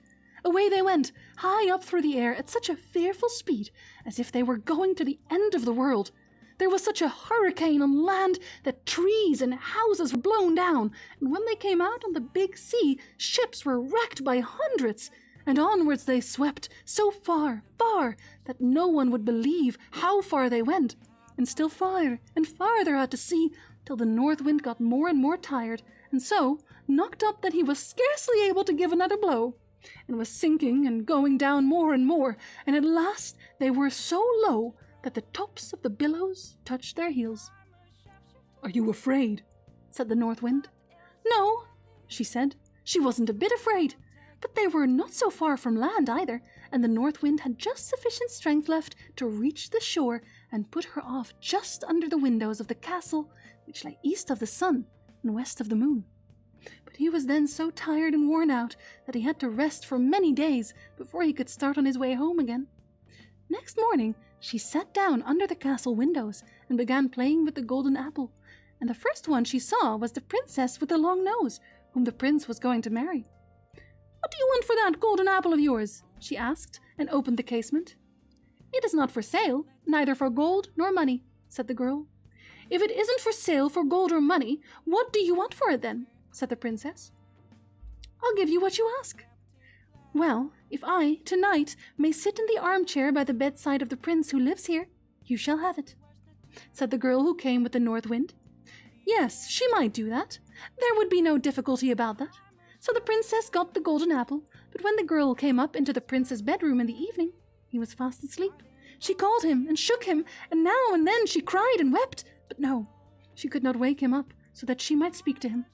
Away they went, high up through the air at such a fearful speed, as if they were going to the end of the world. There was such a hurricane on land that trees and houses were blown down, and when they came out on the big sea, ships were wrecked by hundreds, and onwards they swept, so far, far, that no one would believe how far they went, and still farther and farther out to sea, till the North Wind got more and more tired, and so, knocked up that he was scarcely able to give another blow, and was sinking and going down more and more, and at last they were so low that the tops of the billows touched their heels. "Are you afraid?" said the North Wind. "No," she said. She wasn't a bit afraid, but they were not so far from land either, and the North Wind had just sufficient strength left to reach the shore and put her off just under the windows of the castle, which lay east of the sun and west of the moon. But he was then so tired and worn out that he had to rest for many days before he could start on his way home again. Next morning, she sat down under the castle windows and began playing with the golden apple, and the first one she saw was the princess with the long nose, whom the prince was going to marry. "What do you want for that golden apple of yours?" she asked, and opened the casement. "It is not for sale, neither for gold nor money," said the girl. "If it isn't for sale for gold or money, what do you want for it then?" said the princess. "I'll give you what you ask." "Well, if I, tonight, may sit in the armchair by the bedside of the prince who lives here, you shall have it," said the girl who came with the North Wind. Yes, she might do that. There would be no difficulty about that. So the princess got the golden apple, but when the girl came up into the prince's bedroom in the evening, he was fast asleep. She called him and shook him, and now and then she cried and wept, but no, she could not wake him up so that she might speak to him.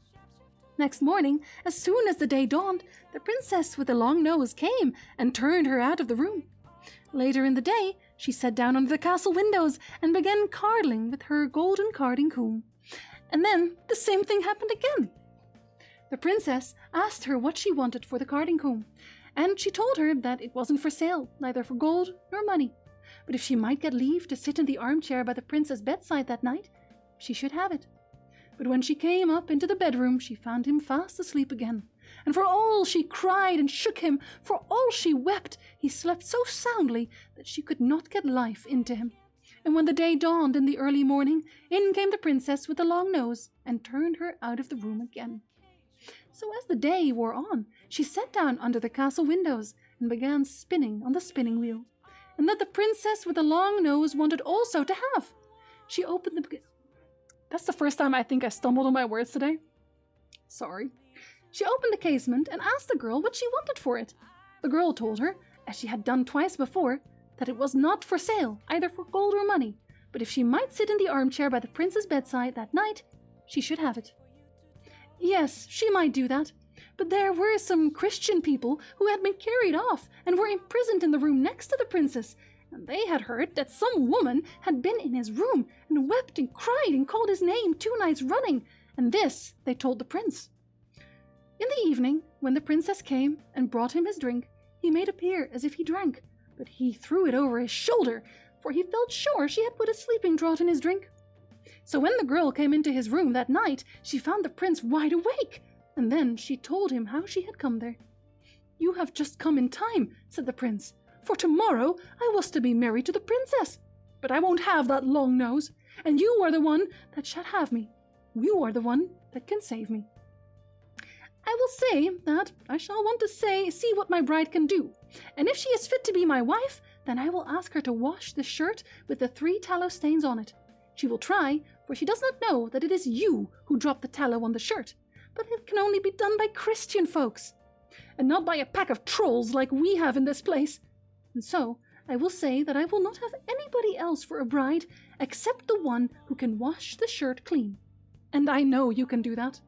Next morning, as soon as the day dawned, the princess with the long nose came and turned her out of the room. Later in the day, she sat down under the castle windows and began carding with her golden carding comb. And then the same thing happened again. The princess asked her what she wanted for the carding comb, and she told her that it wasn't for sale, neither for gold nor money, but if she might get leave to sit in the armchair by the prince's bedside that night, she should have it. But when she came up into the bedroom, she found him fast asleep again, and for all she cried and shook him, for all she wept, he slept so soundly that she could not get life into him. And when the day dawned in the early morning, in came the princess with the long nose and turned her out of the room again. So as the day wore on, she sat down under the castle windows and began spinning on the spinning wheel, and that the princess with the long nose wanted also to have. She opened the... That's the first time I think I stumbled on my words today. Sorry. She opened the casement and asked the girl what she wanted for it. The girl told her, as she had done twice before, that it was not for sale, either for gold or money, but if she might sit in the armchair by the prince's bedside that night, she should have it. Yes, she might do that, but there were some Christian people who had been carried off and were imprisoned in the room next to the princess, and they had heard that some woman had been in his room and wept and cried and called his name 2 nights running, and this they told the prince. In the evening, when the princess came and brought him his drink, he made appear as if he drank, but he threw it over his shoulder, for he felt sure she had put a sleeping draught in his drink. So when the girl came into his room that night, she found the prince wide awake, and then she told him how she had come there. "You have just come in time," said the prince, "for tomorrow I was to be married to the princess, but I won't have that long nose, and you are the one that shall have me. You are the one that can save me. I will say that I shall want to see what my bride can do, and if she is fit to be my wife, then I will ask her to wash the shirt with the 3 tallow stains on it. She will try, for she does not know that it is you who dropped the tallow on the shirt, but it can only be done by Christian folks, and not by a pack of trolls like we have in this place. And so I will say that I will not have anybody else for a bride except the one who can wash the shirt clean. And I know you can do that."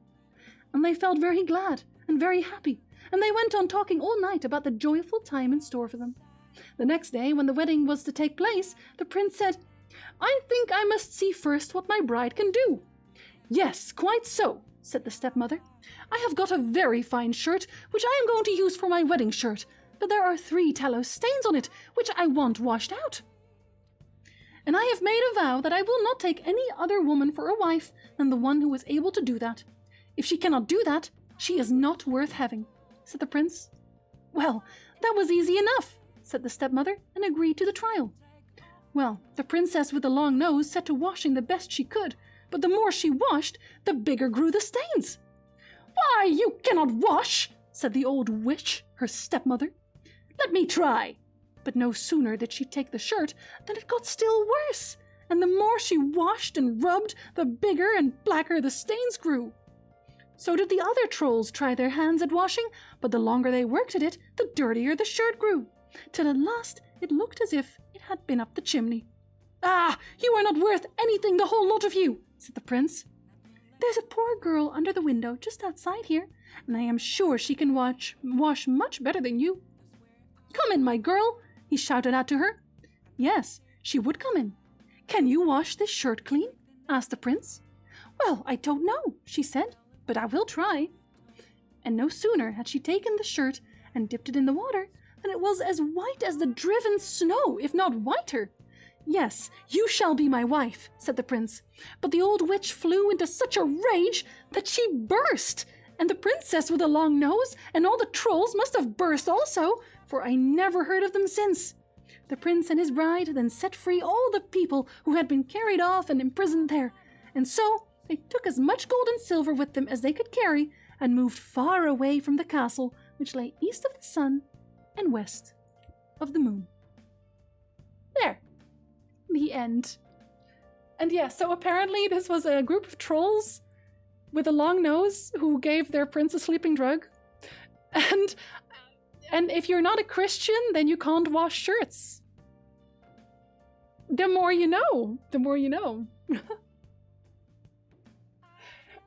And they felt very glad and very happy, and they went on talking all night about the joyful time in store for them. The next day, when the wedding was to take place, the prince said, "I think I must see first what my bride can do." "Yes, quite so," said the stepmother. "I have got a very fine shirt, which I am going to use for my wedding shirt, but there are 3 tallow stains on it, which I want washed out. And I have made a vow that I will not take any other woman for a wife than the one who is able to do that. If she cannot do that, she is not worth having," said the prince. "Well, that was easy enough," said the stepmother, and agreed to the trial. Well, the princess with the long nose set to washing the best she could, but the more she washed, the bigger grew the stains. "Why, you cannot wash," said the old witch, her stepmother. "Let me try." But no sooner did she take the shirt than it got still worse, and the more she washed and rubbed, the bigger and blacker the stains grew. So did the other trolls try their hands at washing, but the longer they worked at it, the dirtier the shirt grew, till at last it looked as if it had been up the chimney. "Ah, you are not worth anything, the whole lot of you," said the prince. "There's a poor girl under the window just outside here, and I am sure she can wash much better than you. Come in, my girl," he shouted out to her. Yes, she would come in. "Can you wash this shirt clean?" asked the prince. "Well, I don't know," she said, "but I will try." And no sooner had she taken the shirt and dipped it in the water than it was as white as the driven snow, if not whiter. "Yes, you shall be my wife," said the prince. But the old witch flew into such a rage that she burst, and the princess with a long nose and all the trolls must have burst also, for I never heard of them since. The prince and his bride then set free all the people who had been carried off and imprisoned there, and so they took as much gold and silver with them as they could carry and moved far away from the castle, which lay east of the sun and west of the moon. There. The end. And yeah, so apparently this was a group of trolls with a long nose who gave their prince a sleeping drug. And if you're not a Christian, then you can't wash shirts. The more you know. The more you know.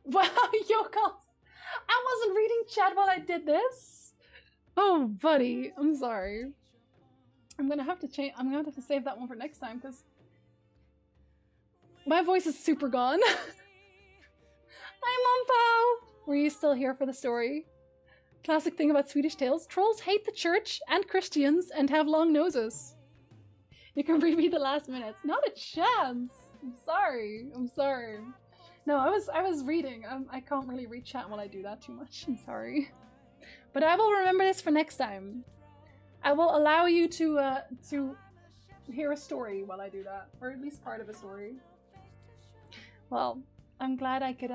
Wow, Yokos! I wasn't reading chat while I did this. Oh, buddy, I'm sorry. I'm gonna have to change. I'm gonna have to save that one for next time because my voice is super gone. Hi, Mumpo! Were you still here for the story? Classic thing about Swedish tales: trolls hate the church and Christians and have long noses. You can reread the last minutes. Not a chance. I'm sorry. I'm sorry. No, I was reading. I can't really read chat while I do that too much. I'm sorry. But I will remember this for next time. I will allow you to hear a story while I do that, or at least part of a story. Well, I'm glad I could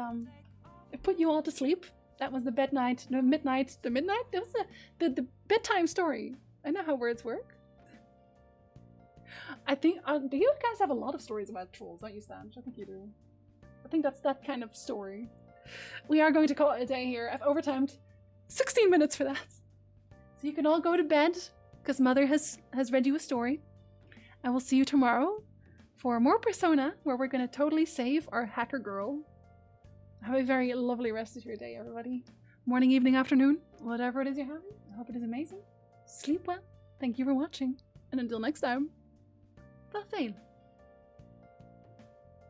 put you all to sleep. That was the midnight. That was the bedtime story. I know how words work. I think do you guys have a lot of stories about trolls, don't you, Stan? I think you do. I think that's that kind of story. We are going to call it a day here. I've overtimed 16 minutes for that. So you can all go to bed, because Mother has read you a story. I will see you tomorrow for more Persona, where we're going to totally save our hacker girl. Have a very lovely rest of your day, everybody. Morning, evening, afternoon, whatever it is you're having. I hope it is amazing. Sleep well. Thank you for watching. And until next time, farvel.